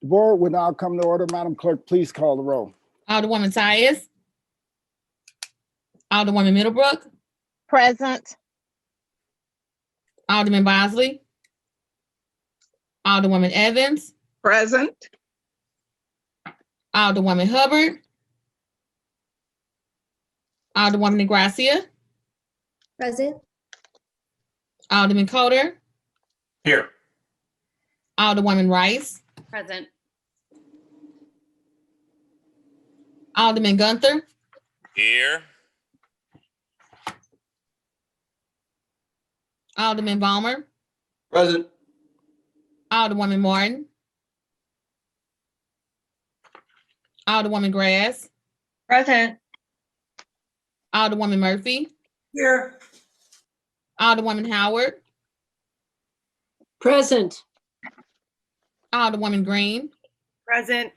The board will now come to order. Madam Clerk, please call the roll. Alderwoman Tyus. Alderwoman Middlebrook. Present. Alderman Bosley. Alderwoman Evans. Present. Alderwoman Hubbard. Alderwoman Negracia. Present. Alderman Coder. Here. Alderwoman Rice. Present. Alderman Gunther. Here. Alderman Balmer. Present. Alderwoman Martin. Alderwoman Grass. Present. Alderwoman Murphy. Here. Alderwoman Howard. Present. Alderwoman Green. Present.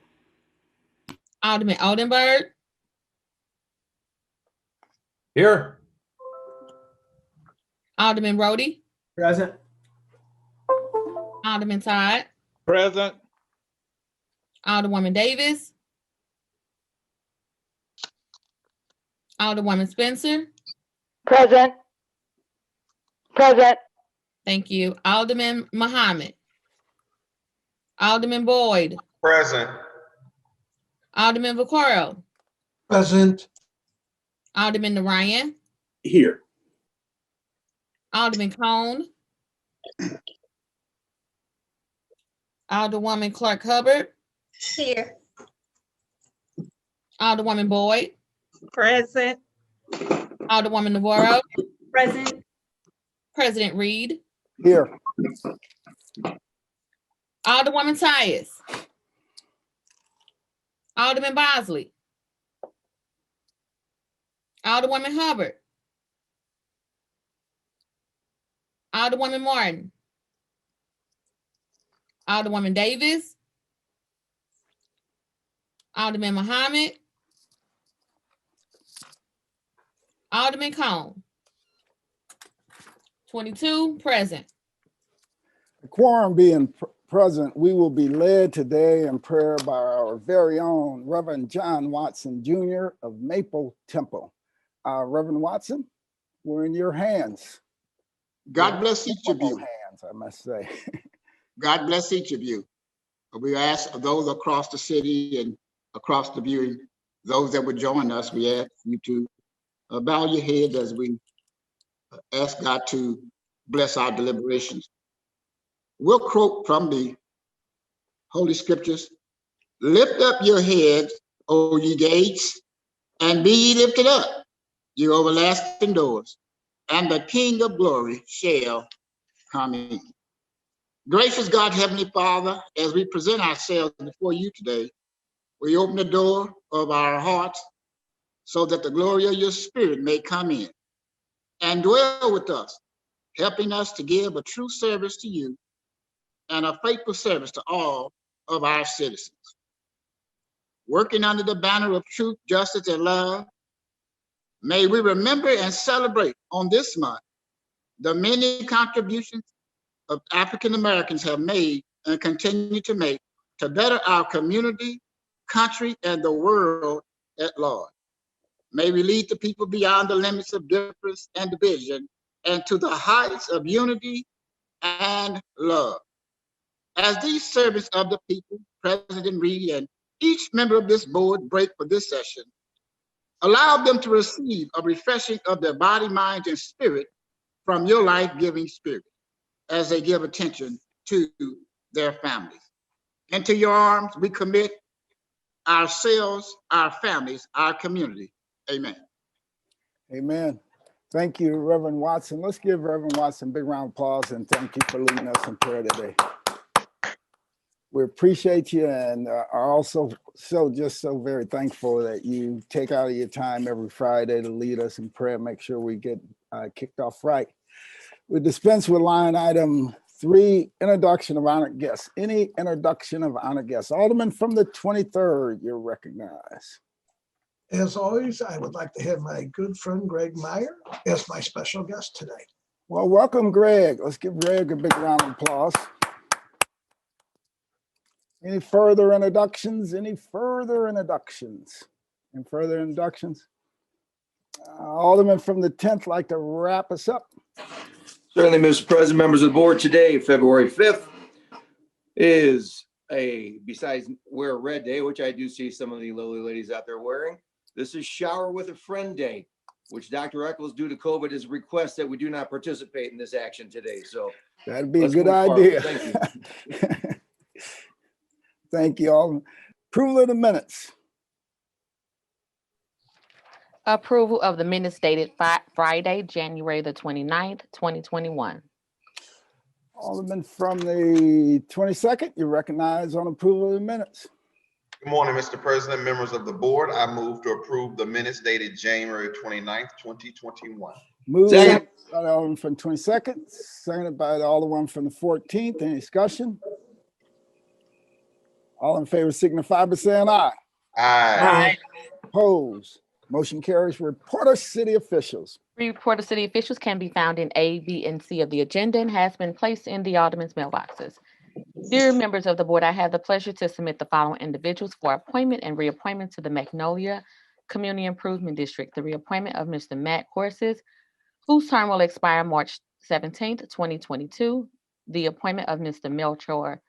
Alderman Oldenburg. Here. Alderman Rhodey. Present. Alderman Todd. Present. Alderwoman Davis. Alderwoman Spencer. Present. Present. Thank you. Alderman Muhammad. Alderman Boyd. Present. Alderman Vaccaro. Present. Alderman Narayan. Here. Alderman Cone. Alderwoman Clark Hubbard. Here. Alderwoman Boyd. Present. Alderwoman Navarro. Present. President Reed. Here. Alderwoman Tyus. Alderman Bosley. Alderwoman Hubbard. Alderwoman Martin. Alderwoman Davis. Alderman Muhammad. Alderman Cone. 22 present. The quorum being present, we will be led today in prayer by our very own Reverend John Watson Jr. of Maple Temple. Reverend Watson, we're in your hands. God bless each of you. Hands, I must say. God bless each of you. We ask those across the city and across the viewing, those that would join us, we ask you to bow your head as we ask God to bless our deliberations. We'll quote from the Holy Scriptures. Lift up your heads, O ye gates, and be ye lifted up, ye everlasting doors, and the King of glory shall come in. Gracious God, Heavenly Father, as we present ourselves before you today, we open the door of our hearts so that the glory of your Spirit may come in and dwell with us, helping us to give a true service to you and a faithful service to all of our citizens. Working under the banner of truth, justice, and love, may we remember and celebrate on this month the many contributions of African Americans have made and continue to make to better our community, country, and the world at large. May we lead the people beyond the limits of difference and division and to the heights of unity and love. As these servants of the people, President Reed and each member of this board break for this session, allow them to receive a refreshing of their body, mind, and spirit from your life-giving spirit as they give attention to their families. Into your arms, we commit ourselves, our families, our community. Amen. Amen. Thank you, Reverend Watson. Let's give Reverend Watson a big round of applause and thank you for leading us in prayer today. We appreciate you and are also so very thankful that you take out of your time every Friday to lead us in prayer, make sure we get kicked off right. We dispense with line item 3, introduction of honored guests. Any introduction of honored guests? Alderman from the 23rd, you're recognized. As always, I would like to have my good friend Greg Meyer as my special guest today. Well, welcome, Greg. Let's give Greg a big round of applause. Any further introductions? Any further introductions? And further introductions? Alderman from the 10th like to wrap us up. Certainly, Mr. President, members of the board, today, February 5th, is besides wear a red day, which I do see some of the lovely ladies out there wearing, this is Shower with a Friend Day, which Dr. Eccles, due to COVID, has requested that we do not participate in this action today. So That'd be a let's good move forward. idea. Thank you. Thank you all. Approval of the minutes. Approval of the minutes dated Friday, January the 29th, 2021. Alderman from the 22nd, you recognize on approval of the minutes. Good morning, Mr. President, members of the board. I move to approve the minutes dated January 29th, 2021. Moved Second. by the Alderman from the 22nd, seconded by the Alderman from the 14th. Any discussion? All in favor signify by saying aye. Aye. Opposed? Motion carries. Report of city officials. Report of city officials can be found in A, B, and C of the agenda and has been placed in the aldermen's mailboxes. Dear members of the board, I have the pleasure to submit the following individuals for appointment and reappointment to the Magnolia Community Improvement District. The reappointment of Mr. Matt Corses, whose term will expire March 17th, 2022. The appointment of Mr. Melchor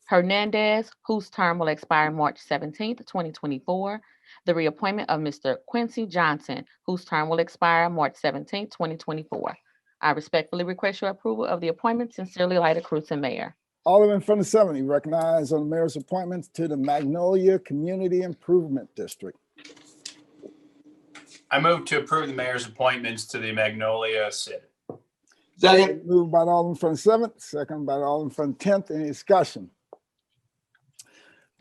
Hernandez, whose term will expire March 17th, 2024. The reappointment of Mr. Quincy Johnson, whose term will expire March 17th, 2024. I respectfully request your approval of the appointment. Sincerely, Lyda Cruz, Mayor. Alderman from the 70, recognized on the mayor's appointments to the Magnolia Community Improvement District. I move to approve the mayor's appointments to the Magnolia City. Second. Moved by the Alderman from the 7th, second by the Alderman from the 10th. Any discussion?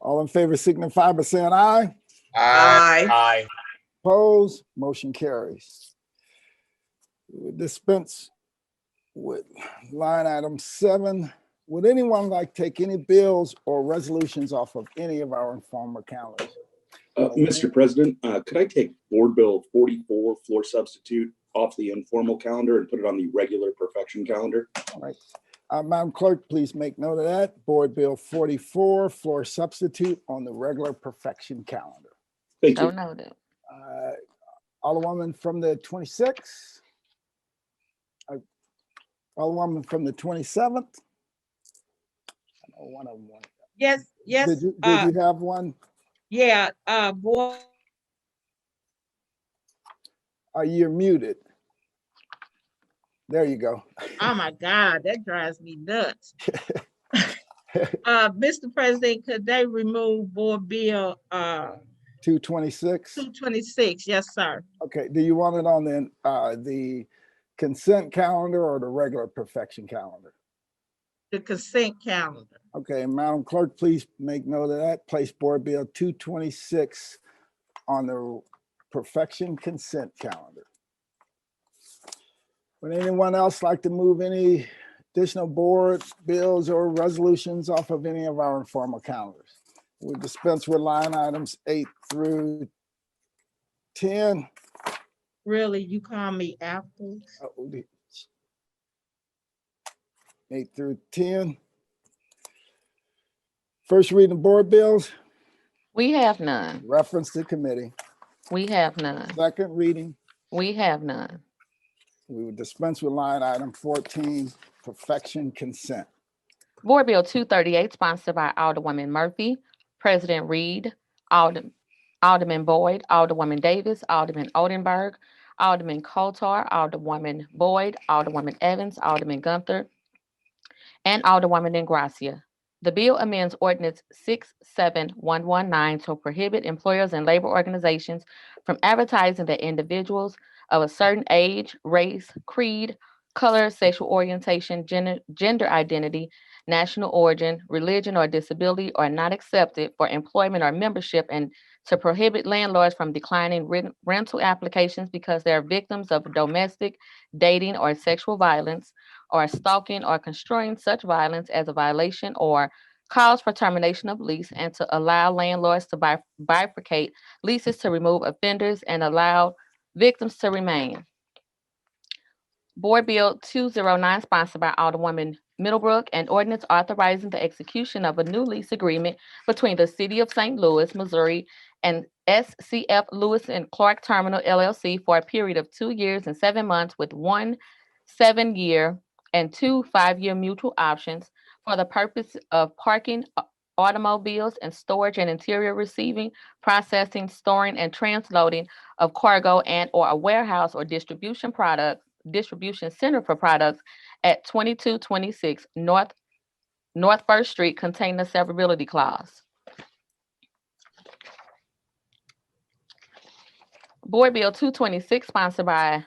All in favor signify by saying aye. Aye. Aye. Opposed? Motion carries. We would dispense with line item 7. Would anyone like to take any bills or resolutions off of any of our informal calendars? Mr. President, could I take Board Bill 44, floor substitute, off the informal calendar and put it on the regular perfection calendar? All right. Madam Clerk, please make note of that. Board Bill 44, floor substitute on the regular perfection calendar. Thank So you. noted. Alderwoman from the 26th. Alderwoman from the 27th. I know one of them wanted. Yes, yes. Did you have one? Yeah, boy, You're muted. There you go. oh my God, that drives me nuts. Mr. President, could they remove Board Bill 226. 226? Yes, sir. Okay. Do you want it on the consent calendar or the regular perfection calendar? The consent calendar. Okay, Madam Clerk, please make note of that. Place Board Bill 226 on the perfection consent calendar. Would anyone else like to move any additional board bills or resolutions off of any of our informal calendars? We dispense with line items 8 through 10. Really, you call me after? 8 through 10. First reading of board bills, We have none. reference to committee. We have none. Second reading, We have none. we would dispense with line item 14, perfection consent. Board Bill 238, sponsored by Alderwoman Murphy, President Reed, Alderman Boyd, Alderwoman Davis, Alderman Oldenburg, Alderman Coulter, Alderwoman Boyd, Alderwoman Evans, Alderman Gunther, and Alderwoman Ingracia. The bill amends Ordinance 67119 to prohibit employers and labor organizations from advertising that individuals of a certain age, race, creed, color, sexual orientation, gender identity, national origin, religion, or disability are not accepted for employment or membership, and to prohibit landlords from declining rental applications because they are victims of domestic, dating, or sexual violence, or stalking or construing such violence as a violation or cause for termination of lease, and to allow landlords to bifurcate leases to remove offenders and allow victims to remain. Board Bill 209, sponsored by Alderwoman Middlebrook, an ordinance authorizing the execution of a new lease agreement between the City of St. Louis, Missouri, and SCF Lewis and Clark Terminal LLC for a period of 2 years and 7 months with 1 7-year and 2 5-year mutual options for the purpose of parking automobiles and storage and interior receiving, processing, storing, and transloading of cargo and/or a warehouse or distribution center for products at 2226 North First Street containing the severability clause. Board Bill 226, sponsored by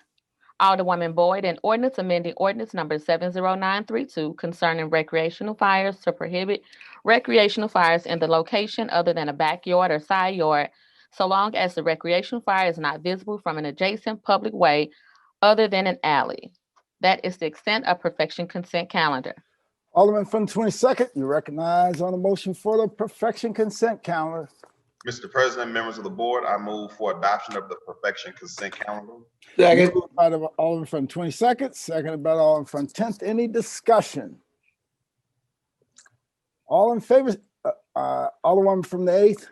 Alderwoman Boyd, an ordinance amending ordinance number 70932 concerning recreational fires to prohibit recreational fires in the location other than a backyard or side yard, so long as the recreational fire is not visible from an adjacent public way other than an alley. That is the extent of perfection consent calendar. Alderman from the 22nd, you recognize on the motion for the perfection consent calendar. Mr. President, members of the board, I move for adoption of the perfection consent calendar. Second. Moved by the Alderman from 22nd, seconded by the Alderman from 10th. Any discussion? All in favor, Alderman from the 8th?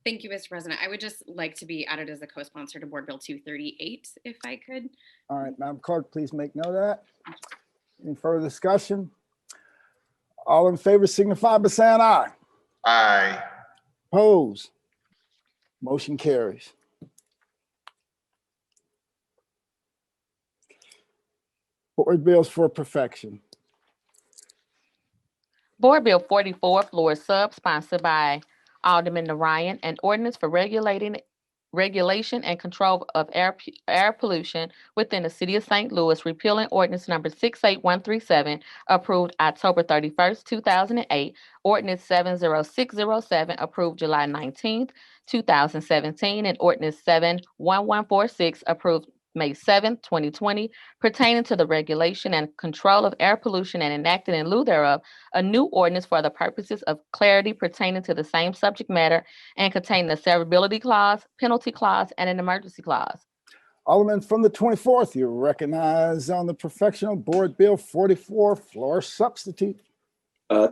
Thank you, Mr. President. I would just like to be added as a co-sponsor to Board Bill 238, if I could. All right, Madam Clerk, please make note of that. Any further discussion? All in favor signify by saying aye. Aye. Opposed? Motion carries. Board bills for perfection. Board Bill 44, floor sub, sponsored by Alderman Narayan, an ordinance for regulation and control of air pollution within the City of St. Louis, repealing ordinance number 68137, approved October 31st, 2008, ordinance 70607, approved July 19th, 2017, and ordinance 71146, approved May 7th, 2020, pertaining to the regulation and control of air pollution and enacted in lieu thereof a new ordinance for the purposes of clarity pertaining to the same subject matter and containing a severability clause, penalty clause, and an emergency clause. Alderman from the 24th, you recognize on the perfectional Board Bill 44, floor substitute.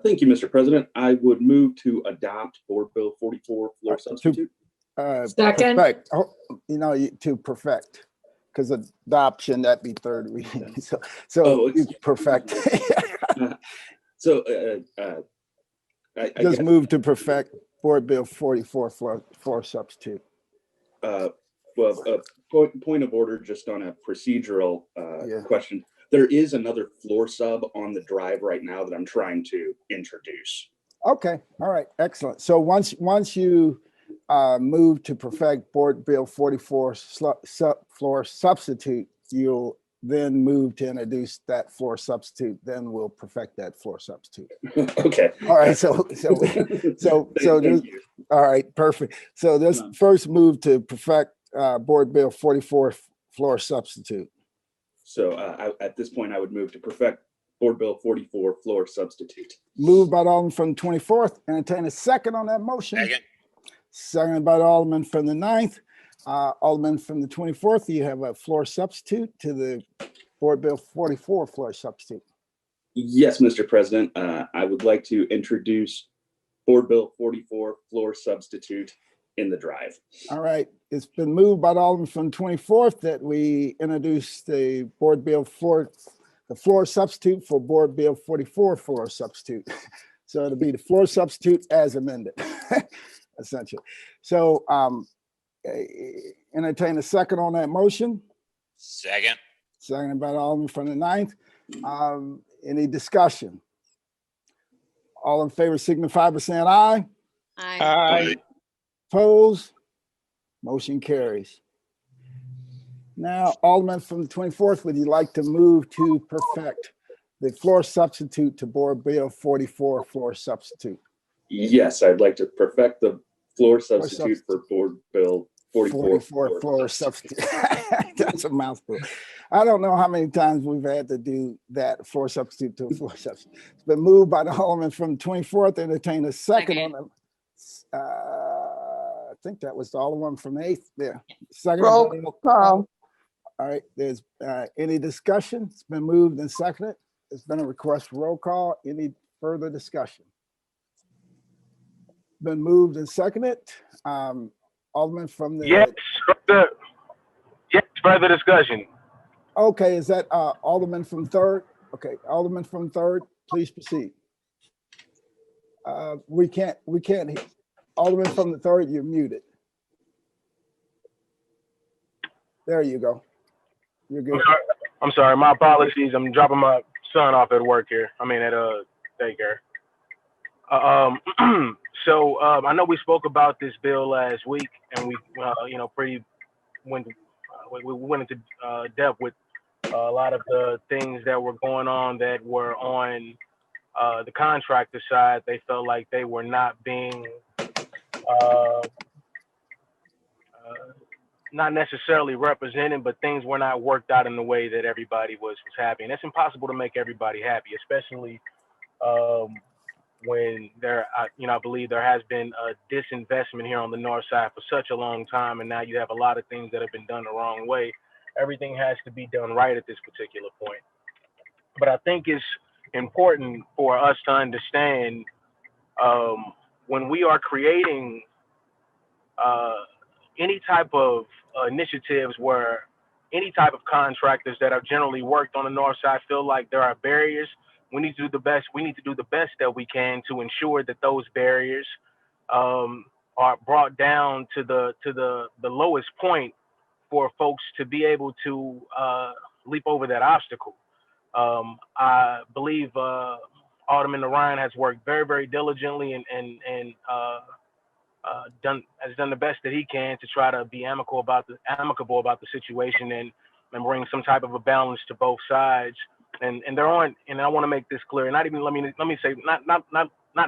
Thank you, Mr. President. I would move to adopt Board Bill 44, floor substitute. Second. Perfect. Oh, to perfect, because adoption, that'd be third reading. So you perfect. So I Just guess, move to perfect Board Bill 44, floor substitute. point of order, just on a procedural Yeah. question. There is another floor sub on the drive right now that I'm trying to introduce. Okay, all right, excellent. So once you move to perfect Board Bill 44 floor substitute, you'll then move to introduce that floor substitute, then we'll perfect that floor substitute. Okay. All right, so Thank you. all right, perfect. So this first move to perfect Board Bill 44 floor substitute. So at this point, I would move to perfect Board Bill 44 floor substitute. Moved by the Alderman from the 24th, entertain a second on that motion. Second. Seconded by the Alderman from the 9th. Alderman from the 24th, you have a floor substitute to the Board Bill 44 floor substitute. Yes, Mr. President, I would like to introduce Board Bill 44 floor substitute in the drive. All right, it's been moved by the Alderman from the 24th that we introduce the Board Bill the floor substitute for Board Bill 44 floor substitute. So it'll be the floor substitute as amended, essentially. So entertain a second on that motion. Second. Seconded by the Alderman from the 9th. Any discussion? All in favor signify by saying aye. Aye. Opposed? Motion carries. Now, Alderman from the 24th, would you like to move to perfect the floor substitute to Board Bill 44 floor substitute? Yes, I'd like to perfect the floor substitute for Board Bill 44 floor substitute. That's a mouthful. I don't know how many times we've had to do that, floor substitute to a floor substitute. It's been moved by the Alderman from the 24th, entertain a second on the, I think that was the Alderman from the 8th. Yeah. Second. Roll call. All right, there's any discussion? It's been moved and seconded. It's been a request for roll call. Any further discussion? Been moved and seconded. Alderman from the. Yes, further discussion. Okay, is that Alderman from third? Okay, Alderman from third, please proceed. We can't hear. Alderman from the third, you're muted. There you go. You're good. I'm sorry, my apologies. I'm dropping my son off at work here. I mean, at daycare. So I know we spoke about this bill last week, and we, we went into depth with a lot of the things that were going on that were on the contractor side. They felt like they were not being not necessarily represented, but things were not worked out in the way that everybody was happy. And it's impossible to make everybody happy, especially when there, I believe there has been a disinvestment here on the north side for such a long time, and now you have a lot of things that have been done the wrong way. Everything has to be done right at this particular point. But I think it's important for us to understand when we are creating any type of initiatives where any type of contractors that have generally worked on the north side feel like there are barriers, we need to do the best. We need to do the best that we can to ensure that those barriers are brought down to the lowest point for folks to be able to leap over that obstacle. I believe Alderman Ryan has worked very, very diligently and has done the best that he can to try to be amicable about the situation and bring some type of a balance to both sides. And there aren't, and I want to make this clear. Not even let me say not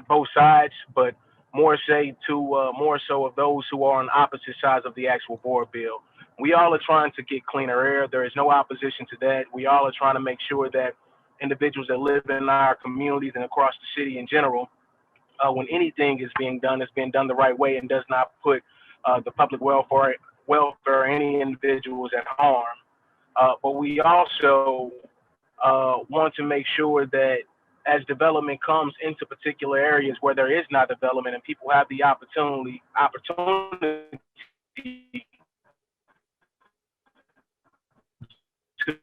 both sides, but more so of those who are on opposite sides of the actual board bill. We all are trying to get cleaner air. There is no opposition to that. We all are trying to make sure that individuals that live in our communities and across the city in general, when anything is being done, it's being done the right way and does not put the public welfare or any individuals at harm. But we also want to make sure that as development comes into particular areas where there is not development and people have the opportunity to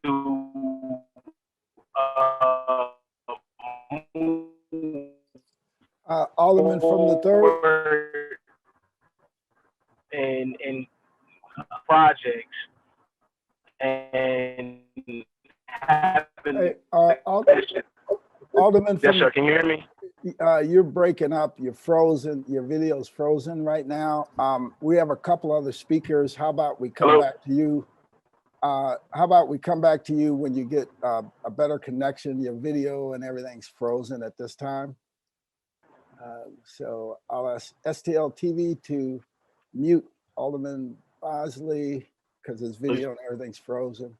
Alderman from the third. And projects and having Alderman yes, from, sir. Can you hear me? You're breaking up. You're frozen. Your video's frozen right now. We have a couple other speakers. How about we come back to you? How about we come back to you when you get a better connection? Your video and everything's frozen at this time. So I'll ask STL TV to mute Alderman Bosley because his video and everything's frozen,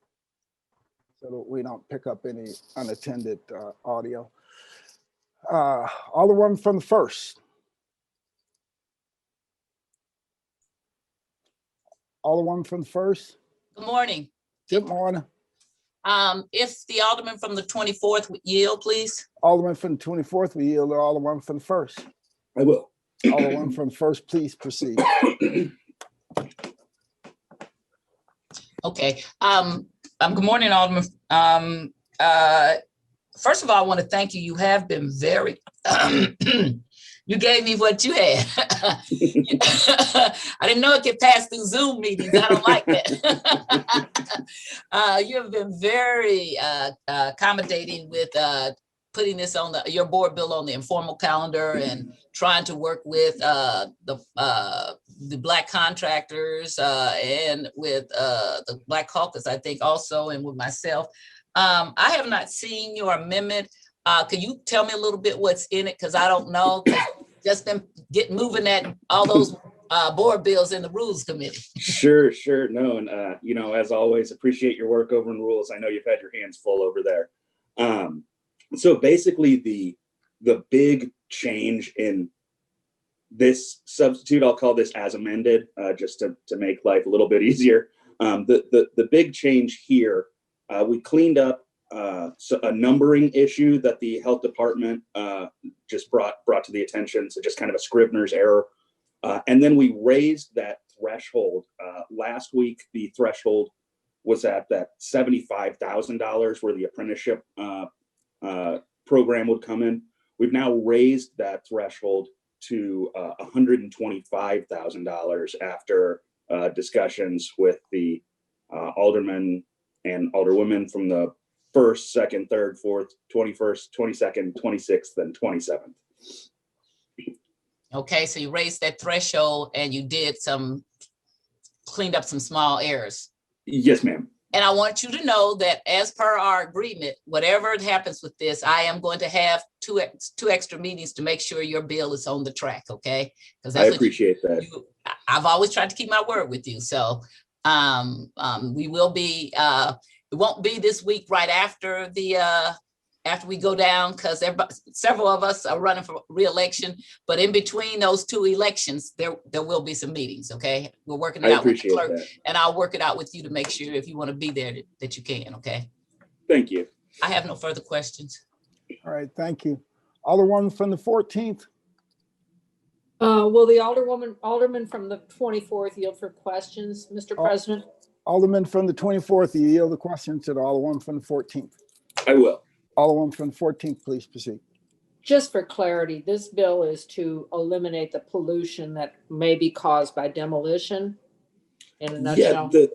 so that we don't pick up any unattended audio. Alderman from the first. Alderman from the first. Good morning. Good morning. If the Alderman from the 24th would yield, please. Alderman from the 24th, we yield to Alderman from the first. I will. Alderman from the first, please proceed. Okay. Good morning, Alderman. First of all, I want to thank you. You have been very, you gave me what you had. I didn't know it could pass through Zoom meetings. I don't like that. You have been very accommodating with putting this on your board bill on the informal calendar and trying to work with the Black contractors and with the Black Caucus, I think also, and with myself. I have not seen your amendment. Can you tell me a little bit what's in it? Because I don't know. Just been moving at all those board bills in the Rules Committee. Sure. No, and as always, appreciate your work over in Rules. I know you've had your hands full over there. So basically, the big change in this substitute, I'll call this as amended, just to make life a little bit easier. The big change here, we cleaned up a numbering issue that the health department just brought to the attention. So just kind of a Scrivener's error. And then we raised that threshold. Last week, the threshold was at that $75,000 where the apprenticeship program would come in. We've now raised that threshold to $125,000 after discussions with the aldermen and alderwomen from the 1st, 2nd, 3rd, 4th, 21st, 22nd, 26th, and 27th. Okay, so you raised that threshold and you cleaned up some small errors. Yes, ma'am. And I want you to know that as per our agreement, whatever happens with this, I am going to have two extra meetings to make sure your bill is on the track, okay? Because I appreciate that. I've always tried to keep my word with you. So we will be, it won't be this week right after after we go down, because several of us are running for re-election, but in between those two elections, there will be some meetings, okay? We're working it out with the clerk, and I'll work it out with you to make sure if you want to be there that you can, okay? Thank you. I have no further questions. All right, thank you. Alderwoman from the 14th. Will the alderman from the 24th yield for questions, Mr. President? Alderman from the 24th, you yield the question to the Alderwoman from the 14th. I will. Alderwoman from the 14th, please proceed. Just for clarity, this bill is to eliminate the pollution that may be caused by demolition. In a nutshell. Yeah,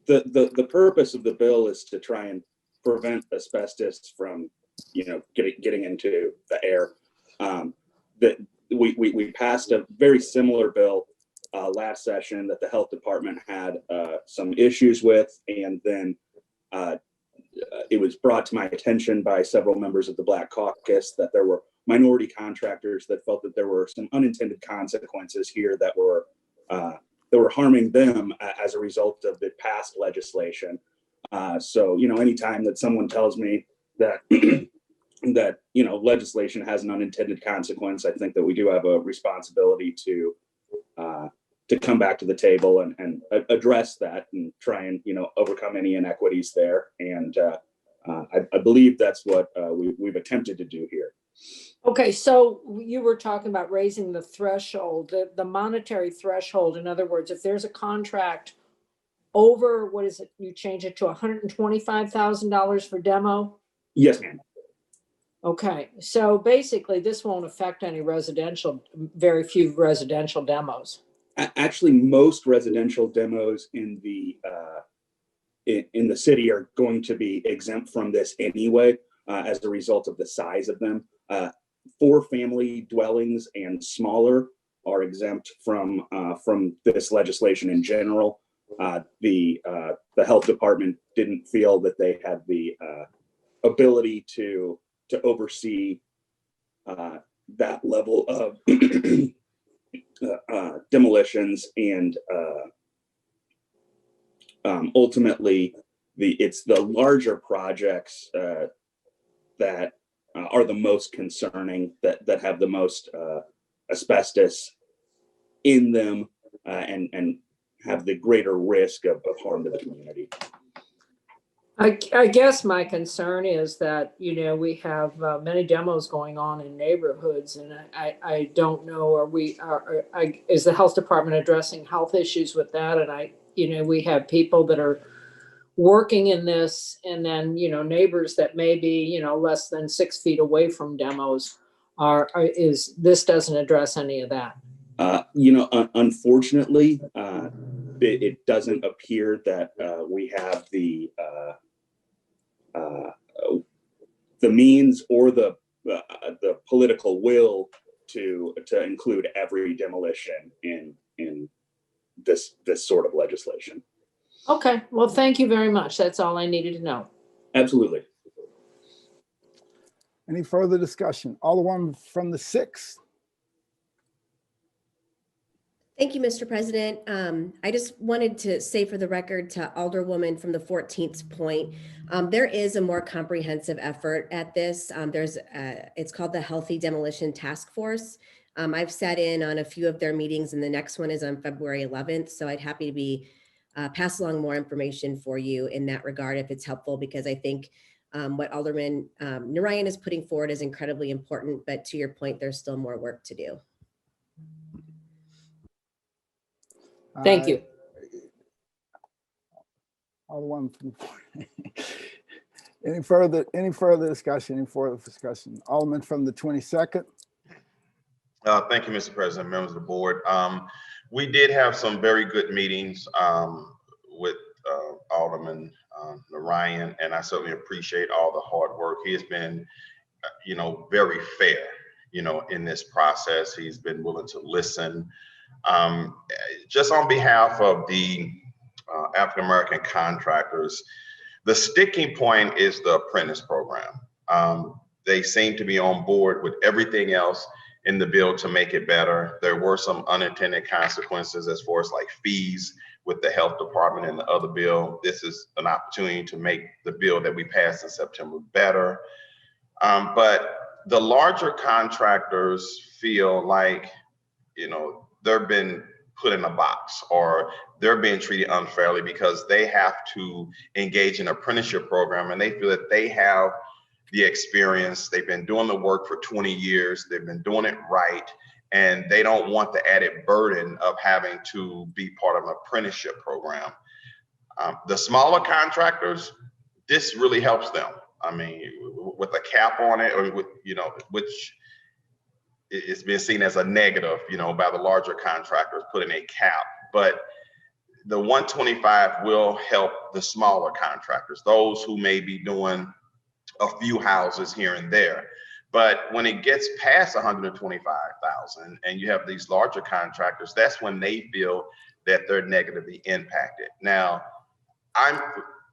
the purpose of the bill is to try and prevent asbestos from, getting into the air. That we passed a very similar bill last session that the health department had some issues with, and then it was brought to my attention by several members of the Black Caucus that there were minority contractors that felt that there were some unintended consequences here that were harming them as a result of the past legislation. So, anytime that someone tells me that that legislation has an unintended consequence, I think that we do have a responsibility to come back to the table and address that and try and overcome any inequities there. And I believe that's what we've attempted to do here. Okay, so you were talking about raising the threshold, the monetary threshold. In other words, if there's a contract over, what is it? You change it to $125,000 for demo? Yes, ma'am. Okay, so basically this won't affect any very few residential demos. Actually, most residential demos in the city are going to be exempt from this anyway, as a result of the size of them. 4-family dwellings and smaller are exempt from this legislation in general. The health department didn't feel that they had the ability to oversee that level of demolitions, and ultimately it's the larger projects that are the most concerning, that have the most asbestos in them, and have the greater risk of harm to the community. I guess my concern is that, we have many demos going on in neighborhoods, and I don't know, is the health department addressing health issues with that? And we have people that are working in this, and then, neighbors that may be, less than 6 feet away from demos. This doesn't address any of that? Unfortunately, it doesn't appear that we have the means or the political will to include every demolition in this sort of legislation. Okay, well, thank you very much. That's all I needed to know. Absolutely. Any further discussion? Alderman from the 6th. Thank you, Mr. President. I just wanted to say for the record to Alderwoman from the 14th point, there is a more comprehensive effort at this. It's called the Healthy Demolition Task Force. I've sat in on a few of their meetings, and the next one is on February 11th. So I'd happy to be pass along more information for you in that regard if it's helpful, because I think What Alderman Narayan is putting forward is incredibly important, but to your point, there's still more work to do. Thank you. Alderman from any further discussion? Alderman from the 22nd. Thank you, Mr. President, members of the board. We did have some very good meetings with Alderman Narayan, and I certainly appreciate all the hard work. He has been, very fair, in this process. He's been willing to listen. Just on behalf of the African-American contractors, the sticking point is the apprentice program. They seem to be on board with everything else in the bill to make it better. There were some unintended consequences as far as like fees with the health department and the other bill. This is an opportunity to make the bill that we passed in September better. But the larger contractors feel like, they've been put in a box, or they're being treated unfairly because they have to engage in an apprenticeship program, and they feel that they have the experience. They've been doing the work for 20 years. They've been doing it right. And they don't want the added burden of having to be part of an apprenticeship program. The smaller contractors, this really helps them. I mean, with a cap on it, or with, which it's been seen as a negative, by the larger contractors putting a cap, but the 125 will help the smaller contractors, those who may be doing a few houses here and there. But when it gets past 125,000 and you have these larger contractors, that's when they feel that they're negatively impacted. Now, I'm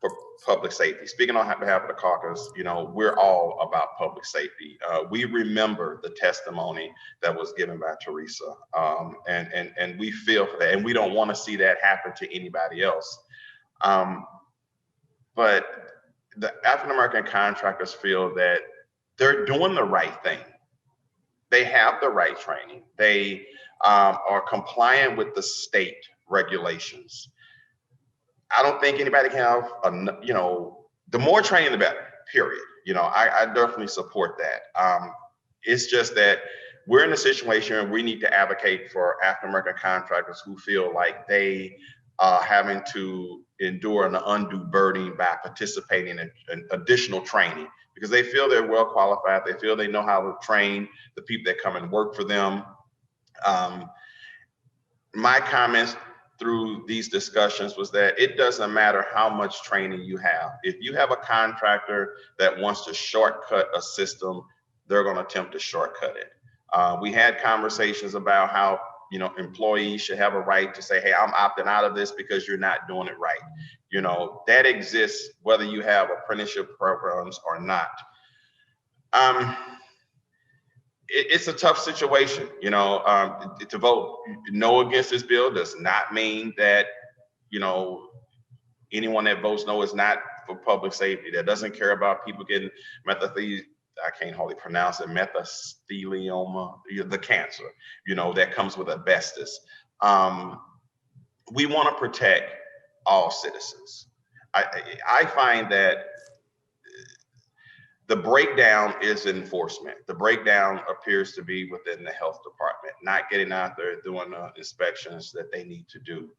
for public safety. Speaking on behalf of the caucus, we're all about public safety. We remember the testimony that was given by Teresa, and we feel for that, and we don't want to see that happen to anybody else. But the African-American contractors feel that they're doing the right thing. They have the right training. They are compliant with the state regulations. I don't think anybody can have, the more training, the better, period. I definitely support that. It's just that we're in a situation where we need to advocate for African-American contractors who feel like they are having to endure an undue burden by participating in additional training, because they feel they're well qualified. They feel they know how to train the people that come and work for them. My comments through these discussions was that it doesn't matter how much training you have. If you have a contractor that wants to shortcut a system, they're going to attempt to shortcut it. We had conversations about how employees should have a right to say, hey, I'm opting out of this because you're not doing it right. That exists whether you have apprenticeship programs or not. It's a tough situation, to vote no against this bill does not mean that, anyone that votes no is not for public safety, that doesn't care about people getting I can't hardly pronounce it, mesothelioma, the cancer, that comes with asbestos. We want to protect all citizens. I find that the breakdown is enforcement. The breakdown appears to be within the health department, not getting out there doing the inspections that they need to do.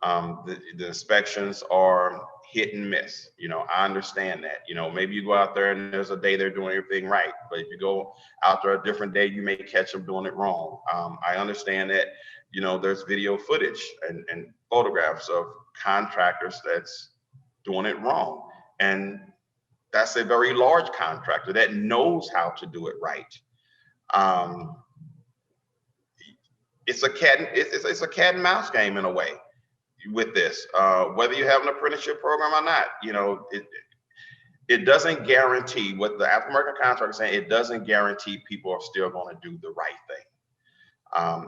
The inspections are hit and miss. I understand that. Maybe you go out there and there's a day they're doing everything right, but if you go out there a different day, you may catch them doing it wrong. I understand that, there's video footage and photographs of contractors that's doing it wrong. And that's a very large contractor that knows how to do it right. It's a cat and mouse game in a way with this, whether you have an apprenticeship program or not. It doesn't guarantee, what the African-American contractor is saying, it doesn't guarantee people are still going to do the right thing.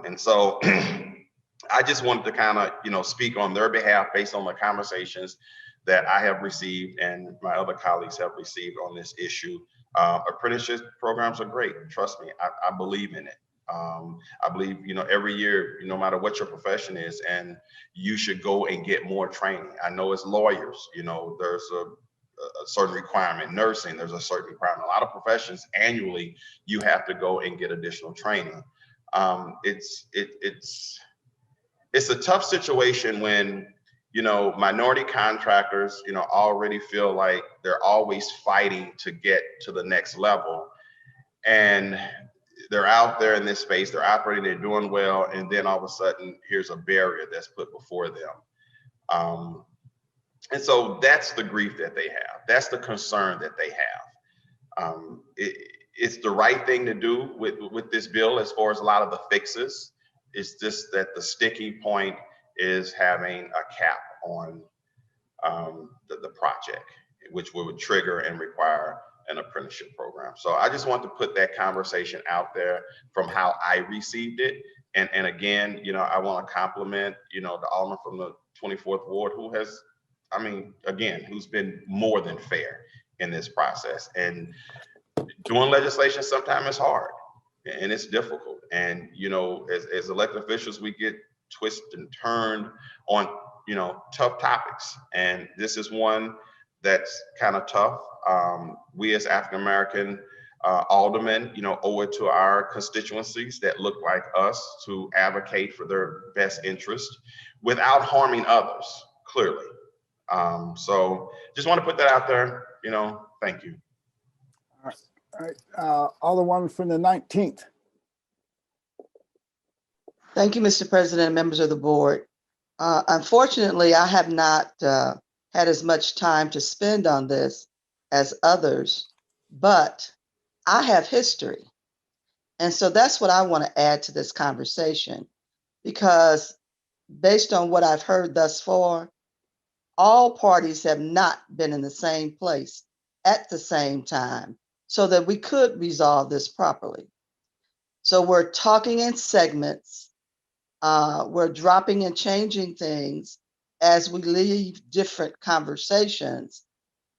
And so I just wanted to kind of, speak on their behalf based on the conversations that I have received and my other colleagues have received on this issue. Apprenticeship programs are great. Trust me, I believe in it. I believe, every year, no matter what your profession is, and you should go and get more training. I know as lawyers, there's a certain requirement. Nursing, there's a certain requirement. A lot of professions annually, you have to go and get additional training. It's a tough situation when, you know, minority contractors, you know, already feel like they're always fighting to get to the next level. And they're out there in this space, they're operating, they're doing well, and then all of a sudden, here's a barrier that's put before them. And so that's the grief that they have. That's the concern that they have. It's the right thing to do with this bill as far as a lot of the fixes. It's just that the sticking point is having a cap on the project, which would trigger and require an apprenticeship program. So I just want to put that conversation out there from how I received it. And again, you know, I want to compliment, you know, the alderman from the 24th Ward who has, I mean, again, who's been more than fair in this process. And doing legislation sometimes is hard and it's difficult. And, you know, as elected officials, we get twisted and turned on, you know, tough topics. And this is one that's kind of tough. We as African-American aldermen, you know, owe it to our constituencies that look like us to advocate for their best interest without harming others, clearly. So just want to put that out there, you know, thank you. All right, Alderwoman from the 19th. Thank you, Mr. President and members of the board. Unfortunately, I have not had as much time to spend on this as others, but I have history. And so that's what I want to add to this conversation, because based on what I've heard thus far, all parties have not been in the same place at the same time so that we could resolve this properly. So we're talking in segments. We're dropping and changing things as we leave different conversations.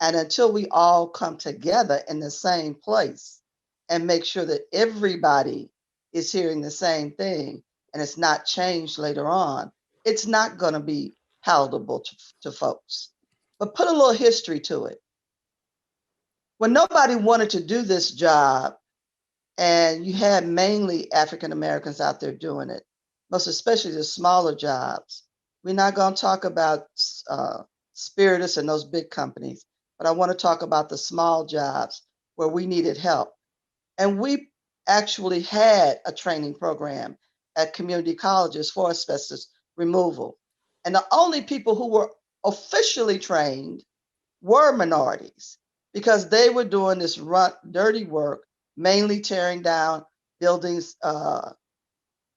And until we all come together in the same place and make sure that everybody is hearing the same thing and it's not changed later on, it's not going to be palatable to folks. But put a little history to it. When nobody wanted to do this job, and you had mainly African Americans out there doing it, most especially the smaller jobs. We're not going to talk about Spiritus and those big companies, but I want to talk about the small jobs where we needed help. And we actually had a training program at community colleges for asbestos removal. And the only people who were officially trained were minorities, because they were doing this dirty work, mainly tearing down buildings,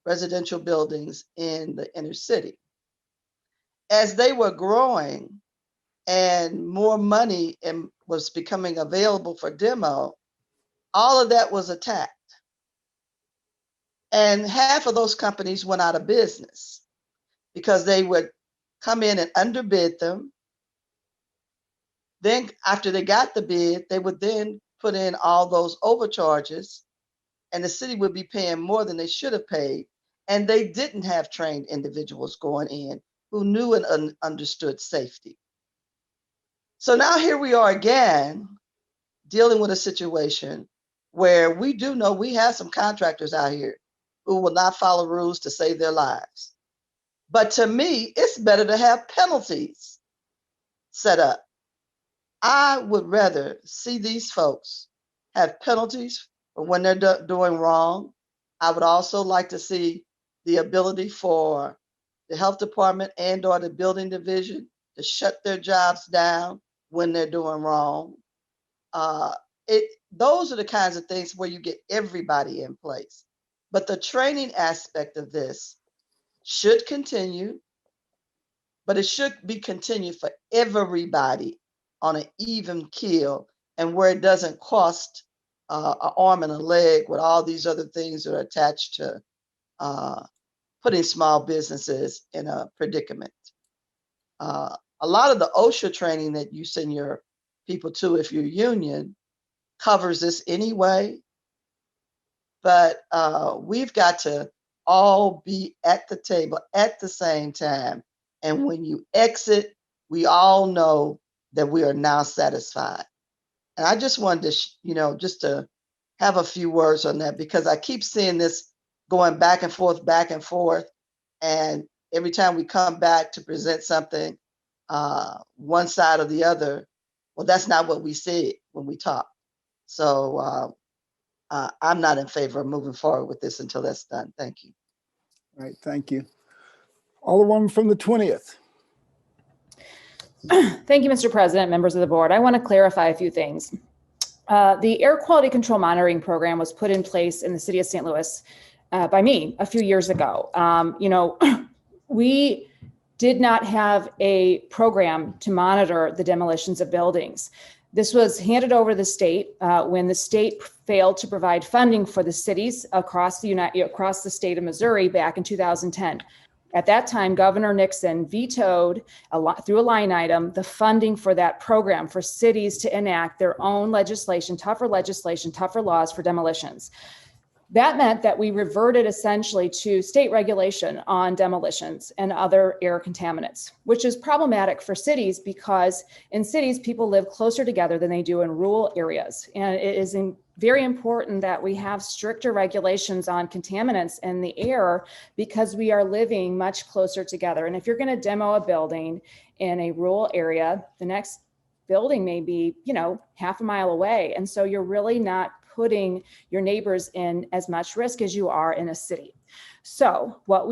residential buildings in the inner city. As they were growing and more money was becoming available for demo, all of that was attacked. And half of those companies went out of business because they would come in and underbid them. Then after they got the bid, they would then put in all those overcharges, and the city would be paying more than they should have paid. And they didn't have trained individuals going in who knew and understood safety. So now here we are again, dealing with a situation where we do know we have some contractors out here who will not follow rules to save their lives. But to me, it's better to have penalties set up. I would rather see these folks have penalties for when they're doing wrong. I would also like to see the ability for the health department and or the building division to shut their jobs down when they're doing wrong. Those are the kinds of things where you get everybody in place. But the training aspect of this should continue, but it should be continued for everybody on an even keel, and where it doesn't cost an arm and a leg with all these other things that are attached to putting small businesses in a predicament. A lot of the OSHA training that you send your people to, if you're union, covers this anyway, but we've got to all be at the table at the same time. And when you exit, we all know that we are now satisfied. And I just wanted to, just to have a few words on that, because I keep seeing this going back and forth, back and forth. And every time we come back to present something, one side or the other, well, that's not what we see when we talk. So I'm not in favor of moving forward with this until that's done. Thank you. All right, thank you. Alderwoman from the 20th. Thank you, Mr. President, members of the board. I want to clarify a few things. The air quality control monitoring program was put in place in the city of St. Louis by me a few years ago. We did not have a program to monitor the demolitions of buildings. This was handed over to the state when the state failed to provide funding for the cities across the state of Missouri back in 2010. At that time, Governor Nixon vetoed through a line item the funding for that program for cities to enact their own legislation, tougher laws for demolitions. That meant that we reverted essentially to state regulation on demolitions and other air contaminants, which is problematic for cities because in cities, people live closer together than they do in rural areas. And it is very important that we have stricter regulations on contaminants in the air because we are living much closer together. And if you're going to demo a building in a rural area, the next building may be, half a mile away. And so you're really not putting your neighbors in as much risk as you are in a city. So what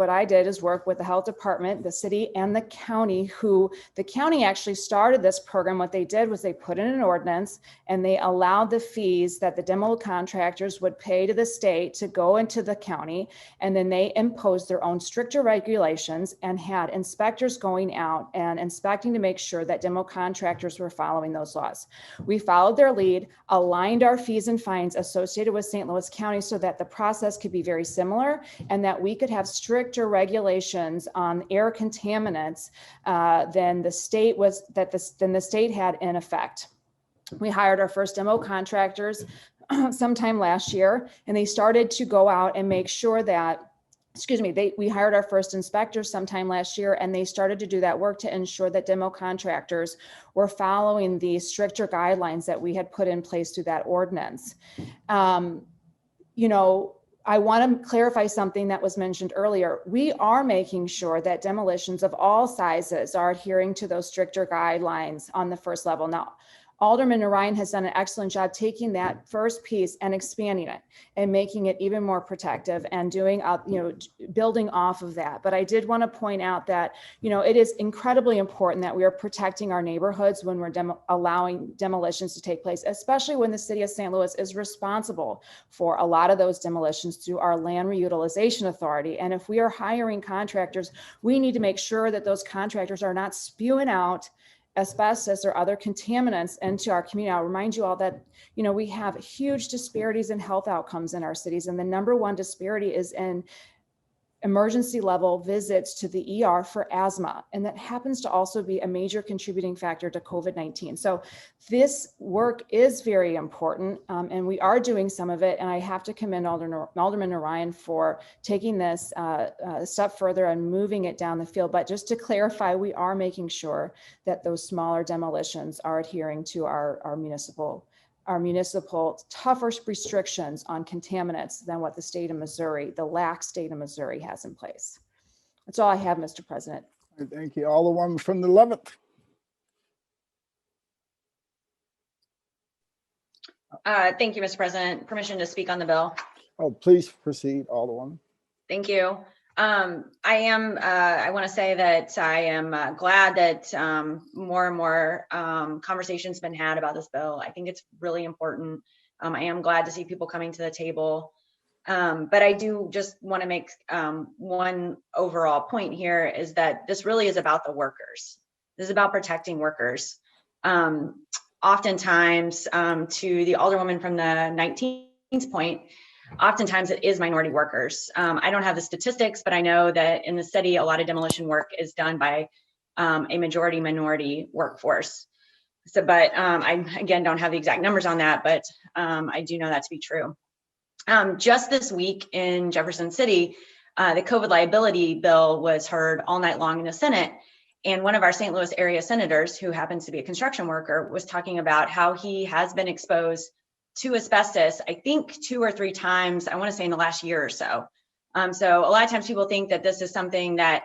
I did is work with the health department, the city, and the county, the county actually started this program. What they did was they put in an ordinance and they allowed the fees that the demo contractors would pay to the state to go into the county. And then they imposed their own stricter regulations and had inspectors going out and inspecting to make sure that demo contractors were following those laws. We followed their lead, aligned our fees and fines associated with St. Louis County so that the process could be very similar and that we could have stricter regulations on air contaminants than the state had in effect. We hired our first demo contractors sometime last year, and they started to go out and make sure that we hired our first inspectors sometime last year, and they started to do that work to ensure that demo contractors were following the stricter guidelines that we had put in place through that ordinance. I want to clarify something that was mentioned earlier. We are making sure that demolitions of all sizes are adhering to those stricter guidelines on the first level. Now, Alderman Narayan has done an excellent job taking that first piece and expanding it and making it even more protective and doing, building off of that. But I did want to point out that, it is incredibly important that we are protecting our neighborhoods when we're allowing demolitions to take place, especially when the city of St. Louis is responsible for a lot of those demolitions through our Land Reutilization Authority. And if we are hiring contractors, we need to make sure that those contractors are not spewing out asbestos or other contaminants into our community. I'll remind you all that, we have huge disparities in health outcomes in our cities. And the number one disparity is in emergency level visits to the ER for asthma. And that happens to also be a major contributing factor to COVID-19. So this work is very important and we are doing some of it. And I have to commend Alderman Narayan for taking this a step further and moving it down the field. But just to clarify, we are making sure that those smaller demolitions are adhering to our municipal tougher restrictions on contaminants than what the state of Missouri, the lax state of Missouri has in place. That's all I have, Mr. President. Thank you. Alderwoman from the 11th. Thank you, Mr. President. Permission to speak on the bill. Oh, please proceed, Alderwoman. Thank you. I want to say that I am glad that more and more conversation's been had about this bill. I think it's really important. I am glad to see people coming to the table. But I do just want to make one overall point here is that this really is about the workers. This is about protecting workers. Oftentimes, to the Alderwoman from the 19th point, oftentimes it is minority workers. I don't have the statistics, but I know that in the city, a lot of demolition work is done by a majority minority workforce. So, but I, again, don't have the exact numbers on that, but I do know that to be true. Just this week in Jefferson City, the COVID liability bill was heard all night long in the Senate. And one of our St. Louis area senators, who happens to be a construction worker, was talking about how he has been exposed to asbestos, I think 2 or 3 times, I want to say in the last year or so. So a lot of times people think that this is something that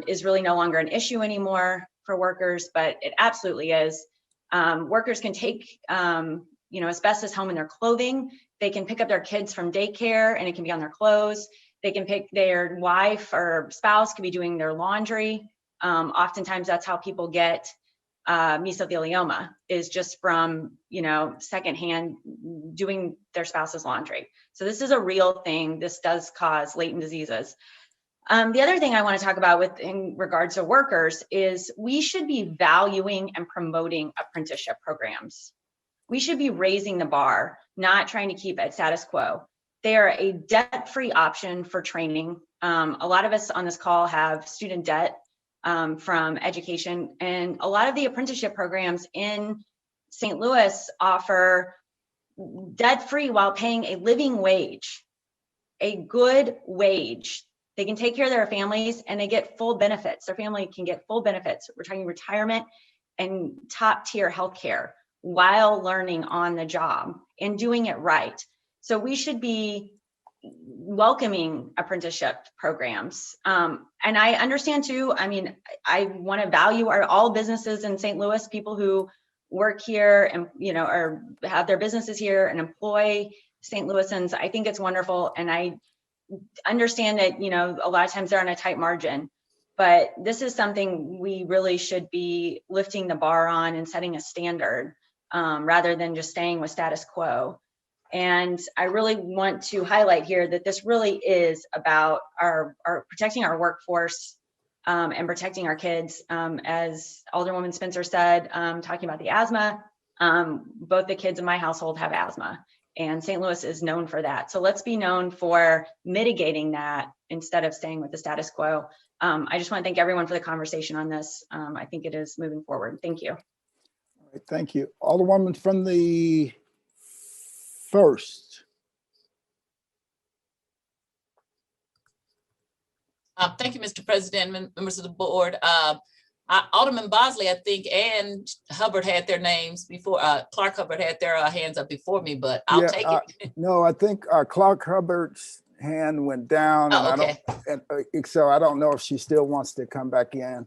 is really no longer an issue anymore for workers, but it absolutely is. Workers can take, asbestos home in their clothing. They can pick up their kids from daycare and it can be on their clothes. They can pick their wife or spouse could be doing their laundry. Oftentimes that's how people get mesothelioma, is just from, secondhand doing their spouse's laundry. So this is a real thing. This does cause latent diseases. The other thing I want to talk about in regards to workers is we should be valuing and promoting apprenticeship programs. We should be raising the bar, not trying to keep it status quo. They are a debt-free option for training. A lot of us on this call have student debt from education, and a lot of the apprenticeship programs in St. Louis offer debt-free while paying a living wage, a good wage. They can take care of their families and they get full benefits. Their family can get full benefits. We're talking retirement and top-tier healthcare while learning on the job and doing it right. So we should be welcoming apprenticeship programs. And I understand too, I want to value all businesses in St. Louis, people who work here and, or have their businesses here and employ St. Louisans. I think it's wonderful. And I understand that, a lot of times they're on a tight margin, but this is something we really should be lifting the bar on and setting a standard rather than just staying with status quo. And I really want to highlight here that this really is about our protecting our workforce and protecting our kids. As Alderwoman Spencer said, talking about the asthma, both the kids in my household have asthma, and St. Louis is known for that. So let's be known for mitigating that instead of staying with the status quo. I just want to thank everyone for the conversation on this. I think it is moving forward. Thank you. All right, thank you. Alderwoman from the 1st. Thank you, Mr. President, members of the board. Alderman Bosley, I think, and Hubbard had their names before. Clark Hubbard had their hands up before me, but I'll take it. No, I think Clark Hubbard's hand went down, and okay. So I don't know if she still wants to come back in.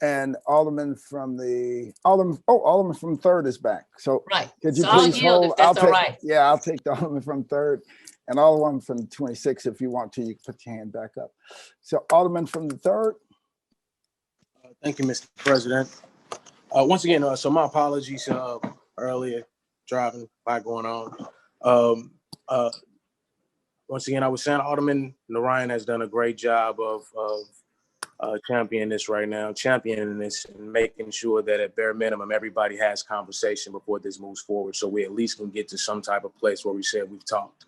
And Alderman from the 3rd is back. So right. Could you so please hold? I'll take. Yeah, I'll take the Alderman from 3rd, and Alderman from the 26th. If you want to, you can put your hand back up. So Alderman from the 3rd. Thank you, Mr. President. Once again, so my apologies earlier, driving by going on. Once again, I was saying Alderman Narayan has done a great job of championing this and making sure that at bare minimum, everybody has conversation before this moves forward. So we at least can get to some type of place where we said we've talked.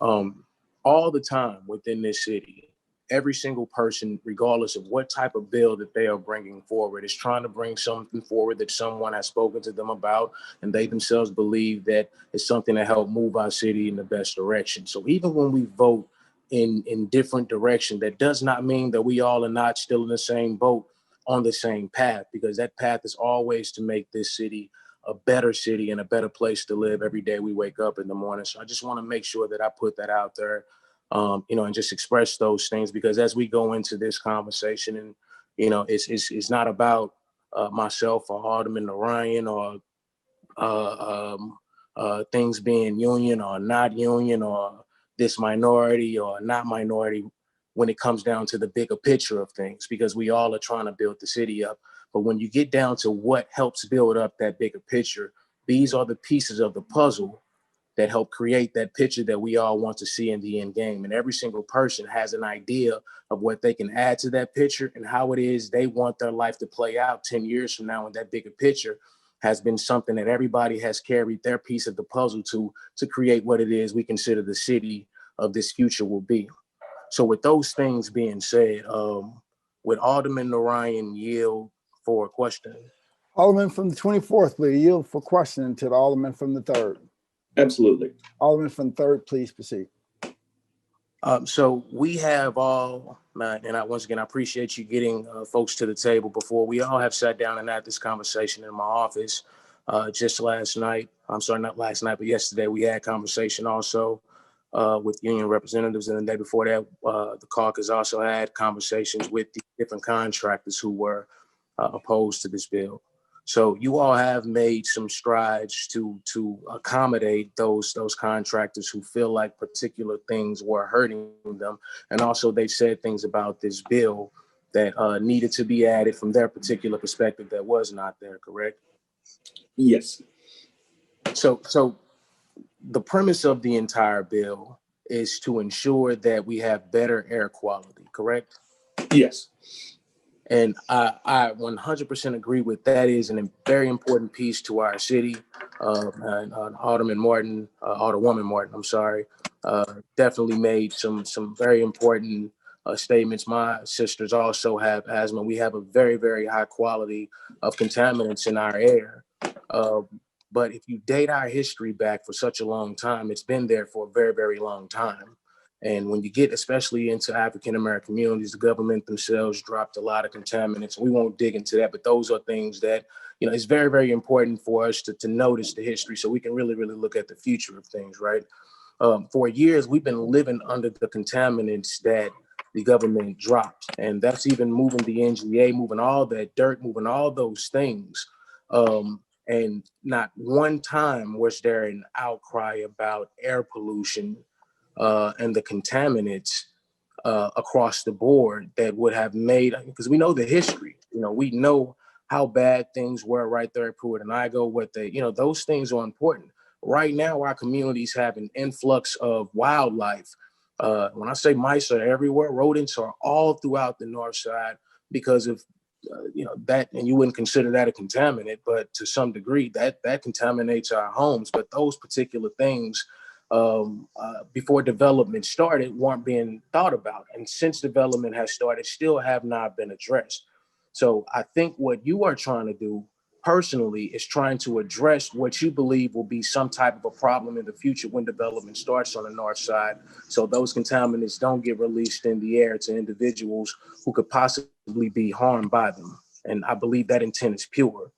All the time within this city, every single person, regardless of what type of bill that they are bringing forward, is trying to bring something forward that someone has spoken to them about, and they themselves believe that it's something to help move our city in the best direction. So even when we vote in different direction, that does not mean that we all are not still in the same boat on the same path, because that path is always to make this city a better city and a better place to live every day we wake up in the morning. So I just want to make sure that I put that out there. And just express those things, because as we go into this conversation, and it's not about myself or Alderman Narayan or things being union or not union or this minority or not minority, when it comes down to the bigger picture of things, because we all are trying to build the city up. But when you get down to what helps build up that bigger picture, these are the pieces of the puzzle that help create that picture that we all want to see in the end game. And every single person has an idea of what they can add to that picture and how it is they want their life to play out 10 years from now. And that bigger picture has been something that everybody has carried their piece of the puzzle to create what it is we consider the city of this future will be. So with those things being said, would Alderman Narayan yield for a question? Alderman from the 24th, will you yield for question to the Alderman from the 3rd? Absolutely. Alderman from 3rd, please proceed. So we have all, and once again, I appreciate you getting folks to the table before. We all have sat down and had this conversation in my office just last night. I'm sorry, not last night, but yesterday we had conversation also with union representatives. And the day before that, the caucus also had conversations with the different contractors who were opposed to this bill. So you all have made some strides to accommodate those contractors who feel like particular things were hurting them, and also they said things about this bill that needed to be added from their particular perspective that was not there. Correct? Yes. So the premise of the entire bill is to ensure that we have better air quality. Correct? Yes. And I 100% agree with that. Is a very important piece to our city. Alderwoman Martin, I'm sorry, definitely made some very important statements. My sisters also have asthma. We have a very, very high quality of contaminants in our air. But if you date our history back for such a long time, it's been there for a very, very long time. And when you get especially into African-American communities, the government themselves dropped a lot of contaminants. We won't dig into that, but those are things that, it's very, very important for us to notice the history so we can really, really look at the future of things, right? For years, we've been living under the contaminants that the government dropped. And that's even moving the NGA, moving all that dirt, moving all those things. And not one time was there an outcry about air pollution and the contaminants across the board that would have made, because we know the history, we know how bad things were right there at Pruitt and Igo, what they, those things are important. Right now, our communities have an influx of wildlife. When I say mice are everywhere, rodents are all throughout the north side because of that, and you wouldn't consider that a contaminant, but to some degree that contaminates our homes. But those particular things before development started weren't being thought about, and since development has started still have not been addressed. So I think what you are trying to do personally is trying to address what you believe will be some type of a problem in the future when development starts on the north side, so those contaminants don't get released in the air to individuals who could possibly be harmed by them. And I believe that intent is pure.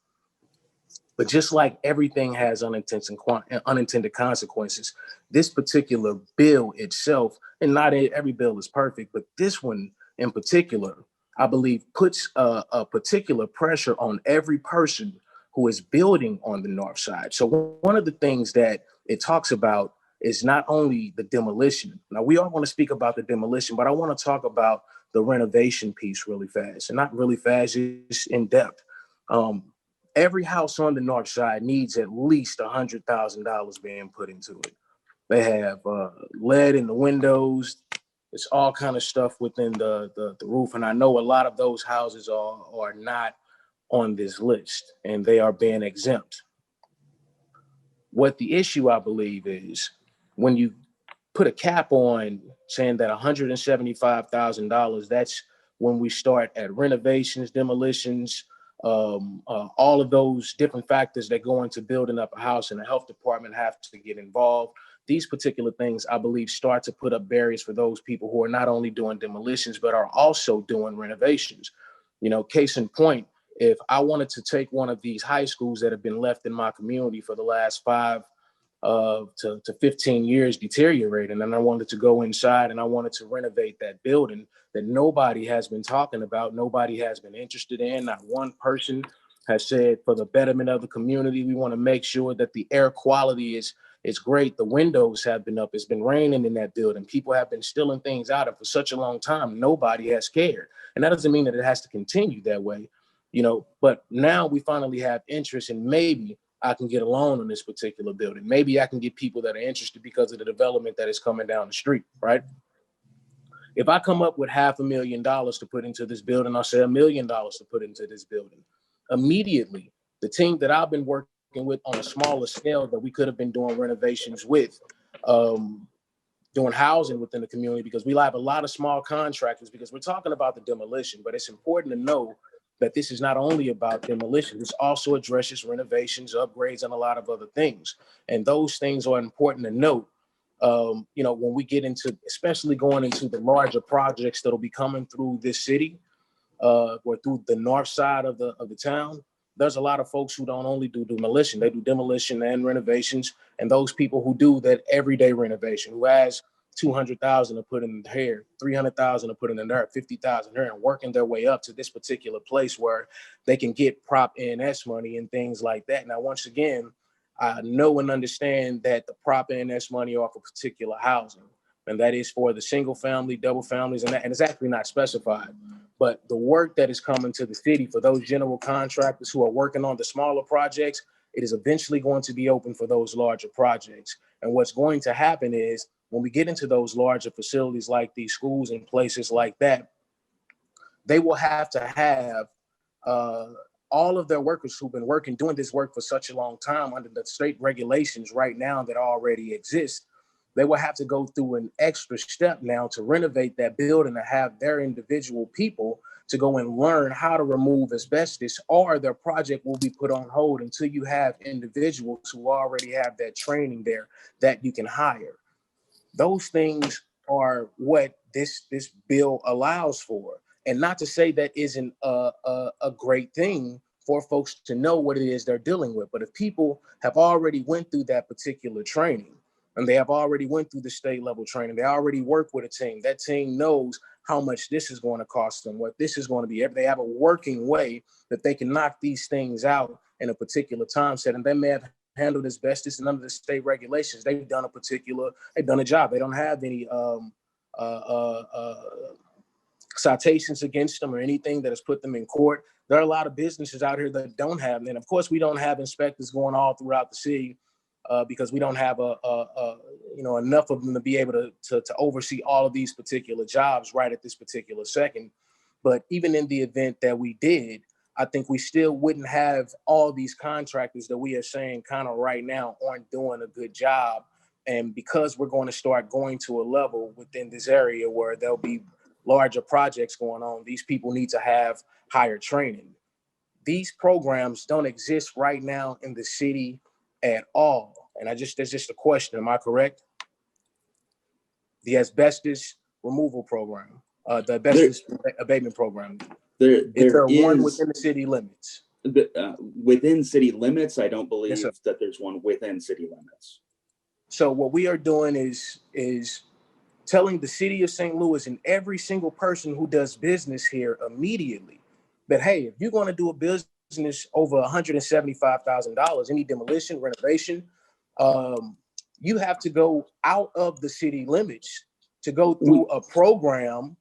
But just like everything has unintended consequences, this particular bill itself, and not every bill is perfect, but this one in particular, I believe puts a particular pressure on every person who is building on the north side. So one of the things that it talks about is not only the demolition. Now, we all want to speak about the demolition, but I want to talk about the renovation piece really fast, and not really fast, just in depth. Every house on the north side needs at least $100,000 being put into it. They have lead in the windows. It's all kind of stuff within the roof. And I know a lot of those houses are not on this list, and they are being exempt. What the issue, I believe, is when you put a cap on saying that $175,000, that's when we start at renovations, demolitions, all of those different factors that go into building up a house, and the health department have to get involved. These particular things, I believe, start to put up barriers for those people who are not only doing demolitions, but are also doing renovations. Case in point, if I wanted to take one of these high schools that have been left in my community for the last 5 to 15 years deteriorating, and I wanted to go inside and I wanted to renovate that building that nobody has been talking about, nobody has been interested in, not one person has said, for the betterment of the community, we want to make sure that the air quality is great. The windows have been up, it's been raining in that building, people have been stealing things out of for such a long time, nobody has cared. And that doesn't mean that it has to continue that way, but now we finally have interest, and maybe I can get a loan on this particular building. Maybe I can get people that are interested because of the development that is coming down the street, right? If I come up with $500,000 to put into this building, I'll say $1 million to put into this building. Immediately, the team that I've been working with on a smaller scale that we could have been doing renovations with, doing housing within the community, because we have a lot of small contractors, because we're talking about the demolition, but it's important to know that this is not only about demolition, this also addresses renovations, upgrades, and a lot of other things. And those things are important to note You know, when we get into, especially going into the larger projects that'll be coming through this city, or through the north side of the town, there's a lot of folks who don't only do demolition, they do demolition and renovations. And those people who do that everyday renovation, who has 200,000 to put in here, 300,000 to put in there, 50,000 here, and working their way up to this particular place where they can get Prop NS money and things like that. Now, once again, I know and understand that the Prop NS money off of particular housing, and that is for the single family, double families, and it's actually not specified. But the work that is coming to the city for those general contractors who are working on the smaller projects, it is eventually going to be open for those larger projects. And what's going to happen is when we get into those larger facilities like these schools and places like that, they will have to have all of their workers who've been doing this work for such a long time under the state regulations right now that already exist. They will have to go through an extra step now to renovate that building, to have their individual people to go and learn how to remove asbestos, or their project will be put on hold until you have individuals who already have that training there that you can hire. Those things are what this bill allows for. And not to say that isn't a great thing for folks to know what it is they're dealing with. But if people have already went through that particular training, and they have already went through the state level training, they already work with a team, that team knows how much this is going to cost them, what this is going to be. They have a working way that they can knock these things out in a particular time set. And they may have handled asbestos and under the state regulations. They've done a job. They don't have any citations against them or anything that has put them in court. There are a lot of businesses out here that don't have them. And of course, we don't have inspectors going all throughout the city because we don't have enough of them to be able to oversee all of these particular jobs right at this particular second. But even in the event that we did, I think we still wouldn't have all these contractors that we are saying kind of right now aren't doing a good job. And because we're going to start going to a level within this area where there'll be larger projects going on, these people need to have higher training. These programs don't exist right now in the city at all. And that's just a question. Am I correct? The asbestos removal program, the asbestos abatement program. Is there one within the city limits? Within city limits, I don't believe that there's one within city limits. So what we are doing is telling the city of St. Louis and every single person who does business here immediately that, hey, if you're going to do a business over $175,000, any demolition, renovation, you have to go out of the city limits to go through a program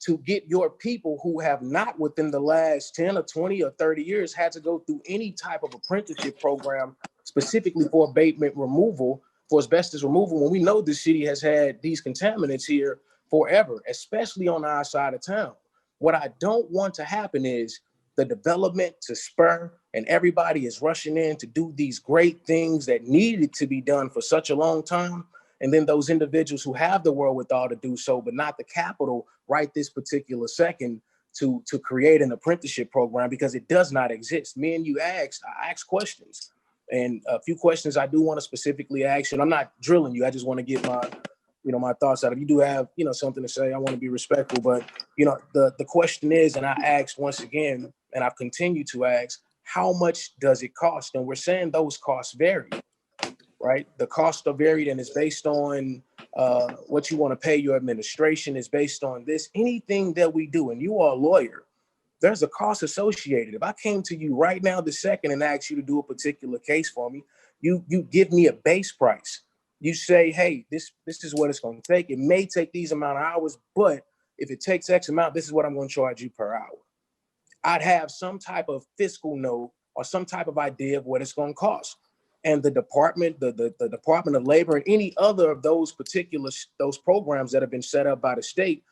to get your people who have not within the last 10 or 20 or 30 years had to go through any type of apprenticeship program specifically for abatement removal, for asbestos removal, when we know the city has had these contaminants here forever, especially on our side of town. What I don't want to happen is the development to spur and everybody is rushing in to do these great things that needed to be done for such a long time. And then those individuals who have the wherewithal to do so, but not the capital right this particular second to create an apprenticeship program, because it does not exist. Me and you I asked questions, and a few questions I do want to specifically ask you. And I'm not drilling you. I just want to get my thoughts out. If you do have, something to say, I want to be respectful. But, the question is, and I asked once again, and I've continued to ask, how much does it cost? And we're saying those costs vary. Right? The costs are varied and it's based on what you want to pay your administration, is based on this. Anything that we do, and you are a lawyer, there's a cost associated. If I came to you right now this second and asked you to do a particular case for me, you give me a base price. You say, hey, this is what it's going to take. It may take these amount of hours, but if it takes X amount, this is what I'm going to charge you per hour. I'd have some type of fiscal note or some type of idea of what it's going to cost. And the department, the Department of Labor, and any other of those programs that have been set up by the state,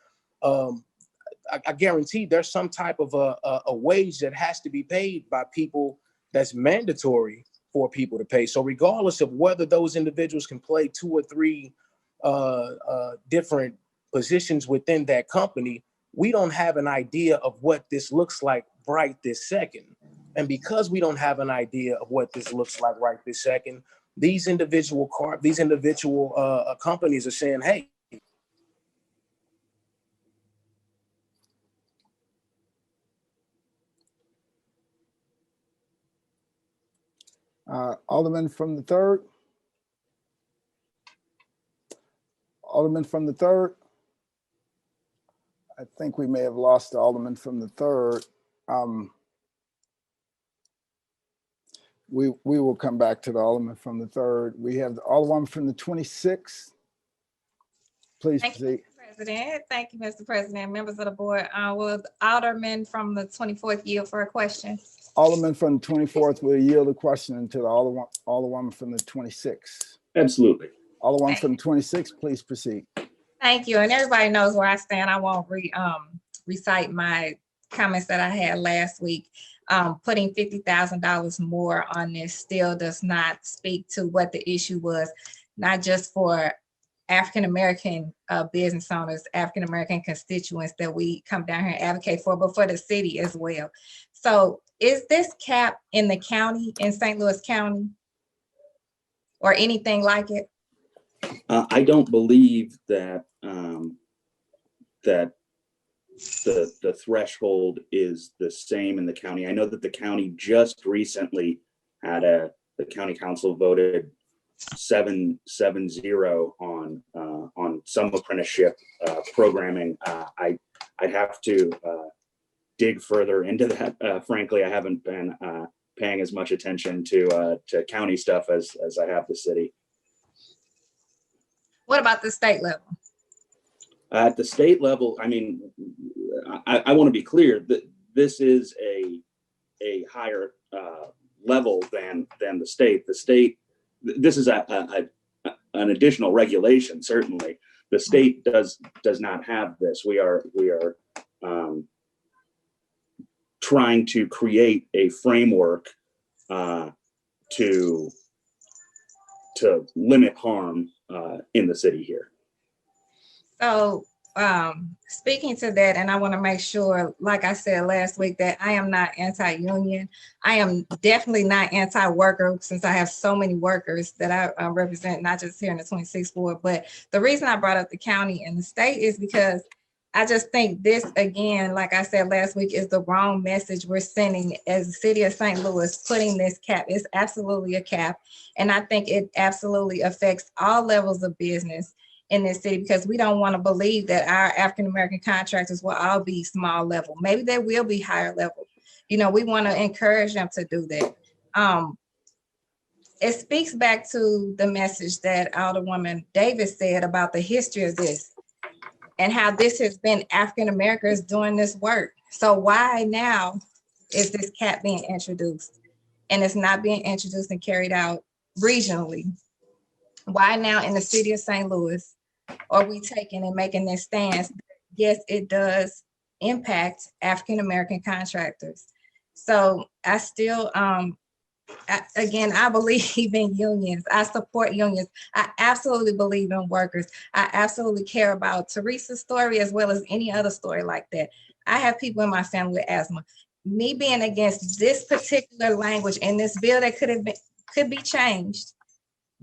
I guarantee there's some type of a wage that has to be paid by people that's mandatory for people to pay. So regardless of whether those individuals can play 2 or 3 different positions within that company, we don't have an idea of what this looks like right this second. And because we don't have an idea of what this looks like right this second, these individual companies are saying, hey, Alderman from the 3rd. Alderman from the 3rd. I think we may have lost the Alderman from the 3rd. We will come back to the Alderman from the 3rd. We have the Alderman from the 26th. Please Thank you, proceed. Mr. President. Thank you, Mr. President, members of the board. Will the Alderman from the 24th yield for a question? Alderman from the 24th will yield a question to the Alderwoman from the 26th. Absolutely. Alderwoman from the 26th, please proceed. Thank you. And everybody knows where I stand. I won't recite my comments that I had last week. Putting $50,000 more on this still does not speak to what the issue was, not just for African-American business owners, African-American constituents that we come down here and advocate for, but for the city as well. So is this cap in the county, in St. Louis County, or anything like it? I don't believe that that the threshold is the same in the county. I know that the county just recently had the county council voted 7-0 on some apprenticeship programming. I'd have to dig further into that. Frankly, I haven't been paying as much attention to county stuff as I have the city. What about the state level? At the state level, I mean, I want to be clear that this is a higher level than the state. The state, this is an additional regulation. Certainly, the state does not have this. We are trying to create a framework to limit harm in the city here. So speaking to that, and I want to make sure, like I said last week, that I am not anti-union. I am definitely not anti-worker, since I have so many workers that I represent, not just here in the 26th ward. But the reason I brought up the county and the state is because I just think this, again, like I said last week, is the wrong message we're sending as the city of St. Louis. Putting this cap is absolutely a cap. And I think it absolutely affects all levels of business in this city, because we don't want to believe that our African-American contractors will all be small level. Maybe they will be higher level. You know, we want to encourage them to do that. It speaks back to the message that Alderwoman Davis said about the history of this and how this has been African-Americans doing this work. So why now is this cap being introduced and it's not being introduced and carried out regionally? Why now in the city of St. Louis are we taking and making this stance? Yes, it does impact African-American contractors. So I still, again, I believe in unions. I support unions. I absolutely believe in workers. I absolutely care about Teresa's story as well as any other story like that. I have people in my family with asthma. Me being against this particular language in this bill that could be changed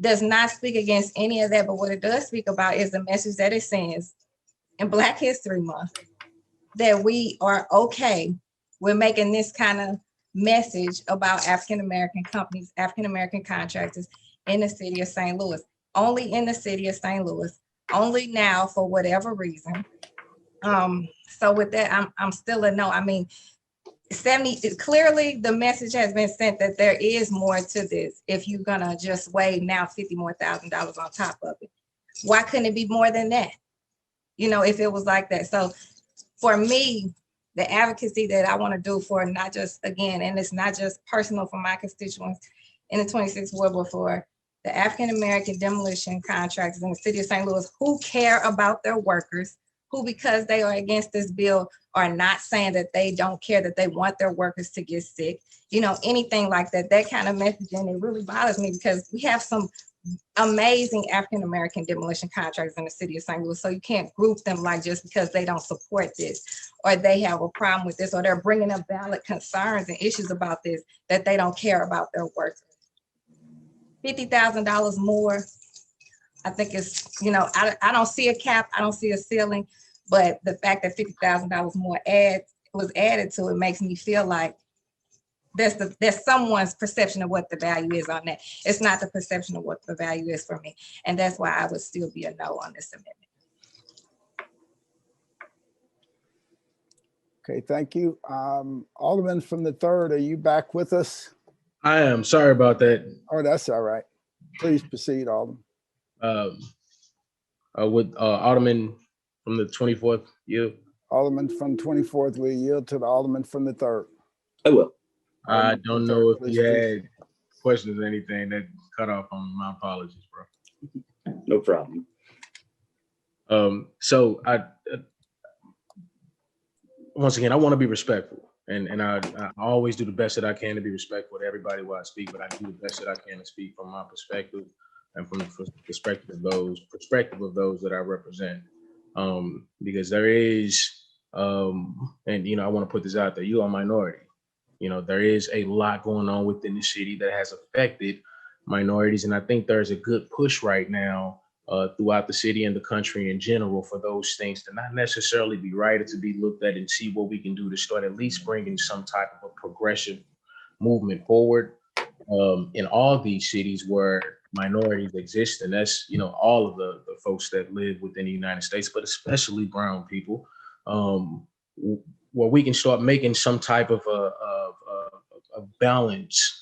does not speak against any of that. But what it does speak about is the message that it sends in Black History Month, that we are okay with making this kind of message about African-American companies, African-American contractors in the city of St. Louis, only in the city of St. Louis, only now for whatever reason. So with that, I'm still a no. I mean, clearly the message has been sent that there is more to this. If you're gonna just waive now $50,000 more on top of it, why couldn't it be more than that? You know, if it was like that. So for me, the advocacy that I want to do for not just, again, and it's not just personal for my constituents in the 26th ward, but for the African-American demolition contractors in the city of St. Louis who care about their workers, who, because they are against this bill, are not saying that they don't care, that they want their workers to get sick, you know, anything like that. That kind of messaging, it really bothers me, because we have some amazing African-American demolition contractors in the city of St. Louis. So you can't group them like just because they don't support this, or they have a problem with this, or they're bringing up valid concerns and issues about this, that they don't care about their workers. $50,000 more. I think it's, I don't see a cap, I don't see a ceiling, but the fact that $50,000 more was added to it makes me feel like there's someone's perception of what the value is on that. It's not the perception of what the value is for me. And that's why I would still be a no on this amendment. Okay, thank you. Alderman from the 3rd, are you back with us? I am sorry about that. Oh, that's all right. Please proceed, Alderman. With Alderman from the 24th, you. Alderman from 24th, we yield to the Alderman from the 3rd. I will. I don't know if please you proceed. had questions or anything that cut off on my apologies, bro. No problem. So once again, I want to be respectful, and I always do the best that I can to be respectful to everybody while I speak, but I do the best that I can to speak from my perspective and from the perspective of those that I represent. Because there is, and I want to put this out there, you are a minority. There is a lot going on within the city that has affected minorities, and I think there's a good push right now throughout the city and the country in general for those things to not necessarily be right, or to be looked at and see what we can do to start at least bringing some type of a progressive movement forward in all these cities where minorities exist. And that's, all of the folks that live within the United States, but especially brown people, where we can start making some type of a balance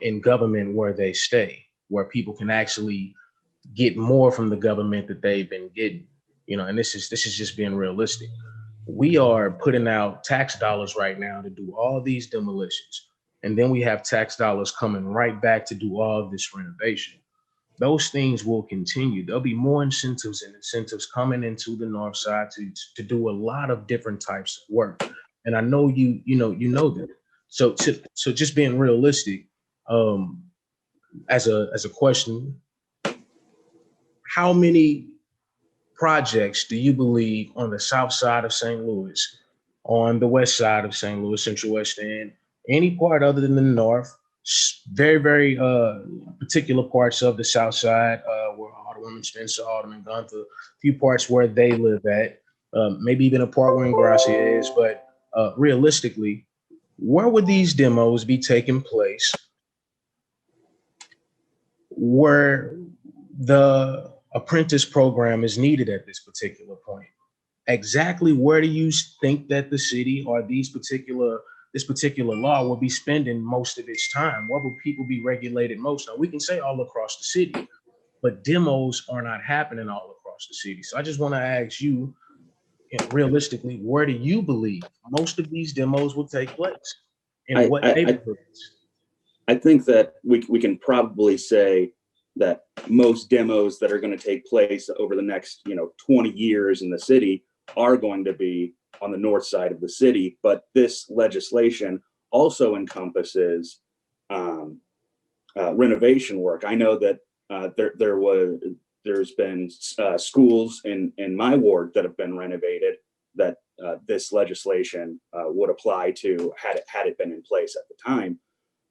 in government where they stay, where people can actually get more from the government that they've been getting, and this is just being realistic. We are putting out tax dollars right now to do all these demolitions. And then we have tax dollars coming right back to do all of this renovation. Those things will continue. There'll be more incentives coming into the North Side to do a lot of different types of work. And I know you know that. So just being realistic, as a question, how many projects do you believe on the south side of St. Louis, on the west side of St. Louis, Central West End, any part other than the north, very, very particular parts of the south side, where Alderwoman Spencer, Alderman Gunther, a few parts where they live at, maybe even a part where Ingracia is, but realistically, where would these demos be taking place where the apprentice program is needed at this particular point? Exactly where do you think that the city or this particular law will be spending most of its time? Where will people be regulated most? Now, we can say all across the city, but demos are not happening all across the city. So I just want to ask you, realistically, where do you believe most of these demos will take place? In what neighborhoods? I think that we can probably say that most demos that are going to take place over the next 20 years in the city are going to be on the north side of the city. But this legislation also encompasses renovation work. I know that there's been schools in my ward that have been renovated that this legislation would apply to had it been in place at the time.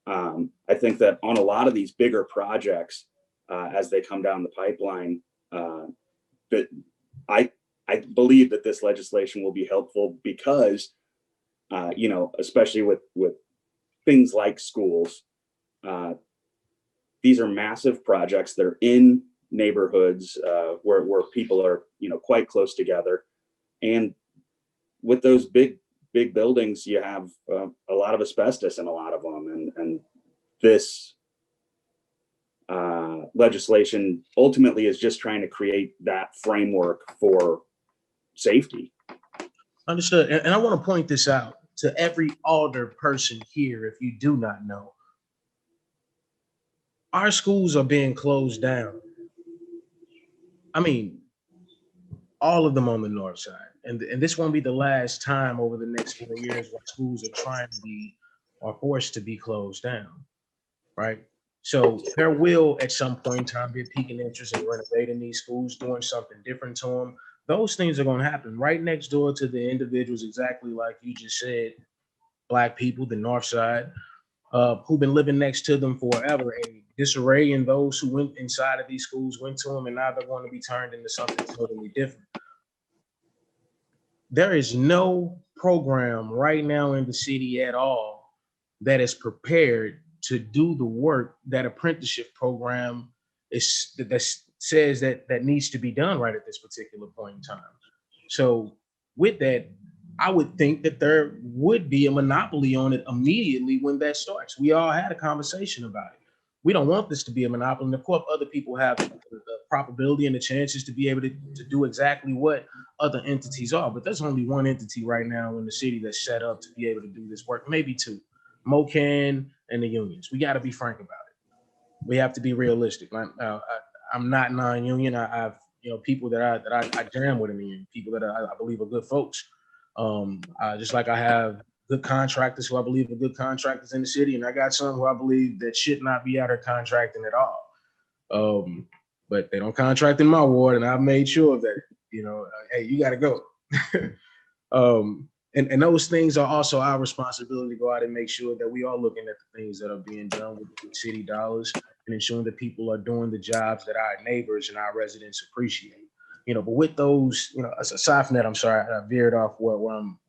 I think that on a lot of these bigger projects, as they come down the pipeline, that I believe that this legislation will be helpful because, especially with things like schools, these are massive projects. They're in neighborhoods where people are, quite close together. And with those big buildings, you have a lot of asbestos in a lot of them. And this legislation ultimately is just trying to create that framework for safety. Understood. And I want to point this out to every alder person here, if you do not know. Our schools are being closed down. I mean, all of them on the north side. And this won't be the last time over the next 4 years where schools are forced to be closed down, right? So there will, at some point in time, be a peak in interest in renovating these schools, doing something different to them. Those things are going to happen right next door to the individuals, exactly like you just said, Black people, the north side, who've been living next to them forever. And disarray in those who went inside of these schools, went to them, and now they're going to be turned into something totally different. There is no program right now in the city at all that is prepared to do the work that apprenticeship program is that says that needs to be done right at this particular point in time. So with that, I would think that there would be a monopoly on it immediately when that starts. We all had a conversation about it. We don't want this to be a monopoly. And of course, other people have the probability and the chances to be able to do exactly what other entities are. But there's only one entity right now in the city that's set up to be able to do this work, maybe two, MOCAN and the unions. We got to be frank about it. We have to be realistic. I'm not non-union. I have people that I jam with in the union, people that I believe are good folks. Just like I have good contractors who I believe are good contractors in the city, and I got some who I believe that should not be out there contracting at all. But they don't contract in my ward, and I've made sure that hey, you got to go. And those things are also our responsibility to go out and make sure that we are looking at the things that are being done with city dollars and ensuring that people are doing the jobs that our neighbors and our residents appreciate. But with those, aside from that, I'm sorry, I veered off where I'm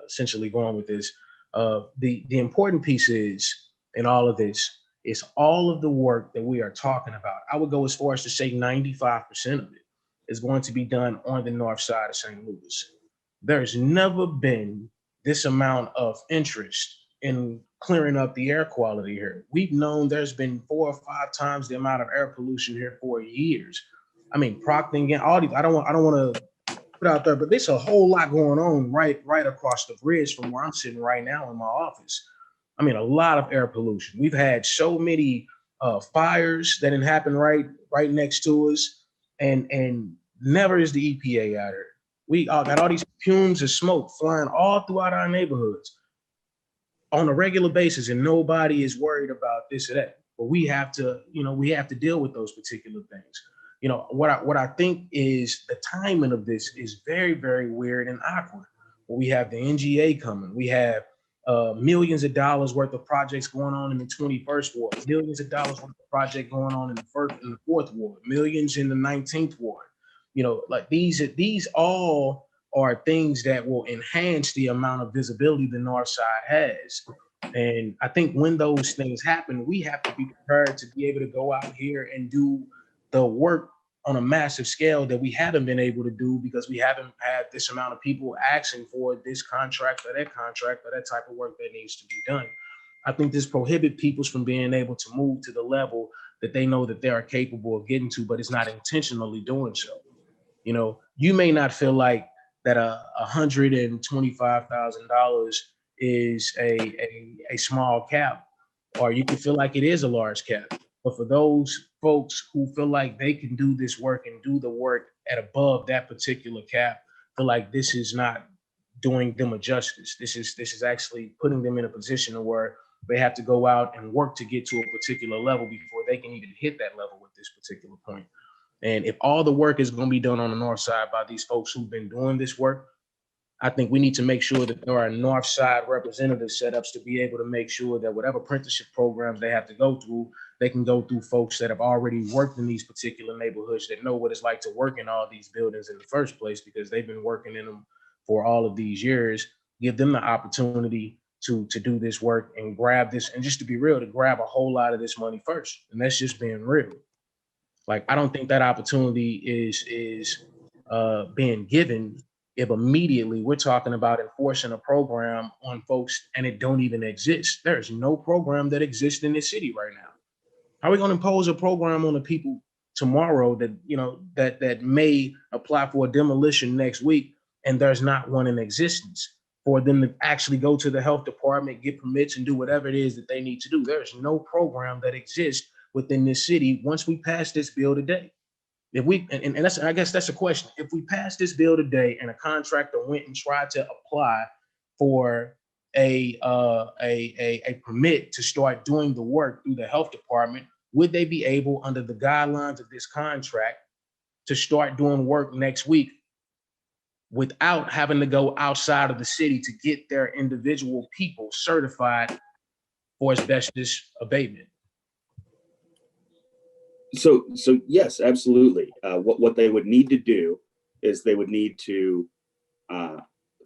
essentially going with this. The important piece is in all of this is all of the work that we are talking about. I would go as far as to say 95% of it is going to be done on the north side of St. Louis. There's never been this amount of interest in clearing up the air quality here. We've known there's been 4 or 5 times the amount of air pollution here for years. I mean, Procter and all these. I don't want to put out there, but there's a whole lot going on right across the bridge from where I'm sitting right now in my office. I mean, a lot of air pollution. We've had so many fires that happen right next to us, and never is the EPA out here. We all got all these fumes of smoke flying all throughout our neighborhoods on a regular basis, and nobody is worried about this or that. But we have to deal with those particular things. What I think is the timing of this is very, very weird and awkward. We have the NGA coming. We have millions of dollars worth of projects going on in the 21st ward, millions of dollars worth of project going on in the 4th ward, millions in the 19th ward. Like these all are things that will enhance the amount of visibility the north side has. And I think when those things happen, we have to be prepared to be able to go out here and do the work on a massive scale that we haven't been able to do because we haven't had this amount of people asking for this contract or that type of work that needs to be done. I think this prohibits people from being able to move to the level that they know that they are capable of getting to, but it's not intentionally doing so. You may not feel like that $125,000 is a small cap, or you can feel like it is a large cap. But for those folks who feel like they can do this work and do the work at above that particular cap, feel like this is not doing them a justice. This is actually putting them in a position where they have to go out and work to get to a particular level before they can even hit that level at this particular point. And if all the work is going to be done on the north side by these folks who've been doing this work, I think we need to make sure that there are north side representative setups to be able to make sure that whatever apprenticeship programs they have to go through, they can go through folks that have already worked in these particular neighborhoods, that know what it's like to work in all these buildings in the first place because they've been working in them for all of these years. Give them the opportunity to do this work and grab this, and just to be real, to grab a whole lot of this money first. And that's just being real. Like, I don't think that opportunity is being given if immediately we're talking about enforcing a program on folks and it don't even exist. There's no program that exists in this city right now. How are we going to impose a program on the people tomorrow that that may apply for a demolition next week and there's not one in existence for them to actually go to the health department, get permits, and do whatever it is that they need to do? There's no program that exists within this city once we pass this bill today. If we, and that's, I guess that's a question. If we pass this bill today and a contractor went and tried to apply for a permit to start doing the work through the health department, would they be able, under the guidelines of this contract, to start doing work next week without having to go outside of the city to get their individual people certified for asbestos abatement? So yes, absolutely. What they would need to do is they would need to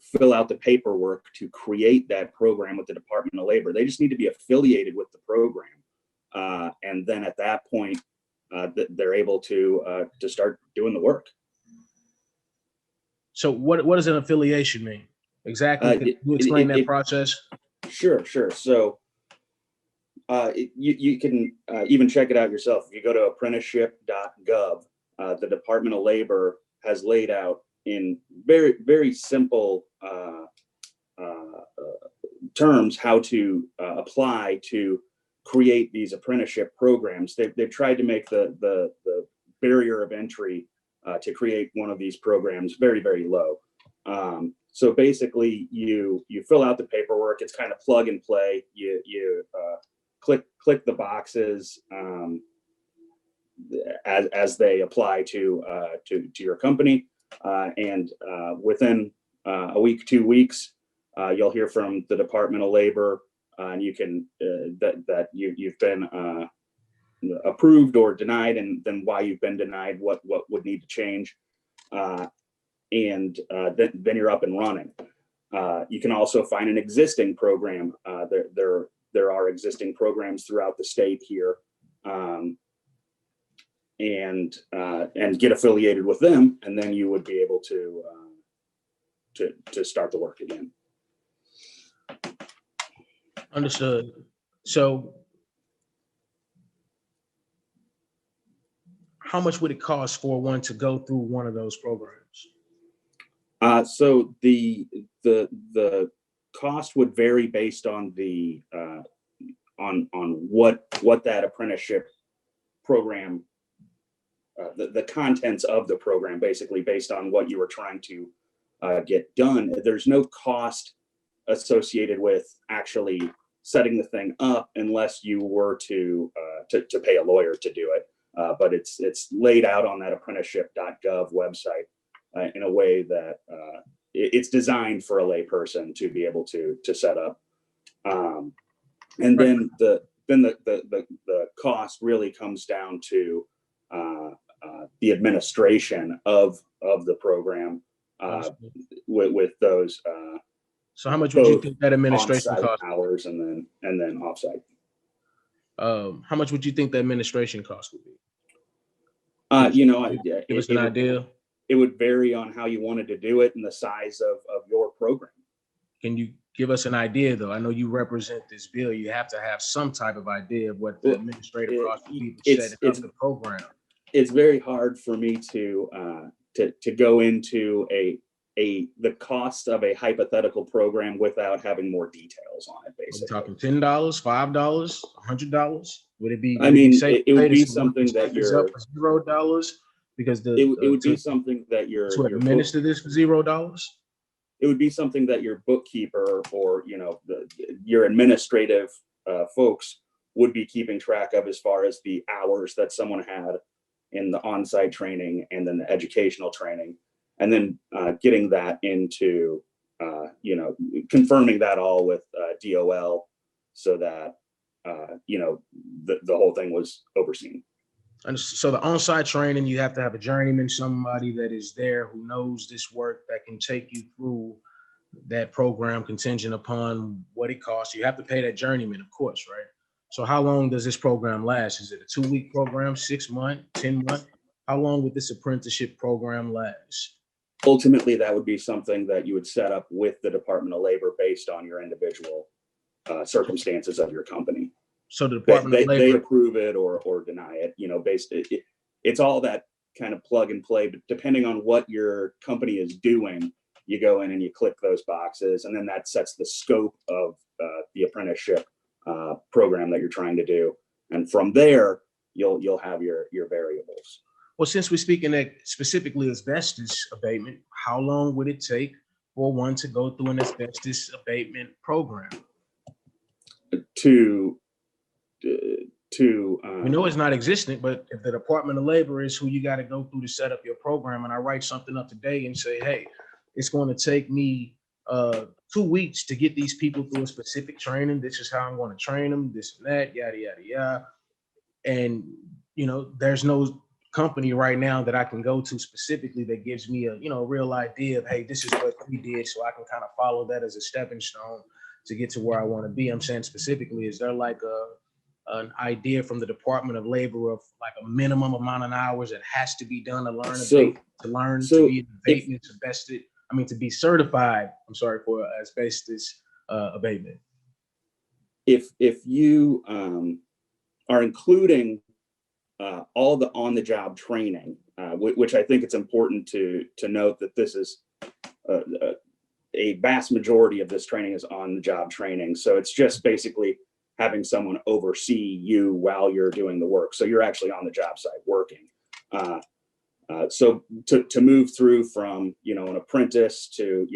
fill out the paperwork to create that program with the Department of Labor. They just need to be affiliated with the program, and then at that point, they're able to start doing the work. So what does an affiliation mean exactly? Could you explain that process? Sure. So you can even check it out yourself. If you go to apprenticeship.gov, the Department of Labor has laid out in very, very simple terms how to apply to create these apprenticeship programs. They've tried to make the barrier of entry to create one of these programs very, very low. So basically, you fill out the paperwork. It's kind of plug and play. You click the boxes as they apply to your company, and within a week, 2 weeks, you'll hear from the Department of Labor, and you can that you've been approved or denied, and then why you've been denied, what would need to change, and then you're up and running. You can also find an existing program. There are existing programs throughout the state here, and get affiliated with them, and then you would be able to start the work again. Understood. So how much would it cost for one to go through one of those programs? So the cost would vary based on the on what that apprenticeship program, the contents of the program, basically based on what you were trying to get done. There's no cost associated with actually setting the thing up unless you were to pay a lawyer to do it. But it's laid out on that apprenticeship.gov website in a way that it's designed for a lay person to be able to set up. And then the cost really comes down to the administration of the program with those. So how much would you think that administration on-site cost? hours and then offsite? How much would you think the administration cost would be? Give us an idea. It would vary on how you wanted to do it and the size of your program. Can you give us an idea, though? I know you represent this bill. You have to have some type of idea of what the administrative cost would be to set up the program. It's very hard for me to go into the cost of a hypothetical program without having more details on it. Basically, Are we talking $10, $5, $100? Would it be? I mean, it would be something that you're up for $0 because it would be something that to administer this for $0. It would be something that your bookkeeper or your administrative folks would be keeping track of as far as the hours that someone had in the on-site training and then the educational training, and then getting that into confirming that all with DOL so that the whole thing was overseen. And so the on-site training, you have to have a journeyman, somebody that is there who knows this work that can take you through that program contingent upon what it costs. You have to pay that journeyman, of course, right? So how long does this program last? Is it a 2-week program, 6 months, 10 months? How long would this apprenticeship program last? Ultimately, that would be something that you would set up with the Department of Labor based on your individual circumstances of your company. So the Department of Labor, they approve it or deny it. It's all that kind of plug and play. But depending on what your company is doing, you go in and you click those boxes, and then that sets the scope of the apprenticeship program that you're trying to do. And from there, you'll have your variables. Well, since we're speaking at specifically asbestos abatement, how long would it take for one to go through an asbestos abatement program? We know it's not existent, but if the Department of Labor is who you got to go through to set up your program, and I write something up today and say, hey, it's going to take me 2 weeks to get these people through a specific training. This is how I'm going to train them, this and that, yada, yada, yada. And there's no company right now that I can go to specifically that gives me a real idea of, hey, this is what we did, so I can kind of follow that as a stepping stone to get to where I want to be. I'm saying specifically, is there like an idea from the Department of Labor of like a minimum amount of hours that has to be done to learn to be abatement, to be certified, for asbestos abatement? If you are including all the on-the-job training, which I think it's important to note that this is a vast majority of this training is on-the-job training. So it's just basically having someone oversee you while you're doing the work. So you're actually on the job site working. So to move through from an apprentice to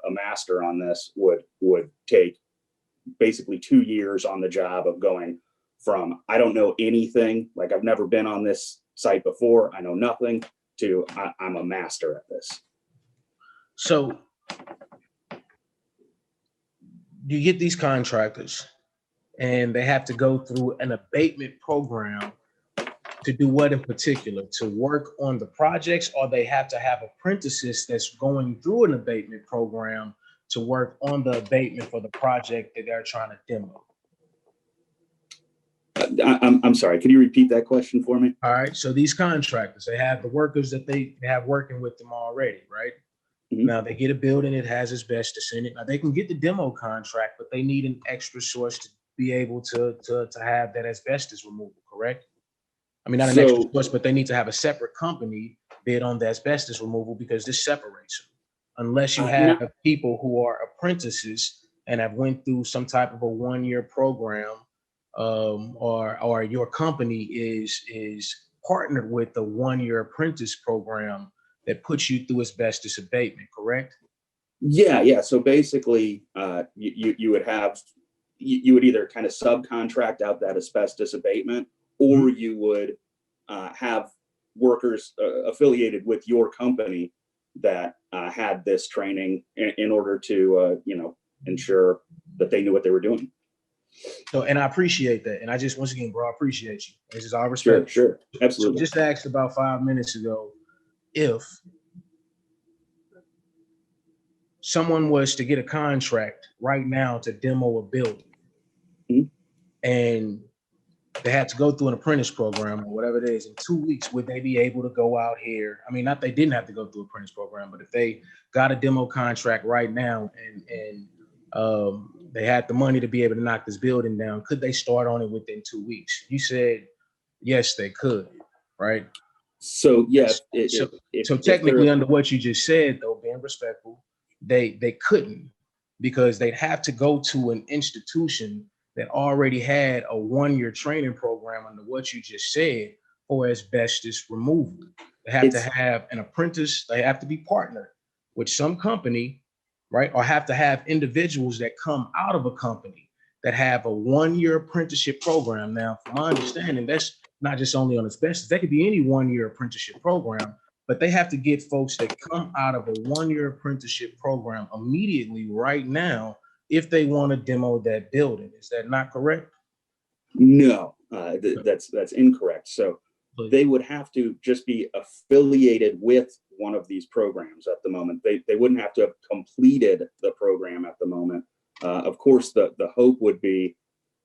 a master on this would take basically 2 years on the job of going from I don't know anything, like I've never been on this site before, I know nothing, to I'm a master at this. So you get these contractors and they have to go through an abatement program to do what in particular? To work on the projects, or they have to have apprentices that's going through an abatement program to work on the abatement for the project that they're trying to demo? I'm sorry, can you repeat that question for me? All right, so these contractors, they have the workers that they have working with them already, right? Mm-hmm. Now they get a building that has asbestos in it. Now they can get the demo contract, but they need an extra source to be able to have that asbestos removal, correct? I mean, not an extra source, but they need to have a separate company bid on the asbestos removal because this separates them. Unless you have people who are apprentices and have went through some type of a 1-year program, or your company is partnered with the 1-year apprentice program that puts you through asbestos abatement, correct? Yeah. So basically, you would either kind of subcontract out that asbestos abatement, or you would have workers affiliated with your company that had this training in order to ensure that they knew what they were doing. So, and I appreciate that. And I just, once again, bro, I appreciate you. This is all respect. Sure. Absolutely. So just asked about 5 minutes ago, if someone was to get a contract right now to demo a building, and they had to go through an apprentice program or whatever it is in 2 weeks, would they be able to go out here? I mean, not they didn't have to go through an apprentice program, but if they got a demo contract right now and they had the money to be able to knock this building down, could they start on it within 2 weeks? You said yes, they could, right? So yes. So technically, under what you just said, though, being respectful, they couldn't, because they'd have to go to an institution that already had a 1-year training program under what you just said for asbestos removal. They have to have an apprentice. They have to be partnered with some company, right? Or have to have individuals that come out of a company that have a 1-year apprenticeship program. Now, from my understanding, that's not just only on asbestos. That could be any 1-year apprenticeship program, but they have to get folks that come out of a 1-year apprenticeship program immediately right now if they want to demo that building. Is that not correct? No, that's incorrect. So they would have to just be affiliated with one of these programs at the moment. They wouldn't have to have completed the program at the moment. Of course, the hope would be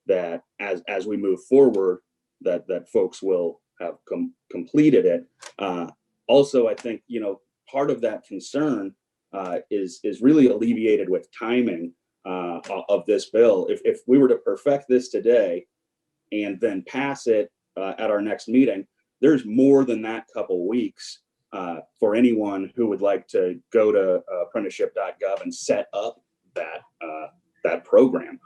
that as we move forward, that folks will have completed it. Also, I think part of that concern is really alleviated with timing of this bill. If we were to perfect this today and then pass it at our next meeting, there's more than that couple weeks for anyone who would like to go to apprenticeship.gov and set up that program.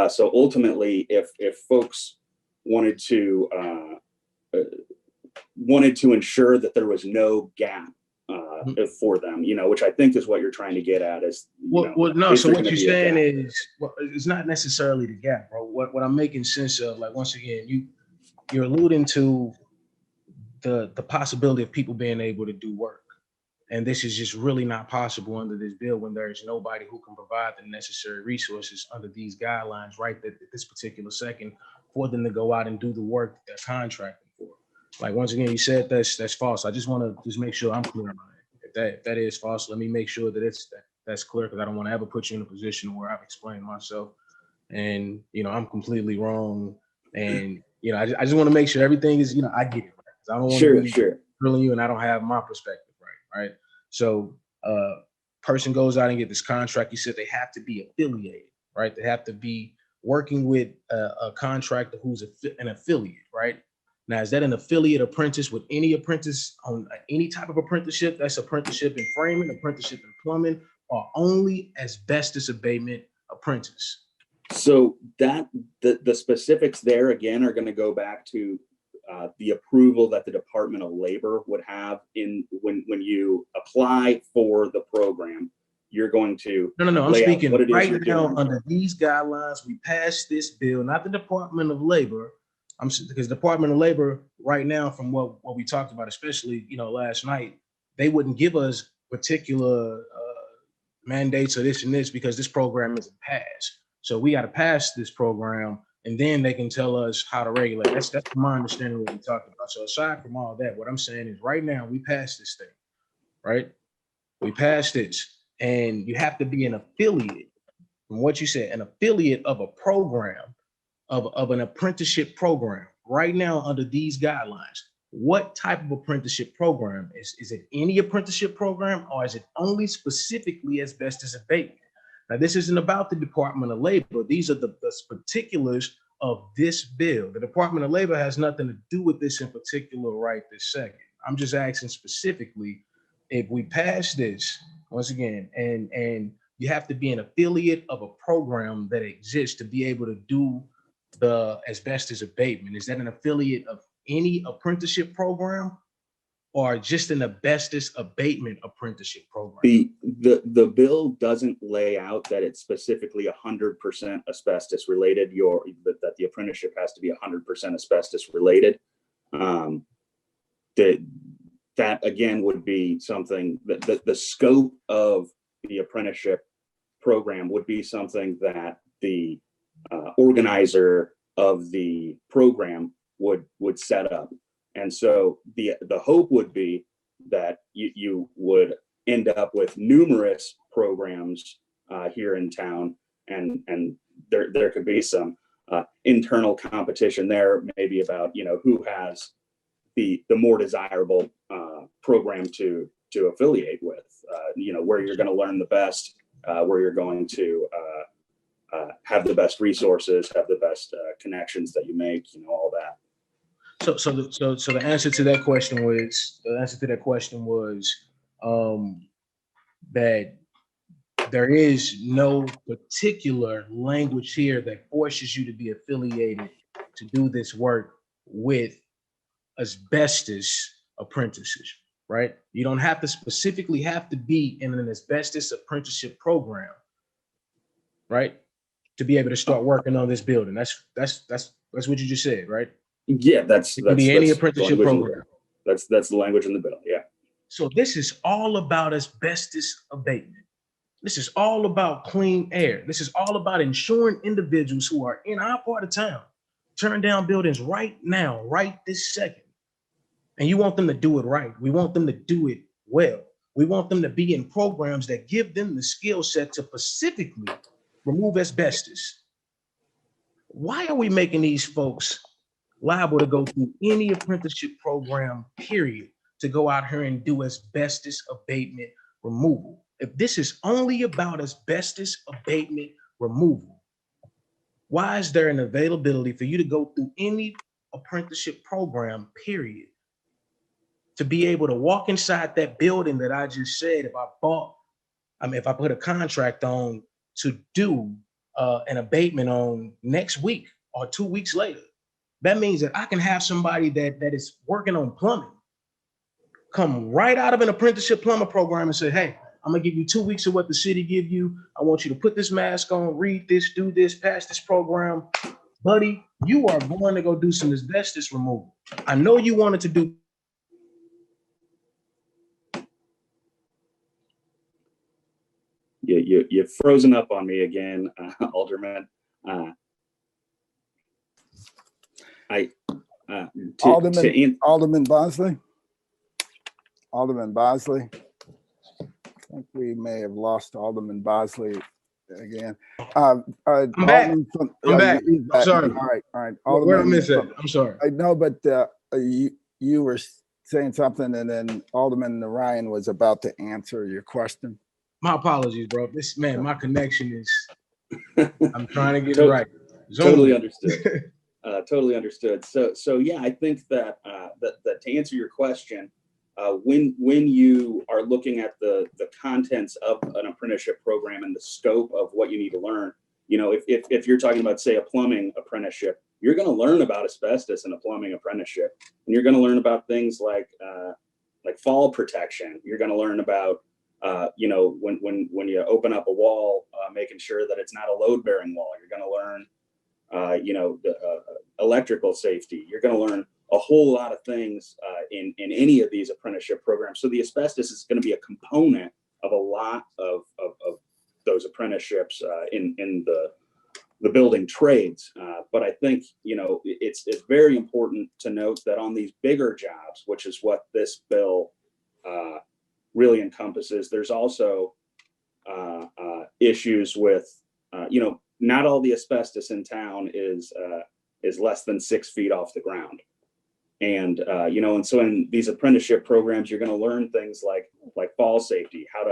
So ultimately, if folks wanted to ensure that there was no gap for them, which I think is what you're trying to get at, is no. So what you're saying is, it's not necessarily the gap, bro. What I'm making sense of, like, once again, you're alluding to the possibility of people being able to do work, and this is just really not possible under this bill when there is nobody who can provide the necessary resources under these guidelines right at this particular second for them to go out and do the work that they're contracting for. like once again, you said that's false. I just want to just make sure I'm clear on it. If that is false, let me make sure that that's clear, because I don't want to ever put you in a position where I've explained myself and I'm completely wrong. And I just want to make sure everything is I get it right. 'Cause I don't want to be drilling you and I don't have my perspective right. So person goes out and get this contract. You said they have to be affiliated, right? They have to be working with a contractor who's an affiliate, right? Now, is that an affiliate apprentice with any apprentice on any type of apprenticeship? That's apprenticeship in framing, apprenticeship in plumbing, or only asbestos abatement apprentice? So that the specifics there again are going to go back to the approval that the Department of Labor would have in when you apply for the program. You're going to no. I'm speaking right now under these guidelines. We passed this bill, not the Department of Labor. Because Department of Labor right now, from what we talked about, especially last night, they wouldn't give us particular mandates or this and this because this program isn't passed. So we got to pass this program, and then they can tell us how to regulate. That's my understanding of what we talked about. So aside from all that, what I'm saying is right now we passed this thing, right? We passed this, and you have to be an affiliate. From what you said, an affiliate of a program, of an apprenticeship program. Right now, under these guidelines, what type of apprenticeship program is it? Any apprenticeship program, or is it only specifically asbestos abatement? Now, this isn't about the Department of Labor. These are the particulars of this bill. The Department of Labor has nothing to do with this in particular right this second. I'm just asking specifically, if we pass this, once again, and you have to be an affiliate of a program that exists to be able to do the asbestos abatement. Is that an affiliate of any apprenticeship program, or just an asbestos abatement apprenticeship program? The bill doesn't lay out that it's specifically 100% asbestos related. That the apprenticeship has to be 100% asbestos related. That again would be something that the scope of the apprenticeship program would be something that the organizer of the program would set up. And so the hope would be that you would end up with numerous programs here in town, and there could be some internal competition there, maybe about who has the more desirable program to affiliate with, where you're going to learn the best, where you're going to have the best resources, have the best connections that you make, all that. So the answer to that question was that there is no particular language here that forces you to be affiliated to do this work with asbestos apprentices, right? You don't have to specifically have to be in an asbestos apprenticeship program, right, to be able to start working on this building. That's what you just said, right? Yeah, that's any apprenticeship program. That's the language in the bill. Yeah. So this is all about asbestos abatement. This is all about clean air. This is all about ensuring individuals who are in our part of town turn down buildings right now, right this second. And you want them to do it right. We want them to do it well. We want them to be in programs that give them the skill set to specifically remove asbestos. Why are we making these folks liable to go through any apprenticeship program, period, to go out here and do asbestos abatement removal? If this is only about asbestos abatement removal, why is there an availability for you to go through any apprenticeship program, period, to be able to walk inside that building that I just said, if I put a contract on to do an abatement on next week or 2 weeks later, that means that I can have somebody that is working on plumbing come right out of an apprenticeship plumber program and say, hey, I'm gonna give you 2 weeks of what the city give you. I want you to put this mask on, read this, do this, pass this program. Buddy, you are going to go do some asbestos removal. I know you wanted to do. You've frozen up on me again, Alderman. I Alderman Bosley. Alderman Bosley. I think we may have lost Alderman Bosley again. I'm back. I'm back. I'm sorry. All right. Where did I miss it? I'm sorry. I know, but you were saying something, and then Alderman Ryan was about to answer your question. My apologies, bro. This man, my connection is. I'm trying to get it right. Totally understood. Totally understood. So yeah, I think that that to answer your question, when you are looking at the contents of an apprenticeship program and the scope of what you need to learn, you know, if you're talking about, say, a plumbing apprenticeship, you're going to learn about asbestos in a plumbing apprenticeship, and you're going to learn about things like fall protection. You're going to learn about you know, when you open up a wall, making sure that it's not a load-bearing wall. You're going to learn, you know, the electrical safety. You're going to learn a whole lot of things in any of these apprenticeship programs. So the asbestos is going to be a component of a lot of those apprenticeships in the building trades. But I think, you know, it's very important to note that on these bigger jobs, which is what this bill really encompasses, there's also issues with, you know, not all the asbestos in town is less than 6 feet off the ground. And, you know, and so in these apprenticeship programs, you're going to learn things like fall safety, how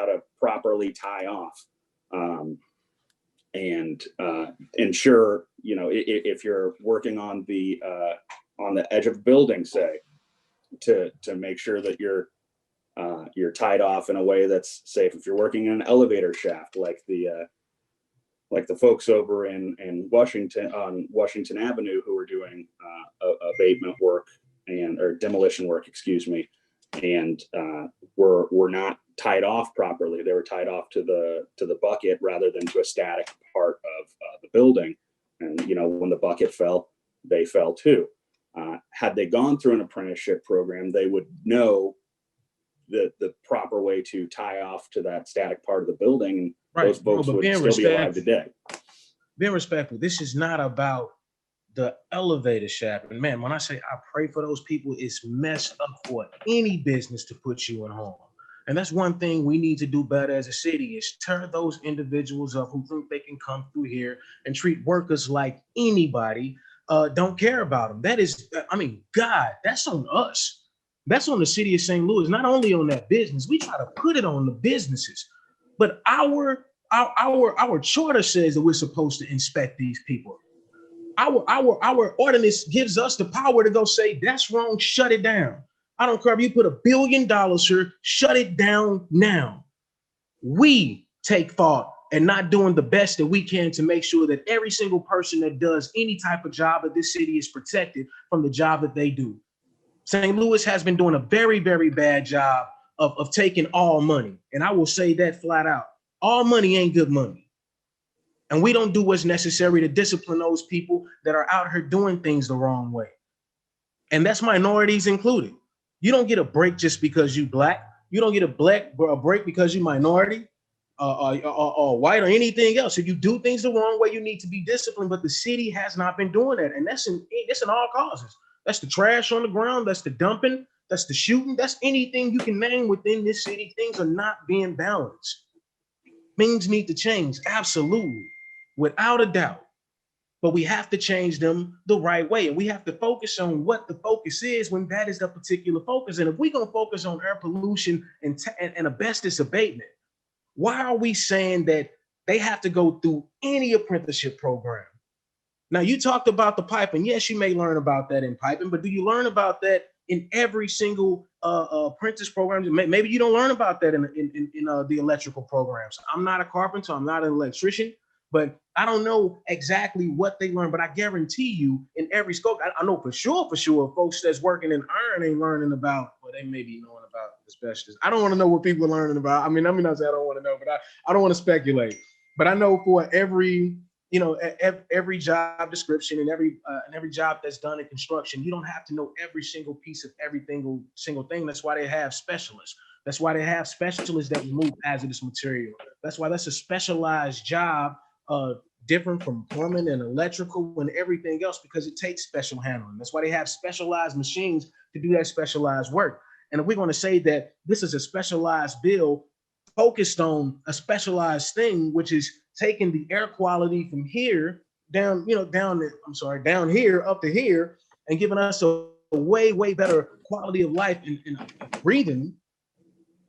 to properly tie off, and ensure, you know, if you're working on the edge of a building, say, to make sure that you're tied off in a way that's safe. If you're working in an elevator shaft, like the folks over in Washington, on Washington Avenue, who were doing abatement work or demolition work, excuse me, and were not tied off properly. They were tied off to the bucket rather than to a static part of the building. And, you know, when the bucket fell, they fell too. Had they gone through an apprenticeship program, they would know the proper way to tie off to that static part of the building. Right. Those folks would still be alive today. Being respectful, this is not about the elevator shaft. And man, when I say I pray for those people, it's messed up for any business to put you in harm. And that's one thing we need to do better as a city, is turn those individuals up who think they can come through here and treat workers like anybody, don't care about them. That is, I mean, God, that's on us. That's on the city of St. Louis, not only on that business. We try to put it on the businesses, but our charter says that we're supposed to inspect these people. Our ordinance gives us the power to go say, that's wrong, shut it down. I don't care if you put $1 billion here, shut it down now. We take fault and not doing the best that we can to make sure that every single person that does any type of job at this city is protected from the job that they do. St. Louis has been doing a very, very bad job of taking all money. And I will say that flat out. All money ain't good money. And we don't do what's necessary to discipline those people that are out here doing things the wrong way. And that's minorities included. You don't get a break just because you Black. You don't get a break because you minority or white or anything else. If you do things the wrong way, you need to be disciplined. But the city has not been doing that. And that's in all causes. That's the trash on the ground. That's the dumping. That's the shooting. That's anything you can name within this city. Things are not being balanced. Things need to change, absolutely, without a doubt. But we have to change them the right way. And we have to focus on what the focus is when that is the particular focus. And if we're going to focus on air pollution and asbestos abatement, why are we saying that they have to go through any apprenticeship program? Now, you talked about the piping. Yes, you may learn about that in piping, but do you learn about that in every single apprentice program? Maybe you don't learn about that in the electrical programs. I'm not a carpenter. I'm not an electrician, but I don't know exactly what they learn. But I guarantee you, in every scope, I know for sure, folks that's working in iron ain't learning about, well, they may be knowing about asbestos. I don't want to know what people are learning about. I mean, not say I don't want to know, but I don't want to speculate. But I know for every job description and every job that's done in construction, you don't have to know every single piece of every single thing. That's why they have specialists. That's why they have specialists that remove hazardous material. That's why that's a specialized job different from plumbing and electrical and everything else because it takes special handling. That's why they have specialized machines to do that specialized work. And if we're going to say that this is a specialized bill focused on a specialized thing, which is taking the air quality from here down, down here up to here and giving us a way, way better quality of life and breathing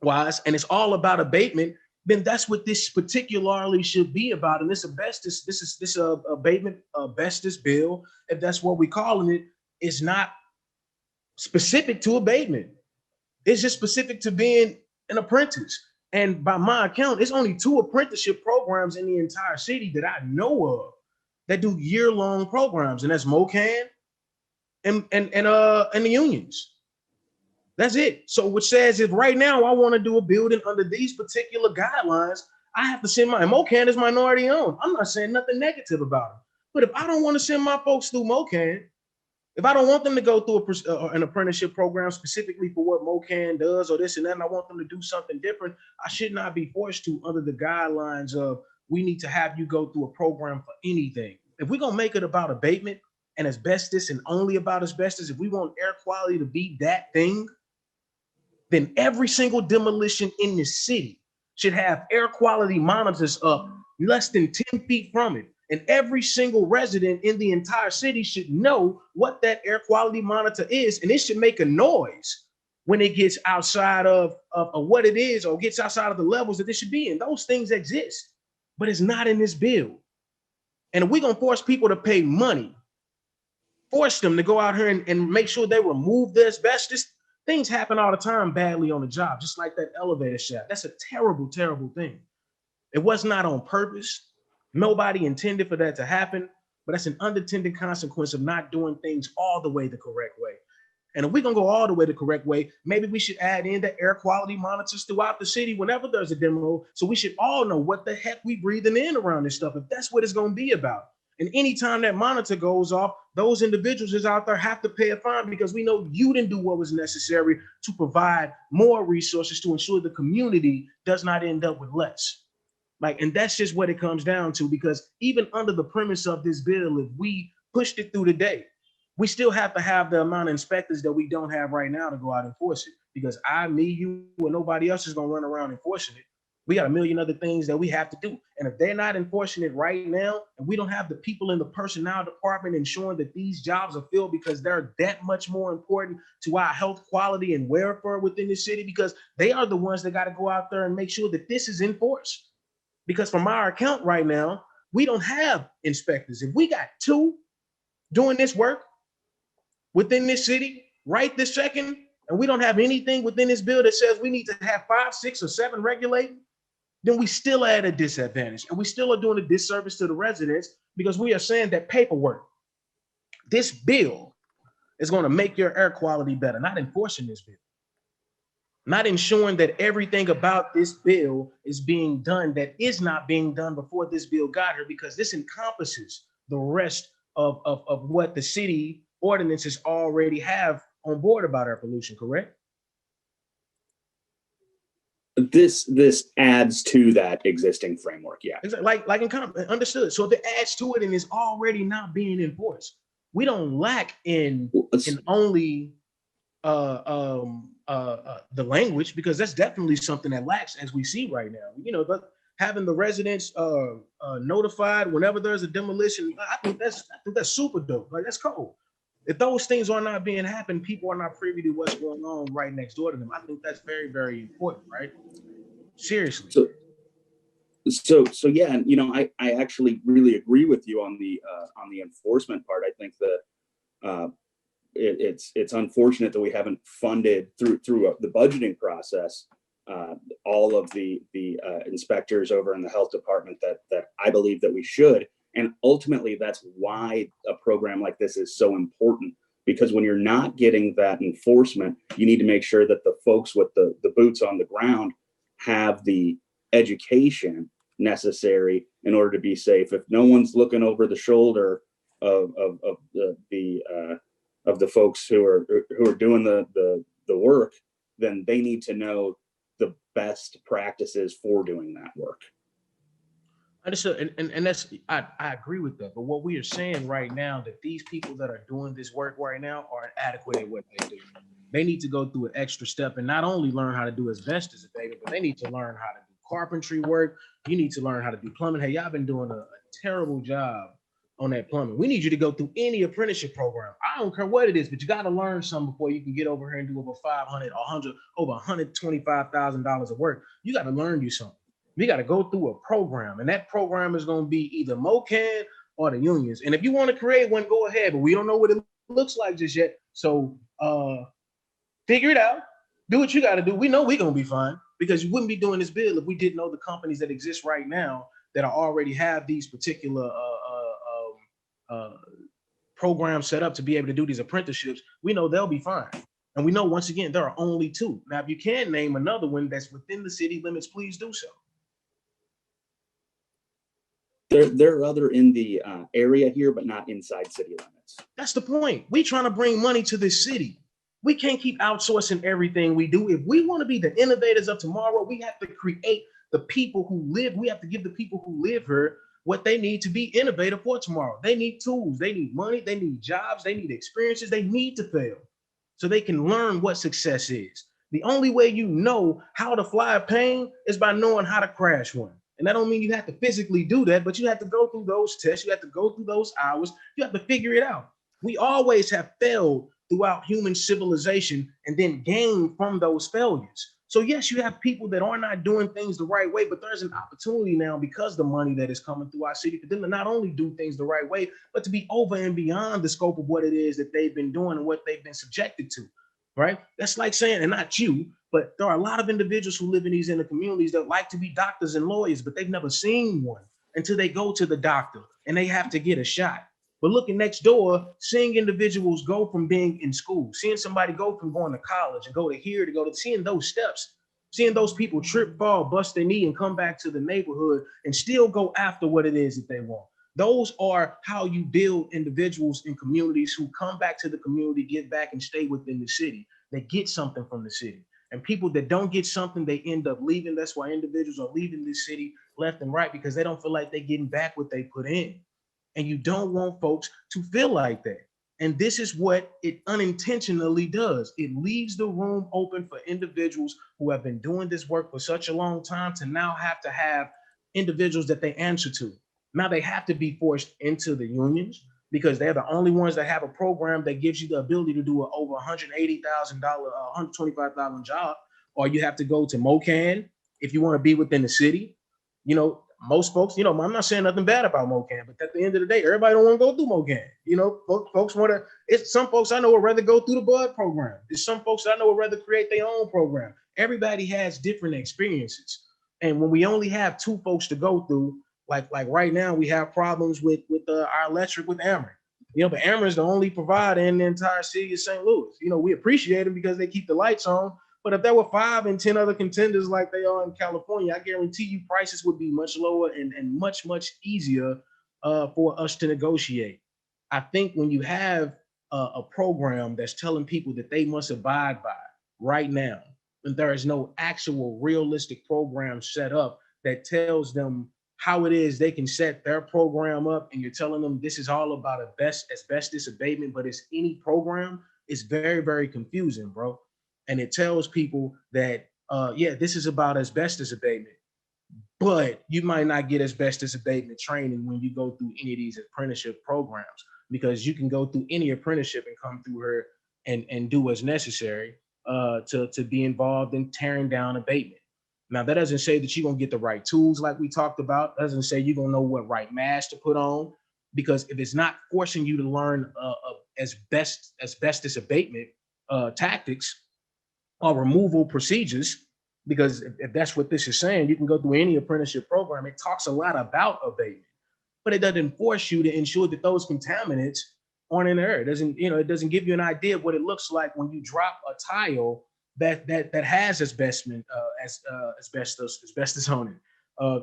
wise, and it's all about abatement, then that's what this particularly should be about. And this asbestos, this abatement asbestos bill, if that's what we're calling it, is not specific to abatement. It's just specific to being an apprentice. And by my account, it's only 2 apprenticeship programs in the entire city that I know of that do year-long programs, and that's MOCAN and the unions. That's it. So which says if right now I want to do a building under these particular guidelines, I have to send my MOCAN is minority owned. I'm not saying nothing negative about it. But if I don't want to send my folks through MOCAN, if I don't want them to go through an apprenticeship program specifically for what MOCAN does or this and that, and I want them to do something different, I should not be forced to under the guidelines of we need to have you go through a program for anything. If we're going to make it about abatement and asbestos and only about asbestos, if we want air quality to be that thing, then every single demolition in the city should have air quality monitors up less than 10 feet from it. And every single resident in the entire city should know what that air quality monitor is. And it should make a noise when it gets outside of what it is or gets outside of the levels that it should be in. Those things exist, but it's not in this bill. And if we're going to force people to pay money, force them to go out here and make sure they remove the asbestos, things happen all the time badly on the job, just like that elevator shaft. That's a terrible, terrible thing. It was not on purpose. Nobody intended for that to happen, but that's an unintended consequence of not doing things all the way the correct way. And if we're gonna go all the way the correct way, maybe we should add in the air quality monitors throughout the city whenever there's a demo, so we should all know what the heck we breathing in around this stuff, if that's what it's gonna be about. And anytime that monitor goes off, those individuals is out there have to pay a fine because we know you didn't do what was necessary to provide more resources to ensure the community does not end up with less. And that's just what it comes down to, because even under the premise of this bill, if we pushed it through today, we still have to have the amount of inspectors that we don't have right now to go out and enforce it. Because you, and nobody else is gonna run around enforcing it. We got a million other things that we have to do. And if they're not enforcing it right now, and we don't have the people in the personnel department ensuring that these jobs are filled because they're that much more important to our health quality and welfare within the city, because they are the ones that got to go out there and make sure that this is enforced. Because from our account right now, we don't have inspectors. If we got 2 doing this work within this city right this second, and we don't have anything within this bill that says we need to have 5, 6, or 7 regulating, then we still at a disadvantage. And we still are doing a disservice to the residents because we are saying that paperwork, this bill is going to make your air quality better, not enforcing this bill. Not ensuring that everything about this bill is being done that is not being done before this bill got here, because this encompasses the rest of what the city ordinances already have on board about air pollution, correct? This adds to that existing framework, yeah. Understood. So if it adds to it and is already not being enforced, we don't lack in only the language, because that's definitely something that lacks as we see right now. But having the residents notified whenever there's a demolition, I think that's super dope. That's cool. If those things are not being happened, people are not privy to what's going on right next door to them. I think that's very, very important, right? Seriously. So yeah, I actually really agree with you on the enforcement part. I think that it's unfortunate that we haven't funded through the budgeting process all of the inspectors over in the health department that I believe that we should. And ultimately, that's why a program like this is so important, because when you're not getting that enforcement, you need to make sure that the folks with the boots on the ground have the education necessary in order to be safe. If no one's looking over the shoulder of the folks who are doing the work, then they need to know the best practices for doing that work. Understood, and that's I agree with that. But what we are saying right now that these people that are doing this work right now are inadequate at what they do. They need to go through an extra step and not only learn how to do asbestos abatement, but they need to learn how to do carpentry work. You need to learn how to do plumbing. Hey, y'all been doing a terrible job on that plumbing. We need you to go through any apprenticeship program. I don't care what it is, but you got to learn something before you can get over here and do over 500, 100, over $125,000 of work. You got to learn you something. We got to go through a program, and that program is going to be either MOCAN or the unions. And if you want to create one, go ahead, but we don't know what it looks like just yet. So figure it out. Do what you got to do. We know we're going to be fine because you wouldn't be doing this bill if we didn't know the companies that exist right now that are already have these particular programs set up to be able to do these apprenticeships. We know they'll be fine. And we know, once again, there are only two. Now, if you can name another one that's within the city limits, please do so. There are other in the area here, but not inside city limits. That's the point. We trying to bring money to this city. We can't keep outsourcing everything we do. If we want to be the innovators of tomorrow, we have to create the people who live. We have to give the people who live here what they need to be innovative for tomorrow. They need tools. They need money. They need jobs. They need experiences. They need to fail so they can learn what success is. The only way you know how to fly a plane is by knowing how to crash one. And that don't mean you have to physically do that, but you have to go through those tests. You have to go through those hours. You have to figure it out. We always have failed throughout human civilization and then gain from those failures. So yes, you have people that are not doing things the right way, but there's an opportunity now because the money that is coming through our city for them to not only do things the right way, but to be over and beyond the scope of what it is that they've been doing and what they've been subjected to, right? That's like saying, and not you, but there are a lot of individuals who live in these inner communities that like to be doctors and lawyers, but they've never seen one until they go to the doctor and they have to get a shot. But looking next door, seeing individuals go from being in school, seeing somebody go from going to college and go to here to go to seeing those steps, seeing those people trip, fall, bust their knee and come back to the neighborhood and still go after what it is that they want. Those are how you build individuals in communities who come back to the community, give back and stay within the city. They get something from the city. And people that don't get something, they end up leaving. That's why individuals are leaving this city left and right, because they don't feel like they're getting back what they put in. And you don't want folks to feel like that. And this is what it unintentionally does. It leaves the room open for individuals who have been doing this work for such a long time to now have to have individuals that they answer to. Now they have to be forced into the unions because they're the only ones that have a program that gives you the ability to do an over $180,000, $125,000 job, or you have to go to MOCAN if you want to be within the city. You know, most folks, you know, I'm not saying nothing bad about MOCAN, but at the end of the day, everybody don't want to go through MOCAN. You know, folks want to, it's some folks I know would rather go through the BUD program. There's some folks I know would rather create their own program. Everybody has different experiences. And when we only have two folks to go through, like right now, we have problems with our electric with Ameren. You know, but Ameren is the only provider in the entire city of St. Louis. You know, we appreciate them because they keep the lights on. But if there were 5 and 10 other contenders like they are in California, I guarantee you prices would be much lower and much, much easier for us to negotiate. I think when you have a program that's telling people that they must abide by right now, and there is no actual realistic program set up that tells them how it is they can set their program up, and you're telling them this is all about asbestos abatement, but it's any program, it's very, very confusing, bro. And it tells people that, yeah, this is about asbestos abatement, but you might not get asbestos abatement training when you go through any of these apprenticeship programs, because you can go through any apprenticeship and come through here and do what's necessary to be involved in tearing down abatement. Now, that doesn't say that you're going to get the right tools like we talked about. That doesn't say you're going to know what right mask to put on, because if it's not forcing you to learn asbestos abatement tactics or removal procedures, because if that's what this is saying, you can go through any apprenticeship program. It talks a lot about abatement, but it doesn't force you to ensure that those contaminants aren't in the air. It doesn't, you know, it doesn't give you an idea of what it looks like when you drop a tile that has asbestos on it.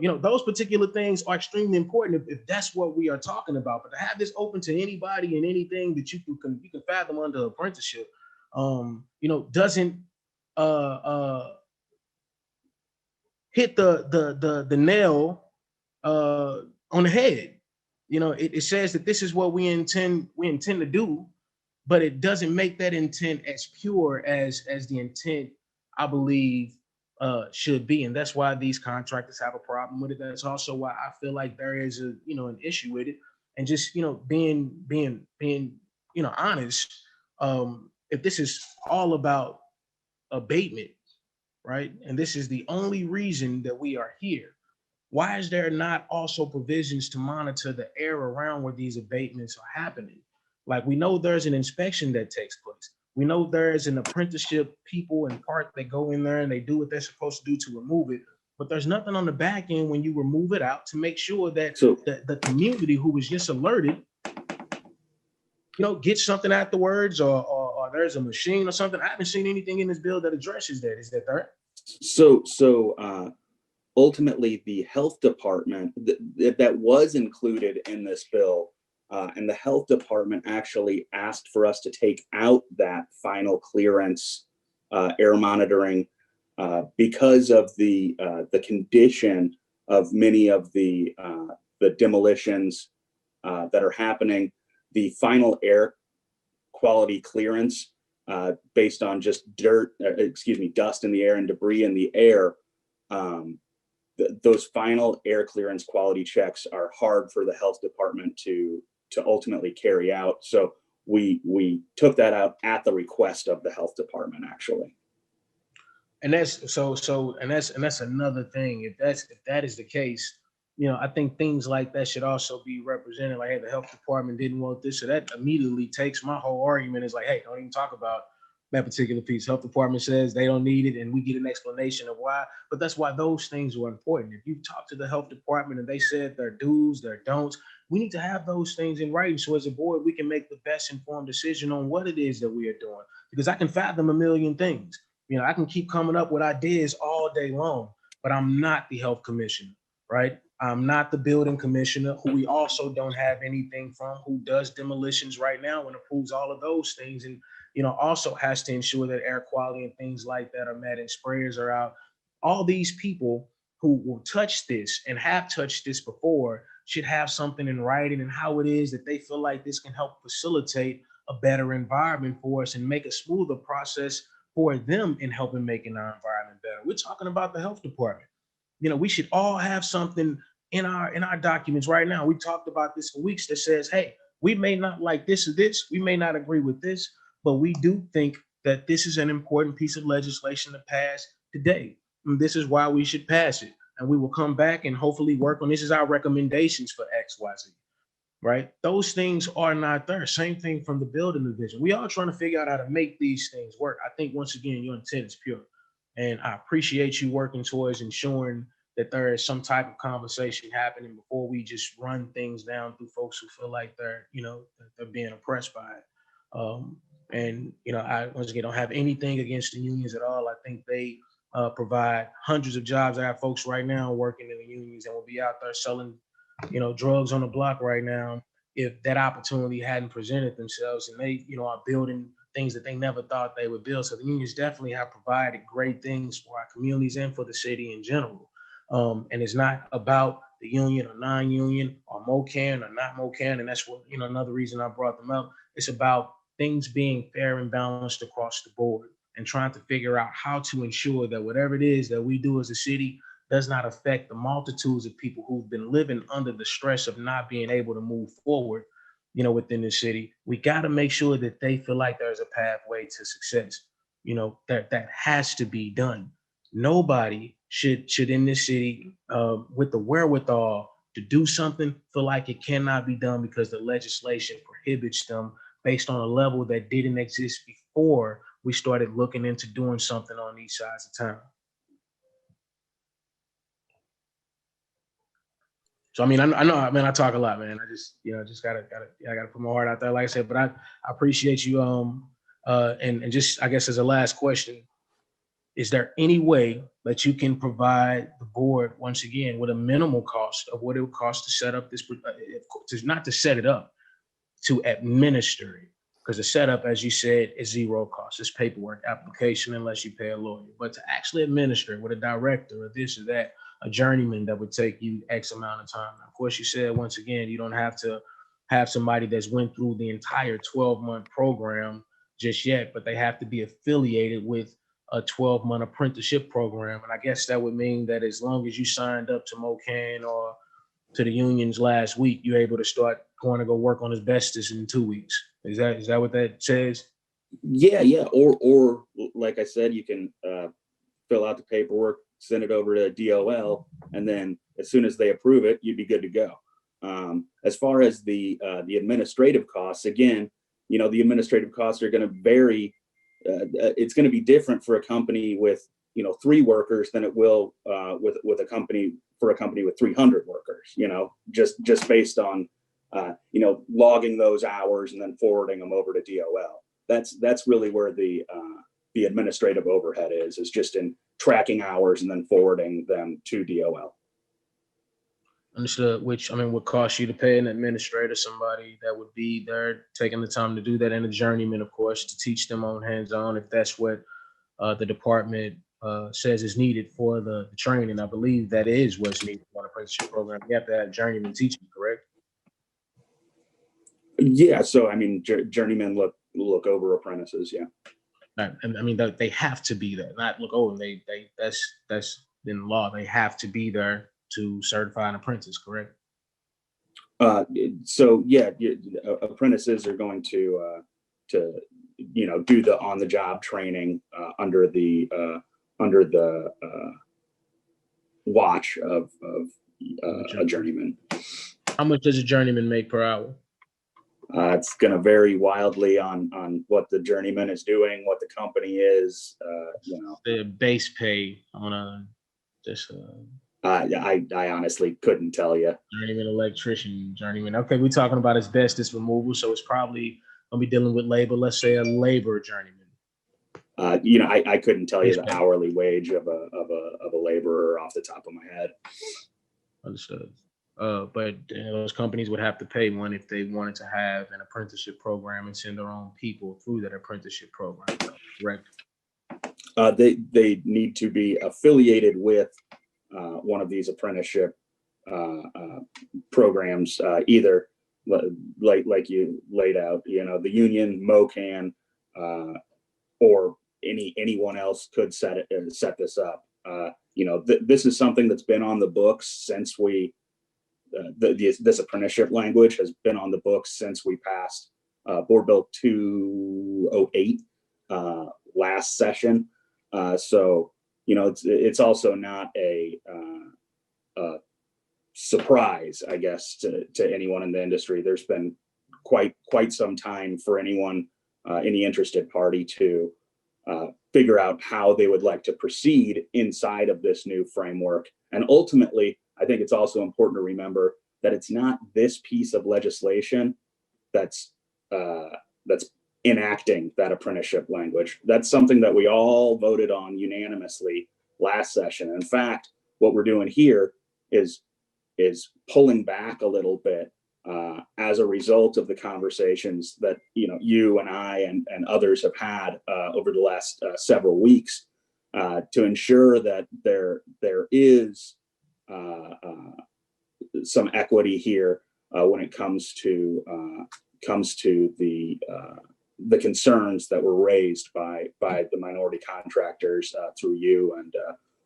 You know, those particular things are extremely important if that's what we are talking about. But to have this open to anybody and anything that you can fathom under apprenticeship, you know, doesn't hit the nail on the head. You know, it says that this is what we intend to do, but it doesn't make that intent as pure as the intent, I believe, should be. And that's why these contractors have a problem with it. That's also why I feel like there is a, you know, an issue with it. And just, you know, being, you know, honest, if this is all about abatement, right? And this is the only reason that we are here, why is there not also provisions to monitor the air around where these abatements are happening? Like, we know there's an inspection that takes place. We know there's an apprenticeship people in part that go in there and they do what they're supposed to do to remove it. But there's nothing on the back end when you remove it out to make sure that the community who was just alerted, you know, gets something afterwards, or there's a machine or something. I haven't seen anything in this bill that addresses that. Is that there? So ultimately, the health department that was included in this bill, and the health department actually asked for us to take out that final clearance air monitoring because of the condition of many of the demolitions that are happening. The final air quality clearance based on just dust in the air and debris in the air. Those final air clearance quality checks are hard for the health department to ultimately carry out. So we took that out at the request of the health department, actually. And that's that's another thing. If that is the case, you know, I think things like that should also be represented. Like, hey, the health department didn't want this, so that immediately takes my whole argument. Is like, hey, don't even talk about that particular piece. Health department says they don't need it, and we get an explanation of why. But that's why those things are important. If you talk to the health department and they said their do's, their don'ts, we need to have those things in writing. So as a board, we can make the best informed decision on what it is that we are doing. Because I can fathom a million things. You know, I can keep coming up with ideas all day long, but I'm not the health commissioner, right? I'm not the building commissioner, who we also don't have anything from, who does demolitions right now and approves all of those things. And, you know, also has to ensure that air quality and things like that are met and sprayers are out. All these people who will touch this and have touched this before should have something in writing and how it is that they feel like this can help facilitate a better environment for us and make a smoother process for them in helping making our environment better. We're talking about the health department. You know, we should all have something in our documents right now. We talked about this for weeks that says, hey, we may not like this or this, we may not agree with this, but we do think that this is an important piece of legislation to pass today. And this is why we should pass it. And we will come back and hopefully work on this is our recommendations for XYZ. Right? Those things are not there. Same thing from the building division. We are trying to figure out how to make these things work. I think, once again, your intent is pure. And I appreciate you working towards ensuring that there is some type of conversation happening before we just run things down through folks who feel like they're, you know, they're being oppressed by it. And, you know, I, once again, don't have anything against the unions at all. I think they provide hundreds of jobs. I have folks right now working in the unions and will be out there selling, you know, drugs on the block right now if that opportunity hadn't presented themselves, and they, you know, are building things that they never thought they would build. So the unions definitely have provided great things for our communities and for the city in general. And it's not about the union or non-union or MOCAN or not MOCAN. And that's what, you know, another reason I brought them up. It's about things being fair and balanced across the board and trying to figure out how to ensure that whatever it is that we do as a city does not affect the multitudes of people who've been living under the stress of not being able to move forward, you know, within the city. We got to make sure that they feel like there's a pathway to success. You know, that has to be done. Nobody should in this city with the wherewithal to do something feel like it cannot be done because the legislation prohibits them based on a level that didn't exist before we started looking into doing something on these sides of town. So, I mean, I know, I mean, I talk a lot, man. I just, you know, just gotta put my heart out there, like I said. But I appreciate you. And just, I guess, as a last question, is there any way that you can provide the board once again with a minimal cost of what it would cost to set up this, not to set it up, to administer it? Because the setup, as you said, is zero cost. It's paperwork application unless you pay a lawyer. But to actually administer it with a director or this or that, a journeyman that would take you X amount of time. Of course, you said once again, you don't have to have somebody that's went through the entire 12-month program just yet, but they have to be affiliated with a 12-month apprenticeship program. And I guess that would mean that as long as you signed up to MOCAN or to the unions last week, you're able to start going to go work on asbestos in 2 weeks. Is that what that says? Yeah. Or like I said, you can fill out the paperwork, send it over to DOL, and then as soon as they approve it, you'd be good to go. As far as the administrative costs, again, the administrative costs are going to vary. It's going to be different for a company with 3 workers than it will with a company with 300 workers. Just based on logging those hours and then forwarding them over to DOL. That's really where the administrative overhead is just in tracking hours and then forwarding them to DOL. Understood, which would cost you to pay an administrator, somebody that would be there taking the time to do that, and a journeyman, of course, to teach them on hands-on if that's what the department says is needed for the training. I believe that is what's needed for an apprenticeship program. You have to have journeyman teaching, correct? Yeah, so journeymen look over apprentices, yeah. Right. And they have to be there, not look over. That's in law. They have to be there to certify an apprentice, correct? So yeah, apprentices are going to do the on-the-job training under the watch of a journeyman. How much does a journeyman make per hour? It's going to vary wildly on what the journeyman is doing, what the company is. The base pay on I honestly couldn't tell you. Journeyman electrician, journeyman. Okay, we're talking about asbestos removal, so it's probably gonna be dealing with labor. Let's say a labor journeyman. I couldn't tell you the hourly wage of a laborer off the top of my head. Understood. But those companies would have to pay one if they wanted to have an apprenticeship program and send their own people through that apprenticeship program, correct? They need to be affiliated with one of these apprenticeship programs, either like you laid out, the union, MOCAN, or anyone else could set this up. This is something that's been on the books since this apprenticeship language has been on the books since we passed Board Bill 208 last session. So it's also not a surprise, I guess, to anyone in the industry. There's been quite some time for anyone, any interested party to figure out how they would like to proceed inside of this new framework. And ultimately, I think it's also important to remember that it's not this piece of legislation that's enacting that apprenticeship language. That's something that we all voted on unanimously last session. In fact, what we're doing here is pulling back a little bit as a result of the conversations that you and I and others have had over the last several weeks to ensure that there is some equity here when it comes to the concerns that were raised by the minority contractors through you and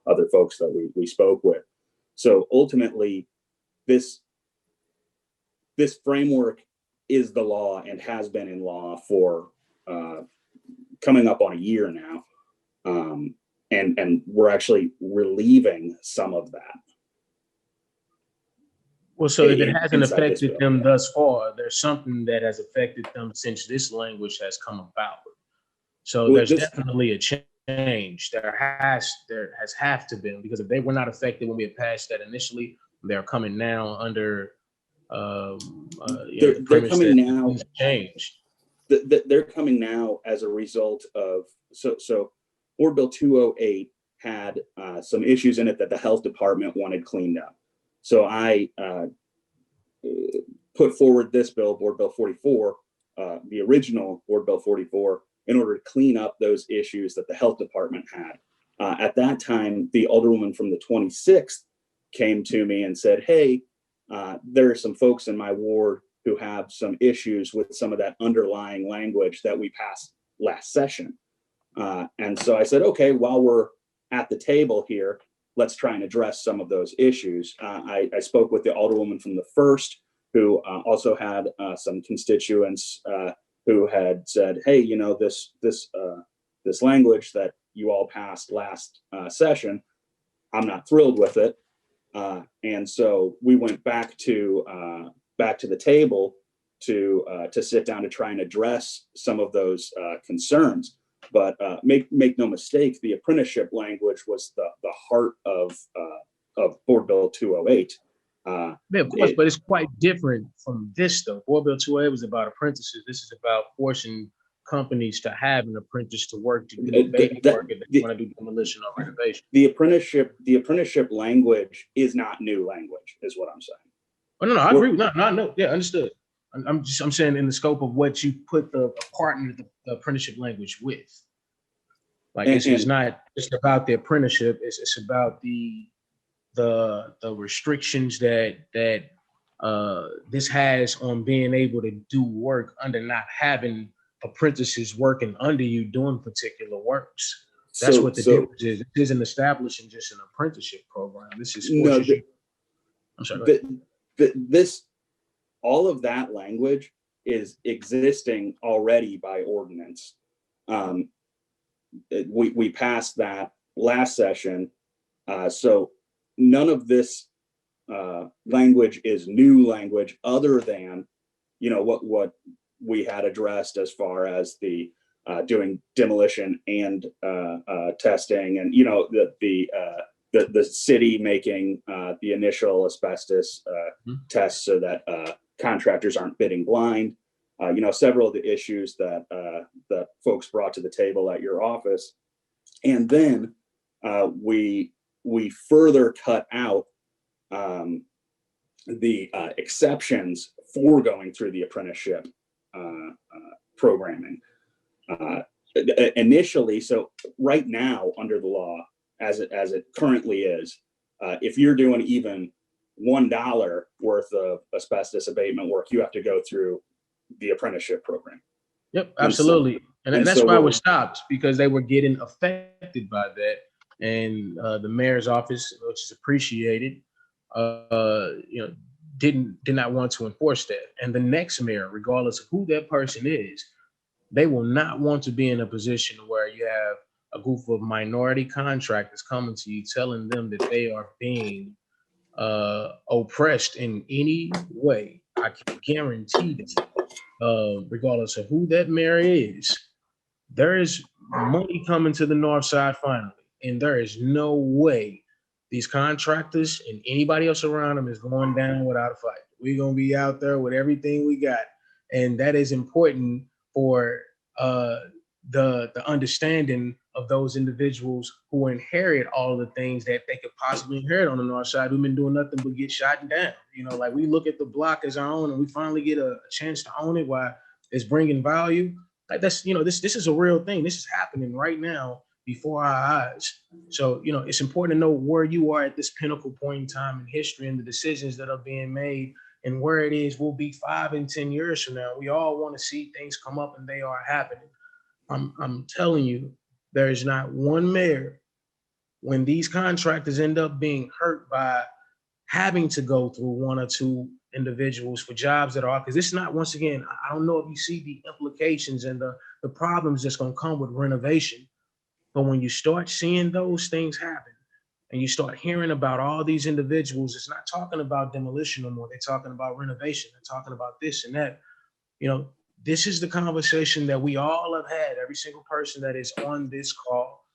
other folks that we spoke with. So ultimately, this framework is the law and has been in law for coming up on a year now. And we're actually relieving some of that. Well, so if it hasn't affected them thus far, there's something that has affected them since this language has come about. So there's definitely a change. There has to be, because if they were not affected when we had passed that initially, they're coming now under they're coming now changed. They're coming now as a result of so Board Bill 208 had some issues in it that the health department wanted cleaned up. So I put forward this bill, Board Bill 44, the original Board Bill 44, in order to clean up those issues that the health department had. At that time, the alderwoman from the 26th came to me and said, hey, there are some folks in my ward who have some issues with some of that underlying language that we passed last session. And so I said, okay, while we're at the table here, let's try and address some of those issues. I spoke with the Alderwoman from the 1st, who also had some constituents who had said, hey, you know, this language that you all passed last session, I'm not thrilled with it. And so we went back to the table to sit down to try and address some of those concerns. But make no mistake, the apprenticeship language was the heart of Board Bill 208. Yeah, of course, but it's quite different from this, though. Board Bill 208 was about apprentices. This is about forcing companies to have an apprentice to work to do baby work if they want to do demolition or renovation. The apprenticeship language is not new language, is what I'm saying. Oh, no, I agree. No, yeah, understood. I'm saying in the scope of what you put the partner the apprenticeship language with. Like it's not just about the apprenticeship. It's about the restrictions that this has on being able to do work under not having apprentices working under you doing particular works. That's what the difference is. It isn't establishing just an apprenticeship program. This is I'm sorry. All of that language is existing already by ordinance. We passed that last session. So none of this language is new language other than, you know, what we had addressed as far as the doing demolition and testing, and, you know, the city making the initial asbestos tests so that contractors aren't bidding blind. You know, several of the issues that that folks brought to the table at your office. And then we further cut out the exceptions for going through the apprenticeship programming. Initially, so right now under the law, as it currently is, if you're doing even $1 worth of asbestos abatement work, you have to go through the apprenticeship program. Yep, absolutely. And that's why we stopped, because they were getting affected by that. And the mayor's office, which is appreciated, you know, did not want to enforce that. And the next mayor, regardless of who that person is, they will not want to be in a position where you have a group of minority contractors coming to you telling them that they are being oppressed in any way. I can guarantee that, regardless of who that mayor is, there is money coming to the north side finally, and there is no way these contractors and anybody else around them is going down without a fight. We're gonna be out there with everything we got, and that is important for the understanding of those individuals who inherit all the things that they could possibly inherit on the north side, who've been doing nothing but get shot down. You know, like, we look at the block as our own, and we finally get a chance to own it while it's bringing value. Like, that's, you know, this is a real thing. This is happening right now before our eyes. So, you know, it's important to know where you are at this pinnacle point in time in history and the decisions that are being made and where it is we'll be 5 and 10 years from now. We all want to see things come up, and they are happening. I'm telling you, there is not one mayor, when these contractors end up being hurt by having to go through 1 or 2 individuals for jobs that are, because it's not, once again, I don't know if you see the implications and the problems that's going to come with renovation. But when you start seeing those things happen, and you start hearing about all these individuals, it's not talking about demolition no more. They're talking about renovation. They're talking about this and that. You know, this is the conversation that we all have had. Every single person that is on this call,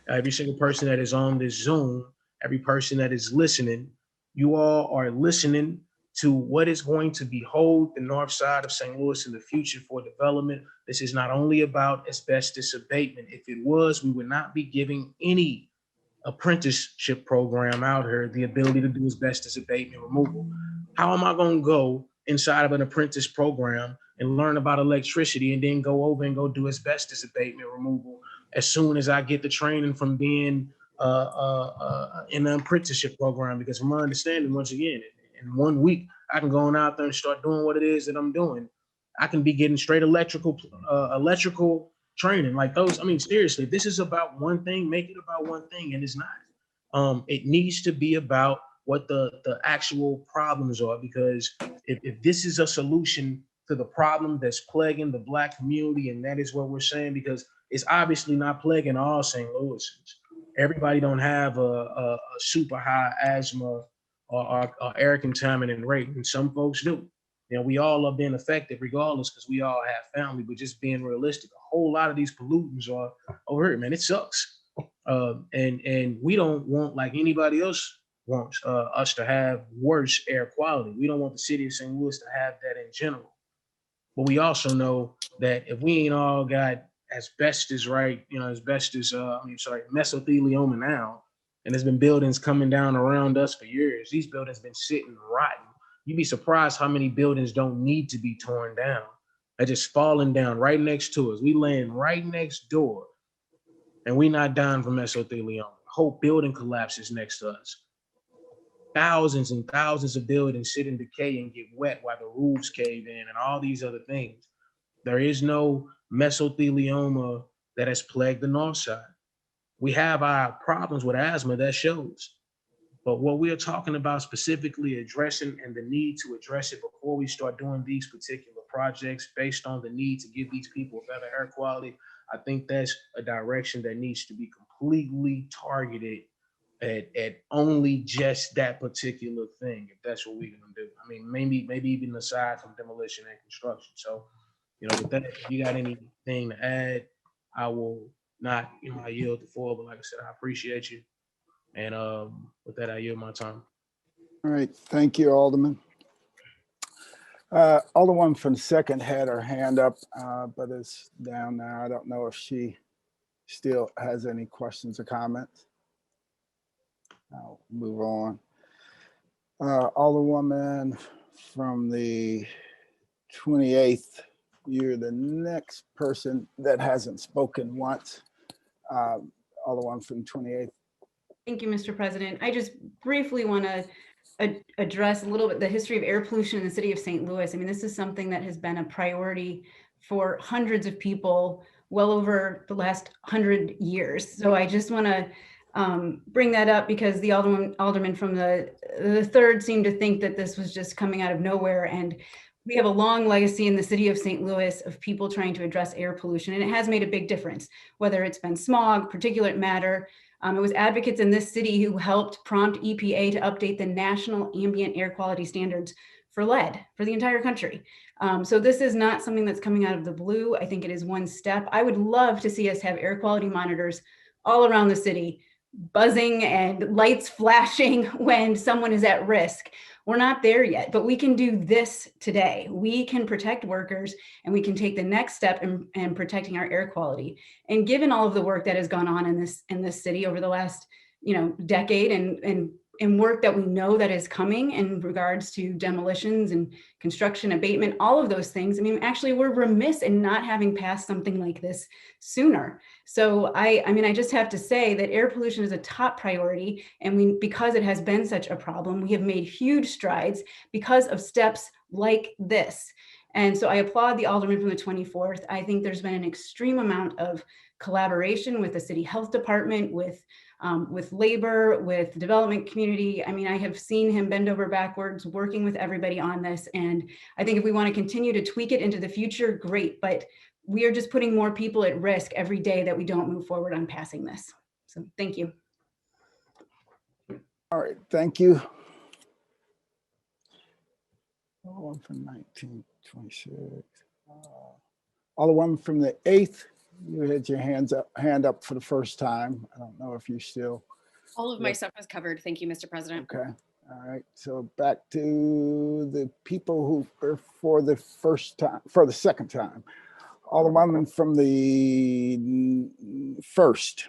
every single person that is on this Zoom, every person that is listening, you all are listening to what is going to behold the north side of St. Louis in the future for development. This is not only about asbestos abatement. If it was, we would not be giving any apprenticeship program out here the ability to do asbestos abatement removal. How am I going to go inside of an apprentice program and learn about electricity and then go over and go do asbestos abatement removal as soon as I get the training from being in the apprenticeship program, because from my understanding, once again, in 1 week, I can go on out there and start doing what it is that I'm doing. I can be getting straight electrical training like those. I mean, seriously, if this is about one thing, make it about one thing, and it's not. It needs to be about what the actual problems are, because if this is a solution to the problem that's plaguing the Black community, and that is what we're saying, because it's obviously not plaguing all St. Louisans. Everybody don't have a super high asthma or air contaminant rate, and some folks do. You know, we all are being affected regardless, because we all have family, but just being realistic, a whole lot of these pollutants are over here, man. It sucks. And we don't want, like anybody else wants, us to have worse air quality. We don't want the city of St. Louis to have that in general. But we also know that if we ain't all got asbestos, right, mesothelioma now, and there's been buildings coming down around us for years. These buildings been sitting rotten. You'd be surprised how many buildings don't need to be torn down. They're just falling down right next to us. We laying right next door, and we not dying from mesothelioma. The whole building collapses next to us. Thousands and thousands of buildings sit in decay and get wet while the roofs cave in and all these other things. There is no mesothelioma that has plagued the North Side. We have our problems with asthma, that shows. But what we are talking about specifically addressing, and the need to address it before we start doing these particular projects based on the need to give these people better air quality, I think that's a direction that needs to be completely targeted at only just that particular thing, if that's what we're gonna do. I mean, maybe even aside from demolition and construction. So, with that, if you got anything to add, I will not, I yield the floor, but like I said, I appreciate you. And with that, I yield my time. All right, thank you, Alderman. Alderwoman from second had her hand up, but it's down now. I don't know if she still has any questions or comments. I'll move on. Alderwoman from the 28th, you're the next person that hasn't spoken once. Alderwoman from 28th. Thank you, Mr. President. I just briefly want to address a little bit the history of air pollution in the city of St. Louis. I mean, this is something that has been a priority for hundreds of people well over the last 100 years. So I just want to bring that up, because the alderman from the third seemed to think that this was just coming out of nowhere. And we have a long legacy in the city of St. Louis of people trying to address air pollution, and it has made a big difference, whether it's been smog, particulate matter. It was advocates in this city who helped prompt EPA to update the national ambient air quality standards for lead for the entire country. So this is not something that's coming out of the blue. I think it is one step. I would love to see us have air quality monitors all around the city, buzzing and lights flashing when someone is at risk. We're not there yet, but we can do this today. We can protect workers, and we can take the next step in protecting our air quality. And given all of the work that has gone on in this city over the last decade, and work that we know that is coming in regards to demolitions and construction abatement, all of those things. I mean, actually, we're remiss in not having passed something like this sooner. So I just have to say that air pollution is a top priority, and because it has been such a problem, we have made huge strides because of steps like this. And so I applaud the alderman from the 24th. I think there's been an extreme amount of collaboration with the city health department, with labor, with the development community. I mean, I have seen him bend over backwards working with everybody on this. And I think if we want to continue to tweak it into the future, great. But we are just putting more people at risk every day that we don't move forward on passing this. So thank you. All right, thank you. One from 1926. Alderwoman from the 8th. You had your hand up for the first time. I don't know if you still. All of my stuff was covered. Thank you, Mr. President. Okay. All right. So back to the people who are for the second time. Alderwoman from the 1st.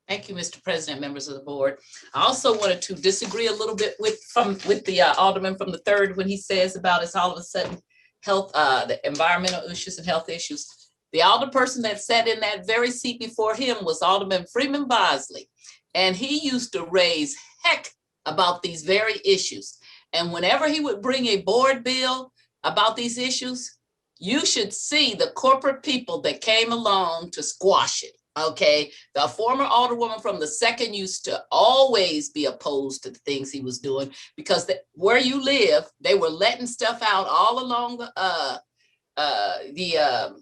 Thank you, Mr. President, members of the board. I also wanted to disagree a little bit with the alderman from the 3rd when he says about it's all of a sudden health, the environmental issues and health issues. The alderperson that sat in that very seat before him was Alderman Freeman Bosley. And he used to raise heck about these very issues. And whenever he would bring a board bill about these issues, you should see the corporate people that came along to squash it. Okay, the former alderwoman from the 2nd used to always be opposed to the things he was doing because where you live, they were letting stuff out all along the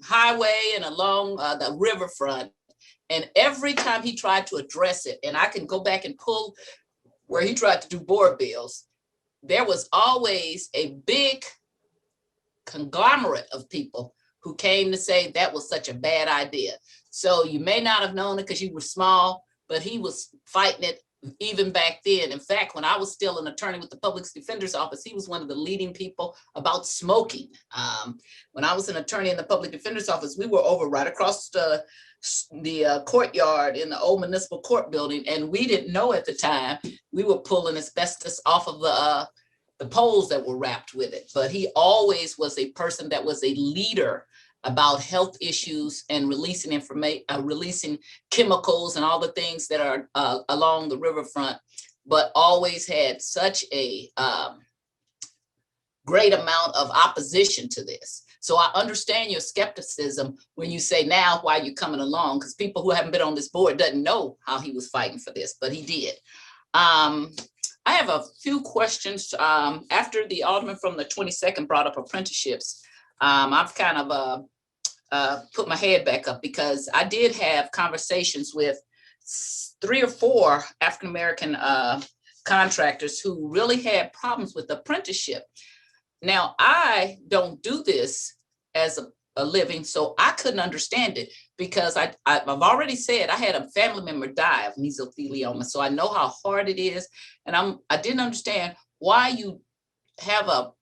highway and along the riverfront. And every time he tried to address it, and I can go back and pull where he tried to do board bills, there was always a big conglomerate of people who came to say that was such a bad idea. So you may not have known it because you were small, but he was fighting it even back then. In fact, when I was still an attorney with the Public Defender's Office, he was one of the leading people about smoking. When I was an attorney in the Public Defender's Office, we were over right across the courtyard in the old municipal court building, and we didn't know at the time we were pulling asbestos off of the poles that were wrapped with it. But he always was a person that was a leader about health issues and releasing information, releasing chemicals and all the things that are along the riverfront, but always had such a great amount of opposition to this. So I understand your skepticism when you say now why you're coming along, because people who haven't been on this board doesn't know how he was fighting for this, but he did. I have a few questions. After the alderman from the 22nd brought up apprenticeships, I've kind of put my head back up because I did have conversations with 3 or 4 African-American contractors who really had problems with apprenticeship. Now, I don't do this as a living, so I couldn't understand it because I've already said I had a family member die of mesothelioma, so I know how hard it is. And I didn't understand why you have a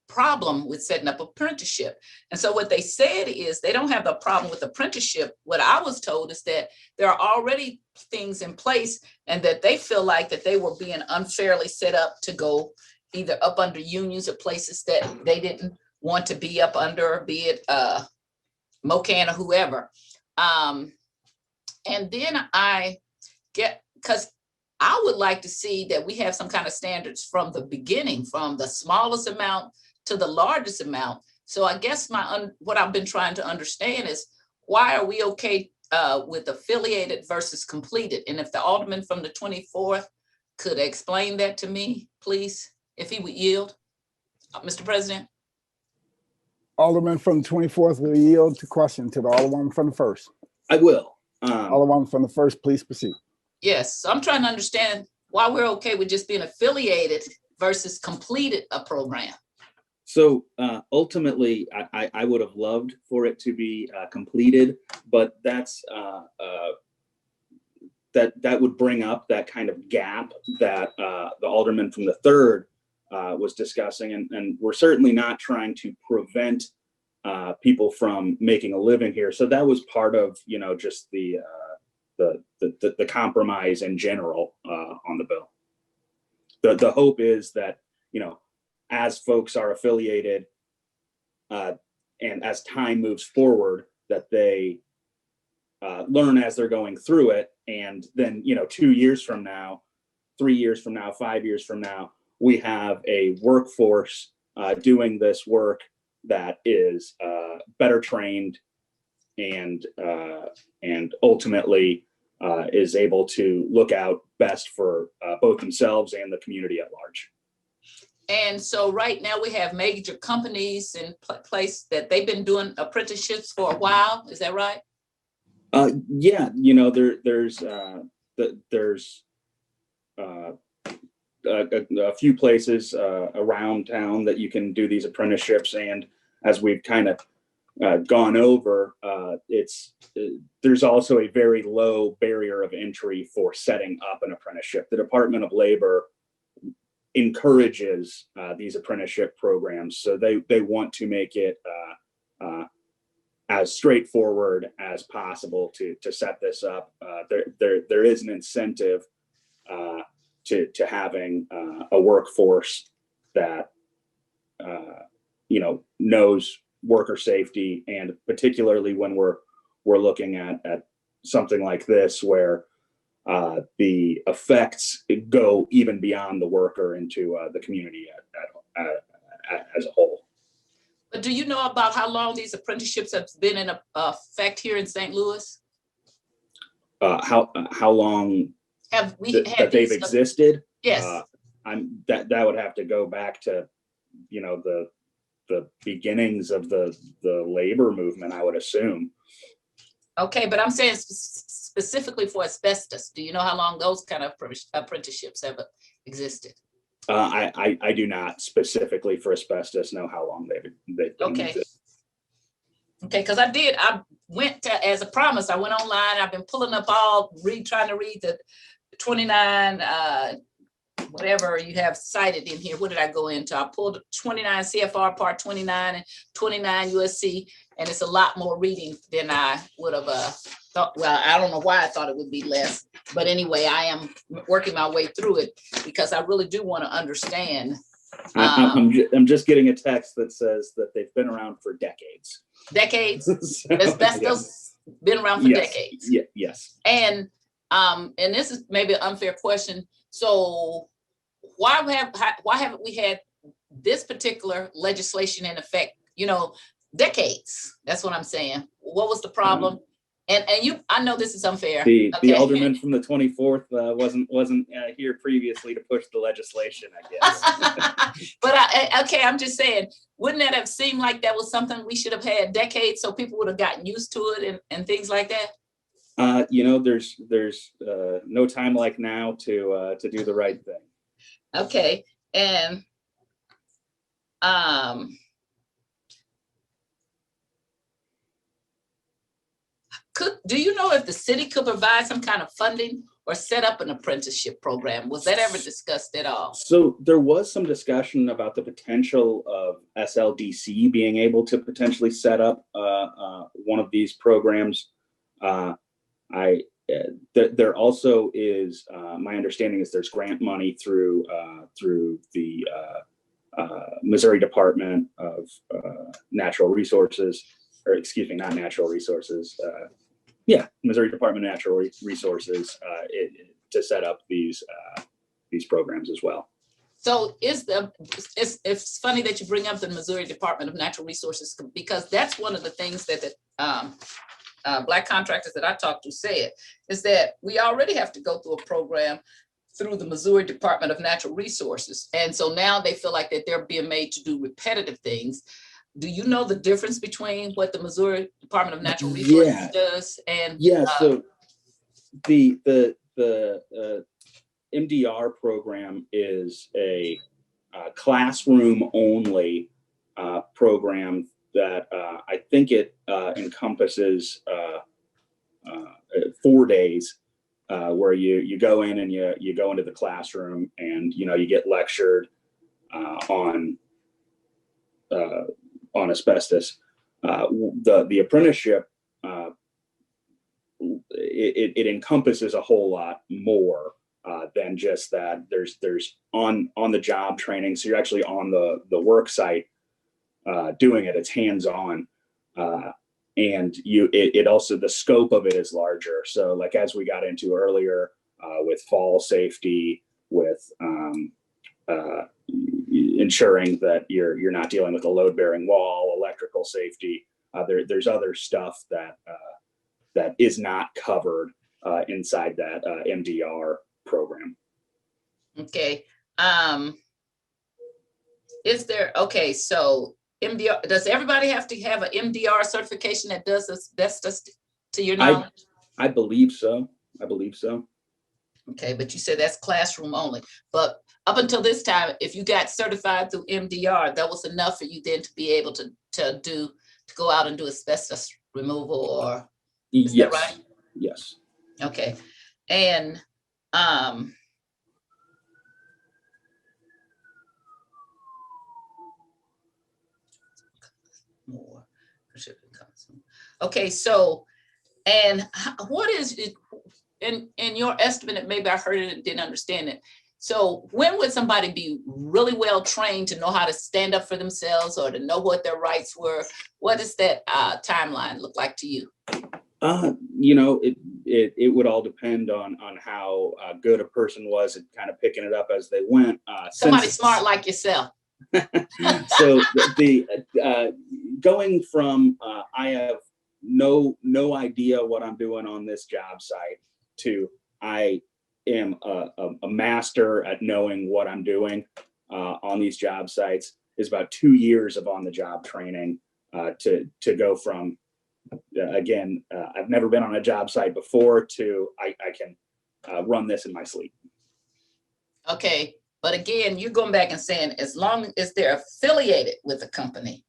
problem with setting up apprenticeship. And so what they said is they don't have a problem with apprenticeship. What I was told is that there are already things in place and that they feel like that they were being unfairly set up to go either up under unions or places that they didn't want to be up under, be it MOCAN or whoever. And then I get, because I would like to see that we have some kind of standards from the beginning, from the smallest amount to the largest amount. So I guess what I've been trying to understand is why are we okay with affiliated versus completed? And if the alderman from the 24th could explain that to me, please, if he would yield, Mr. President. Alderman from the 24th will yield to question to the Alderman from the 1st. I will. Alderman from the 1st, please proceed. Yes, so I'm trying to understand why we're okay with just being affiliated versus completed a program. So ultimately, I would have loved for it to be completed, but that's that would bring up that kind of gap that the alderman from the 3rd was discussing, and we're certainly not trying to prevent people from making a living here. So that was part of just the compromise in general on the bill. The hope is that as folks are affiliated and as time moves forward, that they learn as they're going through it. And then, 2 years from now, 3 years from now, 5 years from now, we have a workforce doing this work that is better trained and ultimately is able to look out best for both themselves and the community at large. And so right now we have major companies in place that they've been doing apprenticeships for a while. Is that right? Yeah, there's a few places around town that you can do these apprenticeships, and as we've kind of gone over, there's also a very low barrier of entry for setting up an apprenticeship. The Department of Labor encourages these apprenticeship programs, so they want to make it as straightforward as possible to set this up. There is an incentive to having a workforce that knows worker safety, and particularly when we're looking at something like this where the effects go even beyond the worker into the community as a whole. But do you know about how long these apprenticeships have been in effect here in St. Louis? How long have we had that they've existed? Yes. That would have to go back to, the beginnings of the labor movement, I would assume. Okay, but I'm saying specifically for asbestos. Do you know how long those kind of apprenticeships have existed? I do not specifically for asbestos know how long they've been. Okay. Okay, because I went to, as a promise, I went online. I've been pulling up trying to read the 29, whatever you have cited in here. What did I go into? I pulled 29 CFR Part 29 and 29 USC, and it's a lot more reading than I would have thought. Well, I don't know why I thought it would be less, but anyway, I am working my way through it because I really do want to understand. I'm just getting a text that says that they've been around for decades. Decades? Asbestos been around for decades. Yes. And this is maybe an unfair question. So why haven't we had this particular legislation in effect, decades? That's what I'm saying. What was the problem? And I know this is unfair. The alderman from the 24th wasn't here previously to push the legislation, I guess. But I'm just saying, wouldn't that have seemed like that was something we should have had decades so people would have gotten used to it and things like that? There's no time like now to do the right thing. Okay, and do you know if the city could provide some kind of funding or set up an apprenticeship program? Was that ever discussed at all? So there was some discussion about the potential of SLDC being able to potentially set up one of these programs. There also is, my understanding is there's grant money through the Missouri Department of Natural Resources, or excuse me, not Natural Resources. Missouri Department of Natural Resources to set up these programs as well. So it's funny that you bring up the Missouri Department of Natural Resources, because that's one of the things that Black contractors that I talked to said, is that we already have to go through a program through the Missouri Department of Natural Resources. And so now they feel like that they're being made to do repetitive things. Do you know the difference between what the Missouri Department of Natural Resources does and so the MDR program is a classroom only program that I think it encompasses 4 days where you go in and you go into the classroom and you get lectured on asbestos. The apprenticeship it encompasses a whole lot more than just that. There's on the job training, so you're actually on the work site doing it. It's hands-on, and it also, the scope of it is larger. So like as we got into earlier with fall safety, with ensuring that you're not dealing with a load-bearing wall, electrical safety. There's other stuff that is not covered inside that MDR program. Okay. So MDR, does everybody have to have an MDR certification that does asbestos, to your knowledge? I believe so. Okay, but you said that's classroom only. But up until this time, if you got certified through MDR, that was enough for you then to be able to go out and do asbestos removal, or is that right? Yes. Okay. And more. Okay, so, and what is it in your estimate? Maybe I heard it and didn't understand it. So when would somebody be really well trained to know how to stand up for themselves or to know what their rights were? What does that timeline look like to you? You know, it would all depend on how good a person was at kind of picking it up as they went. Somebody smart like yourself. So the going from I have no idea what I'm doing on this job site to I am a master at knowing what I'm doing on these job sites is about 2 years of on the job training to go from again, I've never been on a job site before to I can run this in my sleep. Okay, but again, you're going back and saying as long as they're affiliated with a company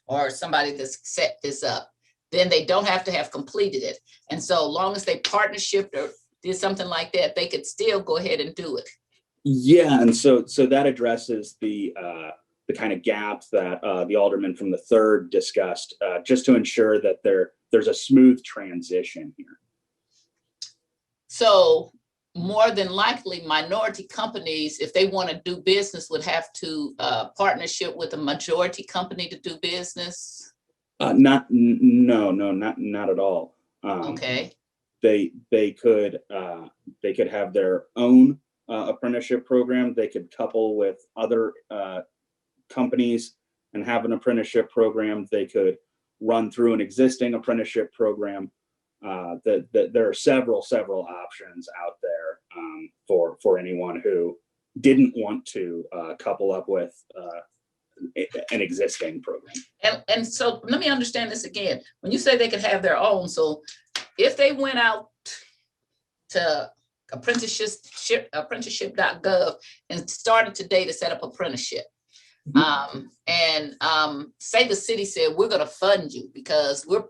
or somebody that's set this up, then they don't have to have completed it. And so long as they partnership or did something like that, they could still go ahead and do it. Yeah, and so that addresses the kind of gap that the alderman from the 3rd discussed, just to ensure that there's a smooth transition here. So more than likely, minority companies, if they want to do business, would have to partnership with a majority company to do business. No, not at all. Okay. They could have their own apprenticeship program. They could couple with other companies and have an apprenticeship program. They could run through an existing apprenticeship program. There are several options out there for anyone who didn't want to couple up with an existing program. And so let me understand this again. When you say they could have their own, so if they went out to apprenticeship.gov and started today to set up apprenticeship, say the city said, we're going to fund you because we're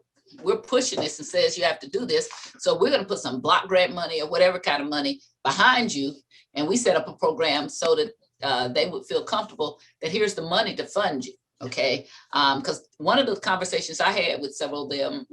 pushing this and says you have to do this. So we're going to put some block grant money or whatever kind of money behind you. And we set up a program so that they would feel comfortable that here's the money to fund you. Okay. Because one of the conversations I had with several of them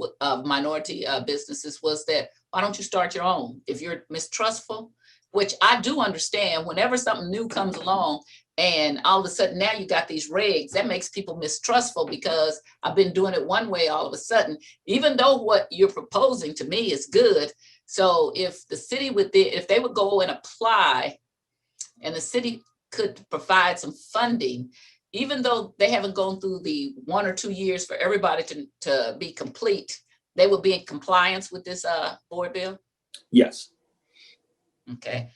minority businesses was that, why don't you start your own? If you're mistrustful, which I do understand, whenever something new comes along, and all of a sudden now you got these regs, that makes people mistrustful because I've been doing it one way all of a sudden, even though what you're proposing to me is good. So if the city if they would go and apply and the city could provide some funding, even though they haven't gone through the 1 or 2 years for everybody to be complete, they would be in compliance with this board bill? Yes. Okay.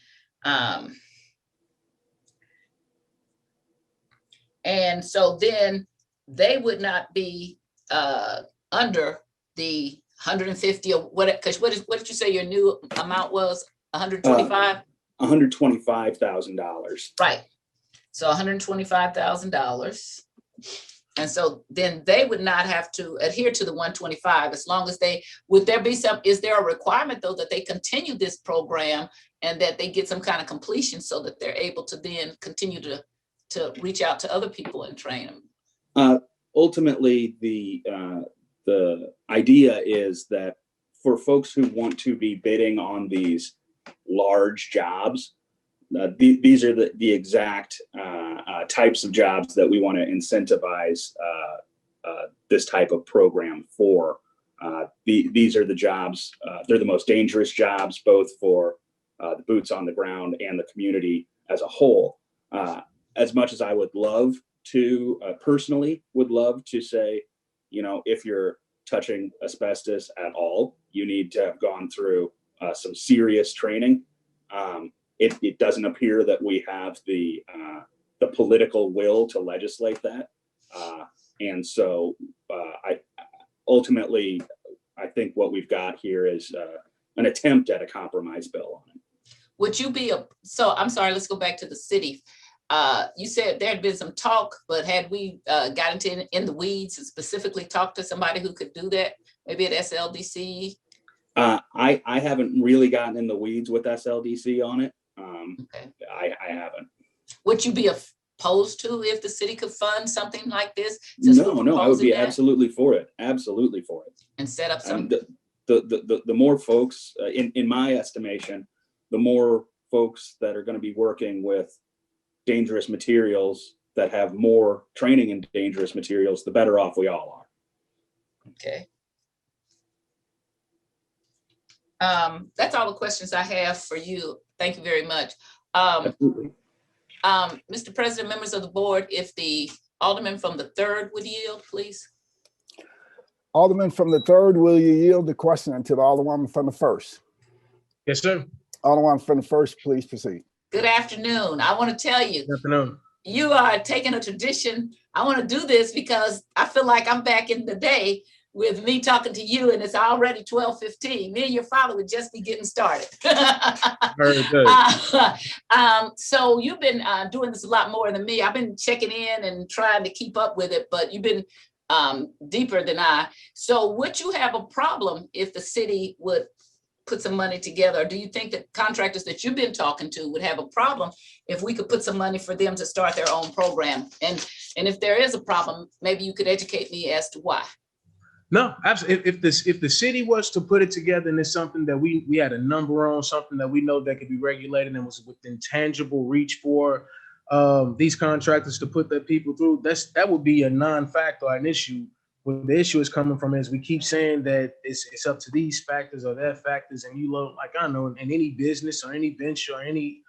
And so then they would not be under the 150 or what, because what did you say your new amount was? 125? $125,000. Right. So $125,000. And so then they would not have to adhere to the 125 as long as is there a requirement though that they continue this program and that they get some kind of completion so that they're able to then continue to reach out to other people and train them? Ultimately, the idea is that for folks who want to be bidding on these large jobs, these are the exact types of jobs that we want to incentivize this type of program for. These are the jobs, they're the most dangerous jobs, both for the boots on the ground and the community as a whole. As much as I would love to, personally would love to say, if you're touching asbestos at all, you need to have gone through some serious training. It doesn't appear that we have the political will to legislate that. And so I think what we've got here is an attempt at a compromise bill on it. Would you be so I'm sorry, let's go back to the city. You said there had been some talk, but had we got into in the weeds and specifically talked to somebody who could do that, maybe at SLDC? I haven't really gotten in the weeds with SLDC on it. Okay. I haven't. Would you be opposed to if the city could fund something like this? No, I would be absolutely for it. Absolutely for it. And set up some. The more folks, in my estimation, the more folks that are going to be working with dangerous materials that have more training in dangerous materials, the better off we all are. Okay. That's all the questions I have for you. Thank you very much. Absolutely. Mr. President, members of the board, if the Alderman from the 3rd would yield, please. Alderman from the 3rd, will you yield the question to the Alderwoman from the 1st? Yes, sir. Alderman from the 1st, please proceed. Good afternoon. I want to tell you, Good afternoon. You are taking a tradition. I want to do this because I feel like I'm back in the day with me talking to you, and it's already 12:15. Me and your father would just be getting started. Very good. So you've been doing this a lot more than me. I've been checking in and trying to keep up with it, but you've been deeper than I. So would you have a problem if the city would put some money together? Or do you think that contractors that you've been talking to would have a problem if we could put some money for them to start their own program? And if there is a problem, maybe you could educate me as to why. No, absolutely. If the city was to put it together and it's something that we had a number on, something that we know that could be regulated and was within tangible reach for these contractors to put their people through, that would be a non-factor, an issue. Where the issue is coming from is we keep saying that it's up to these factors or that factors, and you look like, I know, in any business or any venture or any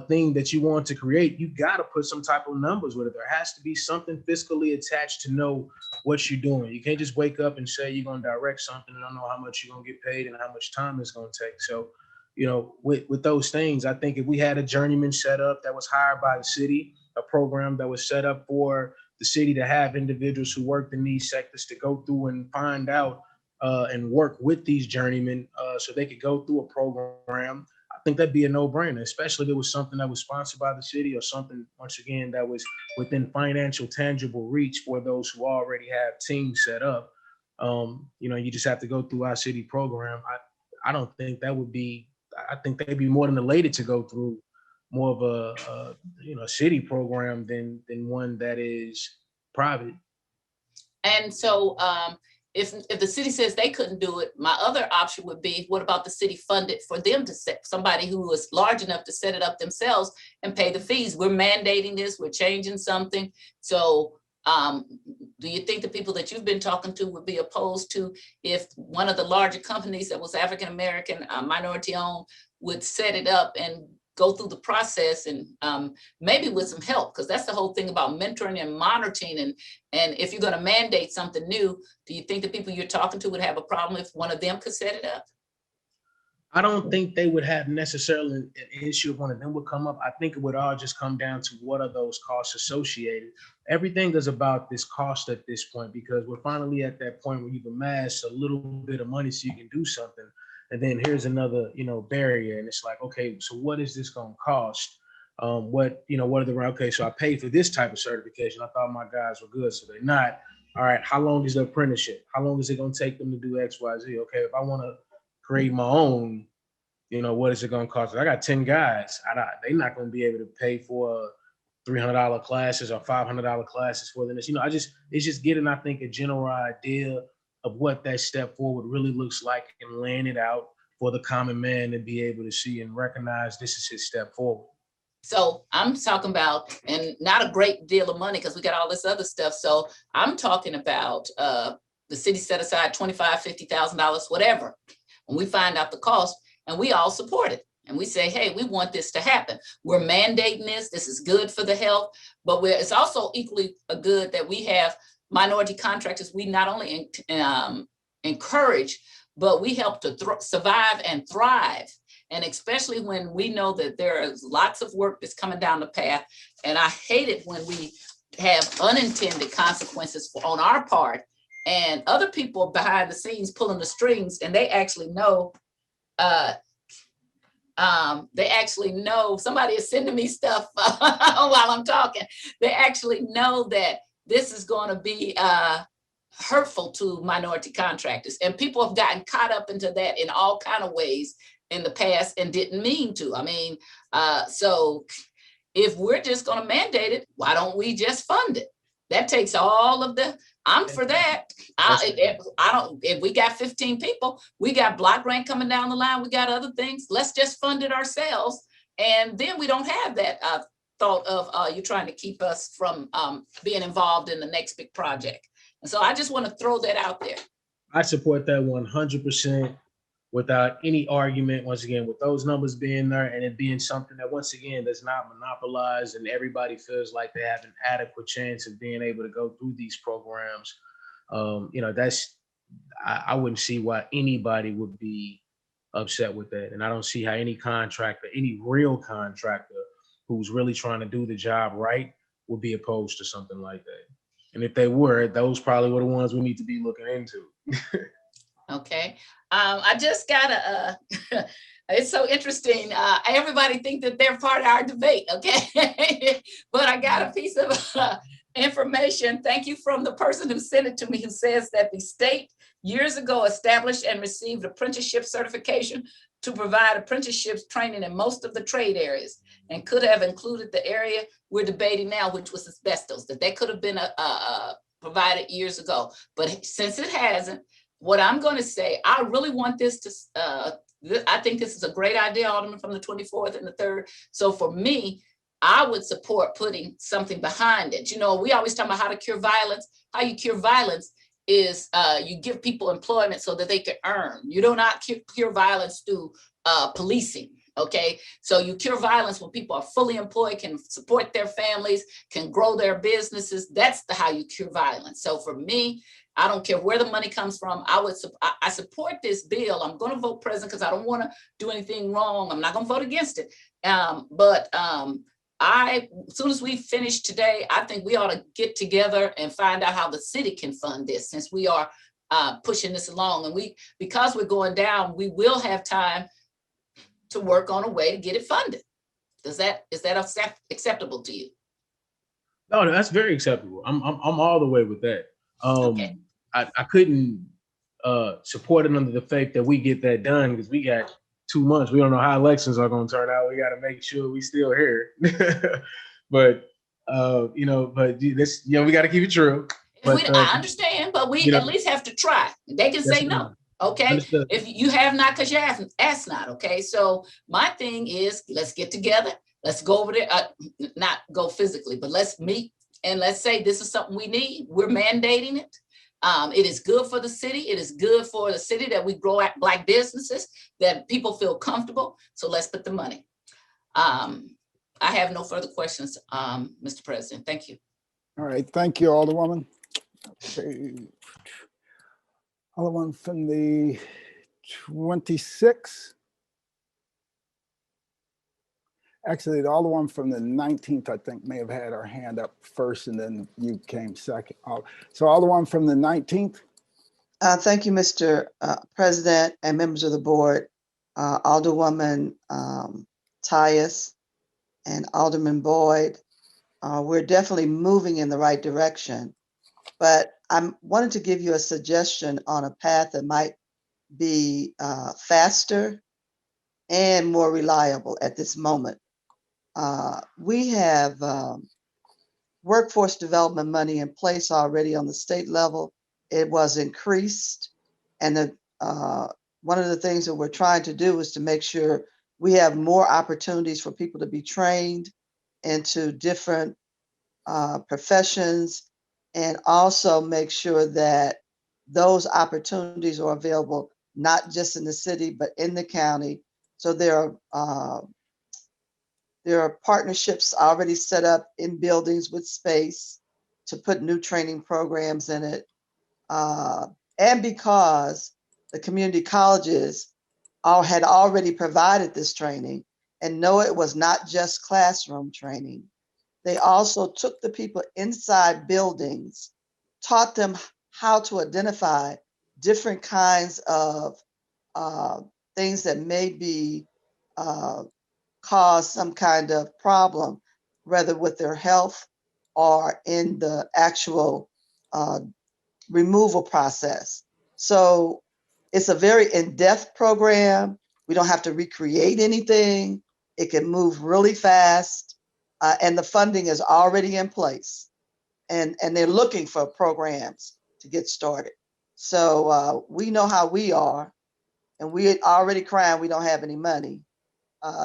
thing that you want to create, you got to put some type of numbers with it. There has to be something fiscally attached to know what you're doing. You can't just wake up and say you're going to direct something and don't know how much you're going to get paid and how much time it's going to take. So, you know, with those things, I think if we had a journeyman set up that was hired by the city, a program that was set up for the city to have individuals who worked in these sectors to go through and find out and work with these journeymen so they could go through a program, I think that'd be a no-brainer, especially if it was something that was sponsored by the city or something, once again, that was within financial, tangible reach for those who already have teams set up. You know, you just have to go through our city program. I don't think that would be, I think they'd be more than elated to go through more of a city program than one that is private. And so if the city says they couldn't do it, my other option would be, what about the city fund it for them to set somebody who is large enough to set it up themselves and pay the fees? We're mandating this, we're changing something. So do you think the people that you've been talking to would be opposed to if one of the larger companies that was African-American, minority owned, would set it up and go through the process and maybe with some help? Because that's the whole thing about mentoring and monitoring. And if you're going to mandate something new, do you think the people you're talking to would have a problem if one of them could set it up? I don't think they would have necessarily an issue if one of them would come up. I think it would all just come down to what are those costs associated. Everything is about this cost at this point, because we're finally at that point where you've amassed a little bit of money so you can do something. And then here's another, barrier. And it's like, okay, so what is this going to cost? What are the, okay, so I paid for this type of certification. I thought my guys were good, so they're not. All right, how long is the apprenticeship? How long is it going to take them to do X, Y, Z? Okay, if I want to create my own, what is it going to cost? I got 10 guys. They're not going to be able to pay for $300 classes or $500 classes for them. It's just getting, I think, a general idea of what that step forward really looks like and laying it out for the common man to be able to see and recognize this is his step forward. So I'm talking about, and not a great deal of money because we got all this other stuff. So I'm talking about the city set aside $25,000, $50,000, whatever. When we find out the cost and we all support it. And we say, hey, we want this to happen. We're mandating this. This is good for the health, but it's also equally good that we have minority contractors. We not only encourage, but we help to survive and thrive. And especially when we know that there is lots of work that's coming down the path. And I hate it when we have unintended consequences on our part and other people behind the scenes pulling the strings, and they actually know, somebody is sending me stuff while I'm talking. They actually know that this is going to be hurtful to minority contractors. And people have gotten caught up into that in all kinds of ways in the past and didn't mean to. So if we're just going to mandate it, why don't we just fund it? That takes all of the, I'm for that. If we got 15 people, we got block grant coming down the line, we got other things. Let's just fund it ourselves And then we don't have that thought of you trying to keep us from being involved in the next big project. And so I just want to throw that out there. I support that 100% without any argument. Once again, with those numbers being there and it being something that, once again, that's not monopolized and everybody feels like they have an adequate chance of being able to go through these programs. I wouldn't see why anybody would be upset with that. And I don't see how any contractor, any real contractor who's really trying to do the job right would be opposed to something like that. And if they were, those probably were the ones we need to be looking into. Okay. I just got it's so interesting. Everybody think that they're part of our debate, okay? But I got a piece of information. Thank you from the person who sent it to me, who says that the state years ago established and received apprenticeship certification to provide apprenticeships training in most of the trade areas, and could have included the area we're debating now, which was asbestos, that could have been provided years ago. But since it hasn't, what I'm going to say, I really want this to, I think this is a great idea, Alderman, from the 24th and the 3rd. So for me, I would support putting something behind it. You know, we always talk about how to cure violence. How you cure violence is you give people employment so that they can earn. You do not cure violence through policing. Okay, so you cure violence when people are fully employed, can support their families, can grow their businesses. That's how you cure violence. So for me, I don't care where the money comes from. I support this bill. I'm going to vote present because I don't want to do anything wrong. I'm not going to vote against it. But as soon as we finish today, I think we ought to get together and find out how the city can fund this, since we are pushing this along. And because we're going down, we will have time to work on a way to get it funded. Is that acceptable to you? No, that's very acceptable. I'm all the way with that. Okay. I couldn't support it under the fact that we get that done because we got 2 months. We don't know how elections are going to turn out. We got to make sure we still here. But this, we got to keep it true. But, I understand, but we at least have to try. They can say no. Okay. Understood. If you have not, because you haven't asked not. Okay. So my thing is, let's get together. Let's go over there. Not go physically, but let's meet and let's say this is something we need. We're mandating it. It is good for the city. It is good for the city that we grow at Black businesses, that people feel comfortable. So let's put the money. I have no further questions, Mr. President. Thank you. All right. Thank you, Alderwoman. Okay. Alderman from the 26th. Actually, the Alderman from the 19th, I think, may have had her hand up first, and then you came second. So Alderman from the 19th. Thank you, Mr. President and members of the board, Alderwoman Tyus and Alderman Boyd. We're definitely moving in the right direction, but I wanted to give you a suggestion on a path that might be faster and more reliable at this moment. We have workforce development money in place already on the state level. It was increased, and one of the things that we're trying to do is to make sure we have more opportunities for people to be trained into different professions, and also make sure that those opportunities are available not just in the city but in the county. So there are partnerships already set up in buildings with space to put new training programs in it. And because the community colleges had already provided this training, and no, it was not just classroom training. They also took the people inside buildings, taught them how to identify different kinds of things that may be cause some kind of problem, whether with their health or in the actual removal process. So it's a very in-depth program. We don't have to recreate anything. It can move really fast, and the funding is already in place. And they're looking for programs to get started. So we know how we are, and we already crying we don't have any money.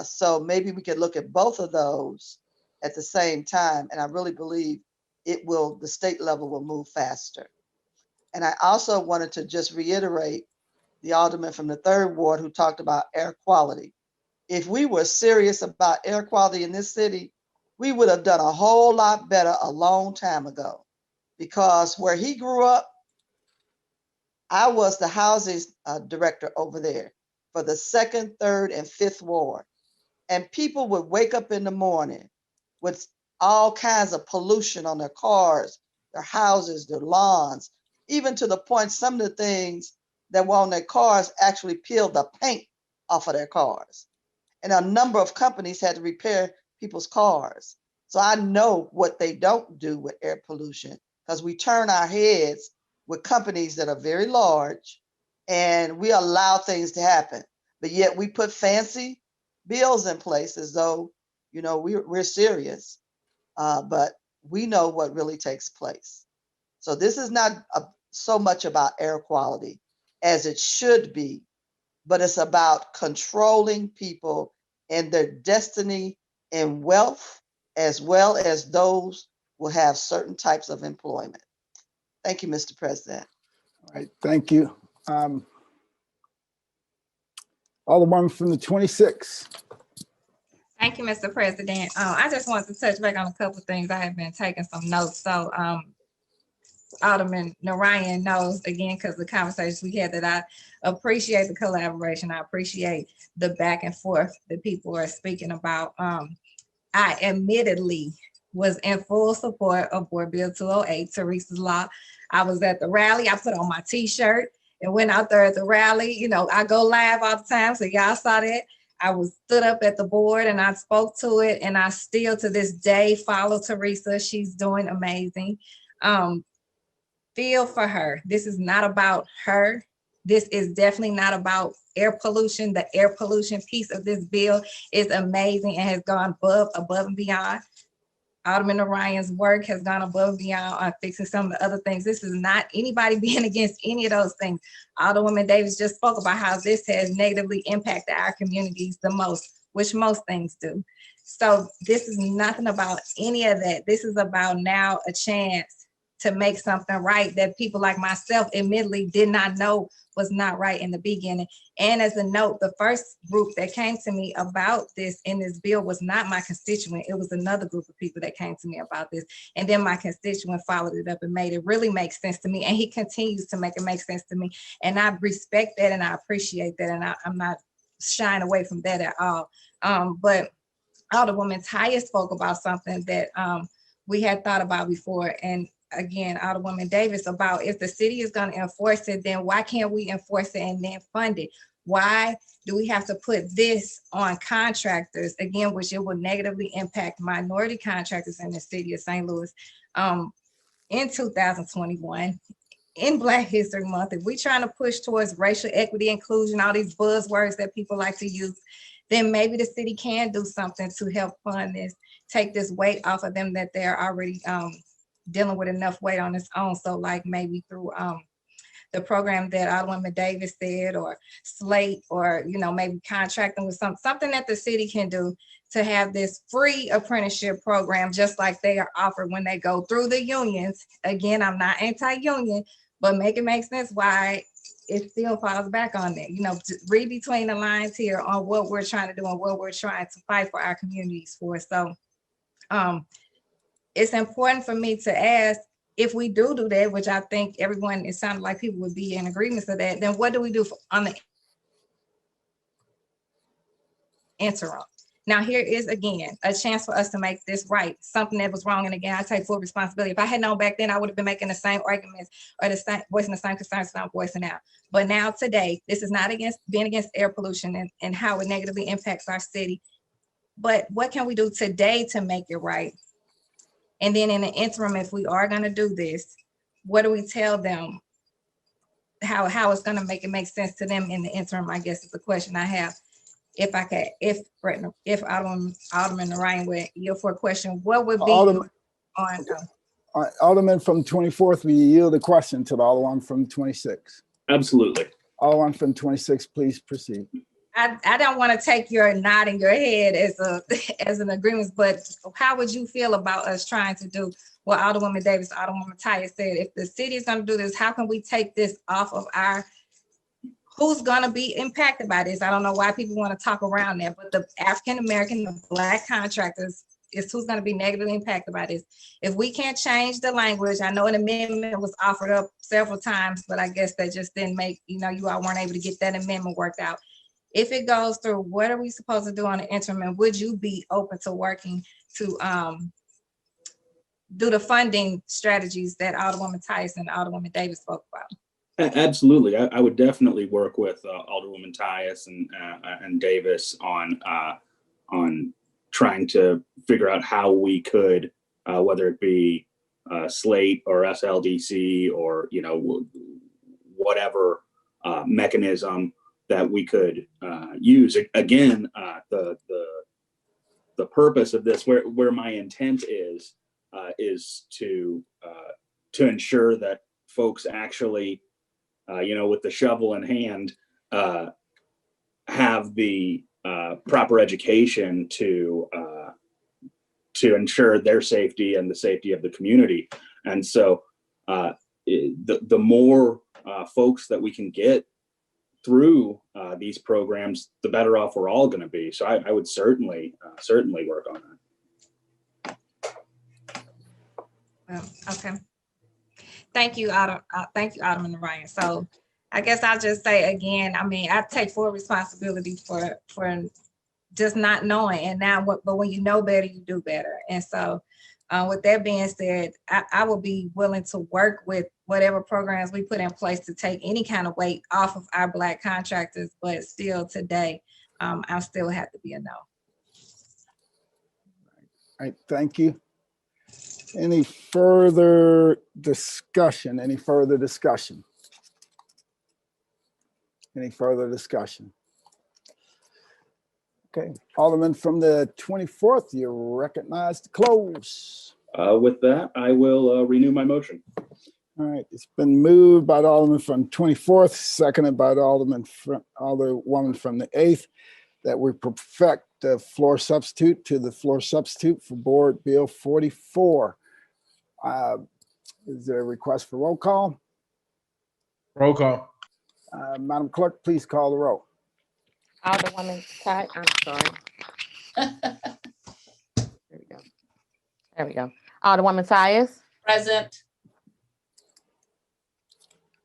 So maybe we could look at both of those at the same time. And I really believe the state level will move faster. And I also wanted to just reiterate the alderman from the 3rd Ward who talked about air quality. If we were serious about air quality in this city, we would have done a whole lot better a long time ago. Because where he grew up, I was the housing director over there for the 2nd, 3rd, and 5th Ward. And people would wake up in the morning with all kinds of pollution on their cars, their houses, their lawns, even to the point some of the things that were on their cars actually peeled the paint off of their cars. And a number of companies had to repair people's cars. So I know what they don't do with air pollution, because we turn our heads with companies that are very large and we allow things to happen. But yet we put fancy bills in place as though, we're serious. But we know what really takes place. So this is not so much about air quality as it should be, but it's about controlling people and their destiny and wealth, as well as those who have certain types of employment. Thank you, Mr. President. All right, thank you. Alderman from the 26th. Thank you, Mr. President. I just wanted to touch back on a couple of things. I have been taking some notes. So Alderman Narayan knows, again, because the conversations we had, that I appreciate the collaboration. I appreciate the back and forth that people are speaking about. I admittedly was in full support of Board Bill 208, Teresa's Law. I was at the rally. I put on my t-shirt and went out there at the rally. I go live all the time, so y'all saw that. I stood up at the board and I spoke to it, and I still to this day follow Teresa. She's doing amazing. Feel for her. This is not about her. This is definitely not about air pollution. The air pollution piece of this bill is amazing and has gone above and beyond. Alderman Orion's work has gone above and beyond on fixing some of the other things. This is not anybody being against any of those things. Alderwoman Davis just spoke about how this has negatively impacted our communities the most, which most things do. So this is nothing about any of that. This is about now a chance to make something right that people like myself admittedly did not know was not right in the beginning. And as a note, the first group that came to me about this in this bill was not my constituent. It was another group of people that came to me about this. And then my constituent followed it up and made it really make sense to me. And he continues to make it make sense to me. And I respect that and I appreciate that. And I'm not shying away from that at all. But Alderwoman Tyus spoke about something that we had thought about before. And again, Alderwoman Davis, about if the city is going to enforce it, then why can't we enforce it and then fund it? Why do we have to put this on contractors, again, which it will negatively impact minority contractors in the city of St. Louis in 2021? In Black History Month, if we're trying to push towards racial equity, inclusion, all these buzzwords that people like to use, then maybe the city can do something to help fund this, take this weight off of them that they're already dealing with enough weight on its own. So like maybe through the program that Alderwoman Davis said, or Slate, or maybe contracting with something that the city can do to have this free apprenticeship program, just like they are offered when they go through the unions. Again, I'm not anti-union, but make it make sense why it still falls back on that. Read between the lines here on what we're trying to do and what we're trying to fight for our communities for. So it's important for me to ask, if we do that, which I think everyone, it sounded like people would be in agreement to that, then what do we do on the interim? Now, here is, again, a chance for us to make this right, something that was wrong. And again, I take full responsibility. If I had known back then, I would have been making the same arguments or voicing the same concerns that I'm voicing now. But now today, this is not being against air pollution and how it negatively impacts our city. But what can we do today to make it right? And then in the interim, if we are going to do this, what do we tell them? How it's going to make it make sense to them in the interim, I guess is the question I have. If Alderman Ryan would yield for a question, what would be Alderman from 24th, will you yield the question to the Alderman from 26? Absolutely. Alderman from 26, please proceed. I don't want to take your nod in your head as a as an agreement, but how would you feel about us trying to do what Alderwoman Davis, Alderwoman Tyus said? If the city is going to do this, how can we take this off of our, who's going to be impacted by this? I don't know why people want to talk around that, but the African American, the Black contractors is who's going to be negatively impacted by this. If we can't change the language, I know an amendment was offered up several times, but I guess that just didn't make, you know, you all weren't able to get that amendment worked out. If it goes through, what are we supposed to do on the interim? And would you be open to working to do the funding strategies that Alderwoman Tyus and Alderwoman Davis spoke about? Absolutely. I would definitely work with Alderwoman Tyus and Davis on trying to figure out how we could, whether it be SLATE or SLDC or, you know, whatever mechanism that we could use. Again, the purpose of this, where my intent is to ensure that folks actually, you know, with the shovel in hand, have the proper education to ensure their safety and the safety of the community. And so the more folks that we can get through these programs, the better off we're all going to be. So I would certainly work on that. Well, okay. Thank you, Alderman Ryan. So I guess I'll just say again, I mean, I take full responsibility for just not knowing, and now but when you know better, you do better. And so with that being said, I will be willing to work with whatever programs we put in place to take any kind of weight off of our Black contractors, but still today, I still have to be a no. All right, thank you. Any further discussion? Any further discussion? Any further discussion? Okay, Alderman from the 24th, you're recognized to close. With that, I will renew my motion. All right, it's been moved by the Alderman from 24th, seconded by the Alderwoman from the 8th, that we perfect the floor substitute to the floor substitute for Board Bill 44. Is there a request for roll call? Roll call. Madam Clerk, please call the roll. Alderwoman Ty, I'm sorry. There we go. There we go. Alderwoman Tyus. Present.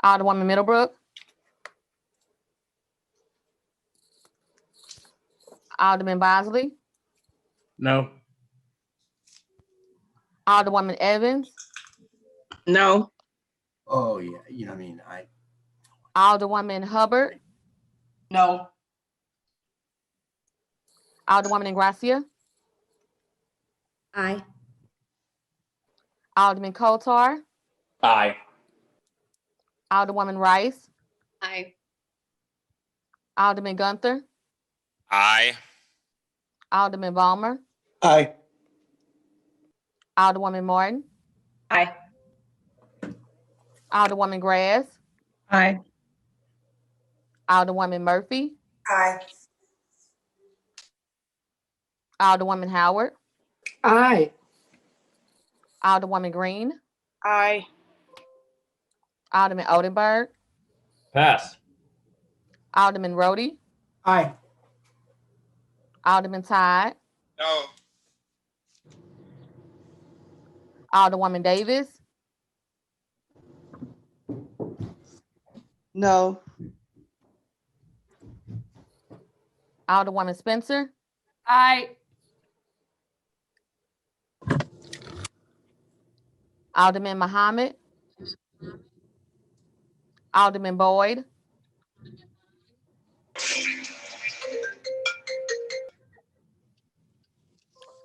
Alderwoman Middlebrook. Alderman Bosley. No. Alderwoman Evans. No. Oh, yeah, you know what I mean? Alderwoman Hubbard. No. Alderwoman Ingracia. Aye. Alderman Kotar. Aye. Alderwoman Rice. Aye. Alderman Gunther. Aye. Alderman Ballmer. Aye. Alderwoman Martin. Aye. Alderwoman Grass. Aye. Alderwoman Murphy. Aye. Alderwoman Howard. Aye. Alderwoman Green. Aye. Alderman Oldenburg. Pass. Alderman Rhodey. Aye. Alderman Todd. No. Alderwoman Davis. No. Alderwoman Spencer. Aye. Alderman Muhammad. Alderman Boyd.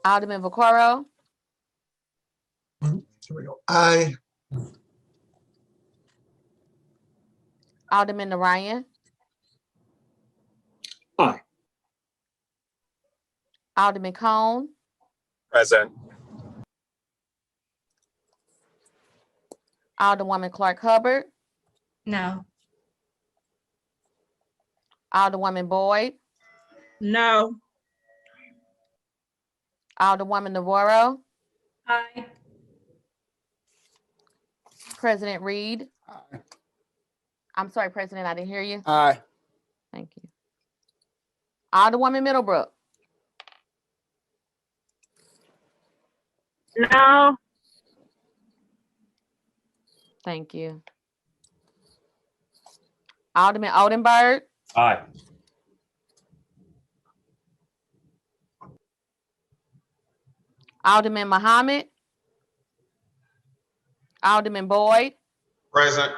Alderman Vaccaro. Here we go. Aye. Alderman Narayan. Aye. Alderman Cone. Present. Alderwoman Clark Hubbard. No. Alderwoman Boyd. No. Alderwoman Navarro, Aye. President Reed. I'm sorry, President, I didn't hear you. Aye. Thank you. Alderwoman Middlebrook. No. Thank you. Alderman Oldenburg. Aye. Alderman Muhammad. Alderman Boyd. Present.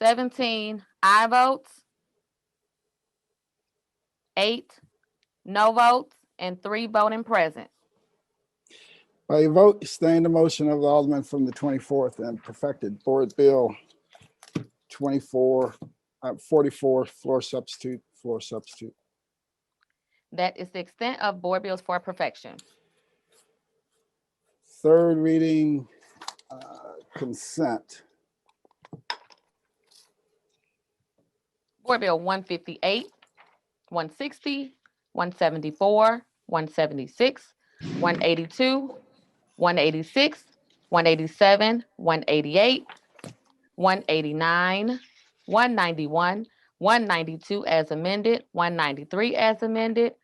"17 aye votes, 8 no votes, and 3 voting present. By your vote, you sustain the motion of the Alderman from the 24th and perfected Board Bill 44, floor substitute. That is the extent of board bills for perfection. Third reading consent. Board Bill 158, 160, 174, 176, 182, 186, 187, 188, 189, 191, 192 as amended, 193 as amended,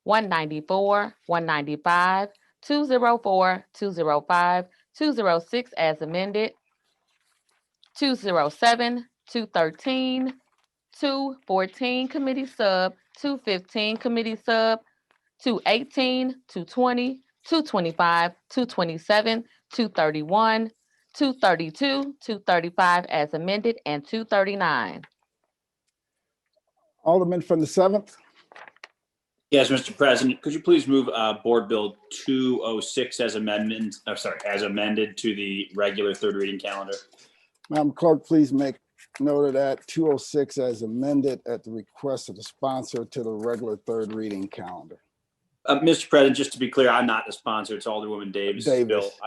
194, 195, 204, 205, 206 as amended, 207, 213, 214 committee sub, 215 committee sub, 218, 220, 225, 227, 231, 232, 235 as amended, and 239. Alderman from the 7th. Yes, Mr. President, could you please move Board Bill 206 as amended to the regular third reading calendar? Madam Clerk, please make note of that. 206 as amended at the request of the sponsor to the regular third reading calendar. Mr. President, just to be clear, I'm not the sponsor. It's Alderwoman Davis' bill. Davis.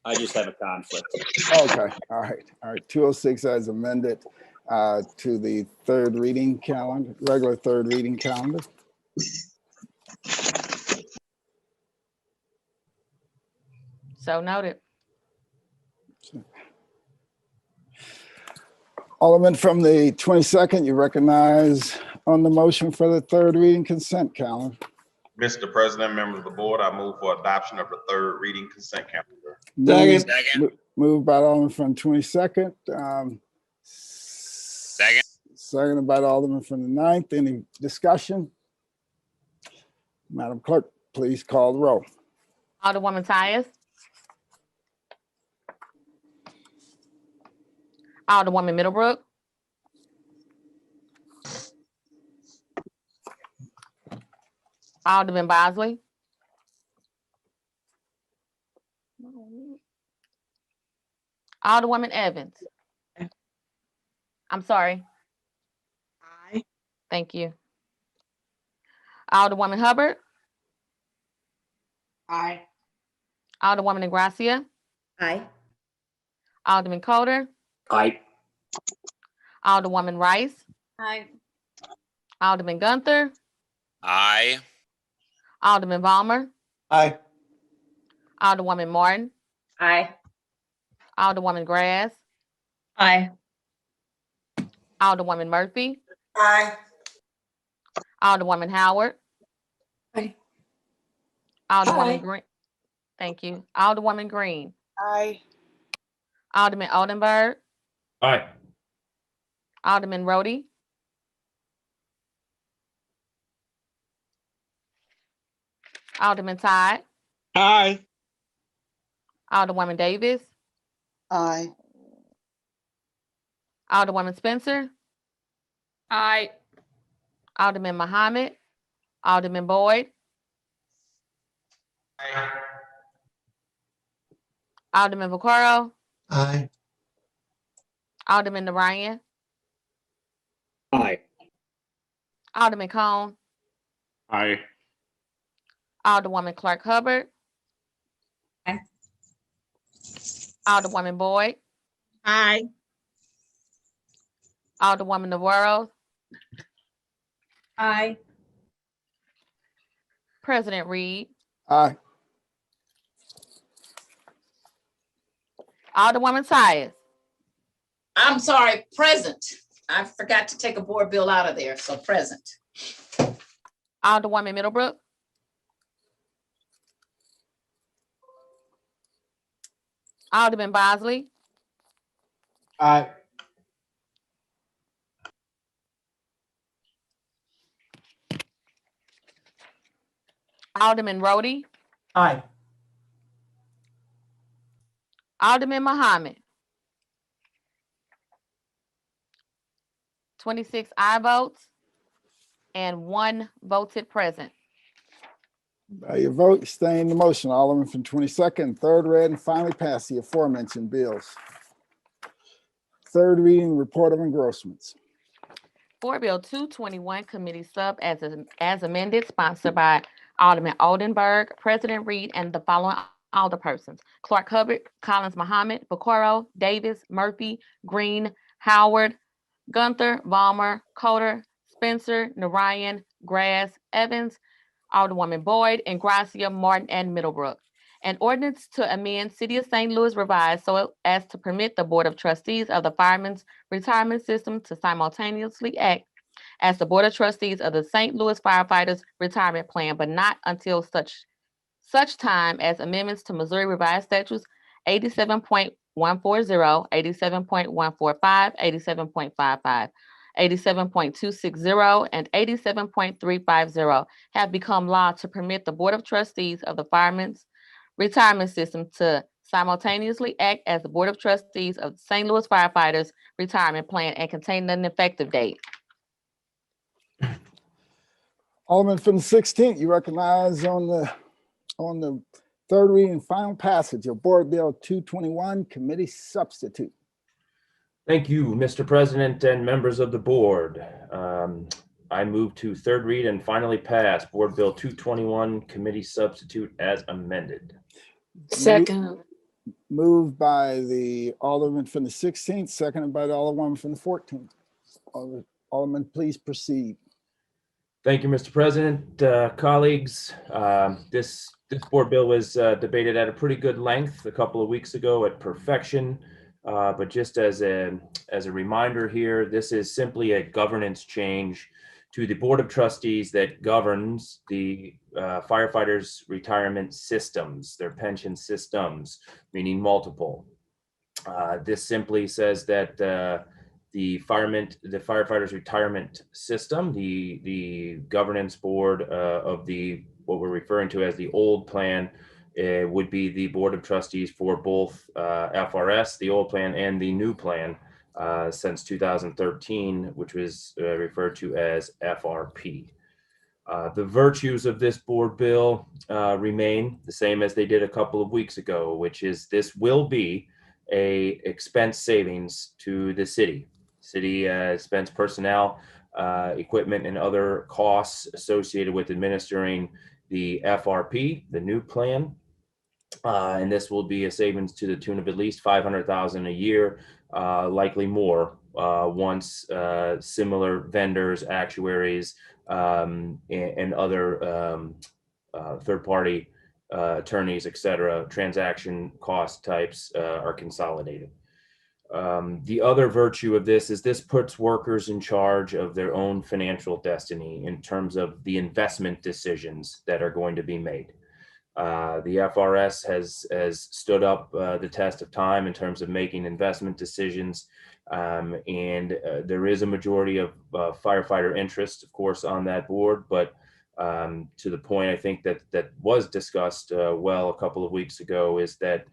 I just have a conflict. Okay, all right. 206 as amended to the third reading calendar, regular third reading calendar. So noted. Alderman from the 22nd, you recognize on the motion for the third reading consent calendar. Mr. President, members of the board, I move for adoption of the third reading consent calendar. Moved by the Alderman from 22nd. Seconded by the Alderman from the 9th. Any discussion? Madam Clerk, please call the roll. Alderwoman Tyus. Alderwoman Middlebrook. Alderman Bosley. Alderwoman Evans. I'm sorry. Aye. Thank you. Alderwoman Hubbard. Aye. Alderwoman Ingracia. Aye. Alderman Coder. Aye. Alderwoman Rice. Aye. Alderman Gunther. Aye. Alderman Balmer. Aye. Alderwoman Martin. Aye. Alderwoman Grass. Aye. Alderwoman Murphy. Aye. Alderwoman Howard. Aye. Alderwoman Aye. Green. Thank you. Alderwoman Green. Aye. Alderman Oldenburg. Aye. Alderman Rhodey. Alderman Todd. Aye. Alderwoman Davis. Aye. Alderwoman Spencer. Aye. Alderman Muhammad. Alderman Boyd. Alderman Vaccaro. Aye. Alderman Narayan. Aye. Alderman Cone. Aye. Alderwoman Clark Hubbard. Aye. Alderwoman Boyd, Aye. Alderwoman Navarro, Aye. President Reed, Aye. Alderwoman Tyus, I'm sorry, present. I forgot to take a board bill out of there, so present. Alderwoman Middlebrook, Alderman Bosley, Aye. Alderman Rhodey, Aye. Alderman Muhammad. 26 aye votes and 1 voted present. By your vote, staying the motion. Alderman from 22nd, third read, and finally pass the aforementioned bills. Third reading, report of engrossments. Board Bill 221, Committee Sub as amended, sponsored by Alderman Oldenburg, President Reed, and the following alderpersons: Clark Hubbard, Collins Muhammad, Bokoro, Davis, Murphy, Green, Howard, Gunther, Valmer, Coder, Spencer, Narayan, Grass, Evans, Alderwoman Boyd, and Gracia, Martin, and Middlebrook. An ordinance to amend City of St. Louis revised so as to permit the Board of Trustees of the Firemen's Retirement System to simultaneously act as the Board of Trustees of the St. Louis Firefighters Retirement Plan, but not until such time as amendments to Missouri Revised Statutes 87.140, 87.145, 87.55, 87.260, and 87.350 have become law to permit the Board of Trustees of the Firemen's Retirement System to simultaneously act as the Board of Trustees of the St. Louis Firefighters Retirement Plan and contain an effective date. Alderman from the 16th, you recognize on the third reading and final passage of Board Bill 221, Committee Substitute. Thank you, Mr. President and members of the board. I move to third read and finally pass Board Bill 221, Committee Substitute as amended. Second. Moved by the Alderman from the 16th, seconded by the Alderwoman from the 14th. Alderman, please proceed. Thank you, Mr. President, colleagues. This board bill was debated at a pretty good length a couple of weeks ago at perfection. But just as a reminder here, this is simply a governance change to the Board of Trustees that governs the firefighters' retirement systems, their pension systems, meaning multiple. This simply says that the firefighters' retirement system, the governance board of what we're referring to as the old plan, would be the Board of Trustees for both FRS, the old plan, and the new plan since 2013, which was referred to as FRP. The virtues of this board bill remain the same as they did a couple of weeks ago, which is this will be a expense savings to the city. City spends personnel, equipment, and other costs associated with administering the FRP, the new plan. And this will be a savings to the tune of at least $500,000 a year, likely more, once similar vendors, actuaries, and other third-party attorneys, et cetera, transaction cost types are consolidated. The other virtue of this is this puts workers in charge of their own financial destiny in terms of the investment decisions that are going to be made. The FRS has stood up the test of time in terms of making investment decisions, and there is a majority of firefighter interest, of course, on that board. But to the point I think that was discussed well a couple of weeks ago is that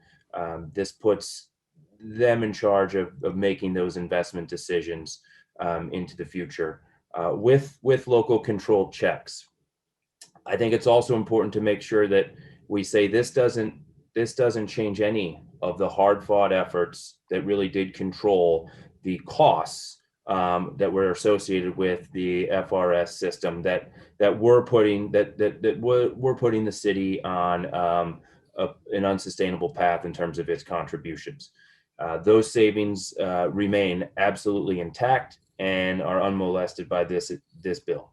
this puts them in charge of making those investment decisions into the future with local control checks. I think it's also important to make sure that we say this doesn't change any of the hard-fought efforts that really did control the costs that were associated with the FRS system that we're putting the city on an unsustainable path in terms of its contributions. Those savings remain absolutely intact and are unmolested by this bill.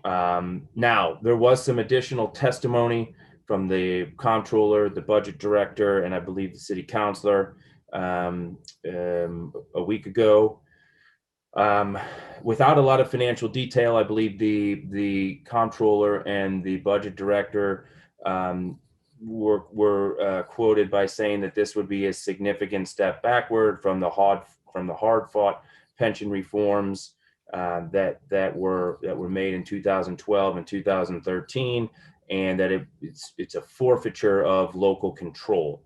Now, there was some additional testimony from the comptroller, the budget director, and I believe the city councilor a week ago. Without a lot of financial detail, I believe the comptroller and the budget director were quoted by saying that this would be a significant step backward from the hard-fought pension reforms that were made in 2012 and 2013, and that it's a forfeiture of local control.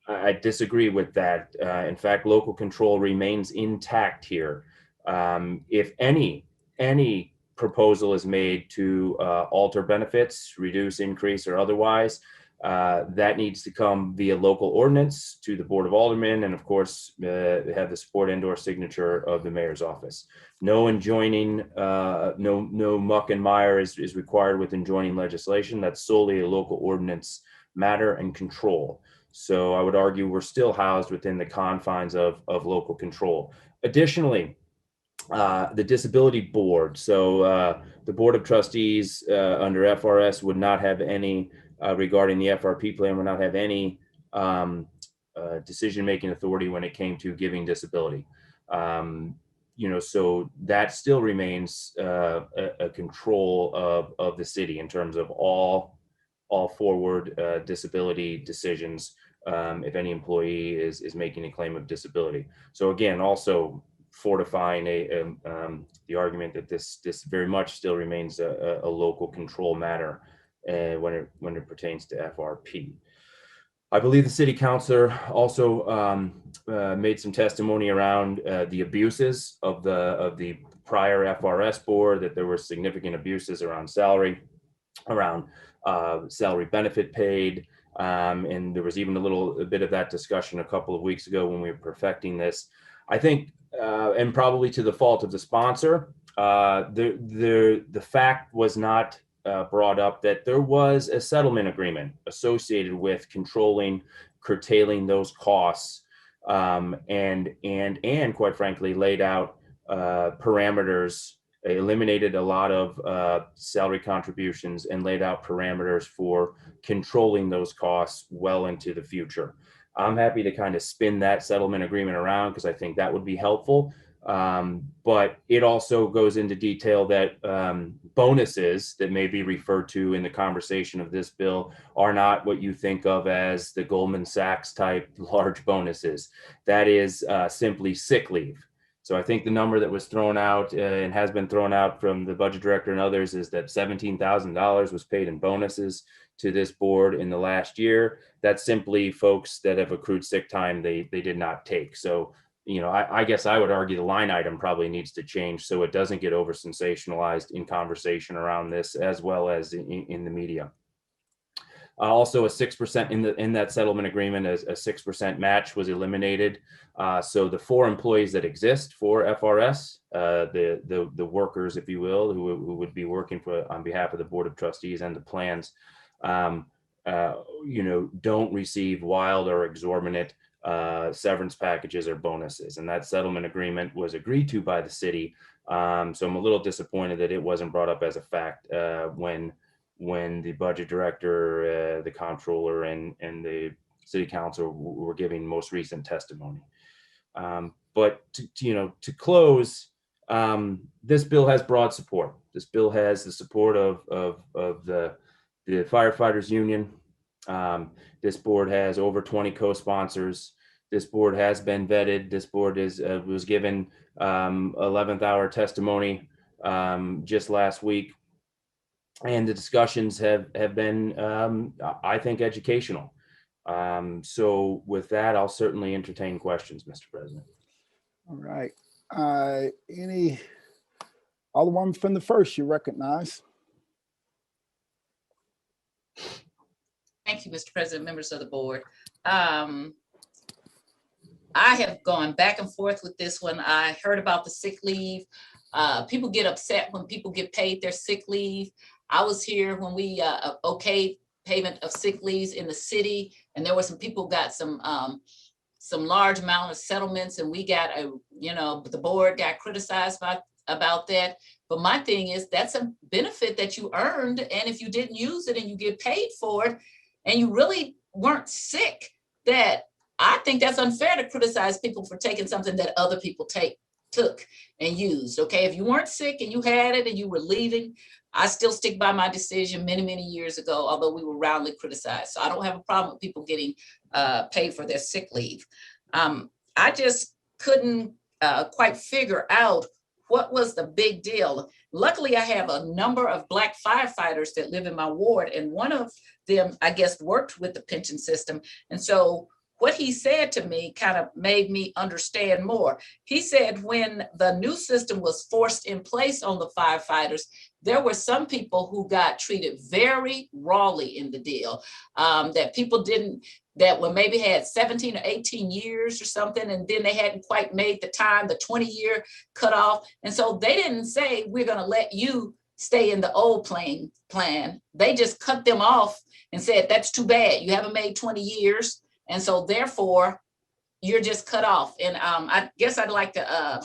I disagree with that. In fact, local control remains intact here. If any proposal is made to alter benefits, reduce, increase, or otherwise, that needs to come via local ordinance to the Board of Aldermen, and of course, have the support and/or signature of the mayor's office. No enjoining, no muck and mire is required with enjoining legislation. That's solely a local ordinance matter and control. So I would argue we're still housed within the confines of local control. Additionally, the disability board. So the board of trustees under FRS would not have any, regarding the FRP plan, would not have any decision-making authority when it came to giving disability. So that still remains a control of the city in terms of all forward disability decisions if any employee is making a claim of disability. So again, also fortifying the argument that this very much still remains a local control matter when it pertains to FRP. I believe the city councilor also made some testimony around the abuses of the prior FRS board, that there were significant abuses around salary, around salary benefit paid, and there was even a bit of that discussion a couple of weeks ago when we were perfecting this. I think, and probably to the fault of the sponsor, the fact was not brought up that there was a settlement agreement associated with curtailing those costs, and quite frankly laid out parameters, eliminated a lot of salary contributions, and laid out parameters for controlling those costs well into the future. I'm happy to kind of spin that settlement agreement around because I think that would be helpful. But it also goes into detail that bonuses that may be referred to in the conversation of this bill are not what you think of as the Goldman Sachs type large bonuses. That is simply sick leave. So I think the number that was thrown out and has been thrown out from the budget director and others is that $17,000 was paid in bonuses to this board in the last year. That's simply folks that have accrued sick time they did not take. So, I guess I would argue the line item probably needs to change so it doesn't get over sensationalized in conversation around this, as well as in the media. Also, a 6% in that settlement agreement, a 6% match was eliminated. So the 4 employees that exist for FRS, the workers, if you will, who would be working on behalf of the Board of Trustees and the plans, don't receive wild or exorbitant severance packages or bonuses. And that settlement agreement was agreed to by the city. So I'm a little disappointed that it wasn't brought up as a fact when the budget director, the comptroller, and the city council were giving most recent testimony. But to close, this bill has broad support. This bill has the support of the firefighters union. This board has over 20 co-sponsors. This board has been vetted. This board was given 11th hour testimony just last week. And the discussions have been, I think, educational. So with that, I'll certainly entertain questions, Mr. President. All right. Alderman from the first, you recognize. Thank you, Mr. President, members of the board. I have gone back and forth with this one. I heard about the sick leave. People get upset when people get paid their sick leave. I was here when we okayed payment of sick leaves in the city, and there were some people got some large amount of settlements, and we got the board got criticized about that. But my thing is, that's a benefit that you earned, and if you didn't use it and you get paid for it, and you really weren't sick, that I think that's unfair to criticize people for taking something that other people took and used. Okay, if you weren't sick and you had it and you were leaving, I still stick by my decision many years ago, although we were roundly criticized. So I don't have a problem with people getting paid for their sick leave. I just couldn't quite figure out what was the big deal. Luckily, I have a number of Black firefighters that live in my ward, and one of them, I guess, worked with the pension system. And so what he said to me kind of made me understand more. He said when the new system was forced in place on the firefighters, there were some people who got treated very rawly in the deal, that people that were maybe had 17 or 18 years or something, and then they hadn't quite made the 20-year cutoff. And so they didn't say, we're gonna let you stay in the old plan. They just cut them off and said, that's too bad, you haven't made 20 years. And so therefore, you're just cut off. And I guess I'd like to,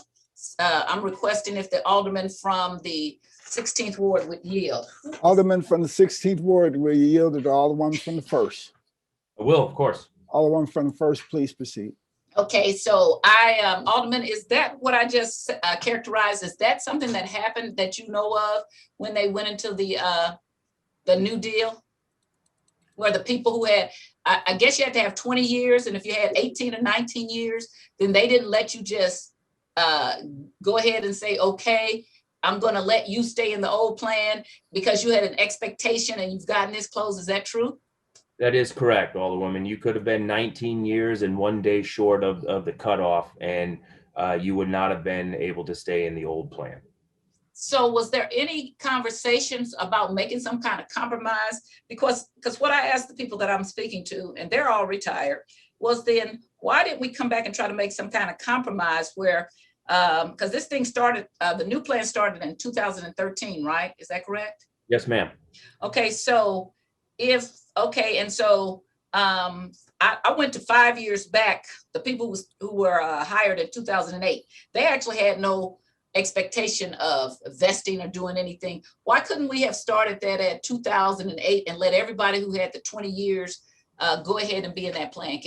I'm requesting if the alderman from the 16th Ward would yield. Alderman from the 16th Ward will yield to the Alderman from the 1st. I will, of course. Alderman from the 1st, please proceed. Okay, so Alderman, is that what I just characterized? Is that something that happened that you know of when they went into the New Deal? Where the people who had, I guess you had to have 20 years, and if you had 18 or 19 years, then they didn't let you just go ahead and say, okay, I'm gonna let you stay in the old plan because you had an expectation and you've gotten this close. Is that true? That is correct, Alderwoman. You could have been 19 years and 1 day short of the cutoff, and you would not have been able to stay in the old plan. So was there any conversations about making some kind of compromise? Because what I asked the people that I'm speaking to, and they're all retired, was then why didn't we come back and try to make some kind of compromise where, because this thing started, the new plan started in 2013, right? Is that correct? Yes, ma'am. Okay, so and so I went to 5 years back. The people who were hired in 2008, they actually had no expectation of vesting or doing anything. Why couldn't we have started that at 2008 and let everybody who had the 20 years go ahead and be in that plan?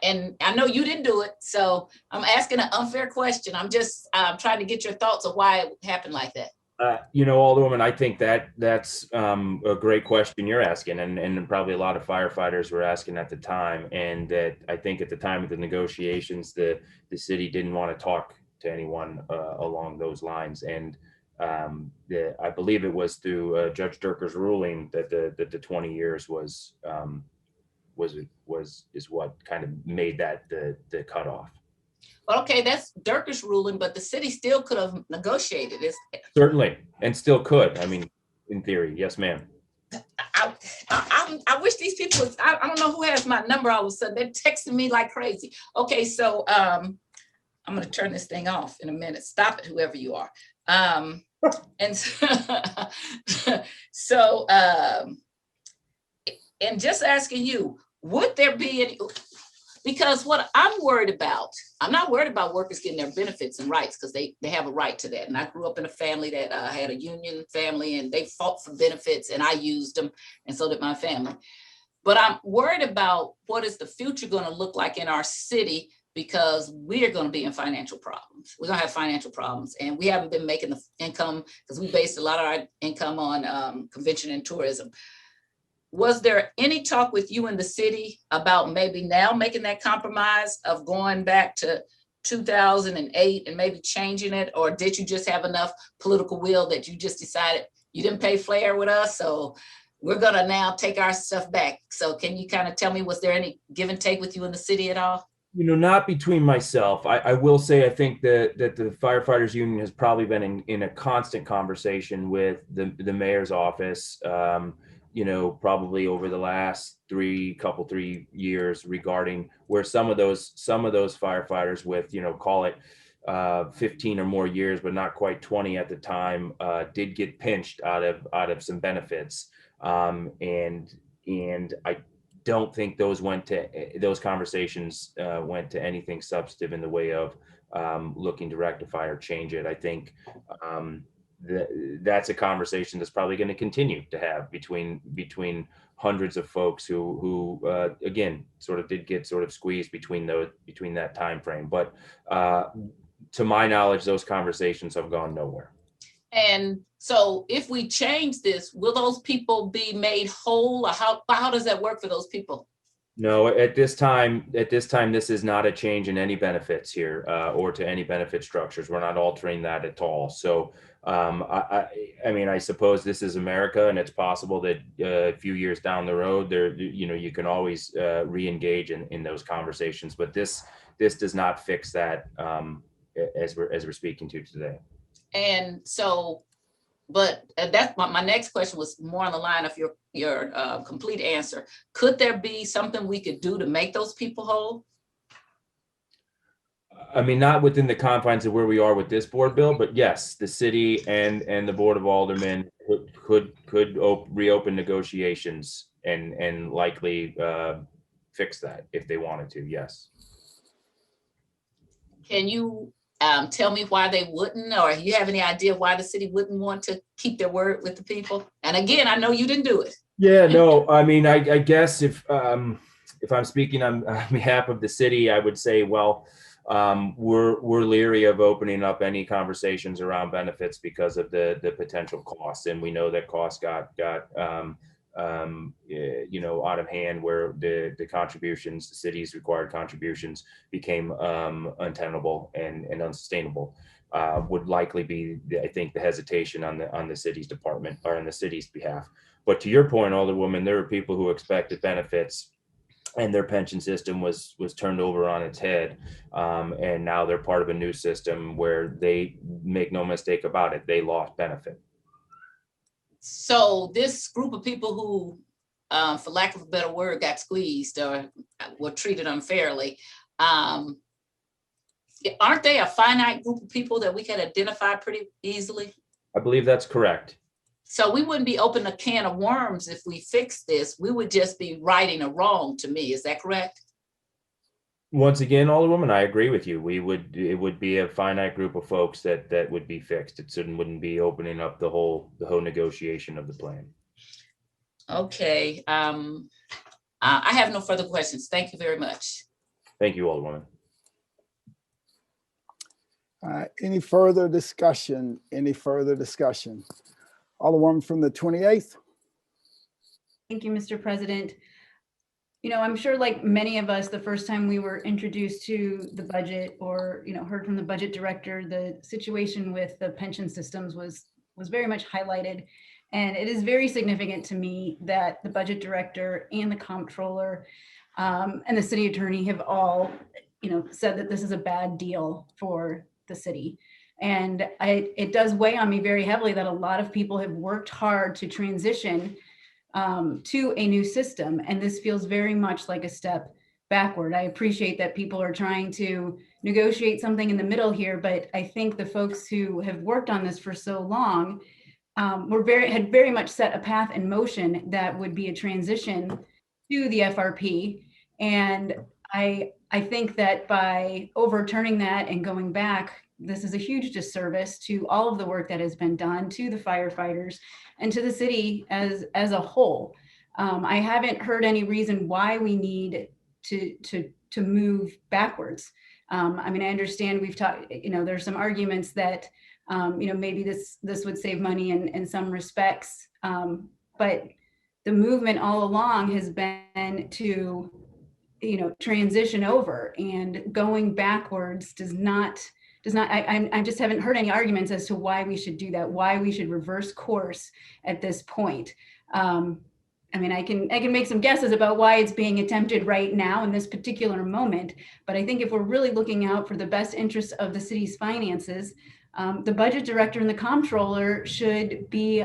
And I know you didn't do it, so I'm asking an unfair question. I'm just trying to get your thoughts of why it happened like that. Alderwoman, I think that's a great question you're asking, and probably a lot of firefighters were asking at the time. And that I think at the time of the negotiations, the city didn't want to talk to anyone along those lines. And I believe it was through Judge Durker's ruling that the 20 years was what kind of made that the cutoff. Okay, that's Durker's ruling, but the city still could have negotiated this. Certainly, and still could. I mean, in theory, yes, ma'am. I wish these people, I don't know who has my number all of a sudden. They're texting me like crazy. Okay, so I'm going to turn this thing off in a minute. Stop it, whoever you are. And so, and just asking you, would there be any, because what I'm worried about, I'm not worried about workers getting their benefits and rights because they have a right to that. And I grew up in a family that had a union family and they fought for benefits and I used them, and so did my family. But I'm worried about what is the future going to look like in our city, because we're going to be in financial problems. We're going to have financial problems, and we haven't been making the income because we based a lot of our income on convention and tourism. Was there any talk with you in the city about maybe now making that compromise of going back to 2008 and maybe changing it? Or did you just have enough political will that you just decided you didn't pay flair with us, so we're going to now take our stuff back? So can you kind of tell me, was there any give and take with you in the city at all? Not between myself. I will say I think that the firefighters union has probably been in a constant conversation with the mayor's office, probably over the last 3 years regarding where some of those firefighters with, call it 15 or more years, but not quite 20 at the time, did get pinched out of some benefits. And And I don't think those conversations went to anything substantive in the way of looking to rectify or change it. I think that's a conversation that's probably going to continue to have between hundreds of folks who again sort of did get sort of squeezed between that time frame. But to my knowledge, those conversations have gone nowhere. And so if we change this, will those people be made whole, or how does that work for those people? No, at this time, this is not a change in any benefits here or to any benefit structures. We're not altering that at all. So, I mean, I suppose this is America, and it's possible that a few years down the road, you can always re-engage in those conversations. But this does not fix that as we're speaking to today. And so, but that's my next question was more on the line of your complete answer. Could there be something we could do to make those people whole? I mean, not within the confines of where we are with this board bill, but yes, the city and the Board of Aldermen could reopen negotiations and likely fix that if they wanted to. Yes. Can you tell me why they wouldn't, or you have any idea why the city wouldn't want to keep their word with the people? And again, I know you didn't do it. Yeah, no, I mean, I guess if I'm speaking on behalf of the city, I would say, well, we're leery of opening up any conversations around benefits because of the potential costs, and we know that costs got out of hand, where the contributions, the city's required contributions, became untenable and unsustainable. Would likely be, I think, the hesitation on the city's department or on the city's behalf. But to your point, Alderwoman, there are people who expected benefits, and their pension system was turned over on its head, and now they're part of a new system where they, make no mistake about it, they lost benefit. So this group of people who, for lack of a better word, got squeezed or were treated unfairly, aren't they a finite group of people that we can identify pretty easily? I believe that's correct. So we wouldn't be opening a can of worms if we fix this. We would just be righting a wrong, to me. Is that correct? Once again, Alderwoman, I agree with you. It would be a finite group of folks that would be fixed. It wouldn't be opening up the whole negotiation of the plan. Okay. I have no further questions. Thank you very much. Thank you, Alderwoman. Any further discussion? Any further discussion? Alderwoman from the 28th. Thank you, Mr. President. You know, I'm sure like many of us, the first time we were introduced to the budget or, heard from the budget director, the situation with the pension systems was very much highlighted. And it is very significant to me that the budget director and the comptroller and the city attorney have all, said that this is a bad deal for the city. And it does weigh on me very heavily that a lot of people have worked hard to transition to a new system. And this feels very much like a step backward. I appreciate that people are trying to negotiate something in the middle here, but I think the folks who have worked on this for so long had very much set a path in motion that would be a transition to the FRP. And I think that by overturning that and going back, this is a huge disservice to all of the work that has been done, to the firefighters and to the city as a whole. I haven't heard any reason why we need to move backwards. I mean, I understand we've talked, there's some arguments that, maybe this would save money in some respects, but the movement all along has been to, transition over, and going backwards I just haven't heard any arguments as to why we should do that, why we should reverse course at this point. I mean, I can make some guesses about why it's being attempted right now in this particular moment, but I think if we're really looking out for the best interests of the city's finances, the budget director and the comptroller should be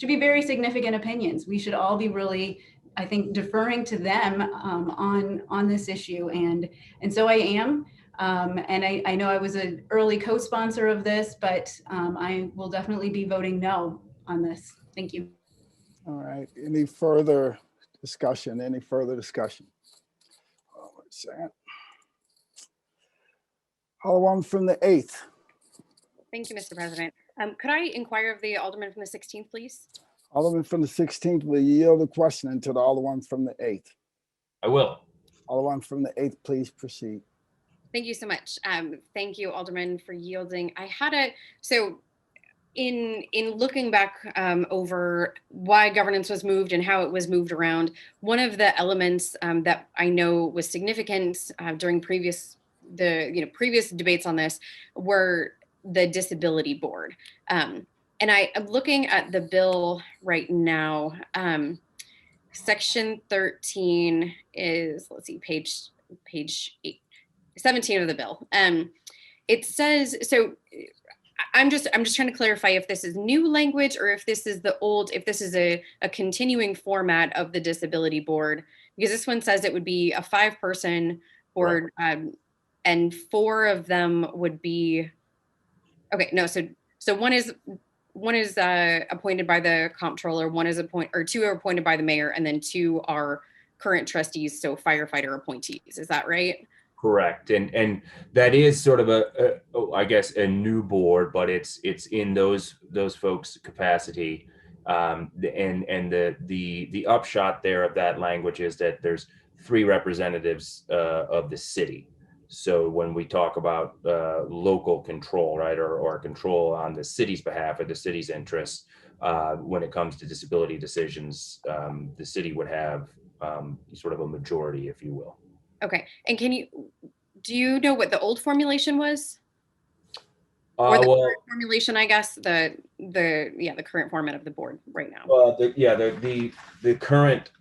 very significant opinions. We should all be really, I think, deferring to them on this issue, and so I am. And I know I was an early co-sponsor of this, but I will definitely be voting no on this. Thank you. All right, any further discussion? Any further discussion? Oh, wait a second. Alderman from the 8th. Thank you, Mr. President. Could I inquire of the Alderman from the 16th, please? Alderman from the 16th, will you yield the question to the Alderman from the 8th? I will. Alderman from the 8th, please proceed. Thank you so much. Thank you, Alderman, for yielding. I had so in looking back over why governance was moved and how it was moved around, one of the elements that I know was significant during previous debates on this were the disability board. And I'm looking at the bill right now. Section 13 is, let's see, page 17 of the bill. It says, so I'm just trying to clarify if this is new language or if this is if this is a continuing format of the disability board, because this one says it would be a 5-person board, and 4 of them would be, okay, no, so one is appointed by the comptroller, 2 are appointed by the mayor, and then 2 are current trustees, so firefighter appointees. Is that right? Correct, and that is sort of I guess a new board, but it's in those folks' capacity, and the upshot there of that language is that there's 3 representatives of the city. So when we talk about local control, right, or control on the city's behalf or the city's interests, when it comes to disability decisions, the city would have sort of a majority, if you will. Okay, and do you know what the old formulation was? Or the current formulation, I guess, the current format of the board right now. The current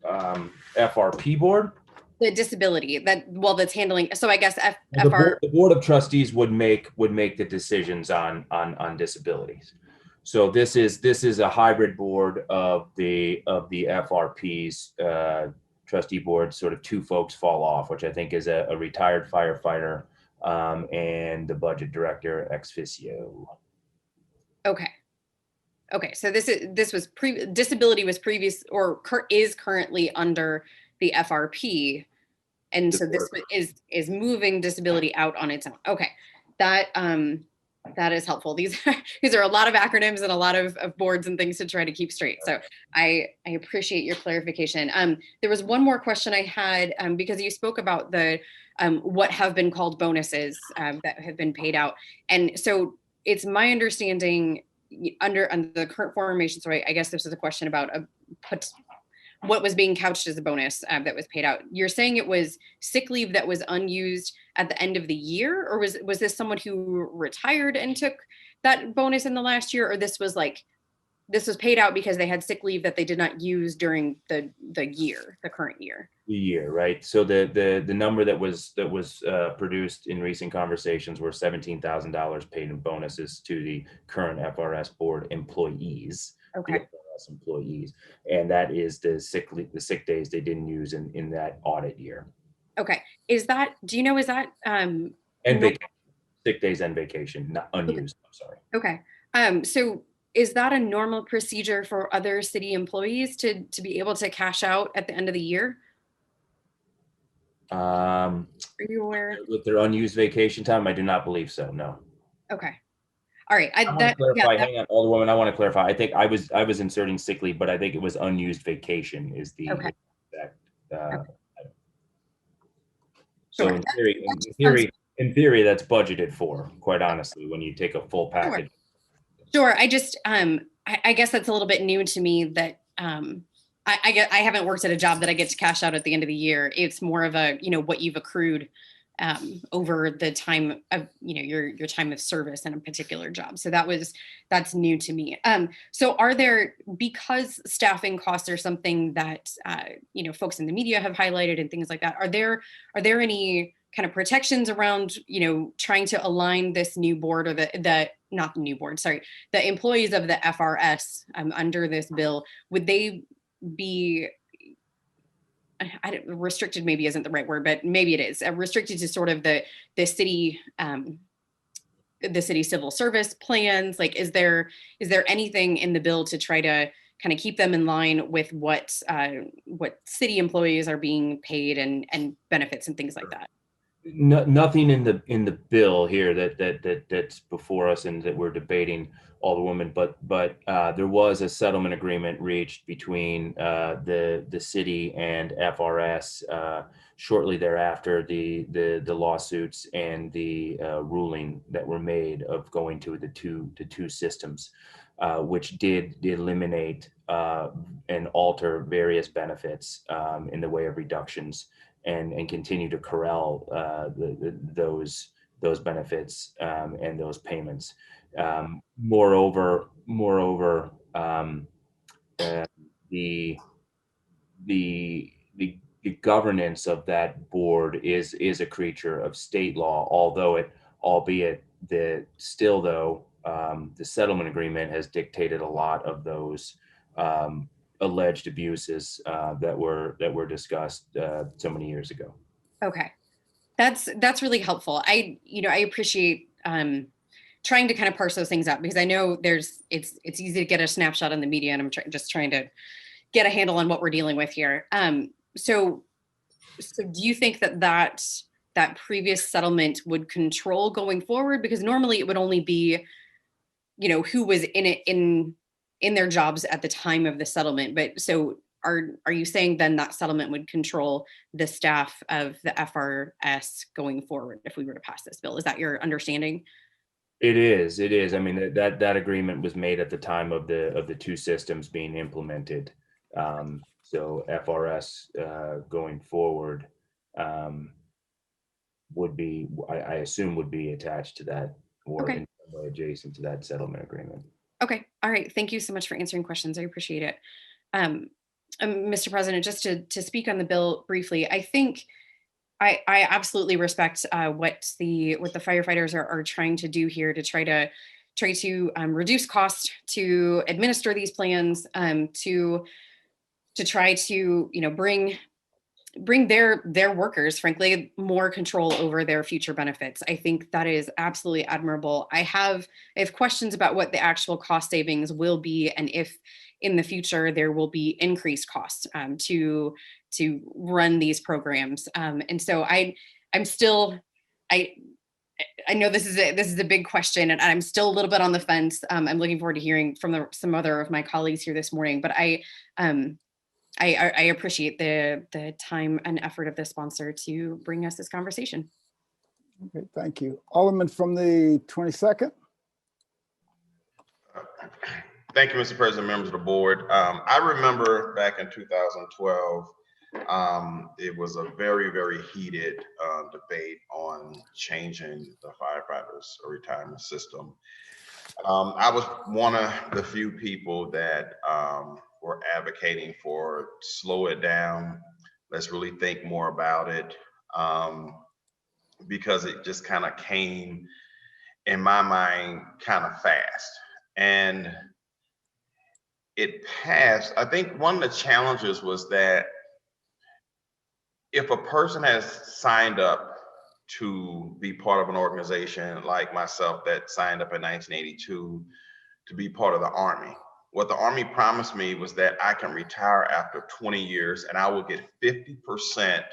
FRP board. The disability that's handling. So I guess The board of trustees would make the decisions on disabilities. So this is a hybrid board of the FRP's trustee board. Sort of 2 folks fall off, which I think is a retired firefighter and the budget director ex officio. Okay. So disability was previous or is currently under the FRP. And so this is moving disability out on its own. Okay, that is helpful. These are a lot of acronyms and a lot of boards and things to try to keep straight. So I appreciate your clarification. There was one more question I had because you spoke about the what have been called bonuses that have been paid out, and so it's my understanding under the current formation. So I guess this is a question about what was being couched as a bonus that was paid out. You're saying it was sick leave that was unused at the end of the year, or was this someone who retired and took that bonus in the last year, or this was paid out because they had sick leave that they did not use during the current year? The year, right? So the number that was produced in recent conversations were $17,000 paid in bonuses to the current FRS board employees. Okay. Employees, and that is the sick days they didn't use in that audit year. Okay, is that and sick days and vacation, not unused. I'm sorry. Okay, so is that a normal procedure for other city employees to be able to cash out at the end of the year? Are you aware? With their unused vacation time, I do not believe so. No. Okay. All right. I want to clarify. Hang on, Alderwoman. I want to clarify. I think I was inserting sick leave, but I think it was unused vacation is the exact. So in theory, that's budgeted for. Quite honestly, when you take a full package. Sure. I just I guess that's a little bit new to me that I haven't worked at a job that I get to cash out at the end of the year. It's more of a what you've accrued over the time of your time of service in a particular job. So that's new to me. So are there, because staffing costs are something that folks in the media have highlighted and things like that, are there any kind of protections around trying to align this new board, or the not the new board, sorry, the employees of the FRS under this bill? Would they be restricted, maybe isn't the right word, but maybe it is restricted to sort of the city civil service plans? Like, is there anything in the bill to try to kind of keep them in line with what city employees are being paid and benefits and things like that. Nothing in the bill here that's before us and that we're debating, Alderwoman, but there was a settlement agreement reached between the city and FRS shortly thereafter the lawsuits and the ruling that were made of going to the two systems, which did eliminate and alter various benefits in the way of reductions. And continue to corral those benefits and those payments. Moreover, the governance of that board is a creature of state law, albeit the settlement agreement has dictated a lot of those alleged abuses that were discussed so many years ago. Okay, that's really helpful. I appreciate trying to kind of parse those things out, because I know it's easy to get a snapshot in the media, and I'm just trying to get a handle on what we're dealing with here. So do you think that previous settlement would control going forward? Because normally it would only be, who was in it in their jobs at the time of the settlement. But so are you saying then that settlement would control the staff of the FRS going forward if we were to pass this bill? Is that your understanding? It is. I mean, that agreement was made at the time of the two systems being implemented. So FRS going forward would be, I assume, would be attached to that, or Okay. in some way adjacent to that settlement agreement. Okay. All right. Thank you so much for answering questions. I appreciate it. Mr. President, just to speak on the bill briefly, I think I absolutely respect what the firefighters are trying to do here to try to reduce cost, to administer these plans, to try to bring their workers, frankly, more control over their future benefits. I think that is absolutely admirable. I have questions about what the actual cost savings will be, and if in the future there will be increased costs to run these programs. And so I know this is a big question, and I'm still a little bit on the fence. I'm looking forward to hearing from some other of my colleagues here this morning, but I appreciate the time and effort of the sponsor to bring us this conversation. Okay, thank you. Alderman from the 22nd. Thank you, Mr. President, members of the board. I remember back in 2012, it was a very, very heated debate on changing the firefighters' retirement system. I was one of the few people that were advocating for slow it down. Let's really think more about it, because it just kind of came in my mind kind of fast. And it passed. I think one of the challenges was that if a person has signed up to be part of an organization like myself that signed up in 1982 to be part of the Army, what the Army promised me was that I can retire after 20 years and I will get 50%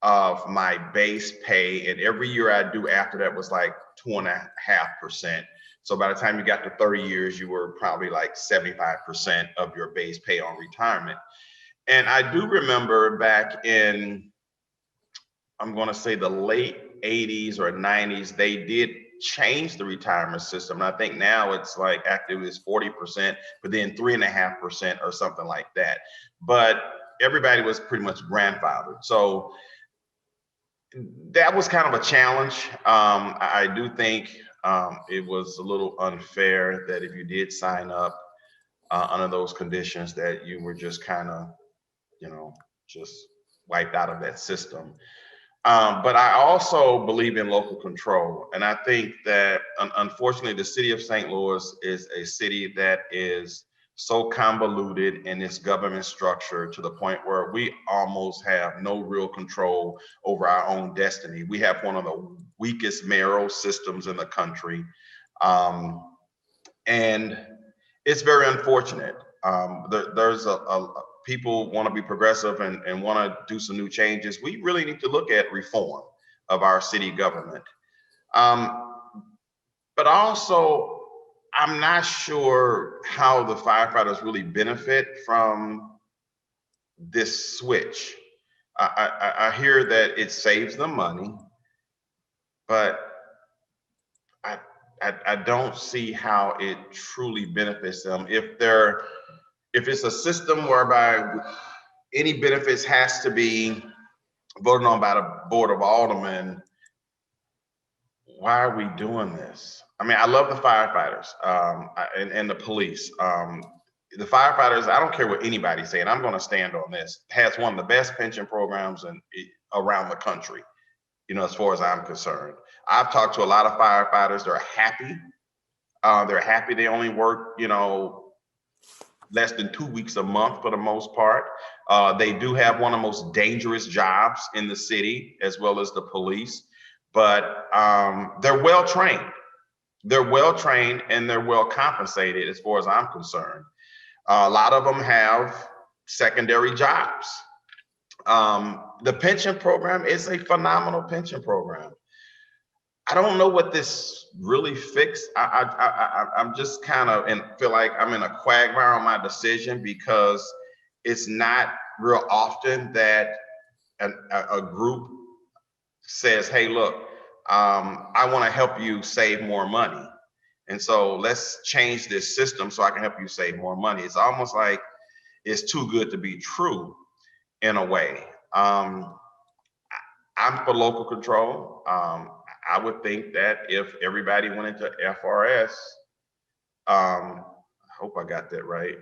of my base pay. And every year I do after that was like 2.5%. So by the time you got to 30 years, you were probably like 75% of your base pay on retirement. And I do remember back in, I'm going to say the late 80s or 90s, they did change the retirement system. And I think now it's like active is 40%, but then 3.5% or something like that. But everybody was pretty much grandfathered. So that was kind of a challenge. I do think it was a little unfair that if you did sign up under those conditions that you were just kind of, just wiped out of that system. But I also believe in local control. And I think that unfortunately, the city of St. Louis is a city that is so convoluted in its government structure to the point where we almost have no real control over our own destiny. We have one of the weakest mayoral systems in the country. And it's very unfortunate. There's people want to be progressive and want to do some new changes. We really need to look at reform of our city government. But also, I'm not sure how the firefighters really benefit from this switch. I hear that it saves them money, but I don't see how it truly benefits them. If it's a system whereby any benefits has to be voted on by the Board of Aldermen, why are we doing this? I mean, I love the firefighters and the police. The firefighters, I don't care what anybody's saying, I'm gonna stand on this, has one of the best pension programs around the country, as far as I'm concerned. I've talked to a lot of firefighters, they're happy. They're happy they only work, less than 2 weeks a month for the most part. They do have one of the most dangerous jobs in the city, as well as the police, but they're well trained. They're well trained and they're well compensated as far as I'm concerned. A lot of them have secondary jobs. The pension program is a phenomenal pension program. I don't know what this really fixed. I'm just kind of feel like I'm in a quagmire on my decision, because it's not real often that a group says, hey, look, I want to help you save more money. And so let's change this system so I can help you save more money. It's almost like it's too good to be true in a way. I'm for local control. I would think that if everybody went into FRS, I hope I got that right,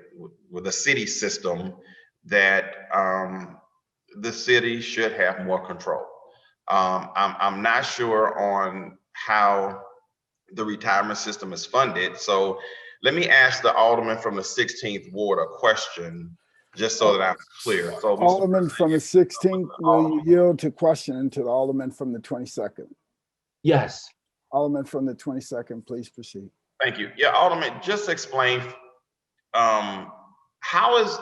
with a city system, that the city should have more control. I'm not sure on how the retirement system is funded. So let me ask the Alderman from the 16th Ward a question, just so that I'm clear. So, Alderman from the 16th, will you yield to questioning to the Alderman from the 22nd? Yes. Alderman from the 22nd, please proceed. Thank you. Yeah, Alderman, just explain how is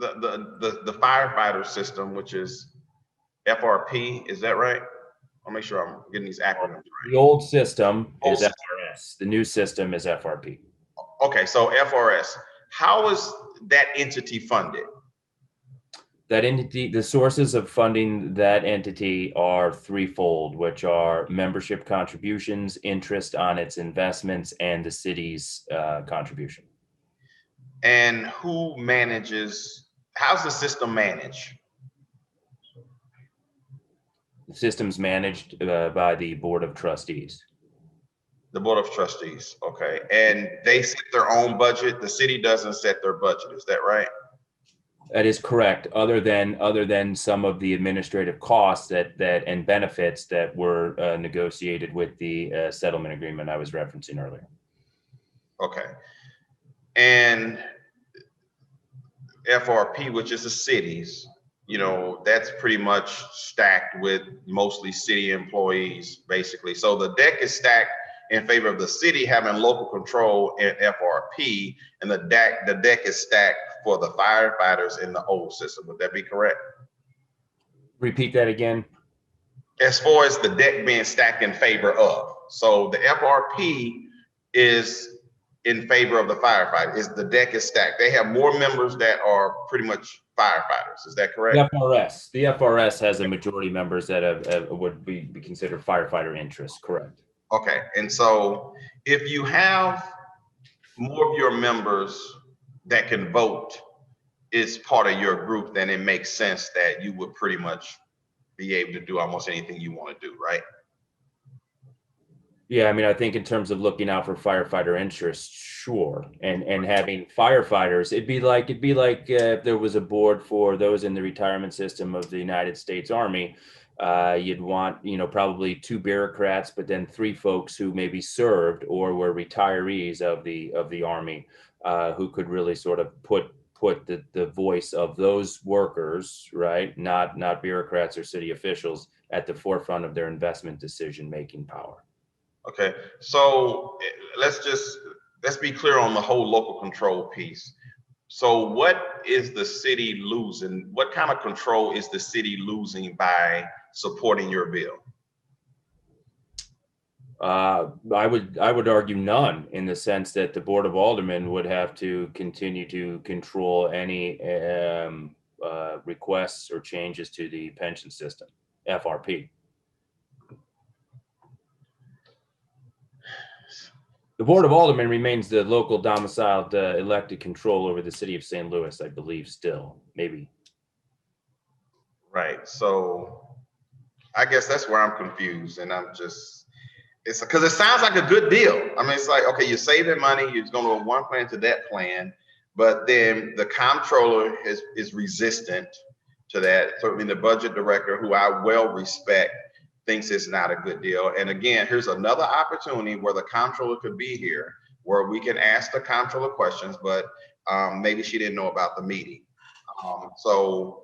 the firefighter system, which is FRP, is that right? I'll make sure I'm getting these acronyms right. The old system is FRS. The new system is FRP. Okay, so FRS, how is that entity funded? That entity, the sources of funding that entity are threefold, which are membership contributions, interest on its investments, and the city's contribution. And who manages, how's the system managed? The system's managed by the Board of Trustees. The Board of Trustees, okay. And they set their own budget. The city doesn't set their budget, is that right? That is correct. Other than some of the administrative costs that and benefits that were negotiated with the settlement agreement I was referencing earlier. Okay. And FRP, which is the cities, that's pretty much stacked with mostly city employees, basically. So the deck is stacked in favor of the city having local control in FRP, and the deck is stacked for the firefighters in the old system. Would that be correct? Repeat that again. As far as the deck being stacked in favor of, so the FRP is in favor of the firefighters. The deck is stacked. They have more members that are pretty much firefighters. Is that correct? The FRS has a majority members that would be considered firefighter interests. Correct. Okay, and so if you have more of your members that can vote is part of your group, then it makes sense that you would pretty much be able to do almost anything you want to do, right? Yeah, I mean, I think in terms of looking out for firefighter interests, sure, and having firefighters, it'd be like if there was a board for those in the retirement system of the United States Army. You'd want, probably 2 bureaucrats, but then 3 folks who maybe served or were retirees of the Army, who could really sort of put the voice of those workers, right, not bureaucrats or city officials, at the forefront of their investment decision-making power. Okay, so let's be clear on the whole local control piece. So what is the city losing? What kind of control is the city losing by supporting your bill? I would argue none, in the sense that the Board of Aldermen would have to continue to control any requests or changes to the pension system, FRP. The Board of Aldermen remains the local domiciled elected control over the city of St. Louis, I believe, still, maybe. Right. So I guess that's where I'm confused, and I'm just, it's because it sounds like a good deal. I mean, it's like, okay, you're saving money, you're going to one plan to that plan, but then the comptroller is resistant to that. Certainly the budget director, who I well respect, thinks it's not a good deal. And again, here's another opportunity where the comptroller could be here, where we can ask the comptroller questions, but maybe she didn't know about the meeting. So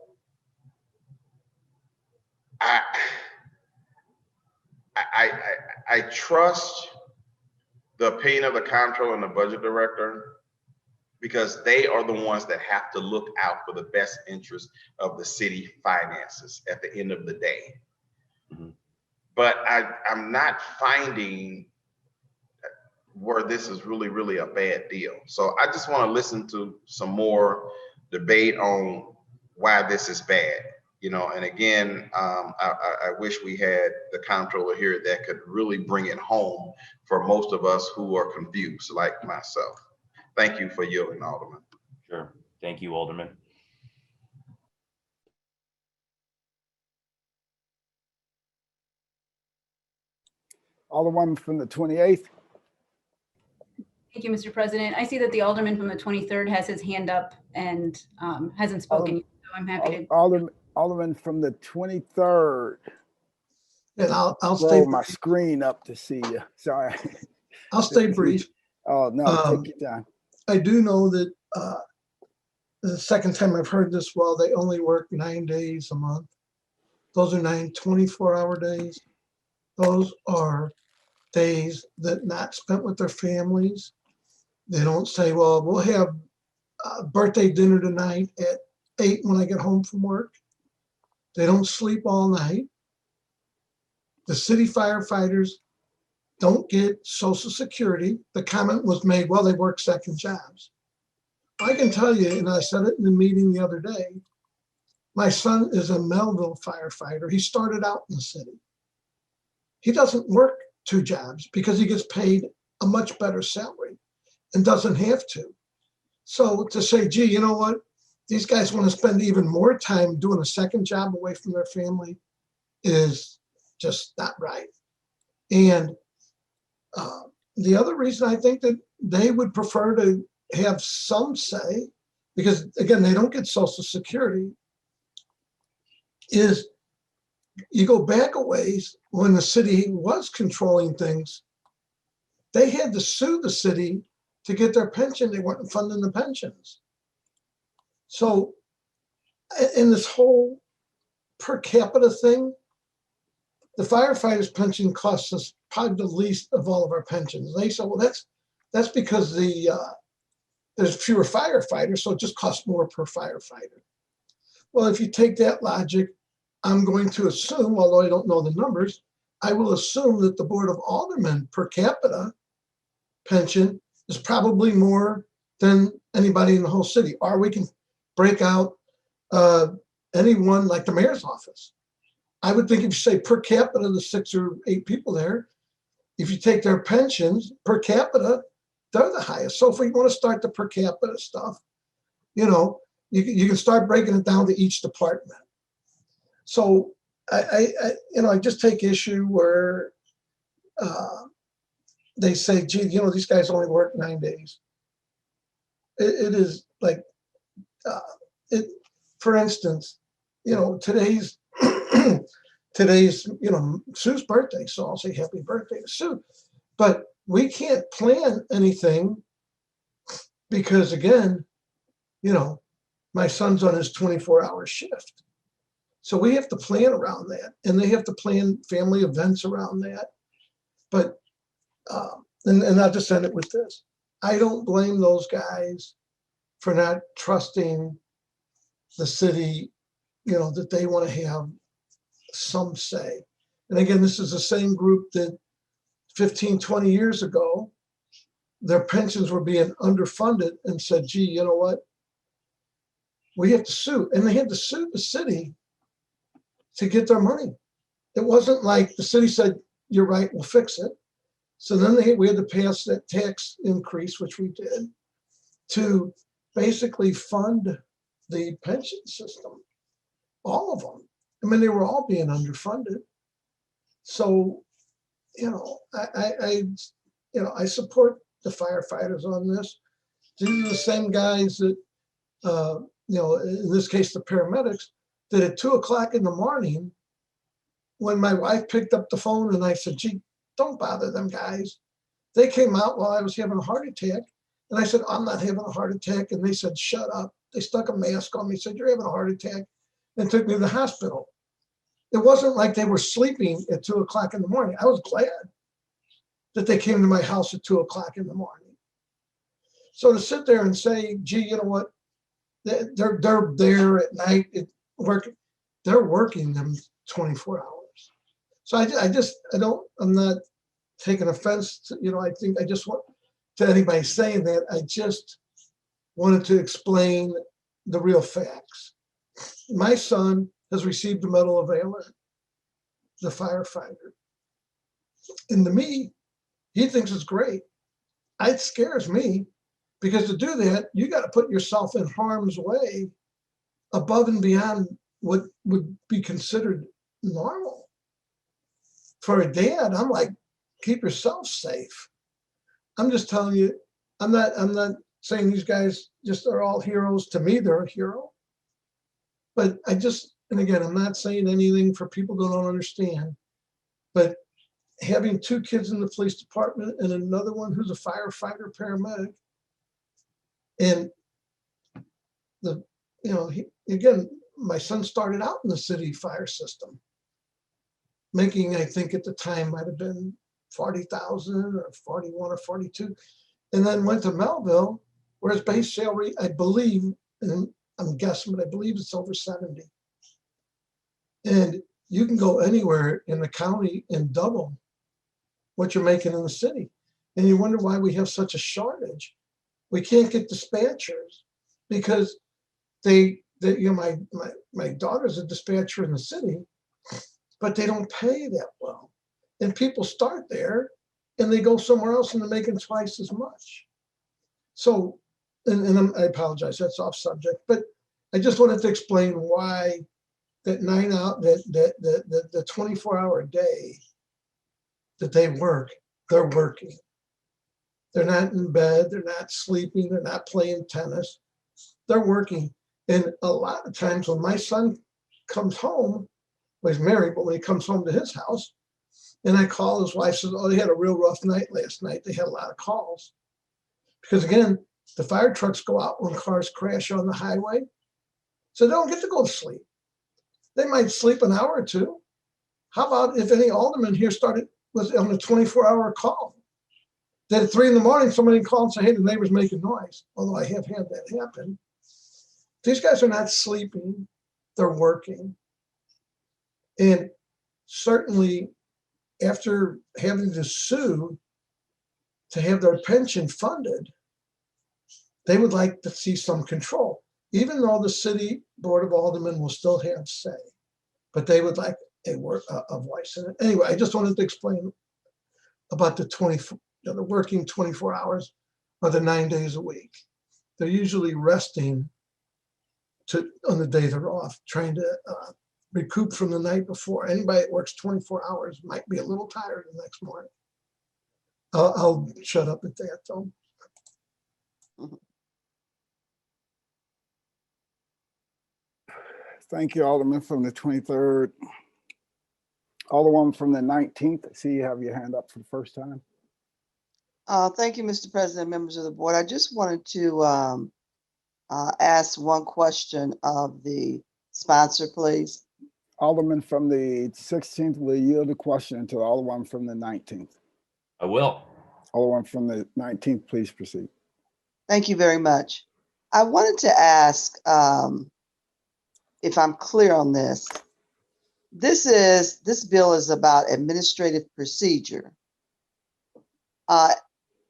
I trust the opinion of the comptroller and the budget director, because they are the ones that have to look out for the best interest of the city finances at the end of the day. Mm-hmm. But I'm not finding where this is really a bad deal. So I just want to listen to some more debate on why this is bad. You know, and again, I wish we had the comptroller here that could really bring it home for most of us who are confused, like myself. Thank you for yielding, Alderman. Sure. Thank you, Alderman. Alderman from the 28th. Thank you, Mr. President. I see that the Alderman from the 23rd has his hand up and hasn't spoken, so I'm happy to. Alderman from the 23rd. And I'll Scroll stay my screen up to see you. Sorry. I'll stay brief. Oh, no, take your time. I do know that the second time I've heard this, well, they only work 9 days a month. Those are 9 24-hour days. Those are days that not spent with their families. They don't say, well, we'll have a birthday dinner tonight at 8 when I get home from work. They don't sleep all night. The city firefighters don't get Social Security. The comment was made, well, they work second jobs. I can tell you, and I said it in the meeting the other day, my son is a Melville firefighter. He started out in the city. He doesn't work 2 jobs because he gets paid a much better salary and doesn't have to. So to say, gee, you know what? These guys want to spend even more time doing a second job away from their family is just not right. And the other reason I think that they would prefer to have some say, because again, they don't get Social Security, is you go back a ways when the city was controlling things, they had to sue the city to get their pension. They weren't funding the pensions. So in this whole per capita thing, the firefighters' pension costs us probably the least of all of our pensions. They said, well, that's because there's fewer firefighters, so it just costs more per firefighter. Well, if you take that logic, I'm going to assume, although I don't know the numbers, I will assume that the Board of Aldermen per capita pension is probably more than anybody in the whole city. Or we can break out anyone like the mayor's office. I would think if you say per capita, the 6 or 8 people there, if you take their pensions per capita, they're the highest. So if we want to start the per capita stuff, you know, you can start breaking it down to each department. So I just take issue where they say, gee, you know, these guys only work 9 days. It is like, for instance, you know, today's, you know, Sue's birthday. So I'll say happy birthday to Sue. But we can't plan anything because, again, you know, my son's on his 24-hour shift. So we have to plan around that, and they have to plan family events around that. But, and I'll just end it with this. I don't blame those guys for not trusting the city, that they want to have some say. And again, this is the same group that 15, 20 years ago, their pensions were being underfunded and said, gee, you know what? We have to sue. And they had to sue the city to get their money. It wasn't like the city said, you're right, we'll fix it. So then we had to pass that tax increase, which we did, to basically fund the pension system, all of them. I mean, they were all being underfunded. So, I support the firefighters on this. These are the same guys that, in this case, the paramedics, that at 2 o'clock in the morning, when my wife picked up the phone and I said, gee, don't bother them guys. They came out while I was having a heart attack. And I said, I'm not having a heart attack. And they said, shut up. They stuck a mask on me, said, you're having a heart attack, and took me to the hospital. It wasn't like they were sleeping at 2 o'clock in the morning. I was glad that they came to my house at 2 o'clock in the morning. So to sit there and say, gee, you know what? They're there at night at work. They're working them 24 hours. So I'm not taking offense to, I just want to anybody saying that, I just wanted to explain the real facts. My son has received the Medal of Valor, the firefighter. And to me, he thinks it's great. It scares me, because to do that, you got to put yourself in harm's way above and beyond what would be considered normal. For a dad, I'm like, keep yourself safe. I'm just telling you, I'm not saying these guys just are all heroes. To me, they're a hero. But and again, I'm not saying anything for people who don't understand, but having 2 kids in the police department and another one who's a firefighter paramedic, and again, my son started out in the city fire system, making, I think at the time might have been 40,000 or 41 or 42, and then went to Melville, where his base salary, I believe, and I'm guessing, but I believe it's over 70. And you can go anywhere in the county and double what you're making in the city. And you wonder why we have such a shortage. We can't get dispatchers because my daughter's a dispatcher in the city, but they don't pay that well. And people start there and they go somewhere else and they're making twice as much. So, I apologize, that's off subject, but I just wanted to explain why that the 24-hour day that they work, they're working. They're not in bed, they're not sleeping, they're not playing tennis, they're working. And a lot of times when my son comes home, well, he's married, but when he comes home to his house, and I call, his wife says, oh, they had a real rough night last night. They had a lot of calls. Because again, the fire trucks go out when cars crash on the highway. So they don't get to go to sleep. They might sleep an hour or two. How about if any alderman here was on a 24-hour call? Then at 3 in the morning, somebody called and said, hey, the neighbor's making noise. Although I have had that happen. These guys are not sleeping, they're working. And certainly after having to sue to have their pension funded, they would like to see some control, even though the city board of aldermen will still have say, but they would like a voice in it. Anyway, I just wanted to explain about the working 24 hours or the 9 days a week. They're usually resting on the day they're off, trying to recoup from the night before. Anybody that works 24 hours might be a little tired the next morning. I'll shut up at that, though. Thank you, Alderman from the 23rd. Alderwoman from the 19th. I see you have your hand up for the first time. Thank you, Mr. President, members of the board. I just wanted to ask one question of the sponsor, please. Alderman from the 16th will yield the question to Alderman from the 19th. I will. Alderman from the 19th, please proceed. Thank you very much. I wanted to ask if I'm clear on this. This bill is about administrative procedure.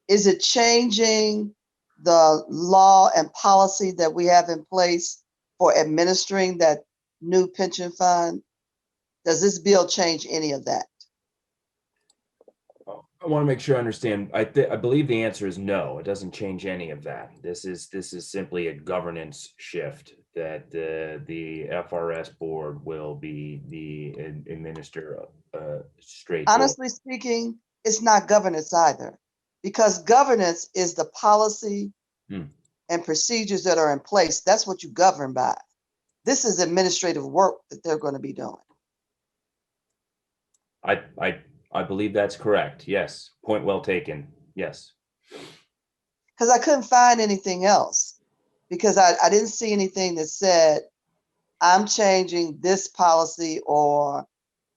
Is it changing the law and policy that we have in place for administering that new pension fund? Does this bill change any of that? I want to make sure I understand. I believe the answer is no. It doesn't change any of that. This is simply a governance shift that the FRS board will be the administer straight. Honestly speaking, it's not governance either, because governance is the policy and procedures that are in place. That's what you govern by. This is administrative work that they're going to be doing. I believe that's correct. Yes. Point well taken. Yes. Because I couldn't find anything else, because I didn't see anything that said I'm changing this policy, or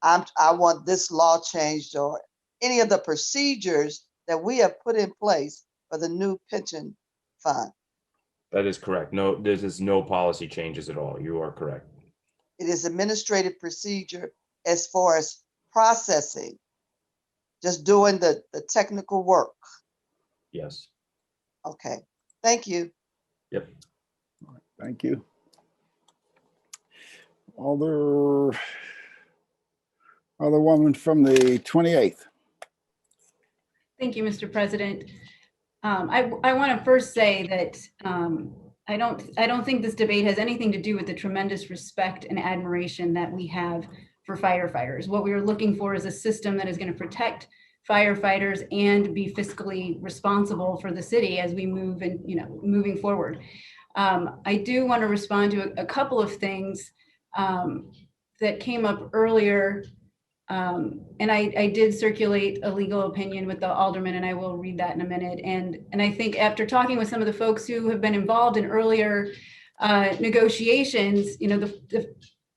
I want this law changed, or any of the procedures that we have put in place for the new pension fund. That is correct. No, there's no policy changes at all. You are correct. It is administrative procedure as far as processing, just doing the technical work. Yes. Okay. Thank you. Yep. Thank you. Other woman from the 28th. Thank you, Mr. President. I want to first say that I don't think this debate has anything to do with the tremendous respect and admiration that we have for firefighters. What we are looking for is a system that is going to protect firefighters and be fiscally responsible for the city as we move and moving forward. I do want to respond to a couple of things that came up earlier. And I did circulate a legal opinion with the alderman, and I will read that in a minute. And I think after talking with some of the folks who have been involved in earlier negotiations,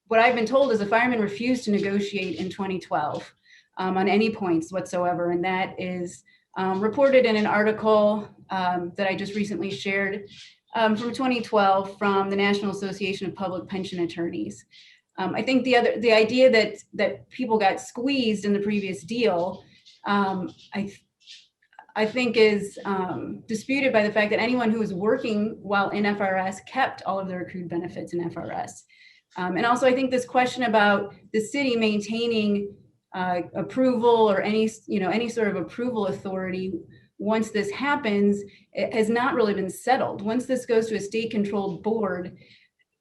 what I've been told is the firemen refused to negotiate in 2012 on any points whatsoever. And that is reported in an article that I just recently shared from 2012 from the National Association of Public Pension Attorneys. I think the idea that people got squeezed in the previous deal, I think is disputed by the fact that anyone who was working while in FRS kept all of their accrued benefits in FRS. And also, I think this question about the city maintaining approval or any sort of approval authority once this happens, it has not really been settled. Once this goes to a state-controlled board,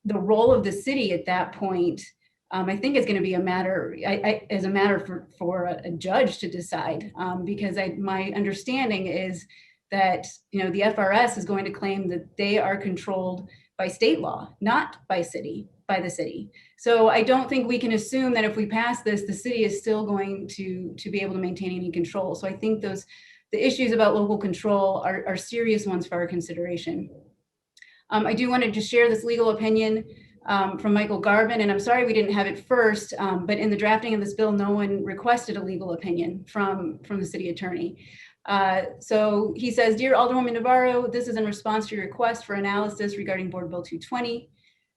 the role of the city at that point, I think is going to be a matter for a judge to decide, because my understanding is that the FRS is going to claim that they are controlled by state law, not by the city. So I don't think we can assume that if we pass this, the city is still going to be able to maintain any control. So I think the issues about local control are serious ones for our consideration. I do want to just share this legal opinion from Michael Garvin, and I'm sorry we didn't have it first, but in the drafting of this bill, no one requested a legal opinion from the city attorney. So he says, "Dear Alderwoman Navarro, this is in response to your request for analysis regarding Board Bill 220.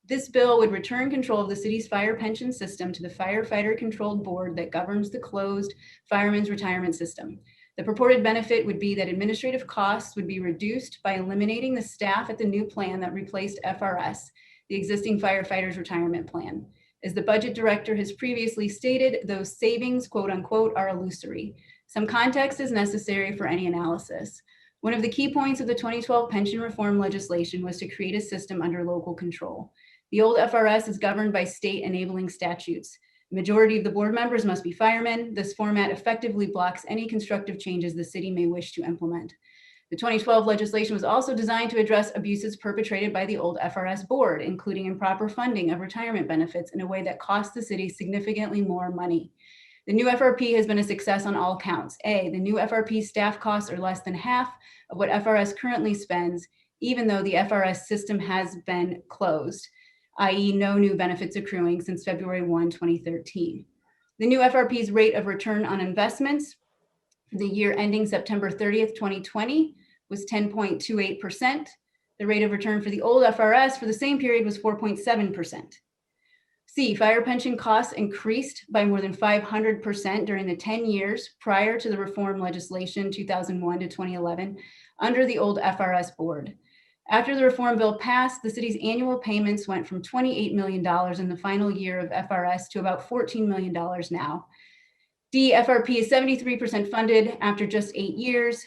This bill would return control of the city's fire pension system to the firefighter-controlled board that governs the closed fireman's retirement system. The purported benefit would be that administrative costs would be reduced by eliminating the staff at the new plan that replaced FRS, the existing firefighters retirement plan. As the budget director has previously stated, those savings, quote unquote, are illusory. Some context is necessary for any analysis. One of the key points of the 2012 pension reform legislation was to create a system under local control. The old FRS is governed by state enabling statutes. The majority of the board members must be firemen. This format effectively blocks any constructive changes the city may wish to implement. The 2012 legislation was also designed to address abuses perpetrated by the old FRS board, including improper funding of retirement benefits in a way that costs the city significantly more money. The new FRP has been a success on all counts. A, the new FRP staff costs are less than half of what FRS currently spends, even though the FRS system has been closed, i.e. no new benefits accruing since February 1, 2013. The new FRP's rate of return on investments for the year ending September 30th, 2020 was 10.28%. The rate of return for the old FRS for the same period was 4.7%. C, fire pension costs increased by more than 500% during the 10 years prior to the reform legislation 2001 to 2011 under the old FRS board. After the reform bill passed, the city's annual payments went from $28 million in the final year of FRS to about $14 million now. D, FRP is 73% funded after just 8 years.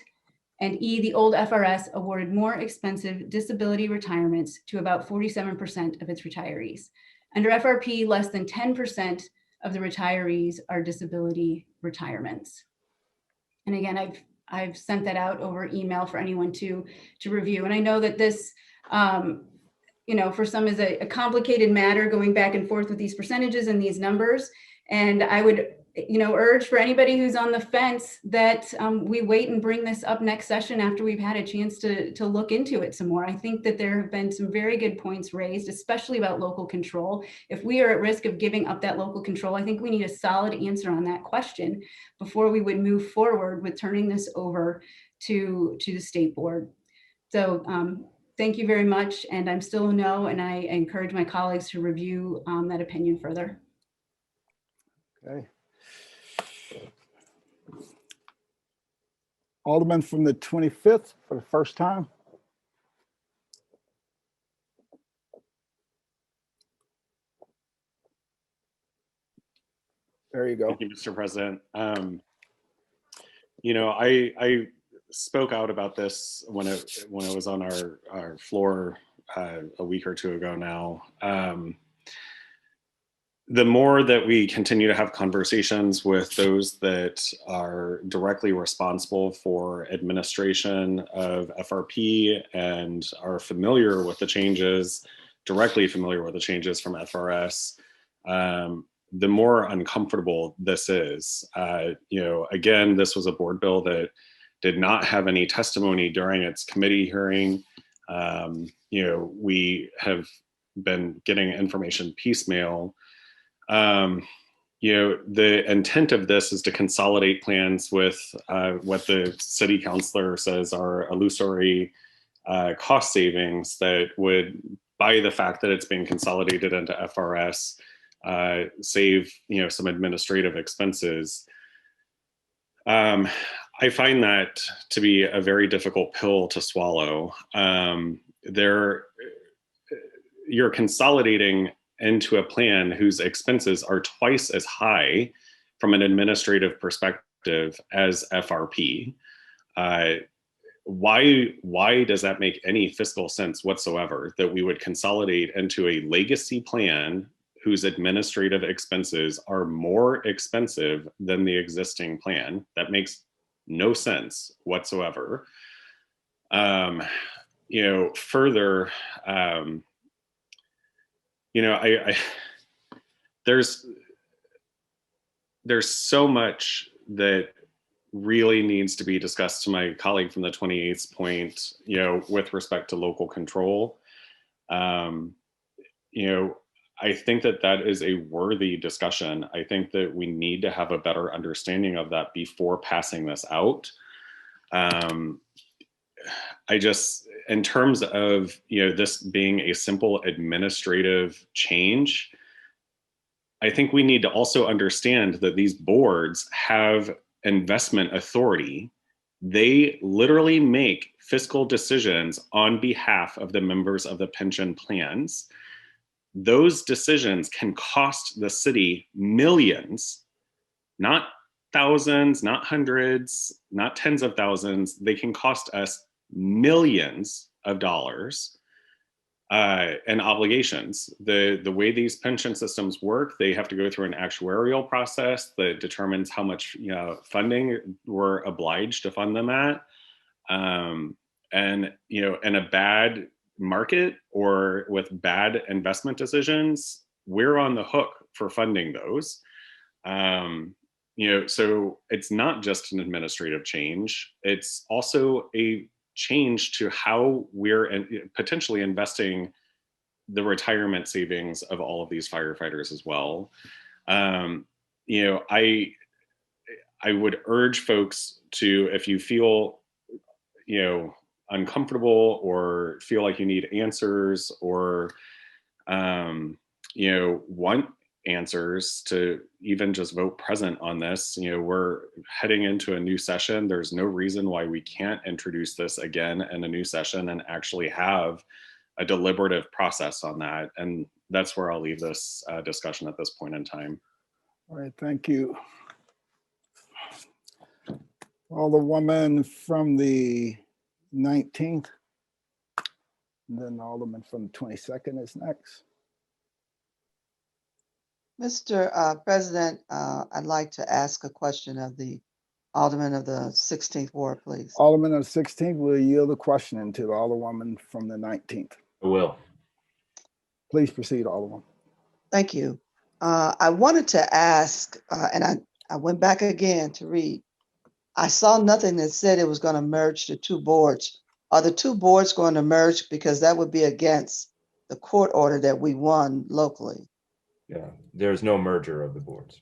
And E, the old FRS awarded more expensive disability retirements to about 47% of its retirees. Under FRP, less than 10% of the retirees are disability retirements. And again, I've sent that out over email for anyone to review. And I know that this, for some is a complicated matter going back and forth with these percentages and these numbers. And I would, urge for anybody who's on the fence that we wait and bring this up next session after we've had a chance to look into it some more. I think that there have been some very good points raised, especially about local control. If we are at risk of giving up that local control, I think we need a solid answer on that question before we would move forward with turning this over to the state board. So thank you very much. And I'm still a no, and I encourage my colleagues to review that opinion further. Okay. Alderman from the 25th for the first time. There you go. Thank you, Mr. President. I spoke out about this when it was on our floor a week or two ago now. The more that we continue to have conversations with those that are directly responsible for administration of FRP and are familiar with the changes, directly familiar with the changes from FRS, the more uncomfortable this is. Again, this was a board bill that did not have any testimony during its committee hearing. We have been getting information piecemeal. The intent of this is to consolidate plans with what the city councilor says are illusory cost savings that would, by the fact that it's being consolidated into FRS, save some administrative expenses. I find that to be a very difficult pill to swallow. You're consolidating into a plan whose expenses are twice as high from an administrative perspective as FRP. Why does that make any fiscal sense whatsoever that we would consolidate into a legacy plan whose administrative expenses are more expensive than the existing plan? That makes no sense whatsoever. Further, there's so much that really needs to be discussed, to my colleague from the 28th point, with respect to local control. I think that is a worthy discussion. I think that we need to have a better understanding of that before passing this out. In terms of this being a simple administrative change, I think we need to also understand that these boards have investment authority. They literally make fiscal decisions on behalf of the members of the pension plans. Those decisions can cost the city millions, not thousands, not hundreds, not tens of thousands. They can cost us millions of dollars and obligations. The way these pension systems work, they have to go through an actuarial process that determines how much funding we're obliged to fund them at. In a bad market or with bad investment decisions, we're on the hook for funding those. So it's not just an administrative change. It's also a change to how we're potentially investing the retirement savings of all of these firefighters as well. I would urge folks to, if you feel, uncomfortable or feel like you need answers or, want answers, to even just vote present on this. We're heading into a new session. There's no reason why we can't introduce this again in a new session and actually have a deliberative process on that. And that's where I'll leave this discussion at this point in time. All right, thank you. Alderwoman from the 19th, and then Alderman from the 22nd is next. Mr. President, I'd like to ask a question of the Alderman of the 16th Ward, please. Alderman of the 16th will yield the question to the Alderwoman from the 19th. I will. Please proceed, Alderman. Thank you. I wanted to ask, and I went back again to read. I saw nothing that said it was going to merge the two boards. Are the two boards going to merge? Because that would be against the court order that we won locally. Yeah, there's no merger of the boards.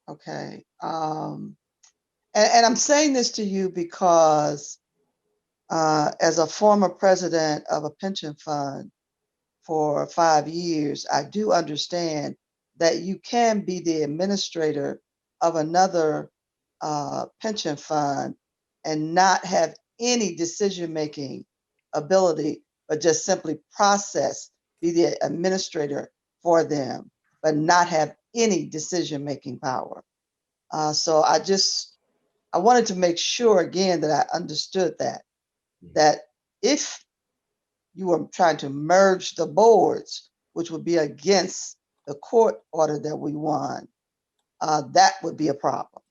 Okay. And I'm saying this to you because as a former president of a pension fund for 5 years, I do understand that you can be the administrator of another pension fund and not have any decision-making ability, but just simply be the administrator for them, but not have any decision-making power. So I wanted to make sure again that I understood that if you were trying to merge the boards, which would be against the court order that we won, that would be a problem.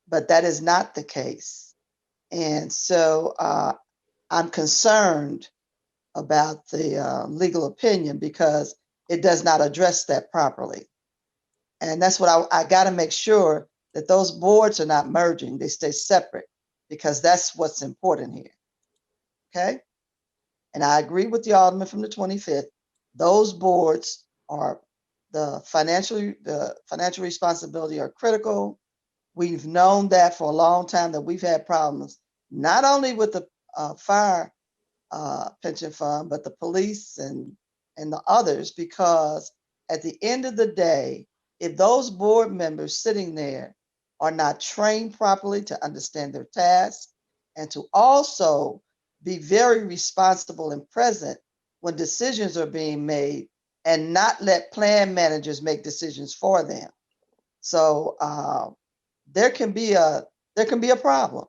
But that is not the case. And so I'm concerned about the legal opinion because it does not address that properly. And that's what I got to make sure that those boards are not merging, they stay separate, because that's what's important here. Okay? And I agree with the Alderman from the 25th. Those boards are the financial responsibility are critical. We've known that for a long time, that we've had problems, not only with the fire pension fund, but the police and the others, because at the end of the day, if those board members sitting there are not trained properly to understand their tasks and to also be very responsible and present when decisions are being made and not let plan managers make decisions for them. So there can be a problem,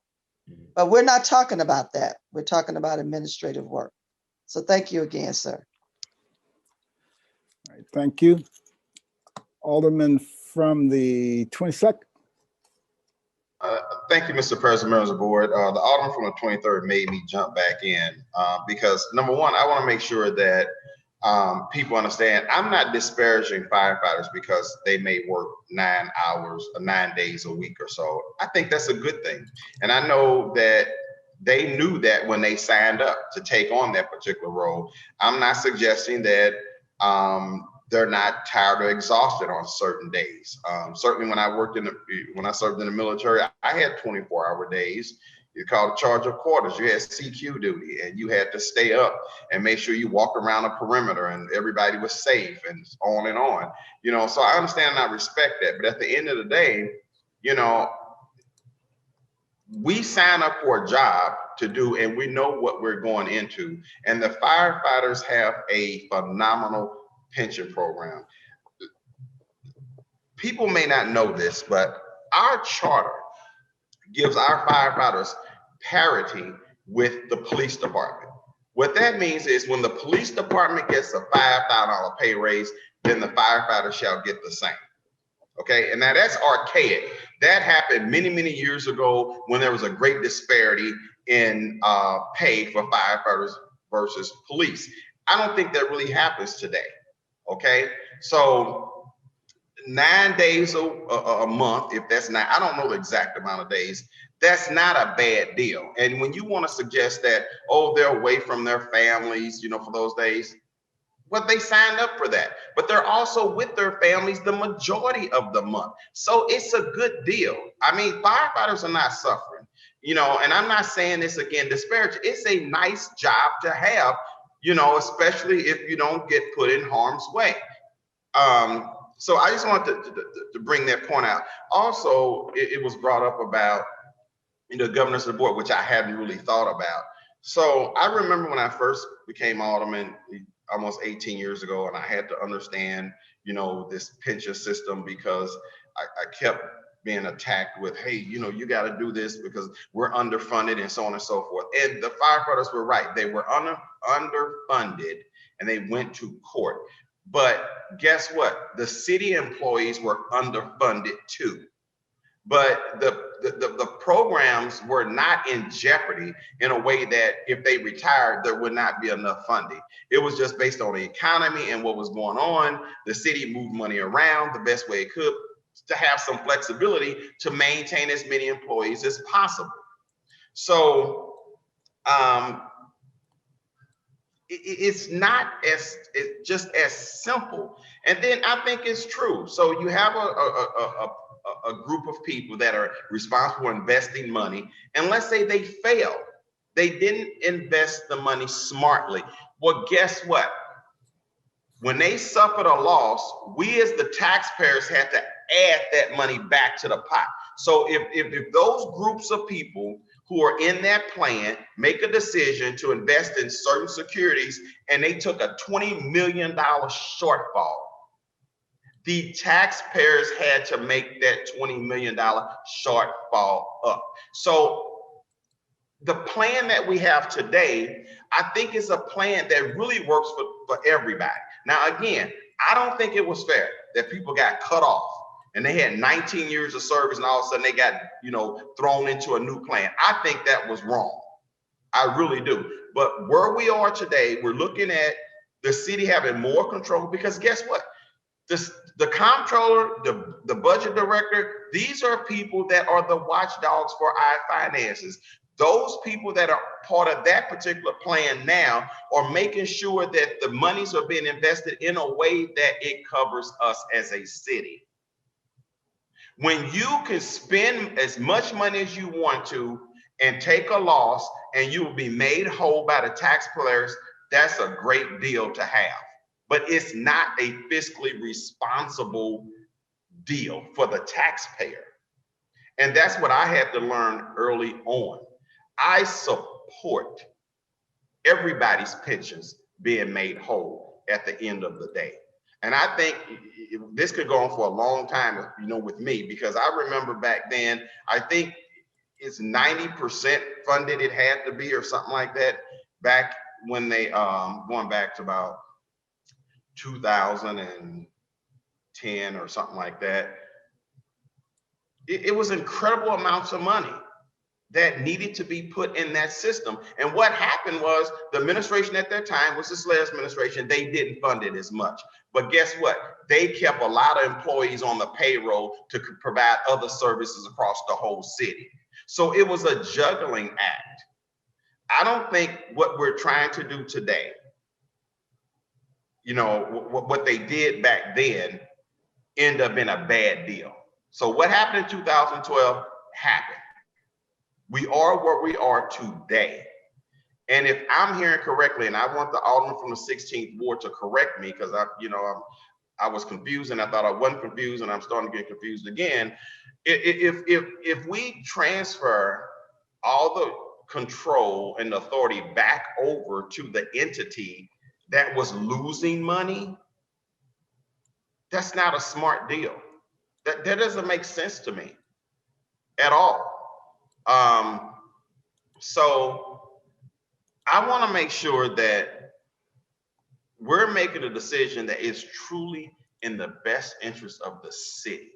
but we're not talking about that. We're talking about administrative work. So thank you again, sir. All right, thank you. Alderman from the 22nd. Thank you, Mr. President, members of the board. The Alderman from the 23rd made me jump back in because number one, I want to make sure that people understand I'm not disparaging firefighters because they may work 9 hours or 9 days a week or so. I think that's a good thing. And I know that they knew that when they signed up to take on that particular role. I'm not suggesting that they're not tired or exhausted on certain days. Certainly when I served in the military, I had 24-hour days. You called a charge of quarters. You had CQ duty, and you had to stay up and make sure you walk around the perimeter and everybody was safe, and on and on. So I understand and I respect that. But at the end of the day, we sign up for a job to do, and we know what we're going into. And the firefighters have a phenomenal pension program. People may not know this, but our charter gives our firefighters parity with the police department. What that means is when the police department gets a $5,000 pay raise, then the firefighter shall get the same. Okay, and now that's archaic. That happened many, many years ago when there was a great disparity in pay for firefighters versus police. I don't think that really happens today. Okay, so 9 days a month, if that's not, I don't know the exact amount of days, that's not a bad deal. And when you want to suggest that, oh, they're away from their families, for those days, well, they signed up for that, but they're also with their families the majority of the month. So it's a good deal. I mean, firefighters are not suffering. you know, and I'm not saying this again disparage, it's a nice job to have, you know, especially if you don't get put in harm's way. So I just wanted to bring that point out. Also, it was brought up about, you know, governance of the board, which I hadn't really thought about. So I remember when I first became alderman almost 18 years ago, and I had to understand, you know, this pension system because I kept being attacked with, hey, you know, you got to do this because we're underfunded and so on and so forth. And the firefighters were right. They were underfunded and they went to court. But guess what? The city employees were underfunded too. But the programs were not in jeopardy in a way that if they retired, there would not be enough funding. It was just based on the economy and what was going on. The city moved money around the best way it could to have some flexibility to maintain as many employees as possible. So it's not just as simple. And then I think it's true. So you have a group of people that are responsible for investing money, and let's say they fail. They didn't invest the money smartly. Well, guess what? When they suffered a loss, we as the taxpayers had to add that money back to the pot. So if those groups of people who are in that plan make a decision to invest in certain securities and they took a $20 million shortfall, the taxpayers had to make that $20 million shortfall up. So the plan that we have today, I think is a plan that really works for everybody. Now, again, I don't think it was fair that people got cut off and they had 19 years of service and all of a sudden they got, you know, thrown into a new plan. I think that was wrong. I really do. But where we are today, we're looking at the city having more control because guess what? The comptroller, the budget director, these are people that are the watchdogs for our finances. Those people that are part of that particular plan now are making sure that the monies are being invested in a way that it covers us as a city. When you can spend as much money as you want to and take a loss and you will be made whole by the taxpayers, that's a great deal to have. But it's not a fiscally responsible deal for the taxpayer. And that's what I had to learn early on. I support everybody's pensions being made whole at the end of the day. And I think this could go on for a long time, you know, with me, because I remember back then, I think it's 90% funded it had to be or something like that back when they, going back to about 2010 or something like that. It was incredible amounts of money that needed to be put in that system. And what happened was the administration at that time was the SLAS administration. They didn't fund it as much. But guess what? They kept a lot of employees on the payroll to provide other services across the whole city. So it was a juggling act. I don't think what we're trying to do today, you know, what they did back then ended up in a bad deal. So what happened in 2012 happened. We are where we are today. And if I'm hearing correctly, and I want the alderman from the 16th ward to correct me because I was confused and I thought I wasn't confused and I'm starting to get confused again. If we transfer all the control and authority back over to the entity that was losing money, that's not a smart deal. That doesn't make sense to me at all. So I want to make sure that we're making a decision that is truly in the best interest of the city,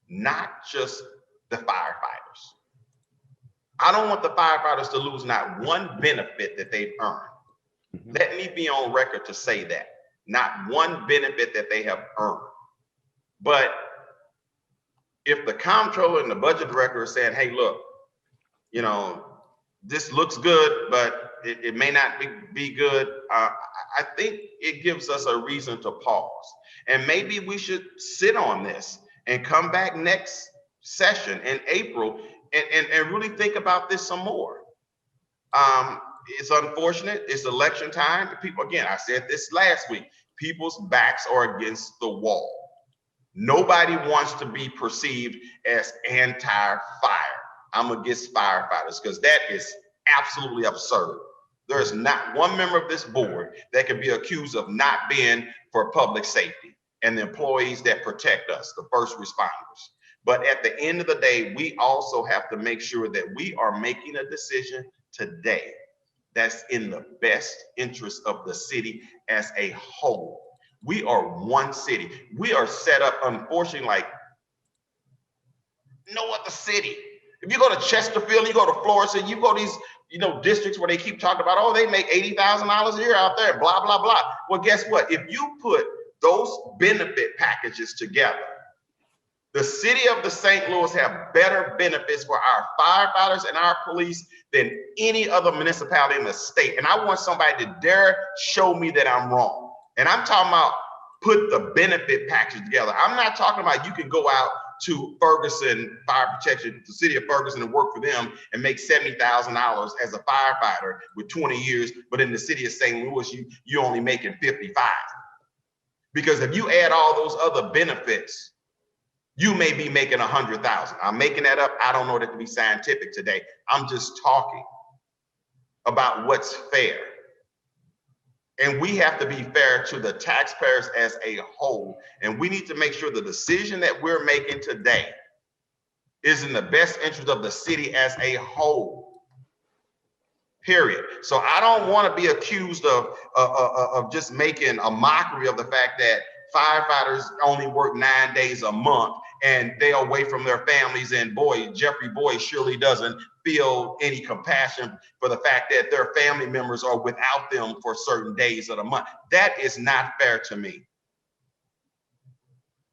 not just the firefighters. I don't want the firefighters to lose not one benefit that they've earned. Let me be on record to say that. Not one benefit that they have earned. But if the comptroller and the budget director are saying, hey, look, you know, this looks good, but it may not be good. I think it gives us a reason to pause. And maybe we should sit on this and come back next session in April and really think about this some more. It's unfortunate. It's election time. People, again, I said this last week, people's backs are against the wall. Nobody wants to be perceived as anti-fire. I'm against firefighters because that is absolutely absurd. There's not one member of this board that can be accused of not being for public safety and the employees that protect us, the first responders. But at the end of the day, we also have to make sure that we are making a decision today that's in the best interest of the city as a whole. We are one city. We are set up, unfortunately, like no other city. If you go to Chesterfield, you go to Florissant, you go to these, districts where they keep talking about, oh, they make $80,000 a year out there, blah, blah, blah. Well, guess what? If you put those benefit packages together, the city of the St. Louis have better benefits for our firefighters and our police than any other municipality in the state. And I want somebody to dare show me that I'm wrong. And I'm talking about put the benefit package together. I'm not talking about you can go out to Ferguson Fire Protection, the city of Ferguson, and work for them and make $70,000 as a firefighter with 20 years, but in the city of St. Louis, you're only making 55. Because if you add all those other benefits, you may be making 100,000. I'm making that up. I don't know that to be scientific today. I'm just talking about what's fair. And we have to be fair to the taxpayers as a whole. And we need to make sure the decision that we're making today is in the best interest of the city as a whole. Period. So I don't want to be accused of just making a mockery of the fact that firefighters only work 9 days a month and they're away from their families. And boy, Jeffrey Boyd surely doesn't feel any compassion for the fact that their family members are without them for certain days of the month. That is not fair to me.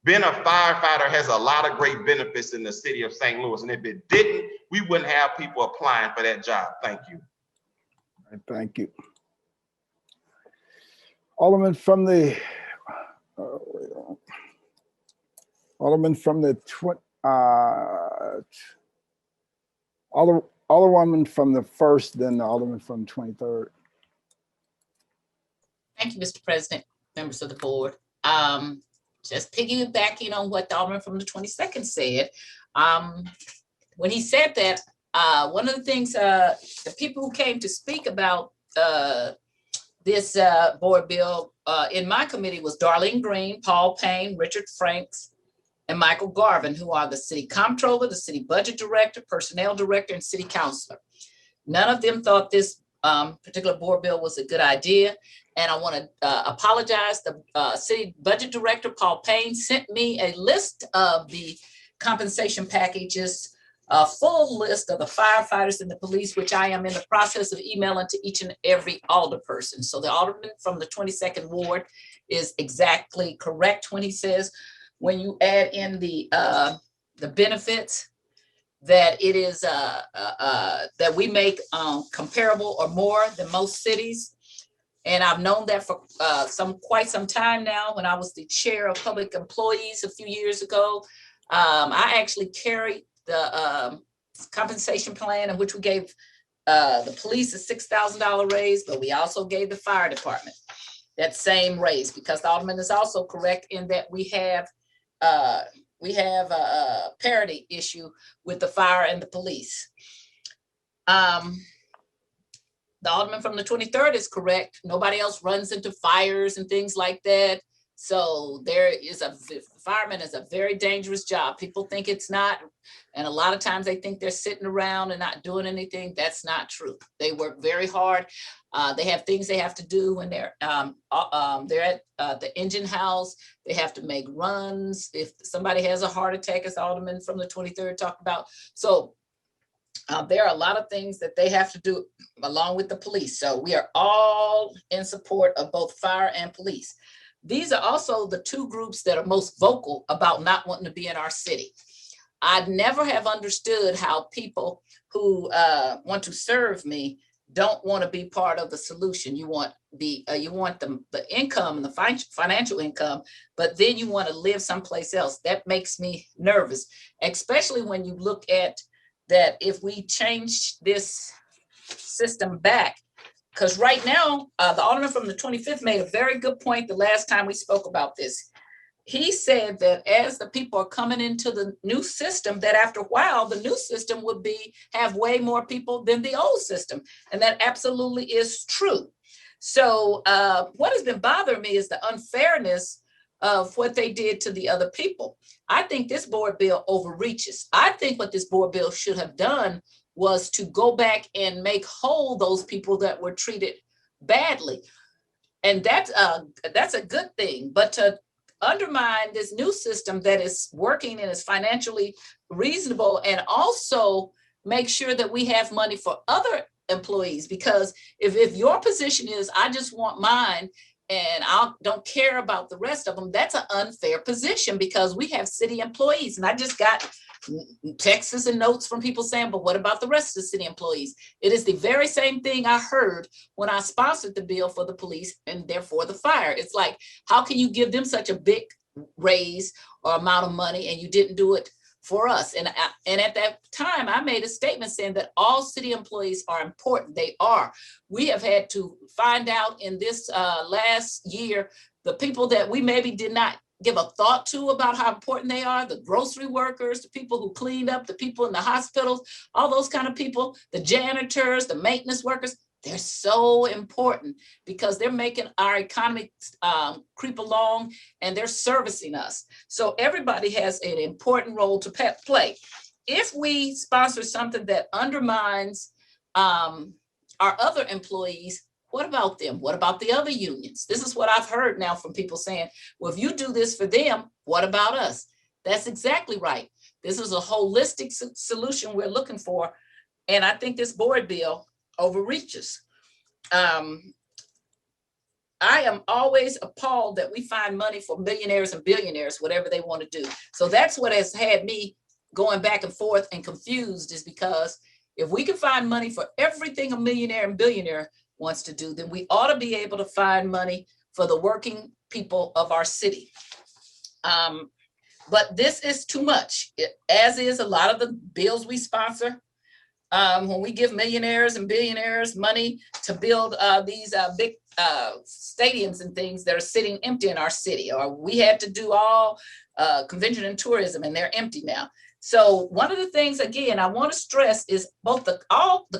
Being a firefighter has a lot of great benefits in the city of St. Louis. And if it didn't, we wouldn't have people applying for that job. Thank you. Thank you. Alderman from the Alderwoman from the 1st, then the Alderman from 23rd. Thank you, Mr. President, members of the board. Just piggybacking on what the Alderman from the 22nd said. When he said that, one of the things, the people who came to speak about this board bill in my committee was Darlene Green, Paul Payne, Richard Franks, and Michael Garvin, who are the city comptroller, the city budget director, personnel director, and city councilor. None of them thought this particular board bill was a good idea. And I want to apologize. The city budget director, Paul Payne, sent me a list of the compensation packages, a full list of the firefighters and the police, which I am in the process of emailing to each and every alderperson. So the alderman from the 22nd ward is exactly correct when he says, when you add in the benefits, that it is that we make comparable or more than most cities. And I've known that for quite some time now. When I was the chair of public employees a few years ago, I actually carried the compensation plan in which we gave the police a $6,000 raise, but we also gave the fire department that same raise, because the alderman is also correct in that we have a parity issue with the fire and the police. The alderman from the 23rd is correct. Nobody else runs into fires and things like that. So fireman is a very dangerous job. People think it's not. And a lot of times they think they're sitting around and not doing anything. That's not true. They work very hard. They have things they have to do when they're at the engine house. They have to make runs. If somebody has a heart attack, as Alderman from the 23rd talked about. So there are a lot of things that they have to do along with the police. So we are all in support of both fire and police. These are also the two groups that are most vocal about not wanting to be in our city. I never have understood how people who want to serve me don't want to be part of the solution. You want the income and the financial income, but then you want to live someplace else. That makes me nervous, especially when you look at that if we change this system back, because right now, the Alderman from the 25th made a very good point the last time we spoke about this. He said that as the people are coming into the new system, that after a while, the new system would have way more people than the old system. And that absolutely is true. So what has been bothering me is the unfairness of what they did to the other people. I think this board bill overreaches. I think what this board bill should have done was to go back and make whole those people that were treated badly. And that's a good thing. But to undermine this new system that is working and is financially reasonable, and also make sure that we have money for other employees, because if your position is, I just want mine and I don't care about the rest of them, that's an unfair position, because we have city employees. And I just got texts and notes from people saying, but what about the rest of the city employees? It is the very same thing I heard when I sponsored the bill for the police and therefore the fire. It's like, how can you give them such a big raise or amount of money and you didn't do it for us? And at that time, I made a statement saying that all city employees are important. They are. We have had to find out in this last year, the people that we maybe did not give a thought to about how important they are, the grocery workers, the people who cleaned up, the people in the hospitals, all those kind of people, the janitors, the maintenance workers. They're so important because they're making our economy creep along, and they're servicing us. So everybody has an important role to play. If we sponsor something that undermines our other employees, what about them? What about the other unions? This is what I've heard now from people saying, well, if you do this for them, what about us? That's exactly right. This is a holistic solution we're looking for. And I think this board bill overreaches. I am always appalled that we find money for millionaires and billionaires, whatever they want to do. So that's what has had me going back and forth and confused, is because if we can find money for everything a millionaire and billionaire wants to do, then we ought to be able to find money for the working people of our city. But this is too much, as is a lot of the bills we sponsor. When we give millionaires and billionaires money to build these big stadiums and things that are sitting empty in our city, or we had to do all convention and tourism, and they're empty now. So one of the things, again, I want to stress is both the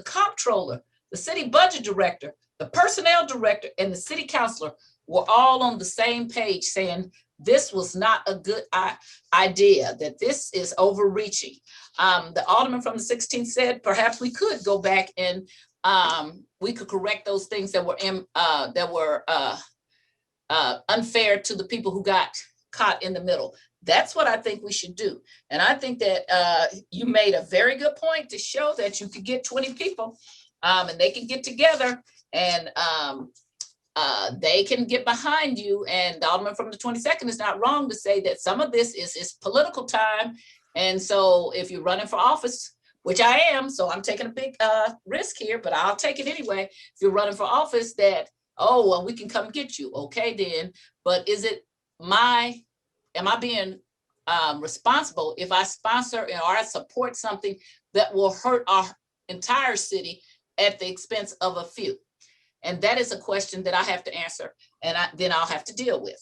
comptroller, the city budget director, the personnel director, and the city councilor were all on the same page saying this was not a good idea, that this is overreaching. The alderman from the 16th said perhaps we could go back and we could correct those things that were unfair to the people who got caught in the middle. That's what I think we should do. And I think that you made a very good point to show that you could get 20 people and they can get together and they can get behind you. And the alderman from the 22nd is not wrong to say that some of this is political time. And so if you're running for office, which I am, so I'm taking a big risk here, but I'll take it anyway. If you're running for office, that, oh, well, we can come get you. Okay, then. But am I being responsible if I sponsor or I support something that will hurt our entire city at the expense of a few? And that is a question that I have to answer, and then I'll have to deal with.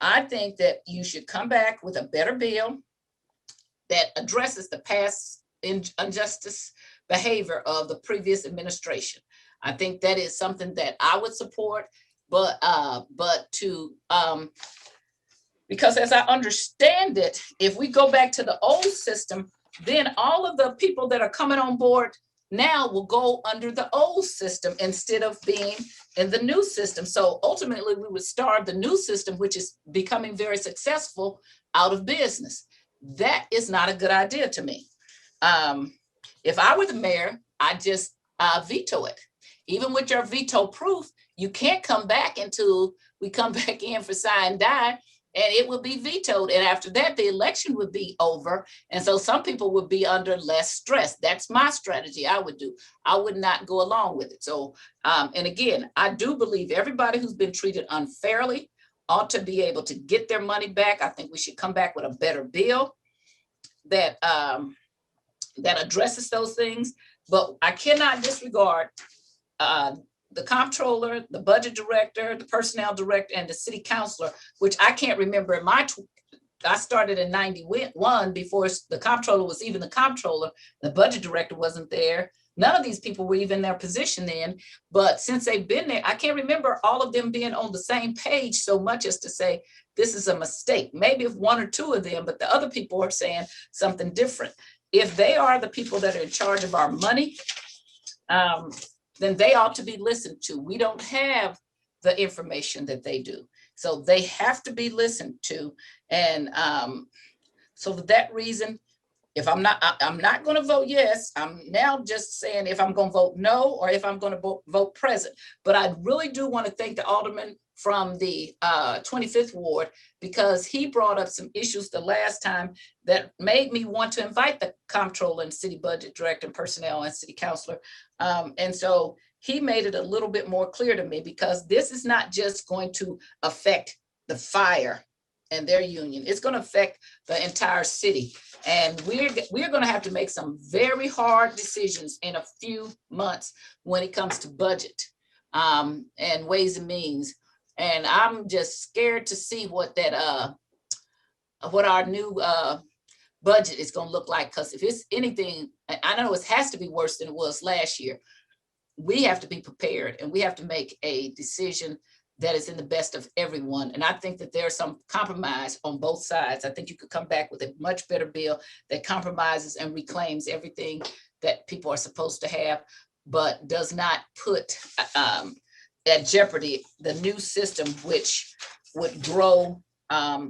I think that you should come back with a better bill that addresses the past injustice behavior of the previous administration. I think that is something that I would support, because as I understand it, if we go back to the old system, then all of the people that are coming on board now will go under the old system instead of being in the new system. So ultimately we would starve the new system, which is becoming very successful, out of business. That is not a good idea to me. If I were the mayor, I'd just veto it. Even with your veto proof, you can't come back until we come back in for sign die, and it will be vetoed. And after that, the election would be over. And so some people would be under less stress. That's my strategy I would do. I would not go along with it. So, and again, I do believe everybody who's been treated unfairly ought to be able to get their money back. I think we should come back with a better bill that that addresses those things, but I cannot disregard the comptroller, the budget director, the personnel director, and the city councilor, which I can't remember in I started in 91 before the comptroller was even the comptroller. The budget director wasn't there. None of these people were even in their position then. But since they've been there, I can't remember all of them being on the same page so much as to say, this is a mistake. Maybe if one or two of them, but the other people are saying something different. If they are the people that are in charge of our money, then they ought to be listened to. We don't have the information that they do. So they have to be listened to. And so for that reason, if I'm not going to vote yes. I'm now just saying if I'm going to vote no or if I'm going to vote present. But I really do want to thank the alderman from the 25th ward, because he brought up some issues the last time that made me want to invite the comptroller and city budget director and personnel and city councilor. And so he made it a little bit more clear to me, because this is not just going to affect the fire and their union. It's going to affect the entire city. And we're going to have to make some very hard decisions in a few months when it comes to budget and ways and means. And I'm just scared to see what our new budget is going to look like. Because if it's anything, I know it has to be worse than it was last year. We have to be prepared, and we have to make a decision that is in the best of everyone. And I think that there's some compromise on both sides. I think you could come back with a much better bill that compromises and reclaims everything that people are supposed to have, but does not put at jeopardy the new system, which would grow,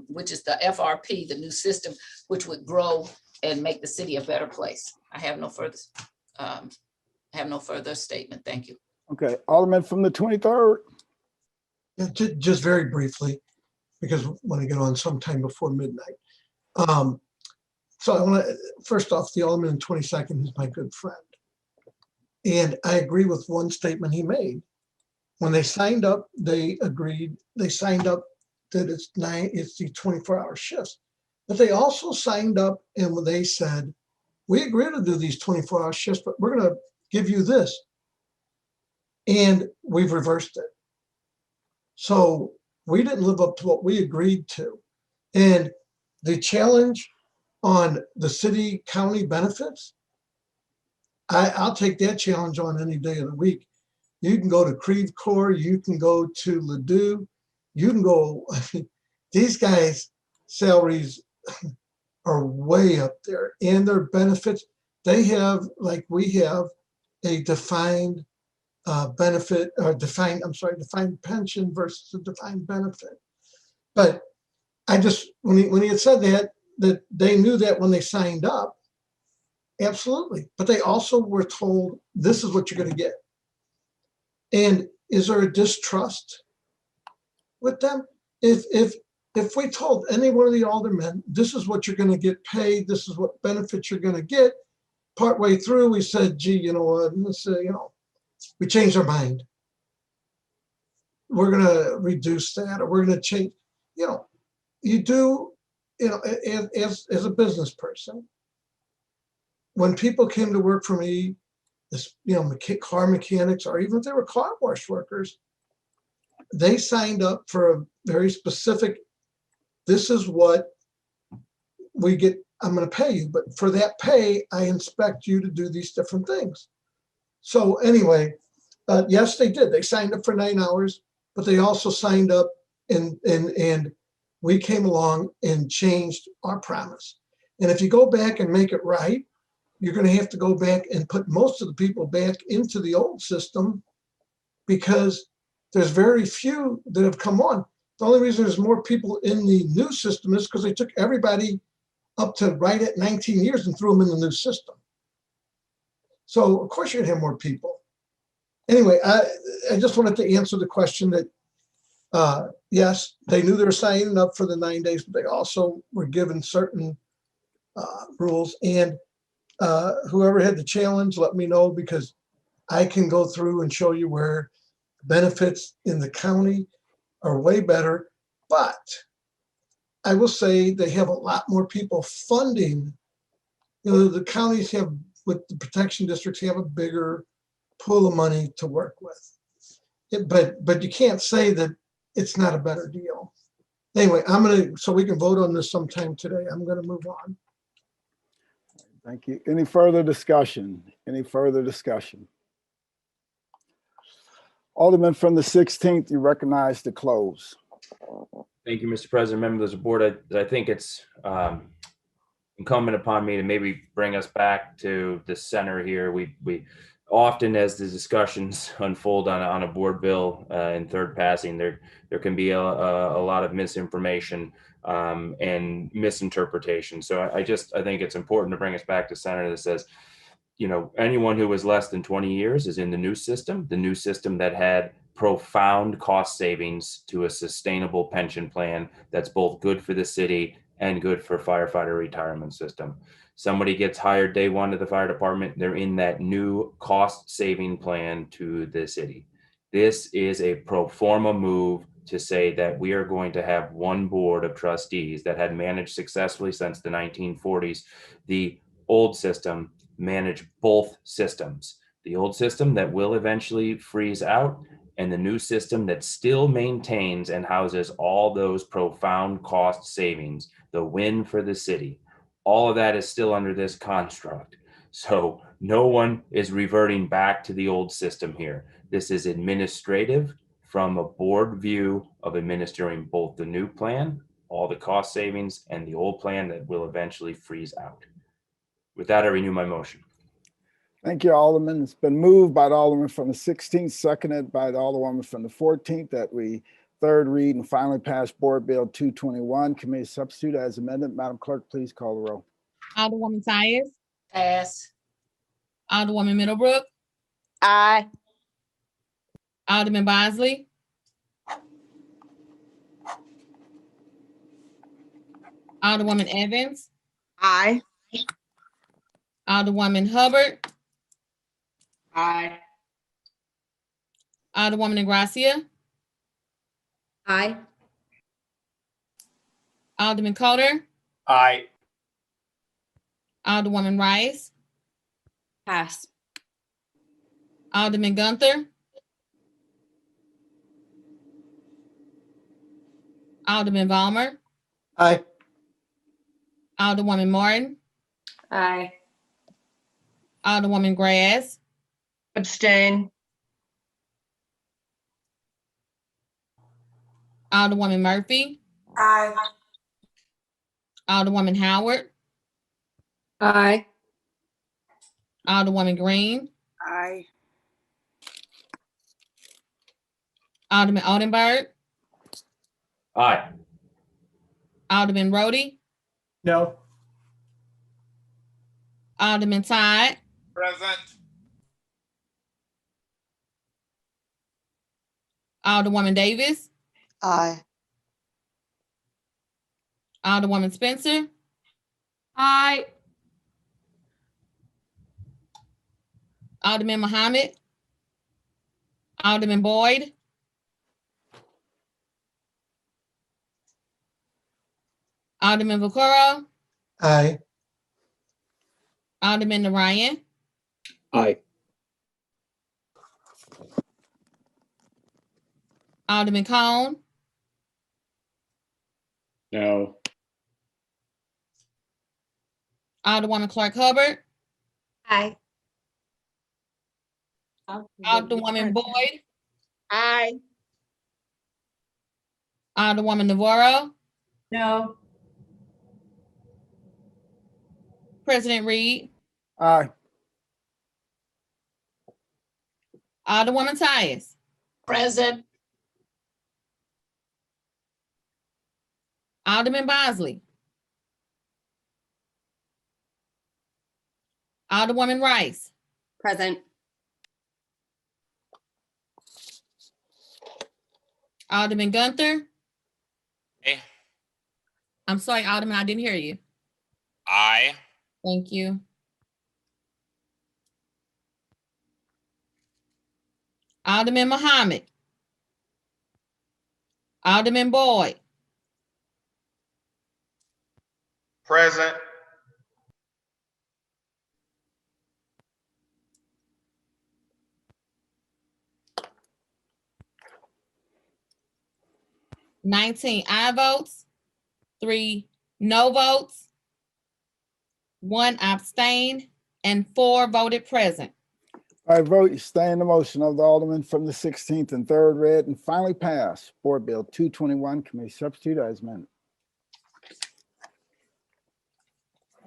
which is the FRP, the new system, which would grow and make the city a better place. I have no further statement. Thank you. Okay, Alderman from the 23rd. Yeah, just very briefly, because I want to get on sometime before midnight. So I want to, first off, the Alderman in 22nd is my good friend. And I agree with one statement he made. When they signed up, they agreed, they signed up that it's the 24-hour shifts. But they also signed up and when they said, we agree to do these 24-hour shifts, but we're going to give you this. And we've reversed it. So we didn't live up to what we agreed to. And the challenge on the city county benefits, I'll take that challenge on any day of the week. You can go to Creve Coeur, you can go to Ladue, you can go, these guys' salaries are way up there, and their benefits, they have, like we have, a defined benefit, or defined pension versus a defined benefit. But I just, when he had said that they knew that when they signed up, absolutely. But they also were told, this is what you're going to get. And is there a distrust with them? If we told any one of the aldermen, this is what you're going to get paid, this is what benefits you're going to get, partway through we said, gee, you know what, we changed our mind. We're going to reduce that, or we're going to change. You do, as a business person, when people came to work for me, car mechanics, or even if they were car wash workers, they signed up for a very specific, this is what we get, I'm going to pay you, but for that pay, I expect you to do these different things. So anyway, yes, they did. They signed up for 9 hours, but they also signed up and we came along and changed our promise. And if you go back and make it right, you're going to have to go back and put most of the people back into the old system, because there's very few that have come on. The only reason there's more people in the new system is because they took everybody up to right at 19 years and threw them in the new system. So of course you're going to have more people. Anyway, I just wanted to answer the question that, yes, they knew they were signing up for the 9 days, but they also were given certain rules. And whoever had the challenge, let me know, because I can go through and show you where benefits in the county are way better. But I will say they have a lot more people funding The counties have, with the protection districts, have a bigger pool of money to work with. But you can't say that it's not a better deal. Anyway, so we can vote on this sometime today. I'm gonna move on. Thank you. Any further discussion? Any further discussion? Alderman from the 16th, you recognize to close. Thank you, Mr. President, members of the board. I think it's incumbent upon me to maybe bring us back to the center here. We often, as the discussions unfold on a board bill in third passing, there can be a lot of misinformation and misinterpretation. So I think it's important to bring us back to center that says, you know, anyone who was less than 20 years is in the new system that had profound cost savings to a sustainable pension plan that's both good for the city and good for firefighter retirement system. Somebody gets hired day one to the fire department, they're in that new cost saving plan to the city. This is a pro forma move to say that we are going to have one board of trustees that had managed successfully since the 1940s. The old system manage both systems, the old system that will eventually freeze out and the new system that still maintains and houses all those profound cost savings, the win for the city. All of that is still under this construct. So no one is reverting back to the old system here. This is administrative from a board view of administering both the new plan, all the cost savings, and the old plan that will eventually freeze out. With that, I renew my motion. Thank you, Alderman. It's been moved by the Alderman from the 16th, seconded by the Alderwoman from the 14th, that we third read and finally pass Board Bill 221. Committee substitute as amended. Madam Clerk, please call the roll. Alderwoman Tyus, Pass. Alderwoman Middlebrook, Aye. Alderman Bosley, Alderwoman Evans, Aye. Alderwoman Hubbard, Aye. Alderwoman Ingracia, Aye. Alderman Coder, Aye. Alderwoman Rice, Pass. Alderman Gunther, Alderman Valmer, Aye. Alderwoman Martin, Aye. Alderwoman Grass, Abstain. Alderwoman Murphy, Aye. Alderwoman Howard, Aye. Alderwoman Green, Aye. Alderman Oldenburg, Aye. Alderman Rhodey, No. Alderman Todd, Present. Alderwoman Davis, Aye. Alderwoman Spencer, Aye. Alderman Muhammad, Alderman Boyd, Alderman Vaccaro, Aye. Alderman Narayan, Aye. Alderman Cone, No. Alderwoman Clark Hubbard, Aye. Alderwoman Boyd, Aye. Alderwoman Navarro, No. President Reed, Aye. Alderwoman Tyus, Present. Alderman Bosley, Alderwoman Rice, Present. Alderman Gunther. Aye. I'm sorry, Alderman, I didn't hear you. Aye. Thank you. Alderman Muhammad, Alderman Boyd, Present. 19 aye votes, 3 no votes, 1 abstain, and 4 voted present. By vote, you sustain the motion of the Alderman from the 16th and third read and finally pass Board Bill 221, Committee Substitute as amended.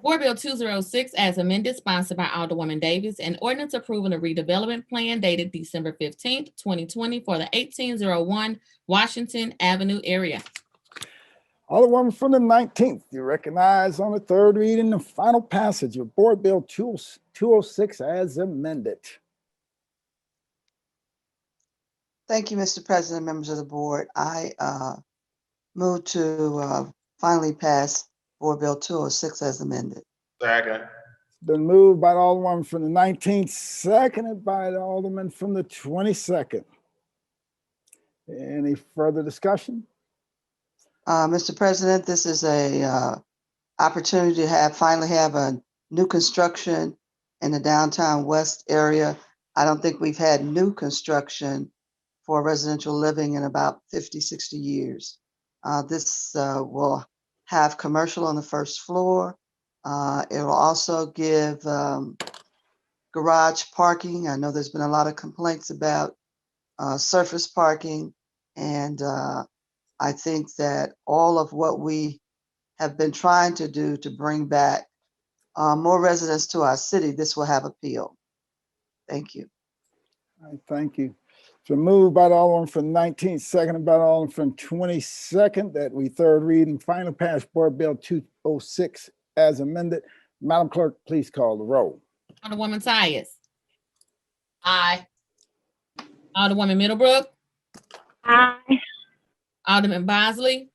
Board Bill 206 as amended, sponsored by Alderwoman Davis, an ordinance approving a redevelopment plan dated December 15th, 2020 for the 1801 Washington Avenue area. Alderwoman from the 19th, you recognize on the third reading and final passage of Board Bill 206 as amended. Thank you, Mr. President, members of the board. I move to finally pass Board Bill 206 as amended. Second. Been moved by the Alderman from the 19th, seconded by the Alderman from the 22nd. Any further discussion? Mr. President, this is a opportunity to finally have a new construction in the downtown west area. I don't think we've had new construction for residential living in about 50, 60 years. This will have commercial on the first floor. It will also give garage parking. I know there's been a lot of complaints about surface parking, and I think that all of what we have been trying to do to bring back more residents to our city, this will have appeal. Thank you. All right, thank you. So moved by the Alderman from the 19th, seconded by the Alderman from 22nd, that we third read and final pass Board Bill 206 as amended. Madam Clerk, please call the roll. Alderwoman Tyus. Aye. Alderwoman Middlebrook. Aye. Alderman Bosley.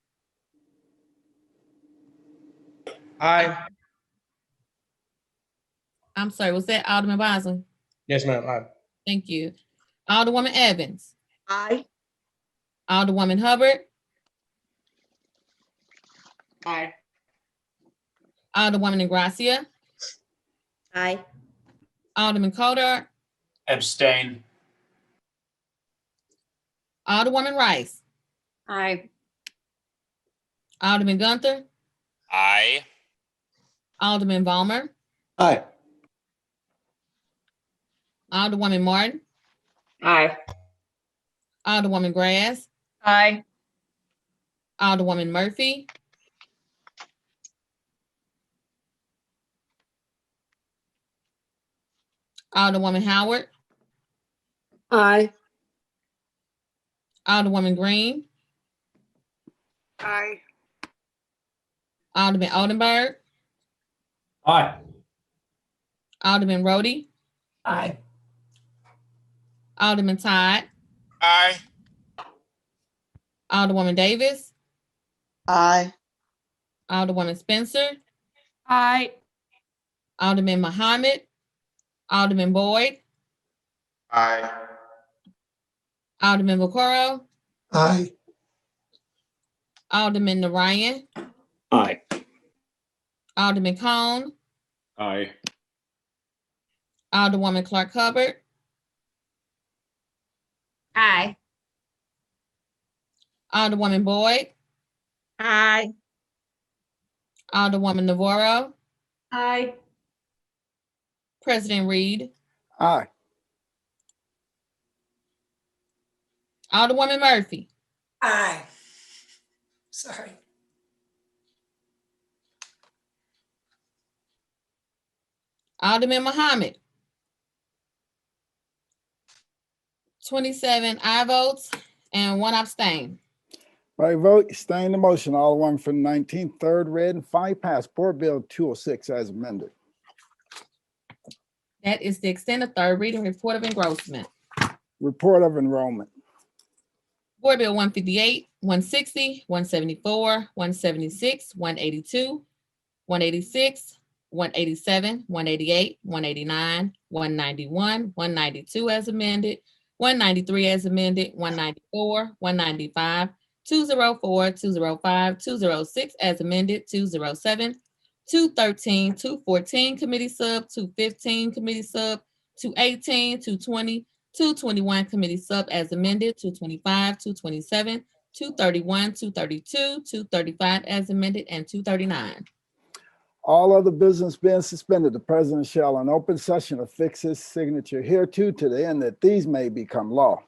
Aye. I'm sorry, was that Alderman Bosley? Yes, ma'am. Aye. Thank you. Alderwoman Evans. Aye. Alderwoman Hubbard. Aye. Alderwoman Ingracia. Aye. Alderman Coulter. Abstain. Alderwoman Rice. Aye. Alderman Gunther. Aye. Alderman Vollmer. Aye. Alderwoman Martin. Aye. Alderwoman Grass. Aye. Alderwoman Murphy. Alderwoman Howard. Aye. Alderwoman Green. Aye. Alderman Oldenburg. Aye. Alderman Rhodey. Aye. Alderman Todd. Aye. Alderwoman Davis. Aye. Alderwoman Spencer. Aye. Alderman Muhammad. Alderman Boyd. Aye. Alderman Vaccaro. Aye. Alderman Narayan. Aye. Alderman Cone. Aye. Alderwoman Clark Hubbard. Aye. Alderwoman Boyd. Aye. Alderwoman Navarro. Aye. President Reed. Aye. Alderwoman Murphy. Aye. Sorry. Alderman Muhammad. 27 aye votes and 1 abstain. By vote, you sustain the motion. Alderman from the 19th, third read and finally pass Board Bill 206 as amended. That is the extended third reading report of engrossment. Report of enrollment. Board Bill 158, 160, 174, 176, 182, 186, 187, 188, 189, 191, 192 as amended, 193 as amended, 194, 195, 204, 205, 206 as amended, 207, 213, 214 committee sub, 215 committee sub, 218, 220, 221 committee sub as amended, 225, 227, 231, 232, 235 as amended, and 239. All other business being suspended, the president shall in open session affix his signature hereto to the end that these may become law.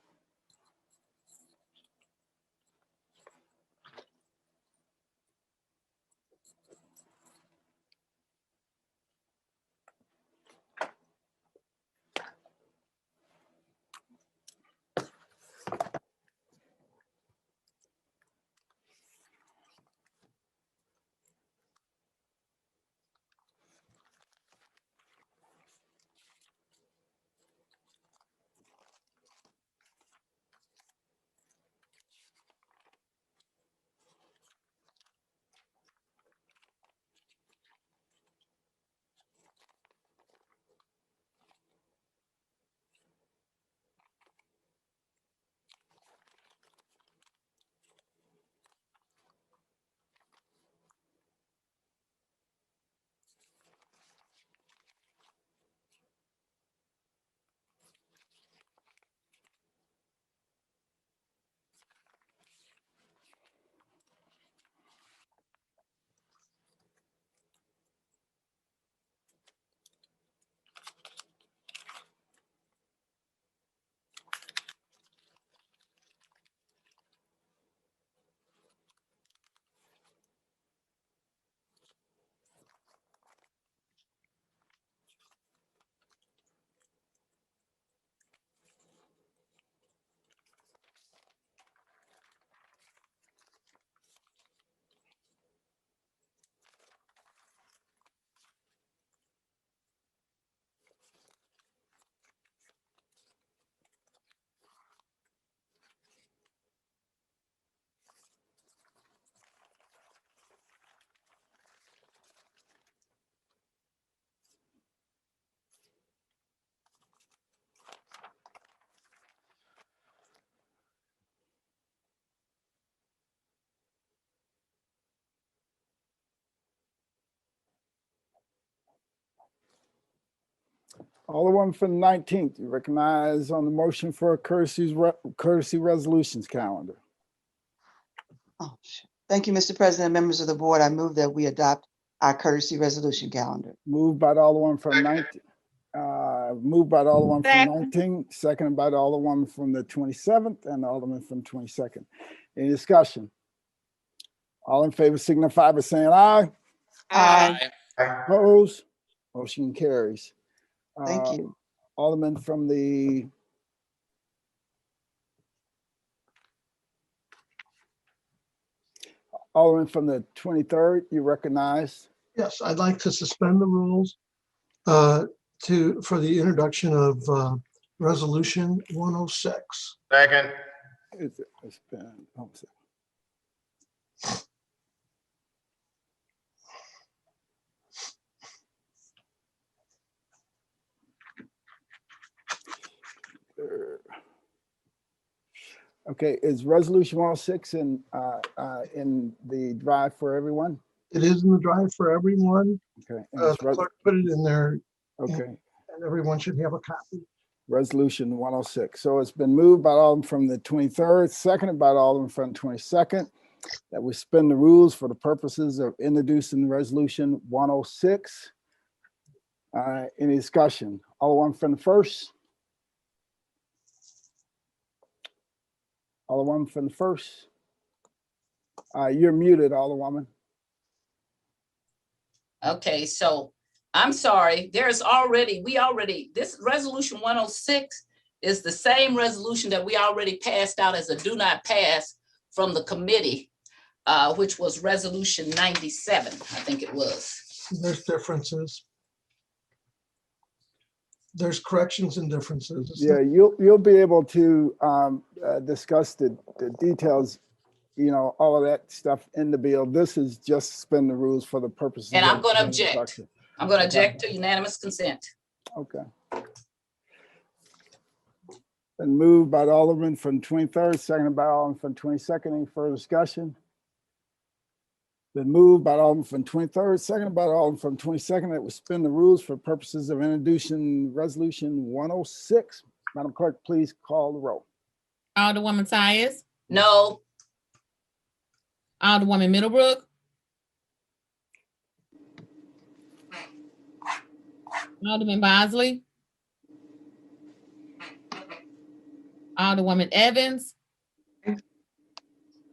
Alderman from the 19th, you recognize on the motion for a courtesy resolutions calendar. Oh, sure. Thank you, Mr. President, members of the board. I move that we adopt our courtesy resolution calendar. Moved by the Alderman from 19. Moved by the Alderman from 19, seconded by the Alderman from the 27th and the Alderman from 22nd. Any discussion? All in favor signify by saying aye. Aye. Opposed? Motion carries. Thank you. Alderman from the Alderman from the 23rd, you recognize. Yes, I'd like to suspend the rules for the introduction of Resolution 106. Second. It's been, oh, okay, is Resolution 106 in the drive for everyone? It is in the drive for everyone. Okay. The clerk put it in there. Okay. And everyone should have a copy. Resolution 106. So it's been moved by Alderman from the 23rd, seconded by Alderman from the 22nd, that we suspend the rules for the purposes of introducing Resolution 106. Any discussion? Alderman from the first? Alderman from the first? You're muted, Alderwoman. Okay, so I'm sorry, this resolution 106 is the same resolution that we already passed out as a do not pass from the committee, which was resolution 97, I think it was. There's differences. There's corrections and differences. Yeah, you'll be able to discuss the details, you know, all of that stuff in the bill. This is just suspend the rules for the purposes. And I'm going to object. I'm going to object to unanimous consent. Okay. Been moved by the Alderman from 23rd, seconded by Alderman from 22nd. Any further discussion? Been moved by the Alderman from 23rd, seconded by the Alderman from 22nd, that we suspend the rules for purposes of introducing Resolution 106. Madam Clerk, please call the roll. Alderwoman Tyus, No. Alderwoman Middlebrook. Alderman Bosley. Alderwoman Evans.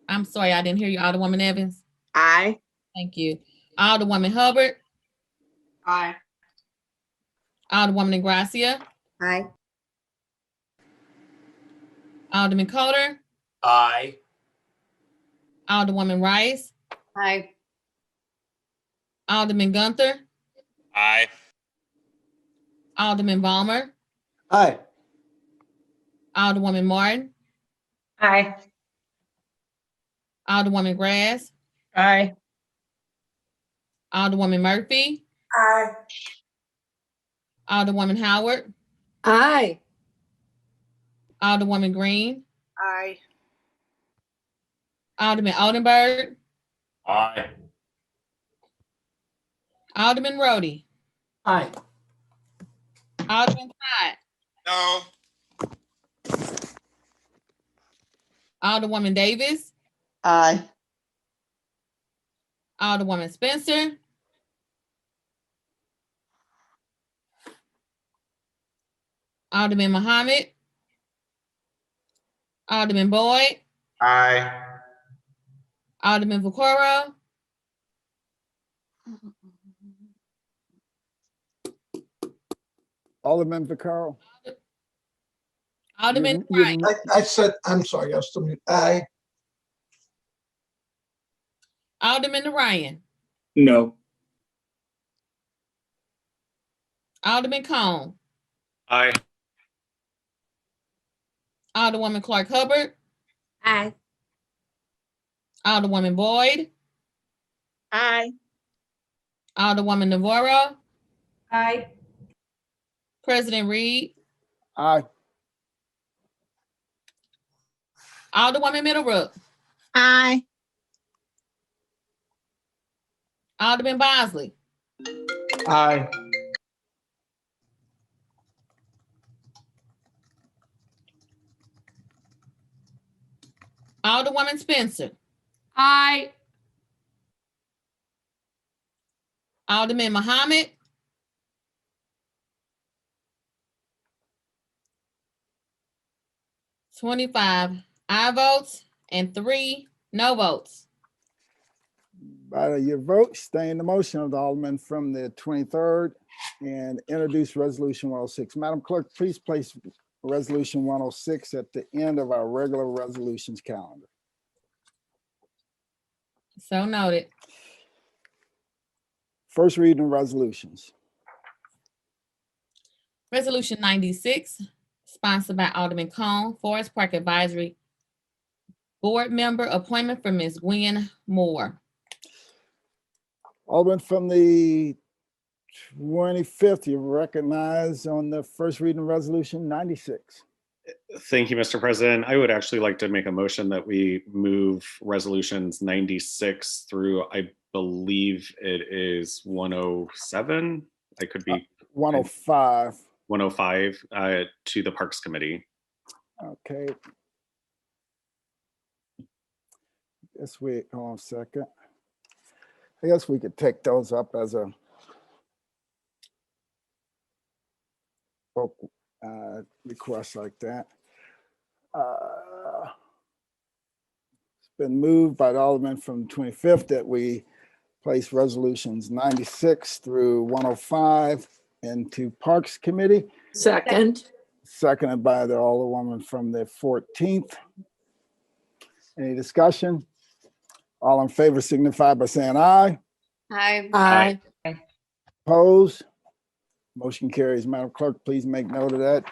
I'm sorry, I didn't hear you, Alderwoman Evans. Aye. Thank you. Alderwoman Hubbard. Aye. Alderwoman Ingracia. Aye. Alderman Coder. Aye. Alderwoman Rice. Aye. Alderman Gunther. Aye. Alderman Balmer. Aye. Alderwoman Martin. Aye. Alderwoman Grass. Aye. Alderwoman Murphy. Aye. Alderwoman Howard. Aye. Alderwoman Green. Aye. Alderman Oldenburg. Aye. Alderman Rhodey. Aye. Alderman Todd. No. Alderwoman Davis. Aye. Alderwoman Spencer. Alderman Muhammad. Alderman Boyd. Aye. Alderman Vaccaro. Alderman Vaccaro. Alderman You- Wright. I said, I'm sorry, I was still mute. Aye. Alderman Ryan. No. Alderman Cone. Aye. Alderwoman Clark Hubbard. Aye. Alderwoman Boyd. Aye. Alderwoman Navarro. Aye. President Reed. Aye. Alderwoman Middlebrook. Aye. Alderman Bosley. Aye. Alderwoman Spencer. Aye. Alderman Muhammad. $25 aye votes and 3 no votes. By your vote, stay in the motion of the Alderman from the 23rd and introduce Resolution 106. Madam Clerk, please place Resolution 106 at the end of our regular resolutions calendar. So noted. First reading of resolutions. Resolution 96, sponsored by Alderman Cone, Forest Park Advisory Board Member, appointment for Ms. Gwen Moore. Alderman from the 25th, you recognize on the first reading of Resolution 96. Thank you, Mr. President. I would actually like to make a motion that we move resolutions 96 through, I believe it is 107. I could be 105. 105 to the Parks Committee. Okay. Guess we, hold on a second. I guess we could take those up as a request like that. It's been moved by the Alderman from the 25th that we place resolutions 96 through 105 into Parks Committee. Second. Seconded by the Alderwoman from the 14th. Any discussion? All in favor signify by saying aye. Aye. Aye. Opposed? Motion carries. Madam Clerk, please make note of that.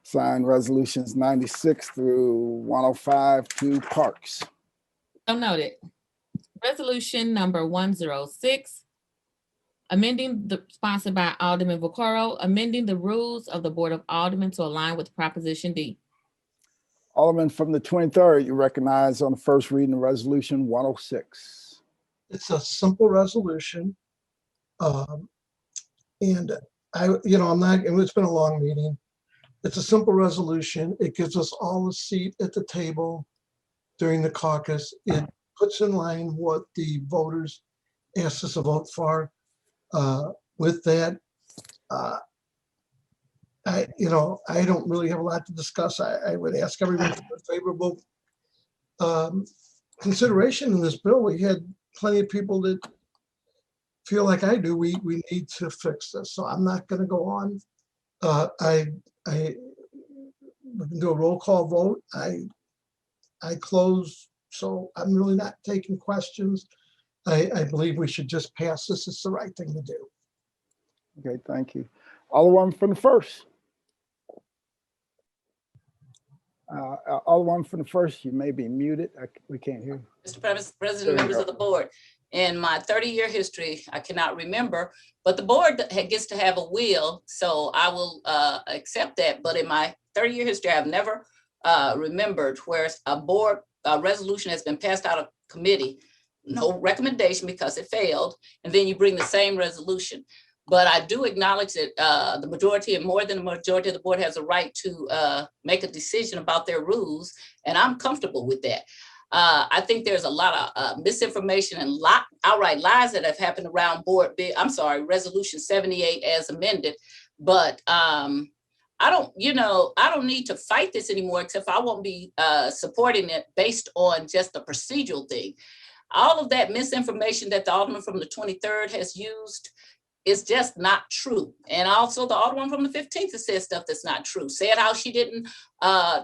Sign resolutions 96 through 105 to Parks. So noted. Resolution number 106, sponsored by Alderman Vaccaro, amending the rules of the Board of Aldermen to align with Proposition D. Alderman from the 23rd, you recognize on the first reading of Resolution 106. It's a simple resolution. And I'm not, and it's been a long meeting. It's a simple resolution. It gives us all a seat at the table during the caucus. It puts in line what the voters asked us to vote for. With that, I don't really have a lot to discuss. I would ask everyone for a favorable consideration in this bill. We had plenty of people that feel like I do. We need to fix this. So I'm not going to go on. We can do a roll call vote. I close, so I'm really not taking questions. I believe we should just pass this. It's the right thing to do. Okay, thank you. Alderman from the first. Alderman from the first, you may be muted. We can't hear you. Mr. President, members of the board, in my 30-year history, I cannot remember, but the board gets to have a will, so I will accept that. But in my 30-year history, I've never remembered where a resolution has been passed out of committee, no recommendation because it failed, and then you bring the same resolution. But I do acknowledge that the majority and more than the majority of the board has a right to make a decision about their rules, and I'm comfortable with that. I think there's a lot of misinformation and outright lies that have happened around resolution 78 as amended. But I don't need to fight this anymore, except I won't be supporting it based on just the procedural thing. All of that misinformation that the Alderman from the 23rd has used is just not true. And also the Alderman from the 15th has said stuff that's not true. Said how she didn't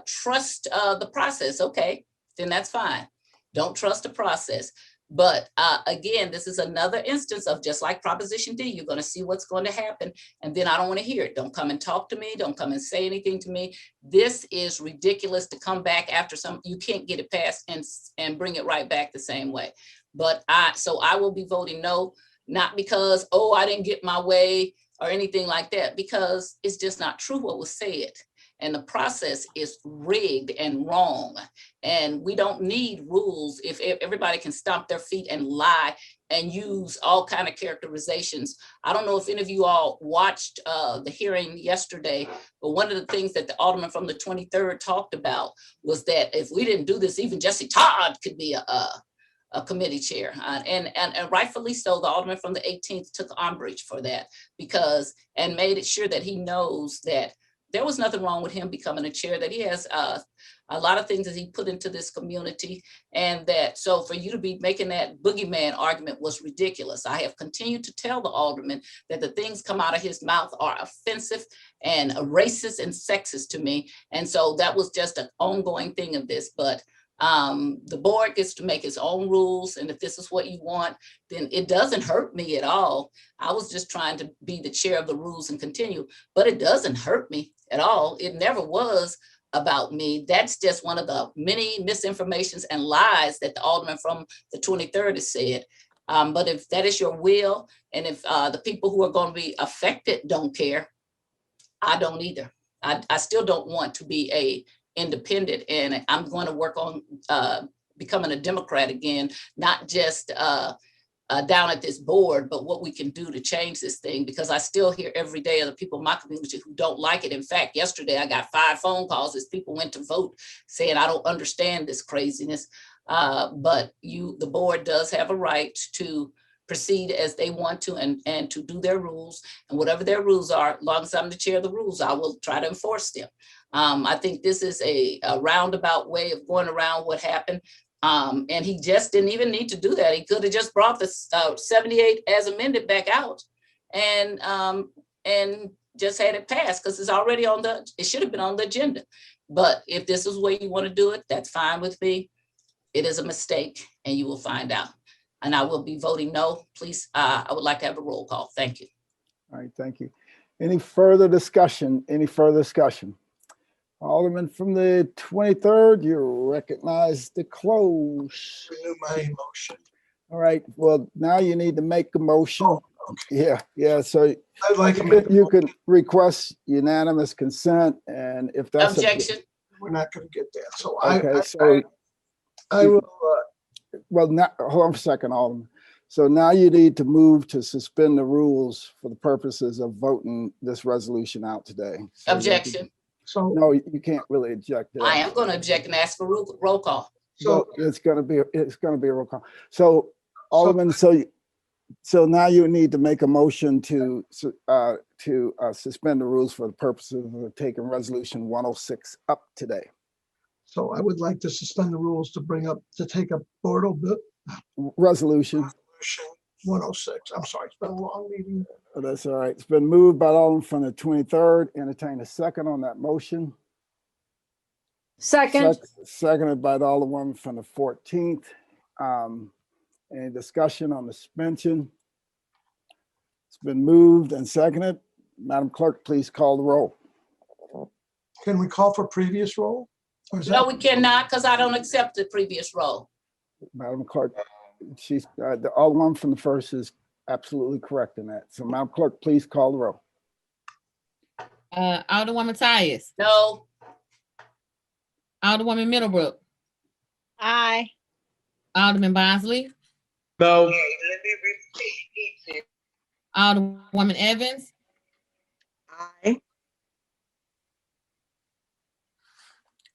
trust the process. Okay, then that's fine. Don't trust the process. But again, this is another instance of just like Proposition D, you're going to see what's going to happen. And then I don't want to hear it. Don't come and talk to me. Don't come and say anything to me. This is ridiculous to come back after you can't get it passed and bring it right back the same way. But so I will be voting no, not because, oh, I didn't get my way or anything like that, because it's just not true what was said. And the process is rigged and wrong. And we don't need rules if everybody can stomp their feet and lie and use all kind of characterizations. I don't know if any of you all watched the hearing yesterday, but one of the things that the Alderman from the 23rd talked about was that if we didn't do this, even Jesse Todd could be a committee chair. And rightfully so, the Alderman from the 18th took umbrage for that and made it sure that he knows that there was nothing wrong with him becoming a chair, that he has a lot of things that he put into this community. And that, so for you to be making that boogeyman argument was ridiculous. I have continued to tell the Alderman that the things come out of his mouth are offensive and racist and sexist to me. And so that was just an ongoing thing of this. But the board gets to make its own rules. And if this is what you want, then it doesn't hurt me at all. I was just trying to be the chair of the rules and continue, but it doesn't hurt me at all. It never was about me. That's just one of the many misinformations and lies that the Alderman from the 23rd has said. But if that is your will, and if the people who are going to be affected don't care, I don't either. I still don't want to be a independent, and I'm going to work on becoming a Democrat again, not just down at this board, but what we can do to change this thing, because I still hear every day of the people in my community who don't like it. In fact, yesterday I got 5 phone calls as people went to vote saying, I don't understand this craziness. But the board does have a right to proceed as they want to and to do their rules, and whatever their rules are, as long as I'm the chair of the rules, I will try to enforce them. I think this is a roundabout way of going around what happened. And he just didn't even need to do that. He could have just brought the 78 as amended back out and just had it passed, because it's already it should have been on the agenda. But if this is the way you want to do it, that's fine with me. It is a mistake, and you will find out. And I will be voting no. Please, I would like to have a roll call. Thank you. All right, thank you. Any further discussion? Alderman from the 23rd, you're recognized to close. Renew my motion. All right, well, now you need to make a motion. Oh, okay. Yeah, so I'd like you can request unanimous consent, and if that's objection, we're not going to get that. So okay, I will. Well, now, hold on for a second, Alderman. So now you need to move to suspend the rules for the purposes of voting this resolution out today. So objection. So no, you can't really object to that. I am going to object and ask for roll call. So it's gonna be a roll call. So Alderman, so now you need to make a motion to suspend the rules for the purposes of taking resolution 106 up today. So I would like to suspend the rules to take up board bill Resolution. 106. I'm sorry, it's been a long meeting. Oh, that's all right. It's been moved by Alderman from the 23rd. Entertain a second on that motion. Second. Seconded by the Alderman from the 14th. Any discussion on the suspension? It's been moved and seconded. Madam Clerk, please call the roll. Can we call for previous roll? Or is No, that- we cannot, because I don't accept the previous role. Madam Clerk, the Alderman from the first is absolutely correct in that. So Madam Clerk, please call the roll. Alderwoman Tyus. No. Alderwoman Middlebrook. Aye. Alderman Bosley. No. Alderwoman Evans. Aye.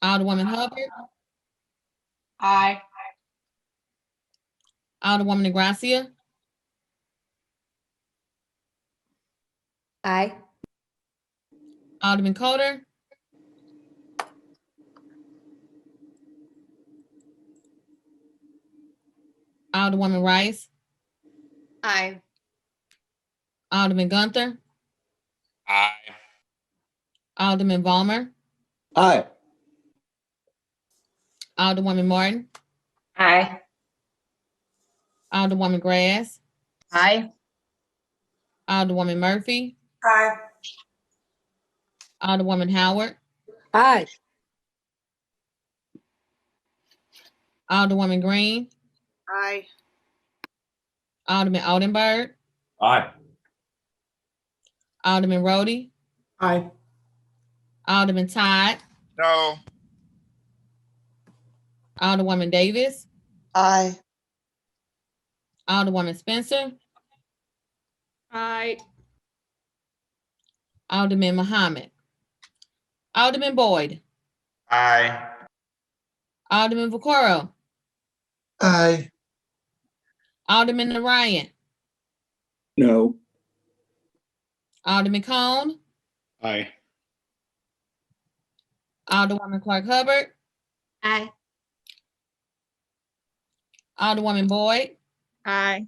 Alderwoman Hubbard. Aye. Alderwoman Negracia. Aye. Alderman Coder. Alderwoman Rice. Aye. Alderman Gunther. Aye. Alderman Vollmer. Aye. Alderwoman Martin. Aye. Alderwoman Grass. Aye. Alderwoman Murphy. Aye. Alderwoman Howard. Aye. Alderwoman Green. Aye. Alderman Oldenburg. Aye. Alderman Rhodey. Aye. Alderman Todd. No. Alderwoman Davis. Aye. Alderwoman Spencer. Aye. Alderman Muhammad. Alderman Boyd. Aye. Alderman Vaccaro. Aye. Alderman Narayan. No. Alderman Cone. Aye. Alderwoman Clark Hubbard. Aye. Alderwoman Boyd. Aye.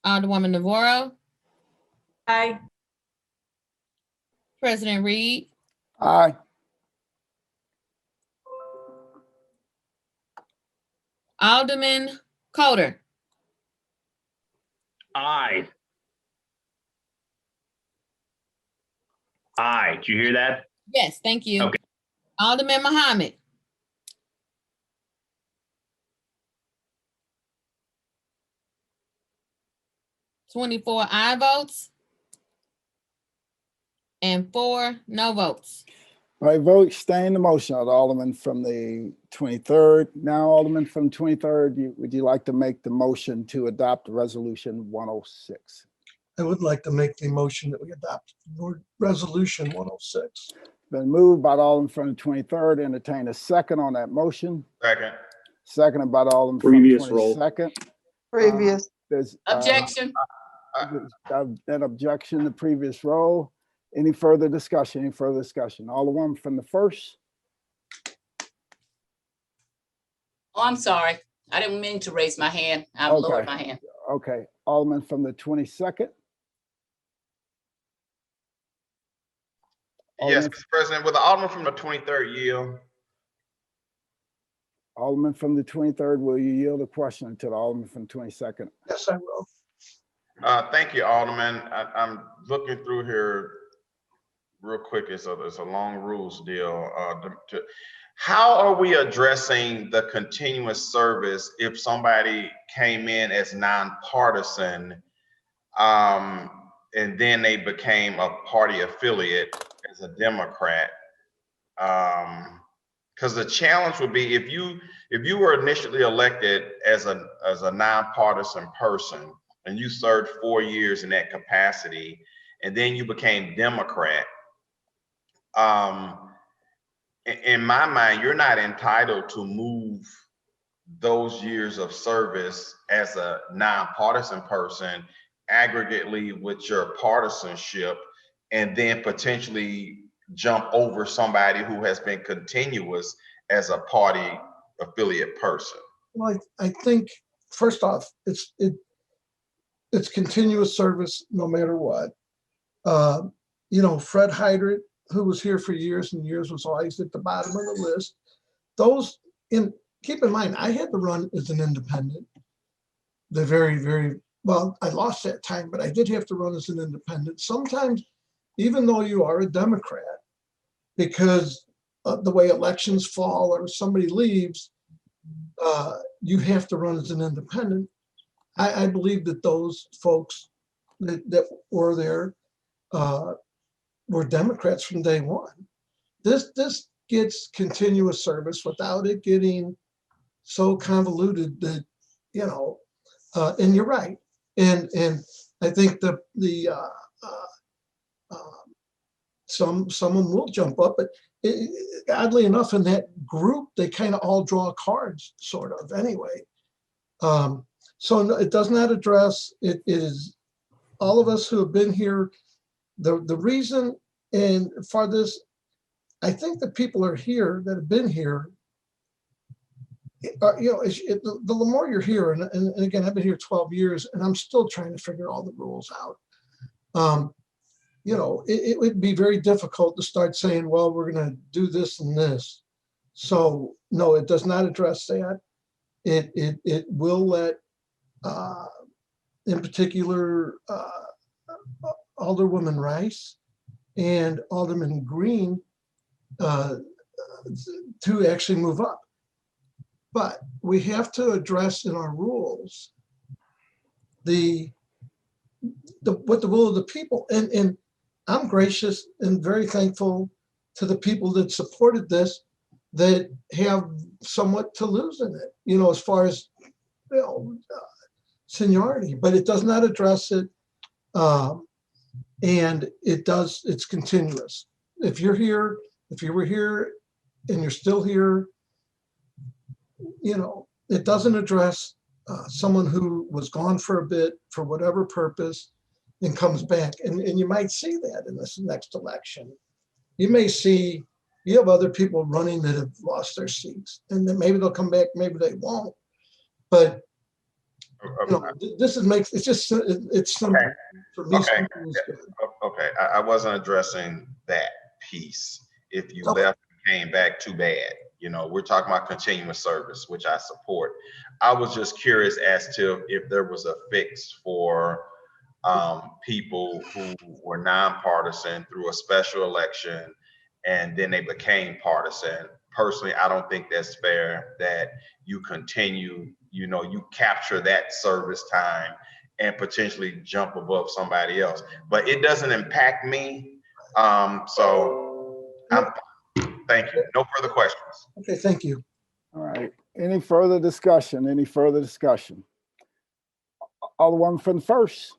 Alderwoman Navarro. Aye. President Reed. Aye. Alderman Coder. Aye. Aye. Did you hear that? Yes, thank you. Okay. Alderman Muhammad. (24 aye votes and 4 no votes. All right, vote, staying the motion of the Alderman from the 23rd. Now, Alderman from 23rd, would you like to make the motion to adopt resolution 106? I would like to make the motion that we adopt board resolution 106. Been moved by the Alderman from the 23rd. Entertain a second on that motion. Second. Seconded by the Alderman from the Previous roll. 22nd. Previous. There's Objection. an objection to previous roll. Any further discussion? Any further discussion? Alderman from the first. Oh, I'm sorry. I didn't mean to raise my hand. I Okay. lowered my hand. Okay, Alderman from the 22nd. Yes, Mr. President, with the Alderman from the 23rd yield. Alderman from the 23rd, will you yield a question to the Alderman from the 22nd? Yes, I will. Thank you, Alderman. I'm looking through here real quick. It's a long rules deal. How are we addressing the continuous service if somebody came in as nonpartisan and then they became a party affiliate as a Democrat? Because the challenge would be if you were initially elected as a nonpartisan person and you served 4 years in that capacity, and then you became Democrat, in my mind, you're not entitled to move those years of service as a nonpartisan person aggregately with your partisanship and then potentially jump over somebody who has been continuous as a party affiliate person. Well, I think first off, it's continuous service no matter what. You know, Fred Hydrant, who was here for years and years, was always at the bottom of the list. Those keep in mind, I had to run as an independent. The very, well, I lost that time, but I did have to run as an independent. Sometimes, even though you are a Democrat, because of the way elections fall or somebody leaves, you have to run as an independent. I believe that those folks that were there were Democrats from day one. This gets continuous service without it getting so convoluted that, you know, and you're right. And I think some of them will jump up, but oddly enough, in that group, they kind of all draw cards, sort of, anyway. So no, it does not address, it is all of us who have been here. The reason, and for this, I think the people are here that have been here, you know, the more you're here, and again, I've been here 12 years and I'm still trying to figure all the rules out. You know, it would be very difficult to start saying, well, we're going to do this and this. So no, it does not address that. It will let, in particular, Alderwoman Rice and Alderman Green to actually move up. But we have to address in our rules what the will of the people. And I'm gracious and very thankful to the people that supported this, that have somewhat to lose in it, you know, as far as, you know, seniority, but it does not address it. And it's continuous. If you're here, if you were here and you're still here, you know, it doesn't address someone who was gone for a bit for whatever purpose and comes back. And you might see that in this next election. You may see, you have other people running that have lost their seats, and then maybe they'll come back, maybe they won't. But you know, this it's just, it's simple. Okay. For me, Okay. simple is good. Okay. I wasn't addressing that piece. If you Okay. left and came back, too bad. You know, we're talking about continuous service, which I support. I was just curious as to if there was a fix for people who were nonpartisan through a special election and then they became partisan. Personally, I don't think that's fair that you continue, you know, you capture that service time and potentially jump above somebody else. But it doesn't impact me. So thank you. No further questions. Okay, thank you. All right. Any further discussion? Any further discussion? Alderman from the first.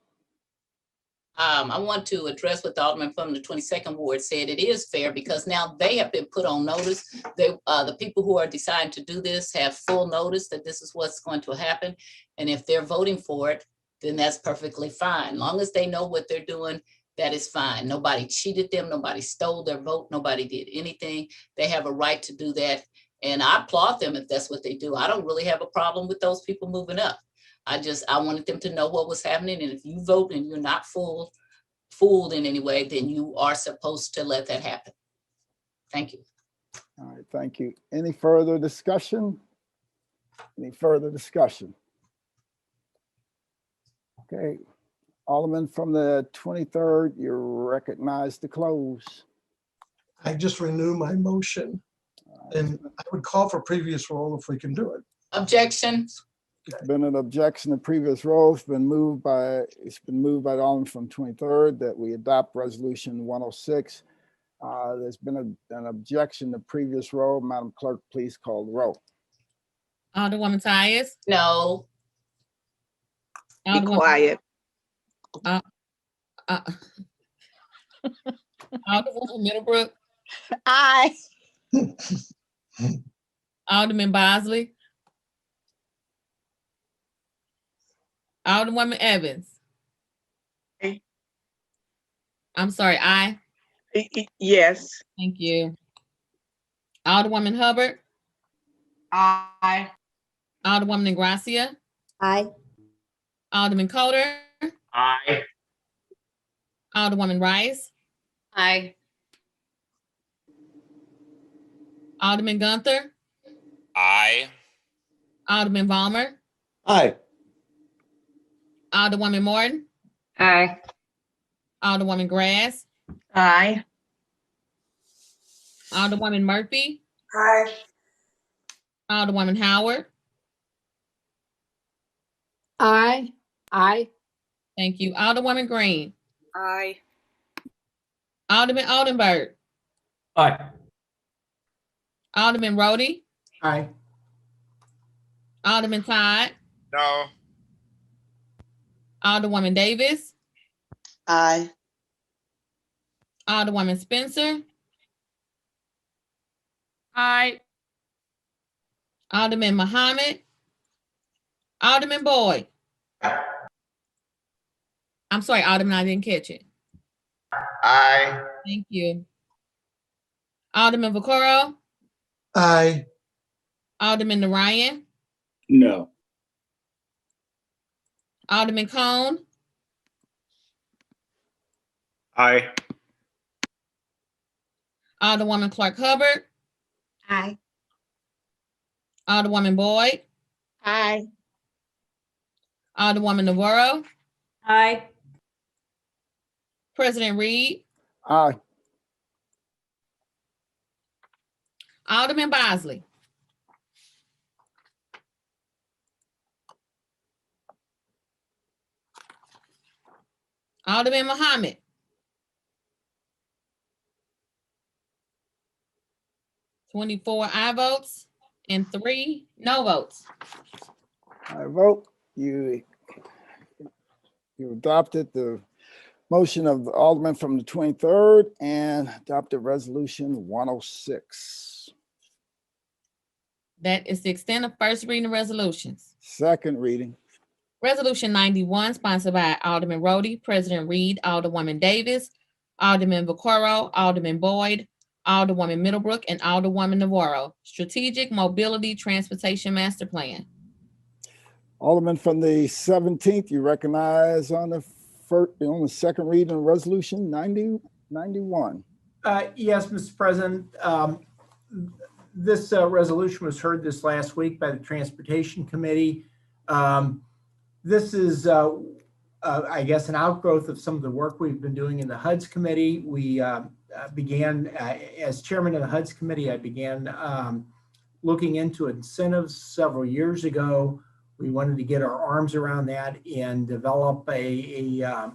I want to address what the Alderman from the 22nd Ward said. It is fair because now they have been put on notice. The people who are deciding to do this have full notice that this is what's going to happen. And if they're voting for it, then that's perfectly fine. Long as they know what they're doing, that is fine. Nobody cheated them. Nobody stole their vote. Nobody did anything. They have a right to do that. And I applaud them if that's what they do. I don't really have a problem with those people moving up. I wanted them to know what was happening. And if you vote and you're not fooled in any way, then you are supposed to let that happen. Thank you. All right, thank you. Any further discussion? Any further discussion? Okay, Alderman from the 23rd, you're recognized to close. I just renew my motion, and I would call for previous roll if we can do it. Objection. Been an objection to previous roll. It's been moved by the Alderman from 23rd that we adopt resolution 106. There's been an objection to previous roll. Madam Clerk, please call the roll. Alderwoman Tyus. No. Be quiet. Alderwoman Middlebrook. Aye. Alderman Bosley. Alderwoman Evans. I'm sorry, aye. Yes. Thank you. Alderwoman Hubbard. Aye. Alderwoman Gracia. Aye. Alderman Coder. Aye. Alderwoman Rice. Aye. Alderman Gunther. Aye. Alderman Vollmer. Aye. Alderwoman Morton. Aye. Alderwoman Grass. Aye. Alderwoman Murphy. Aye. Alderwoman Howard. Aye. Aye. Thank you. Alderwoman Green. Aye. Alderman Oldenburg. Aye. Alderman Rhodey. Aye. Alderman Todd. No. Alderwoman Davis. Aye. Alderwoman Spencer. Aye. Alderman Muhammad. Alderman Boyd. I'm sorry, Alderman, I didn't catch it. Aye. Thank you. Alderman Vaccaro. Aye. Alderman Narayan. No. Alderman Cone. Aye. Alderwoman Clark Hubbard. Aye. Alderwoman Boyd. Aye. Alderwoman Navarro. Aye. President Reed. Aye. Alderman Bosley. Alderman Muhammad. (24 aye votes and 3 no votes. I vote you adopted the motion of the Alderman from the 23rd and adopted resolution 106. That is the extent of first reading of resolutions. Second reading. Resolution 91, sponsored by Alderman Rhodey, President Reed, Alderwoman Davis, Alderman Vaccaro, Alderman Boyd, Alderwoman Middlebrook, and Alderwoman Navarro. Strategic Mobility Transportation Master Plan. Alderman from the 17th, you recognize on the second reading of resolution 91. Yes, Mr. President. This resolution was heard this last week by the Transportation Committee. This is, I guess, an outgrowth of some of the work we've been doing in the HUDS Committee. We began, as chairman of the HUDS Committee, I began looking into incentives several years ago. We wanted to get our arms around that and develop a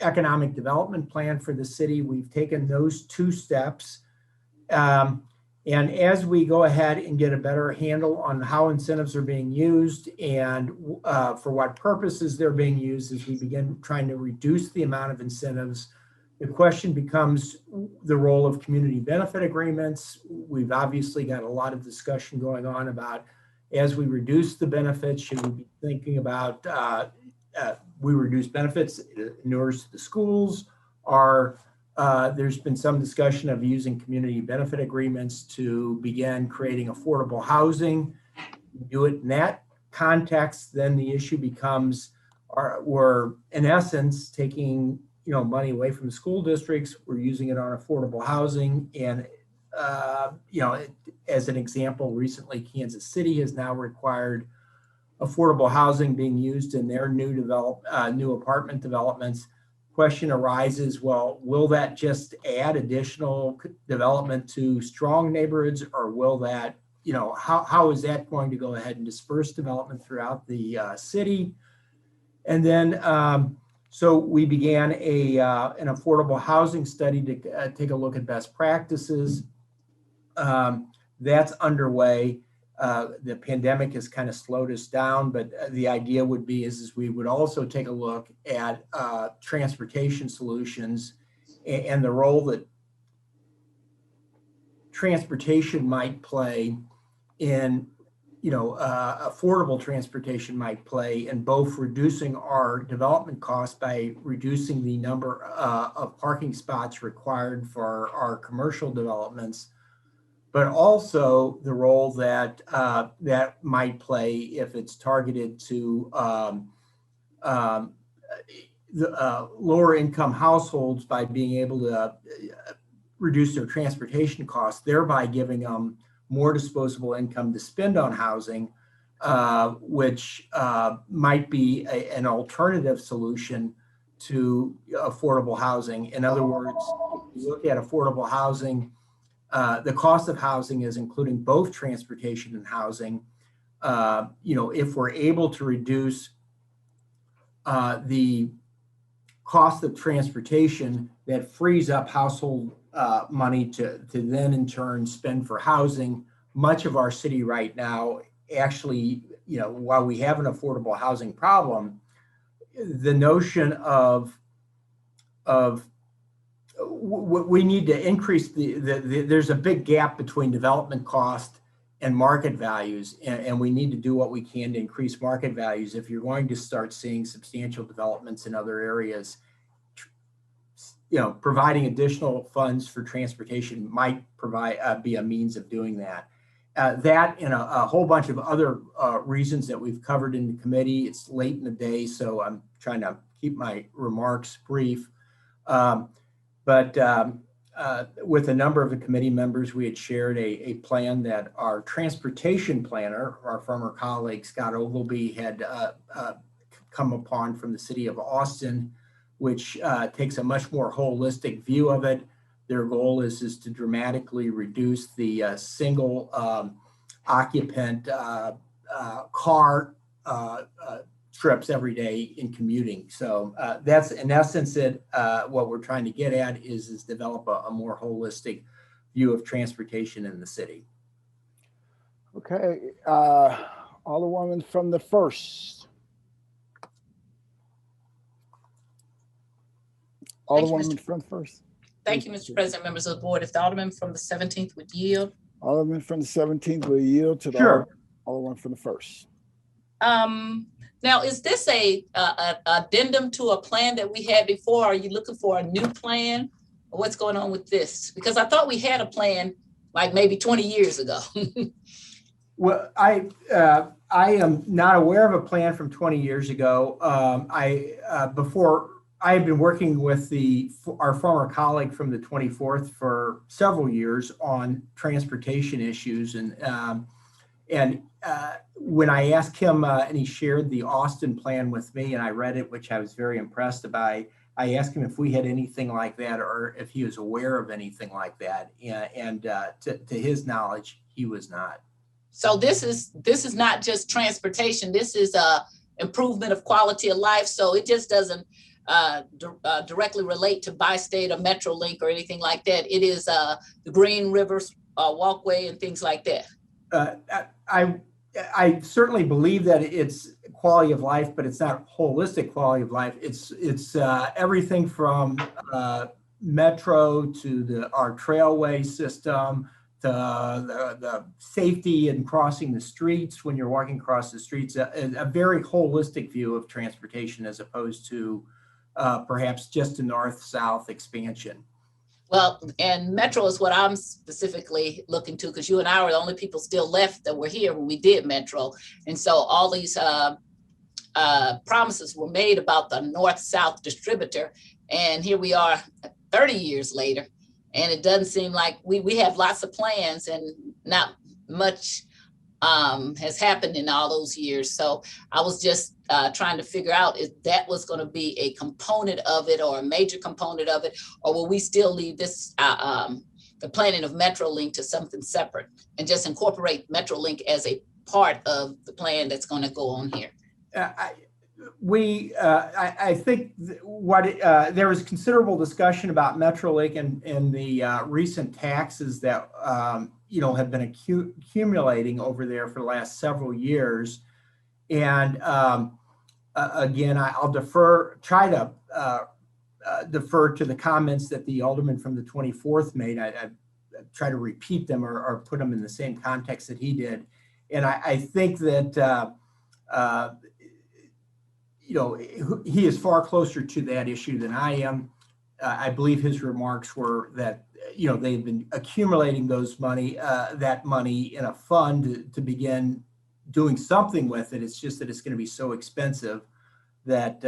economic development plan for the city. We've taken those 2 steps. And as we go ahead and get a better handle on how incentives are being used and for what purposes they're being used, as we begin trying to reduce the amount of incentives, the question becomes the role of community benefit agreements. We've obviously got a lot of discussion going on about, as we reduce the benefits, should we be thinking about we reduce benefits in order to the schools, or there's been some discussion of using community benefit agreements to begin creating affordable housing. Do it in that context, then the issue becomes, we're in essence taking money away from the school districts. We're using it on affordable housing, and as an example, recently Kansas City has now required affordable housing being used in their new apartment developments. Question arises, well, will that just add additional development to strong neighborhoods, or will that, how is that going to go ahead and disperse development throughout the city? And then, so we began an affordable housing study to take a look at best practices. That's underway. The pandemic has kind of slowed us down, but the idea would be is we would also take a look at transportation solutions and the role that transportation might play in, affordable transportation might play in both reducing our development costs by reducing the number of parking spots required for our commercial developments, but also the role that that might play if it's targeted to lower income households by being able to reduce their transportation costs, thereby giving them more disposable income to spend on housing, which might be an alternative solution to affordable housing. In other words, if you look at affordable housing, the cost of housing is including both transportation and housing. If we're able to reduce the cost of transportation, that frees up household money to then in turn spend for housing. Much of our city right now, actually, while we have an affordable housing problem, the notion of we need to increase there's a big gap between development cost and market values, and we need to do what we can to increase market values. If you're going to start seeing substantial developments in other areas, providing additional funds for transportation might be a means of doing that. That and a whole bunch of other reasons that we've covered in the committee. It's late in the day, so I'm trying to keep my remarks brief. But with a number of the committee members, we had shared a plan that our transportation planner, our former colleague Scott Ogleby, had come upon from the city of Austin, which takes a much more holistic view of it. Their goal is to dramatically reduce the single occupant car trips every day in commuting. So that's in essence it. What we're trying to get at is develop a more holistic view of transportation in the city. Okay, Alderwoman from the 1st. Alderwoman from the 1st. Thank you, Mr. President, members of the board. If the Alderman from the 17th would yield. Alderman from the 17th will yield to the Alderman from the 1st. Now, is this a addendum to a plan that we had before? Are you looking for a new plan? Or what's going on with this? Because I thought we had a plan like maybe 20 years ago. Well, I am not aware of a plan from 20 years ago. Before I had been working with our former colleague from the 24th for several years on transportation issues, and when I asked him, and he shared the Austin plan with me, and I read it, which I was very impressed by. I asked him if we had anything like that, or if he was aware of anything like that, and to his knowledge, he was not. So this is not just transportation. This is improvement of quality of life. So it just doesn't directly relate to Bi-State or Metrolink or anything like that. It is the Green Rivers Walkway and things like that. I certainly believe that it's quality of life, but it's not holistic quality of life. It's everything from metro to our trailway system, to the safety in crossing the streets when you're walking across the streets. A very holistic view of transportation as opposed to perhaps just a north-south expansion. Well, and Metro is what I'm specifically looking to, because you and I were the only people still left that were here when we did Metro. And so all these promises were made about the north-south distributor. And here we are 30 years later, and it doesn't seem like we have lots of plans and not much has happened in all those years. So I was just trying to figure out if that was going to be a component of it or a major component of it, or will we still leave this the planning of Metrolink to something separate and just incorporate Metrolink as a part of the plan that's going to go on here? I think there was considerable discussion about Metrolink and the recent taxes that have been accumulating over there for the last several years. And again, I'll try to defer to the comments that the Alderman from the 24th made. try to repeat them or put them in the same context that he did. And I think that, he is far closer to that issue than I am. I believe his remarks were that, they've been accumulating that money in a fund to begin doing something with it. It's just that it's going to be so expensive that,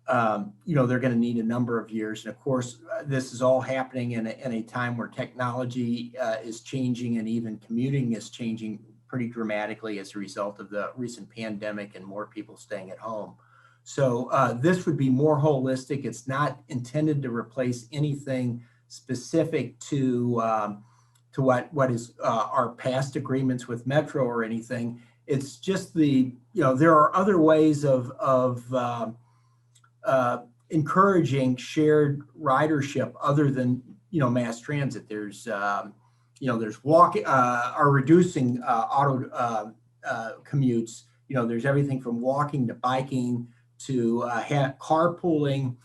they're going to need a number of years. And of course, this is all happening in a time where technology is changing, and even commuting is changing pretty dramatically as a result of the recent pandemic and more people staying at home. So this would be more holistic. It's not intended to replace anything specific to what is our past agreements with Metro or anything. It's just there are other ways of encouraging shared ridership other than mass transit. There's there's walking or reducing auto commutes. There's everything from walking to biking to carpooling.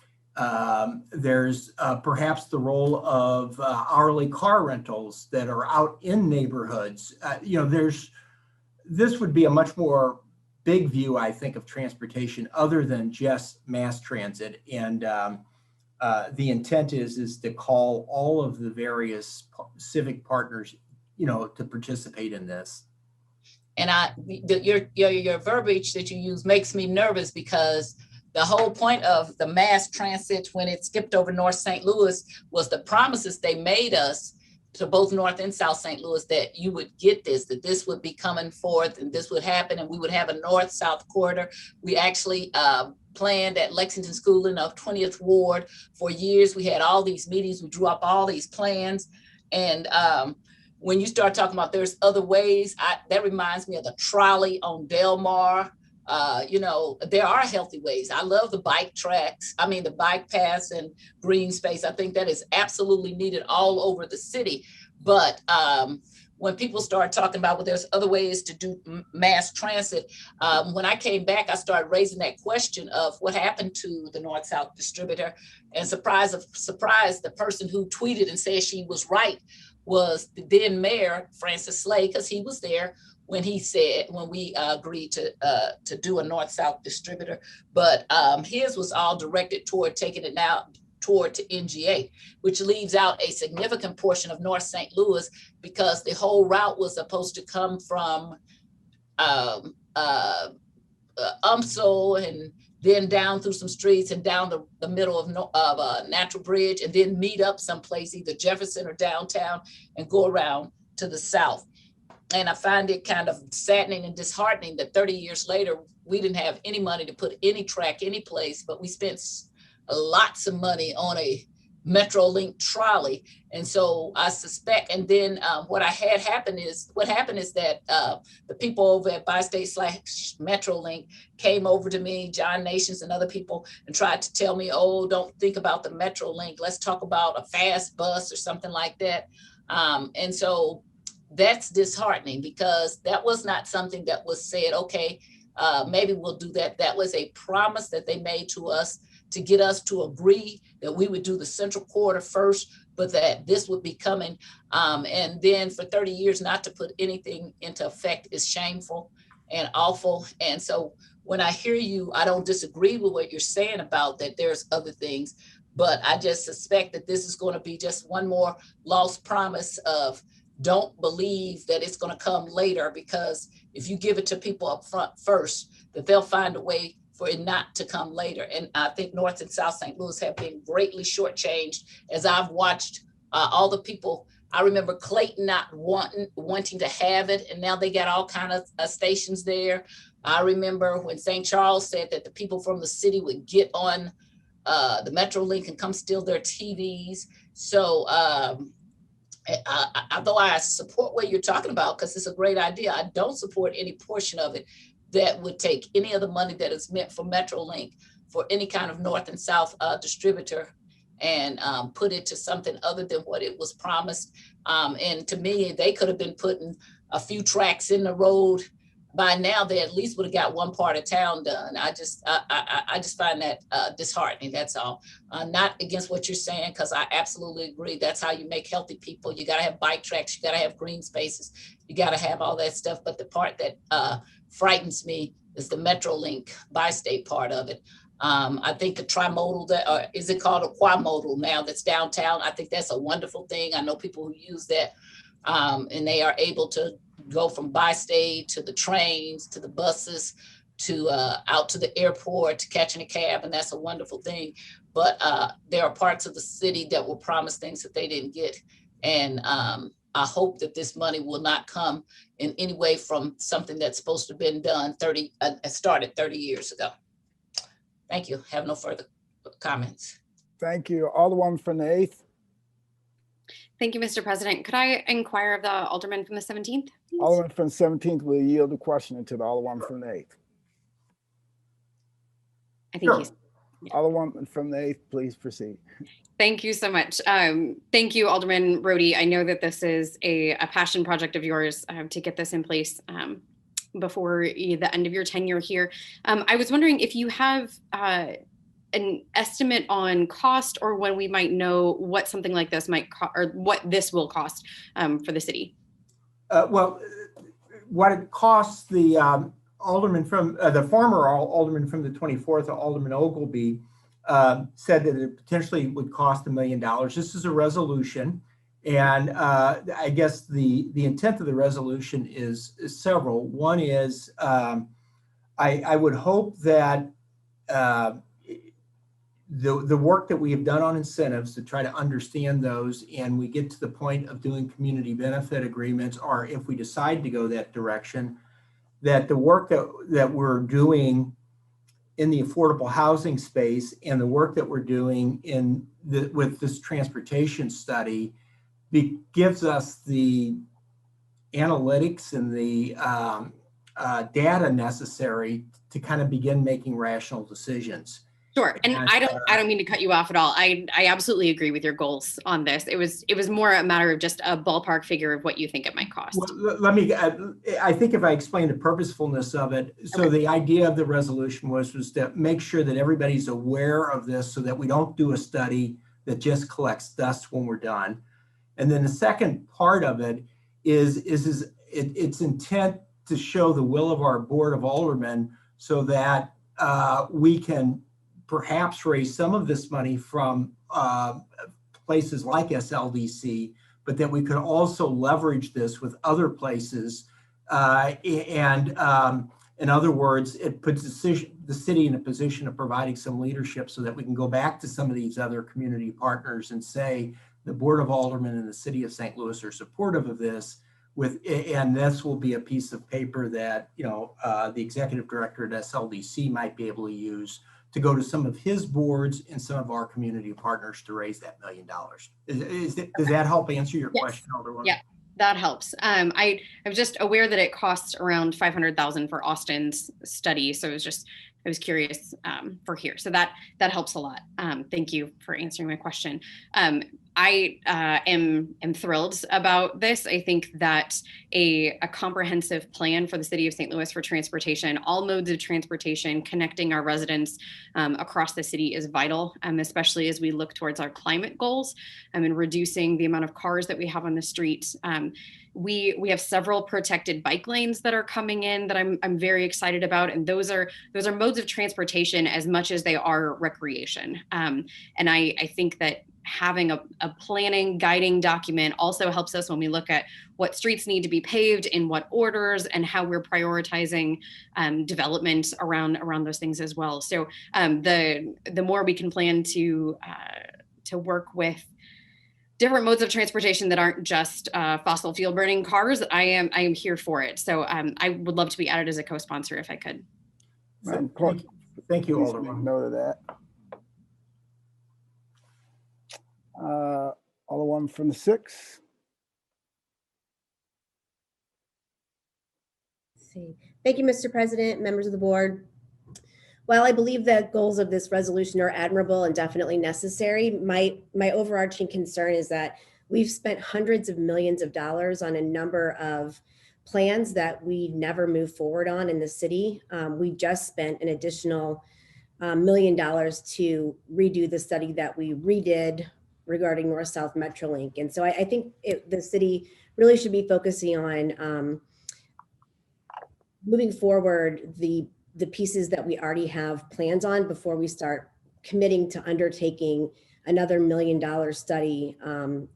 There's perhaps the role of hourly car rentals that are out in neighborhoods. This would be a much more big view, I think, of transportation other than just mass transit. And the intent is to call all of the various civic partners, to participate in this. And your verbiage that you use makes me nervous, because the whole point of the mass transit when it skipped over North St. Louis was the promises they made us to both North and South St. Louis that you would get this, that this would be coming forth and this would happen and we would have a North-South corridor. We actually planned at Lexington School in the 20th Ward for years. We had all these meetings, we drew up all these plans. And when you start talking about there's other ways, that reminds me of the trolley on Delmar. There are healthy ways. I love the bike tracks. I mean, the bike paths and green space. I think that is absolutely needed all over the city. But when people start talking about, well, there's other ways to do mass transit. When I came back, I started raising that question of what happened to the North-South distributor. And surprise, the person who tweeted and said she was right was the then mayor, Francis Slay, because he was there when we agreed to do a North-South distributor. But his was all directed toward taking it now toward to NGA, which leaves out a significant portion of North St. Louis, because the whole route was supposed to come from UMSL and then down through some streets and down the middle of Natural Bridge, and then meet up someplace, either Jefferson or downtown, and go around to the south. And I find it kind of saddening and disheartening that 30 years later, we didn't have any money to put any track any place, but we spent lots of money on a Metrolink trolley. And so I suspect, and then what happened is that the people over at Bi-State/Metrolink came over to me, John Nations and other people, and tried to tell me, oh, don't think about the Metrolink. Let's talk about a fast bus or something like that. And so that's disheartening, because that was not something that was said, okay, maybe we'll do that. That was a promise that they made to us to get us to agree that we would do the Central Corridor first, but that this would be coming. And then for 30 years, not to put anything into effect is shameful and awful. And so when I hear you, I don't disagree with what you're saying about that there's other things, but I just suspect that this is going to be just one more lost promise of don't believe that it's going to come later, because if you give it to people up front first, that they'll find a way for it not to come later. And I think North and South St. Louis have been greatly shortchanged, as I've watched all the people. I remember Clayton not wanting to have it, and now they got all kind of stations there. I remember when St. Charles said that the people from the city would get on the Metrolink and come steal their TVs. So although I support what you're talking about, because it's a great idea, I don't support any portion of it that would take any of the money that is meant for Metrolink for any kind of North and South distributor and put it to something other than what it was promised. And to me, they could have been putting a few tracks in the road by now they at least would have got one part of town done. I just find that disheartening. That's all. Not against what you're saying, because I absolutely agree. That's how you make healthy people. You got to have bike tracks. You got to have green spaces. You got to have all that stuff. But the part that frightens me is the MetroLink bi-state part of it. I think a trimodal, or is it called a quadmodal now, that's downtown? I think that's a wonderful thing. I know people who use that, and they are able to go from bi-state to the trains, to the buses, to out to the airport, to catching a cab, and that's a wonderful thing. But there are parts of the city that will promise things that they didn't get. And I hope that this money will not come in any way from something that's supposed to have been done started 30 years ago. Thank you. Have no further comments. Thank you. Alderwoman from the 8th. Thank you, Mr. President. Could I inquire of the Alderman from the 17th? Please? Alderman from the 17th will yield the question to the Alderwoman from the 8th. I think he's. Alderwoman from the 8th, please proceed. Thank you so much. Thank you, Alderman Rhodey. I know that this is a passion project of yours to get this in place before the end of your tenure here. I was wondering if you have an estimate on cost, or when we might know what something like this might cost, or what this will cost for the city. Well, what it costs the alderman from the former alderman from the 24th, Alderman Ogilvy, said that it potentially would cost $1 million. This is a resolution, and I guess the intent of the resolution is several. One is I would hope that the work that we have done on incentives to try to understand those, and we get to the point of doing community benefit agreements, or if we decide to go that direction, that the work that we're doing in the affordable housing space and the work that we're doing with this transportation study gives us the analytics and the data necessary to kind of begin making rational decisions. Sure, and I don't mean to cut you off at all. I absolutely agree with your goals on this. It was more a matter of just a ballpark figure of what you think it might cost. Well, let me. I think if I explain the purposefulness of it, so okay. The idea of the resolution was to make sure that everybody's aware of this, so that we don't do a study that just collects dust when we're done. And then the second part of it is its intent to show the will of our board of aldermen, so that we can perhaps raise some of this money from places like SLDC, but that we could also leverage this with other places. In other words, it puts the city in a position of providing some leadership, so that we can go back to some of these other community partners and say, the Board of Aldermen in the city of St. Louis are supportive of this, and this will be a piece of paper that the executive director at SLDC might be able to use to go to some of his boards and some of our community partners to raise that $1 million. Does that help answer your question, Alderwoman? Yeah, that helps. I'm just aware that it costs around $500,000 for Austin's study, so I was curious for here. So that helps a lot. Thank you for answering my question. I am thrilled about this. I think that a comprehensive plan for the city of St. Louis for transportation, all modes of transportation, connecting our residents across the city is vital, especially as we look towards our climate goals and reducing the amount of cars that we have on the streets. We have several protected bike lanes that are coming in that I'm very excited about, and those are modes of transportation as much as they are recreation. And I think that having a planning guiding document also helps us when we look at what streets need to be paved, in what orders, and how we're prioritizing development around those things as well. So the more we can plan to work with different modes of transportation that aren't just fossil fuel burning cars, I am here for it. So I would love to be added as a co-sponsor if I could. Thank you, Alderman. Note of that. Alderwoman from the 6th. Thank you, Mr. President, members of the board. While I believe the goals of this resolution are admirable and definitely necessary, my overarching concern is that we've spent hundreds of millions of dollars on a number of plans that we never move forward on in the city. We just spent an additional $1 million to redo the study that we redid regarding North-South Metrolink. And so I think the city really should be focusing on moving forward the pieces that we already have plans on before we start committing to undertaking another $1 million study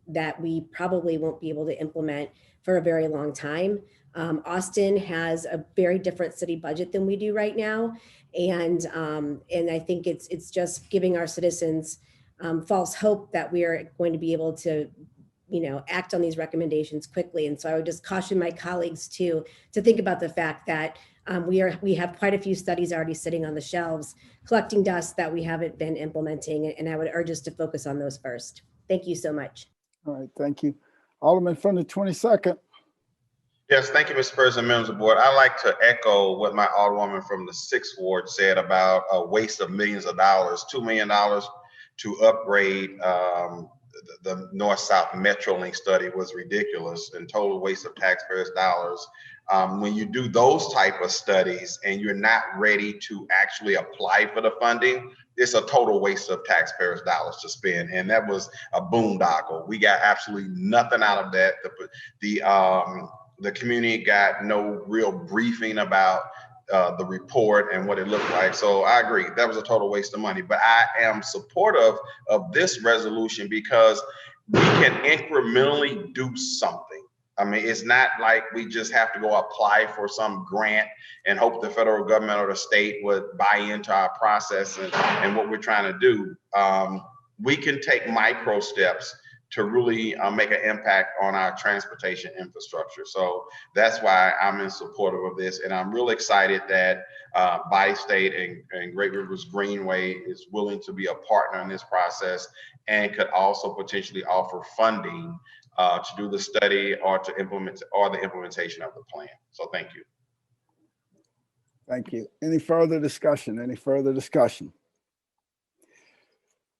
that we probably won't be able to implement for a very long time. Austin has a very different city budget than we do right now. And I think it's just giving our citizens false hope that we are going to be able to, act on these recommendations quickly. And so I would just caution my colleagues to think about the fact that we have quite a few studies already sitting on the shelves, collecting dust that we haven't been implementing. And I would urge us to focus on those first. Thank you so much. All right, thank you. Alderman from the 22nd. Yes, thank you, Mr. President, members of the board. I'd like to echo what my Alderwoman from the 6th Ward said about a waste of millions of dollars, $2 million to upgrade the North-South Metrolink study was ridiculous and total waste of taxpayers' dollars. When you do those type of studies and you're not ready to actually apply for the funding, it's a total waste of taxpayers' dollars to spend. And that was a boondoggle. We got absolutely nothing out of that. The community got no real briefing about the report and what it looked like. So I agree, that was a total waste of money. But I am supportive of this resolution because we can incrementally do something. I mean, it's not like we just have to go apply for some grant and hope the federal government or the state would buy into our process and what we're trying to do. We can take micro steps to really make an impact on our transportation infrastructure. So that's why I'm in support of this. And I'm really excited that Bi-State and Great Rivers Greenway is willing to be a partner in this process and could also potentially offer funding to do the study or to implement or the implementation of the plan. So thank you. Thank you. Any further discussion? Any further discussion?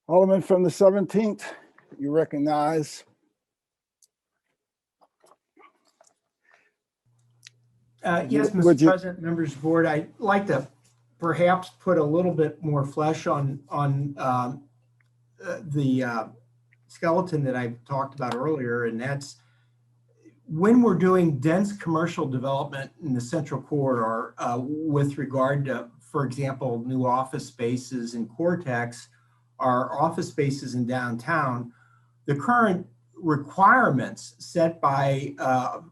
Alderman from the 17th. You recognize. Yes, Mr. President, members of the board, I'd like to perhaps put a little bit more flesh on the skeleton that I talked about earlier, and that's when we're doing dense commercial development in the Central Corridor with regard to, for example, new office spaces in Cortex, our office spaces in downtown. The current requirements set by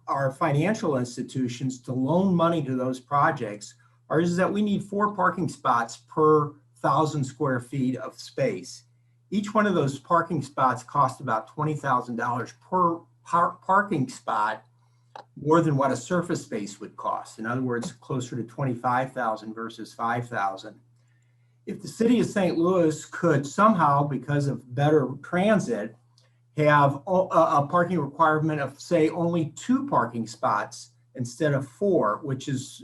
our financial institutions to loan money to those projects is that we need 4 parking spots per 1,000 square feet of space. Each one of those parking spots costs about $20,000 per parking spot, more than what a surface space would cost. In other words, closer to $25,000 versus $5,000. If the city of St. Louis could somehow, because of better transit, have a parking requirement of, say, only 2 parking spots instead of 4, which is,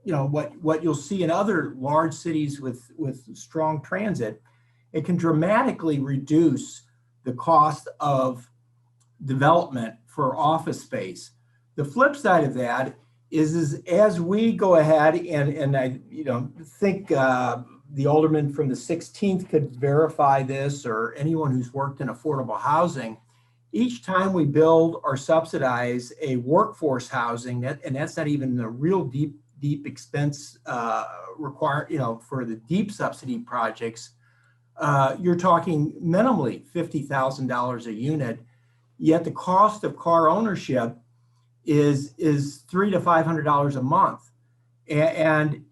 what you'll see in other large cities with strong transit, it can dramatically reduce the cost of development for office space. The flip side of that is as we go ahead and I think the alderman from the 16th could verify this, or anyone who's worked in affordable housing. Each time we build or subsidize a workforce housing, and that's not even the real deep expense required, for the deep subsidy projects, you're talking minimally $50,000 a unit. Yet the cost of car ownership is $300 to $500 a month, and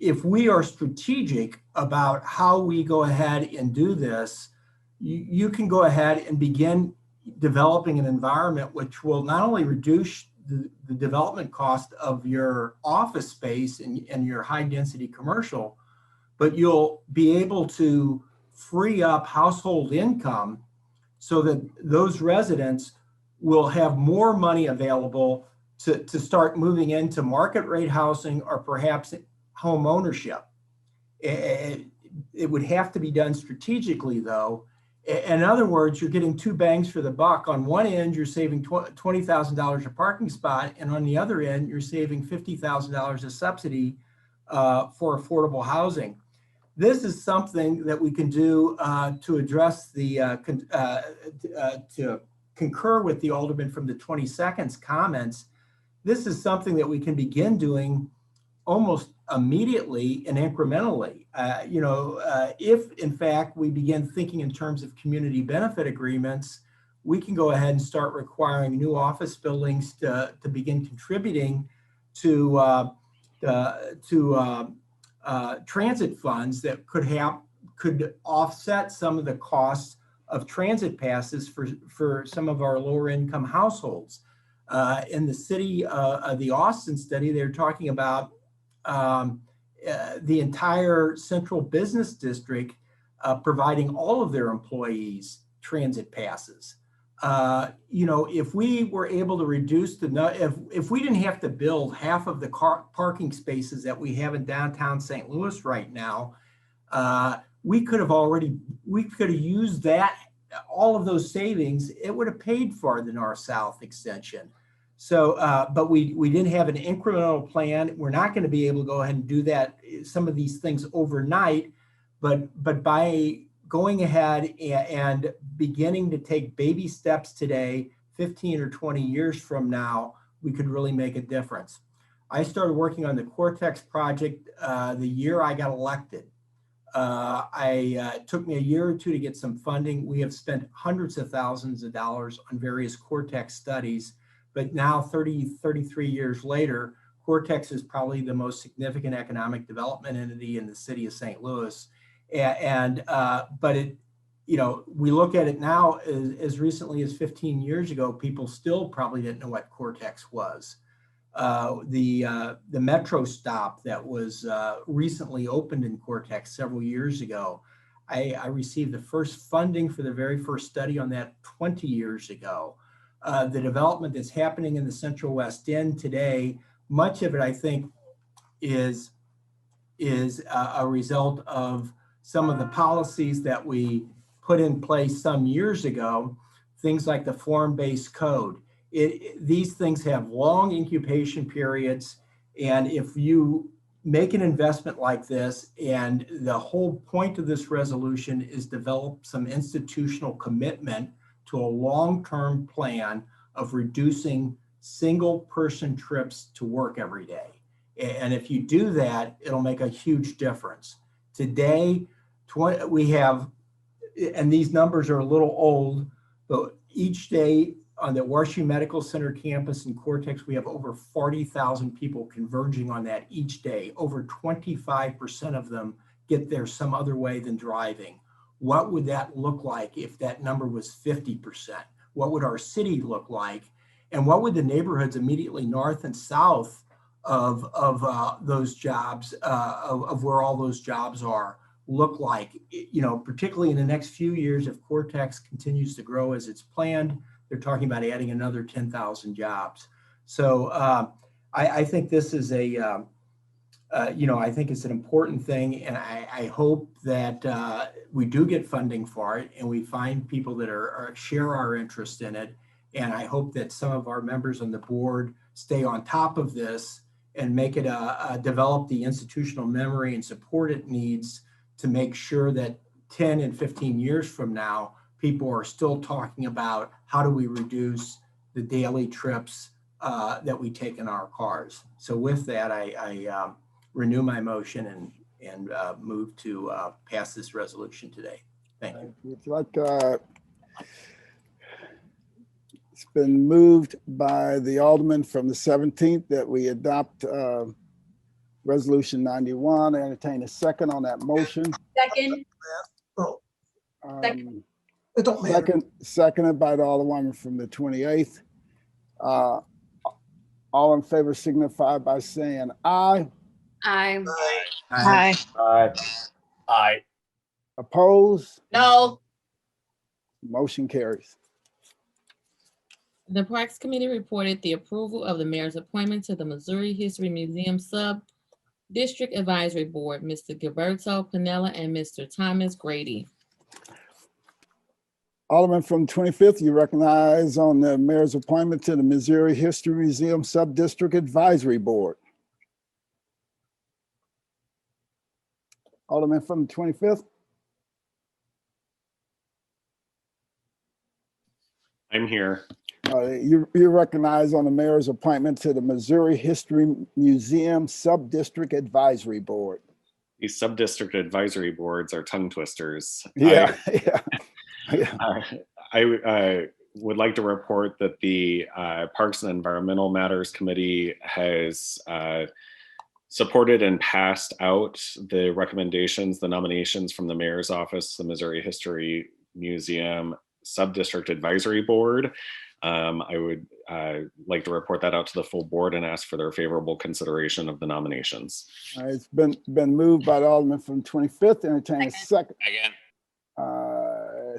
if we are strategic about how we go ahead and do this, you can go ahead and begin developing an environment which will not only reduce the development cost of your office space and your high density commercial, but you'll be able to free up household income so that those residents will have more money available to start moving into market rate housing or perhaps home ownership. It would have to be done strategically, though, In other words, you're getting two bangs for the buck. On one end, you're saving $20,000 a parking spot, and on the other end, you're saving $50,000 a subsidy for affordable housing. This is something that we can do to address the, to concur with the Alderman from the 22nd's comments. This is something that we can begin doing almost immediately and incrementally. If in fact we begin thinking in terms of community benefit agreements, we can go ahead and start requiring new office buildings to begin contributing to transit funds that could offset some of the costs of transit passes for some of our lower income households. In the city of the Austin study, they're talking about the entire central business district providing all of their employees transit passes. If we were able to reduce if we didn't have to build half of the parking spaces that we have in downtown St. Louis right now, we could have used all of those savings. It would have paid for the north-south extension. So, but we didn't have an incremental plan. We're not going to be able to go ahead and do that, some of these things overnight, but by going ahead and beginning to take baby steps today, 15 or 20 years from now, we could really make a difference. I started working on the Cortex project the year I got elected. It took me a year or two to get some funding. We have spent hundreds of thousands of dollars on various Cortex studies. But now 33 years later, Cortex is probably the most significant economic development entity in the city of St. Louis. But we look at it now as recently as 15 years ago, people still probably didn't know what Cortex was. The metro stop that was recently opened in Cortex several years ago, I received the first funding for the very first study on that 20 years ago. The development that's happening in the Central West End today, much of it, I think, is a result of some of the policies that we put in place some years ago, things like the form-based code. These things have long incubation periods, and if you make an investment like this, and the whole point of this resolution is develop some institutional commitment to a long-term plan of reducing single-person trips to work every day. And if you do that, it'll make a huge difference. Today, we have, and these numbers are a little old, but each day on the WashU Medical Center campus in Cortex, we have over 40,000 people converging on that each day. Over 25% of them get there some other way than driving. What would that look like if that number was 50%? What would our city look like? And what would the neighborhoods immediately north and south of those jobs, of where all those jobs are, look like? Particularly in the next few years, if Cortex continues to grow as it's planned, they're talking about adding another 10,000 jobs. So I think this is I think it's an important thing, and I hope that we do get funding for it, and we find people that share our interest in it. And I hope that some of our members on the board stay on top of this and make it develop the institutional memory and support it needs to make sure that 10 and 15 years from now, people are still talking about how do we reduce the daily trips that we take in our cars. So with that, I renew my motion and move to pass this resolution today. Thank you. It's been moved by the Alderman from the 17th that we adopt Resolution 91. I entertain a second on that motion. Second. It don't matter. Seconded by the Alderwoman from the 28th. All in favor signify by saying aye. Aye. Aye. Aye. Aye. Opposed? No. Motion carries. The Parks Committee reported the approval of the mayor's appointment to the Missouri History Museum Sub-District Advisory Board, Mr. Gilberto Pinella and Mr. Thomas Grady. Alderman from 25th, you recognize on the mayor's appointment to the Missouri History Museum Subdistrict Advisory Board. Alderman from the 25th. I'm here. You recognize on the mayor's appointment to the Missouri History Museum Subdistrict Advisory Board. These subdistrict advisory boards are tongue twisters. Yeah, I would like to report that the Parks and Environmental Matters Committee has supported and passed out the recommendations, the nominations from the mayor's office, the Missouri History Museum Subdistrict Advisory Board. I would like to report that out to the full board and ask for their favorable consideration of the nominations. It's been moved by the Alderman from 25th. Entertain a second. Again.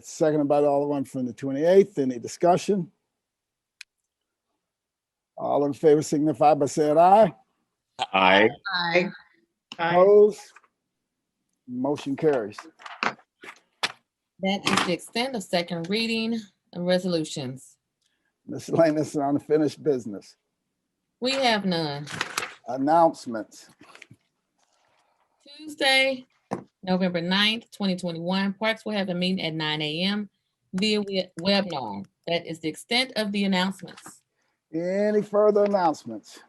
Seconded by the Alderman from the 28th. Any discussion? All in favor signify by saying aye. Aye. Aye. Opposed? Motion carries. That is the extent of second reading and resolutions. Miscellaneous and unfinished business. We have none. Announcements. Tuesday, November 9th, 2021, Parks will have a meeting at 9 a.m. via webinar. That is the extent of the announcements. Any further announcements?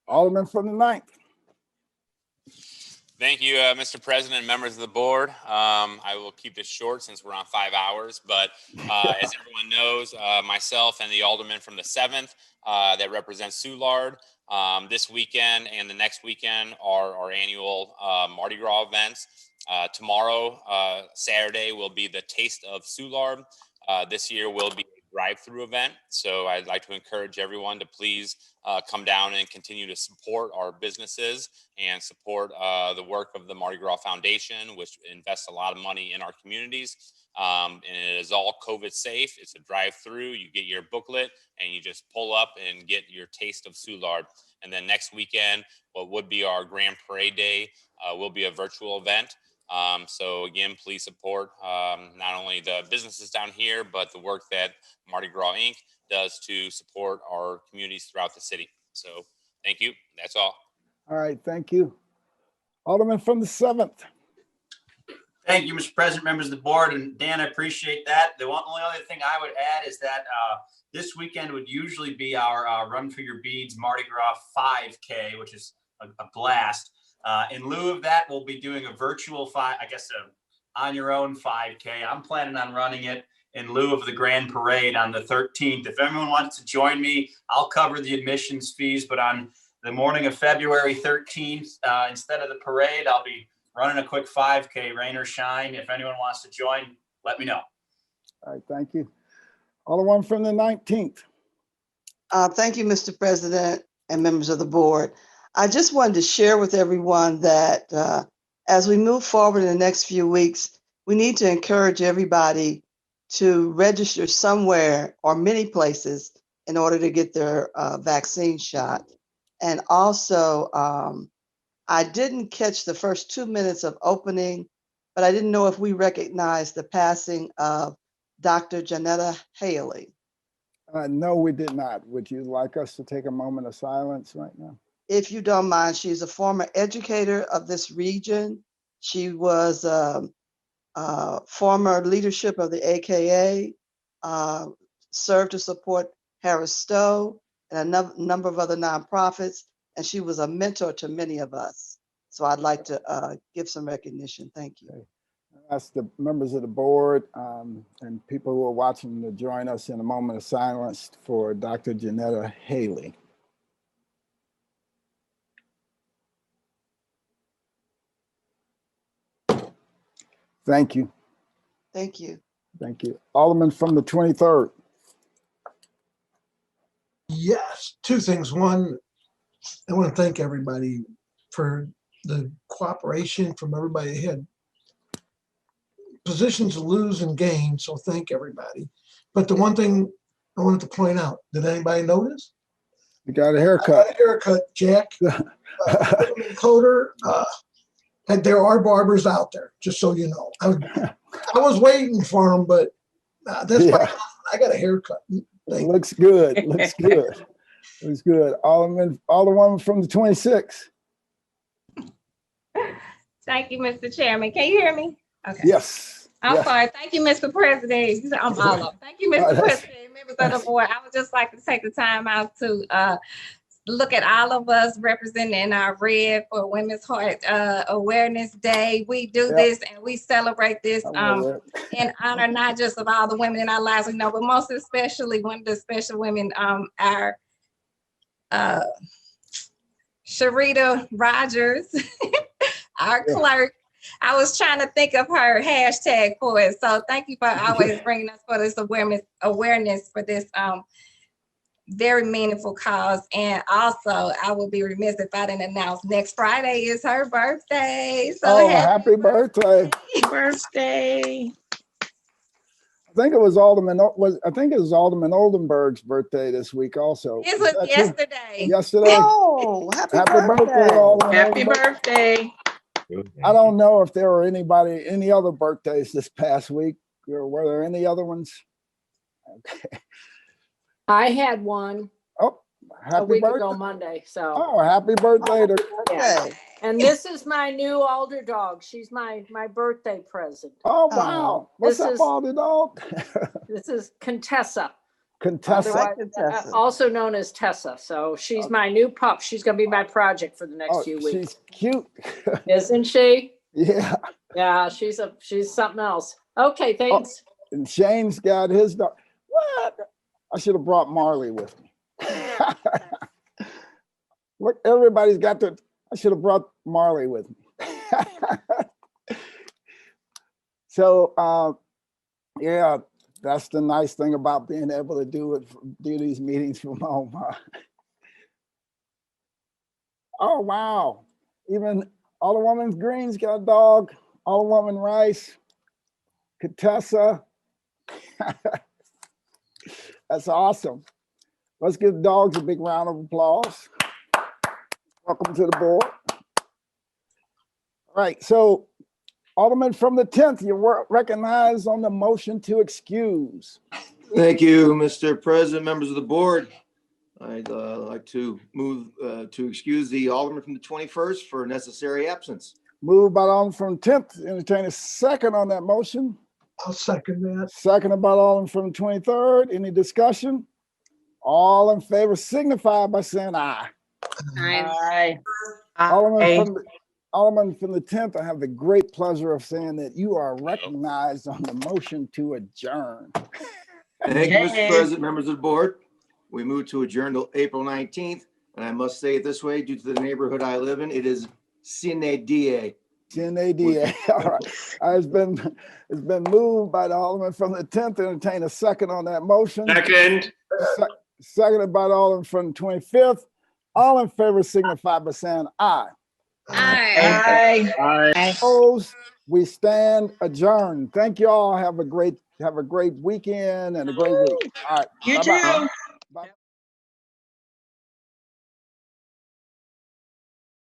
Alderman from the 9th. Thank you, Mr. President and members of the board. I will keep this short since we're on 5 hours, but as everyone knows, myself and the alderman from the 7th that represents Soulard this weekend and the next weekend are our annual Mardi Gras events. Tomorrow, Saturday, will be the Taste of Soulard. This year will be a drive-through event, so I'd like to encourage everyone to please come down and continue to support our businesses and support the work of the Mardi Gras Foundation, which invests a lot of money in our communities. And it is all COVID safe. It's a drive-through. You get your booklet and you just pull up and get your Taste of Soulard. And then next weekend, what would be our Grand Parade Day will be a virtual event. So again, please support not only the businesses down here, but the work that Mardi Gras Inc. does to support our communities throughout the city. So thank you. That's all. All right, thank you. Alderman from the 7th. Thank you, Mr. President, members of the board, and Dan, I appreciate that. The only other thing I would add is that this weekend would usually be our Run for Your Beads Mardi Gras 5K, which is a blast. In lieu of that, we'll be doing a virtual on your own 5K. I'm planning on running it in lieu of the Grand Parade on the 13th. If anyone wants to join me, I'll cover the admissions fees, but on the morning of February 13th, instead of the parade, I'll be running a quick 5K, rain or shine. If anyone wants to join, let me know. All right, thank you. Alderman from the 19th. Thank you, Mr. President and members of the board. I just wanted to share with everyone that as we move forward in the next few weeks, we need to encourage everybody to register somewhere or many places in order to get their vaccine shot. And also, I didn't catch the first 2 minutes of opening, but I didn't know if we recognized the passing of Dr. Janetta Haley. No, we did not. Would you like us to take a moment of silence right now? If you don't mind, she's a former educator of this region. She was former leadership of the AKA, served to support Harris Stowe and a number of other nonprofits, and she was a mentor to many of us. So I'd like to give some recognition. Thank you. Okay. Ask the members of the board and people who are watching to join us in a moment of silence for Dr. Janetta Haley. Thank you. Thank you. Thank you. Alderman from the 23rd. Yes, two things. One, I want to thank everybody for the cooperation from everybody. They had positions to lose and gain, so thank everybody. But the one thing I wanted to point out, did anybody notice? You got a haircut. I got a haircut, Jack. Coder. And there are barbers out there, just so you know. I was waiting for them, but That's Yeah. I got a haircut. Looks good. Looks good. Looks good. Alderwoman from the 26th. Thank you, Mr. Chairman. Can you hear me? Okay. Yes. I'm yes. sorry. Thank you, Mr. President. I'm all up. Thank you, Oh, Mr. that's- President, members of the board. I would just like to take the time out to look at all of us representing in our red for Women's Heart Awareness Day. We do Yep. this and we celebrate this I'm aware. in honor not just of all the women in our lives we know, but most especially one of the special women, our Sharita Rogers, our Yeah. clerk. I was trying to think of her hashtag for it. So thank you for always bringing us for this awareness for this very meaningful cause. And also, I would be remiss if I didn't announce next Friday is her birthday. So Oh, happy birthday. birthday. I think it was Alderman Oldenburg's birthday this week also. It Is was that true? yesterday. Yesterday. Oh, happy birthday, Alderman Happy Oldenburg. birthday. I don't know if there were any other birthdays this past week. Or were there any other ones? Okay. I had one Oh, a happy week birthday. ago Monday. So, Oh, happy birthday to yeah. And this is my new alder dog. She's my birthday present. Oh, wow. What's This up, is- Alder dog? This is Contessa. Contessa. Otherwise, also known as Tessa. So she's my new pup. She's going to be my project for the next Oh, few weeks. she's cute. Isn't she? Yeah. Yeah, she's something else. Okay, thanks. And Shane's got his dog. What? I should have brought Marley with me. Look, everybody's got their, I should have brought Marley with me. So, yeah, that's the nice thing about being able to do these meetings from home. Oh, wow. Even Alderwoman Green's got a dog. Alderwoman Rice, Contessa. That's awesome. Let's give dogs a big round of applause. Welcome to the board. All right, so Alderman from the 10th, you're recognized on the motion to excuse. Thank you, Mr. President, members of the board. I'd like to move to excuse the Alderman from the 21st for necessary absence. Moved by the Alderman from 10th. Entertain a second on that motion. I'll second that. Seconded by the Alderman from the 23rd. Any discussion? All in favor signify by saying aye. Aye. Alderman from the 10th, I have the great pleasure of saying that you are recognized on the motion to adjourn. Thank you, Mr. President, members of the board. We move to adjourn till April 19th, and I must say it this way, due to the neighborhood I live in, it is sine die. Sine die. All right. It's been moved by the Alderman from the 10th. Entertain a second on that motion. Second. Seconded by the Alderman from the 25th. All in favor signify by saying aye. Aye. Aye. Opposed? We stand adjourned. Thank you all. Have a great weekend and a great week. All right. You Bye-bye. too.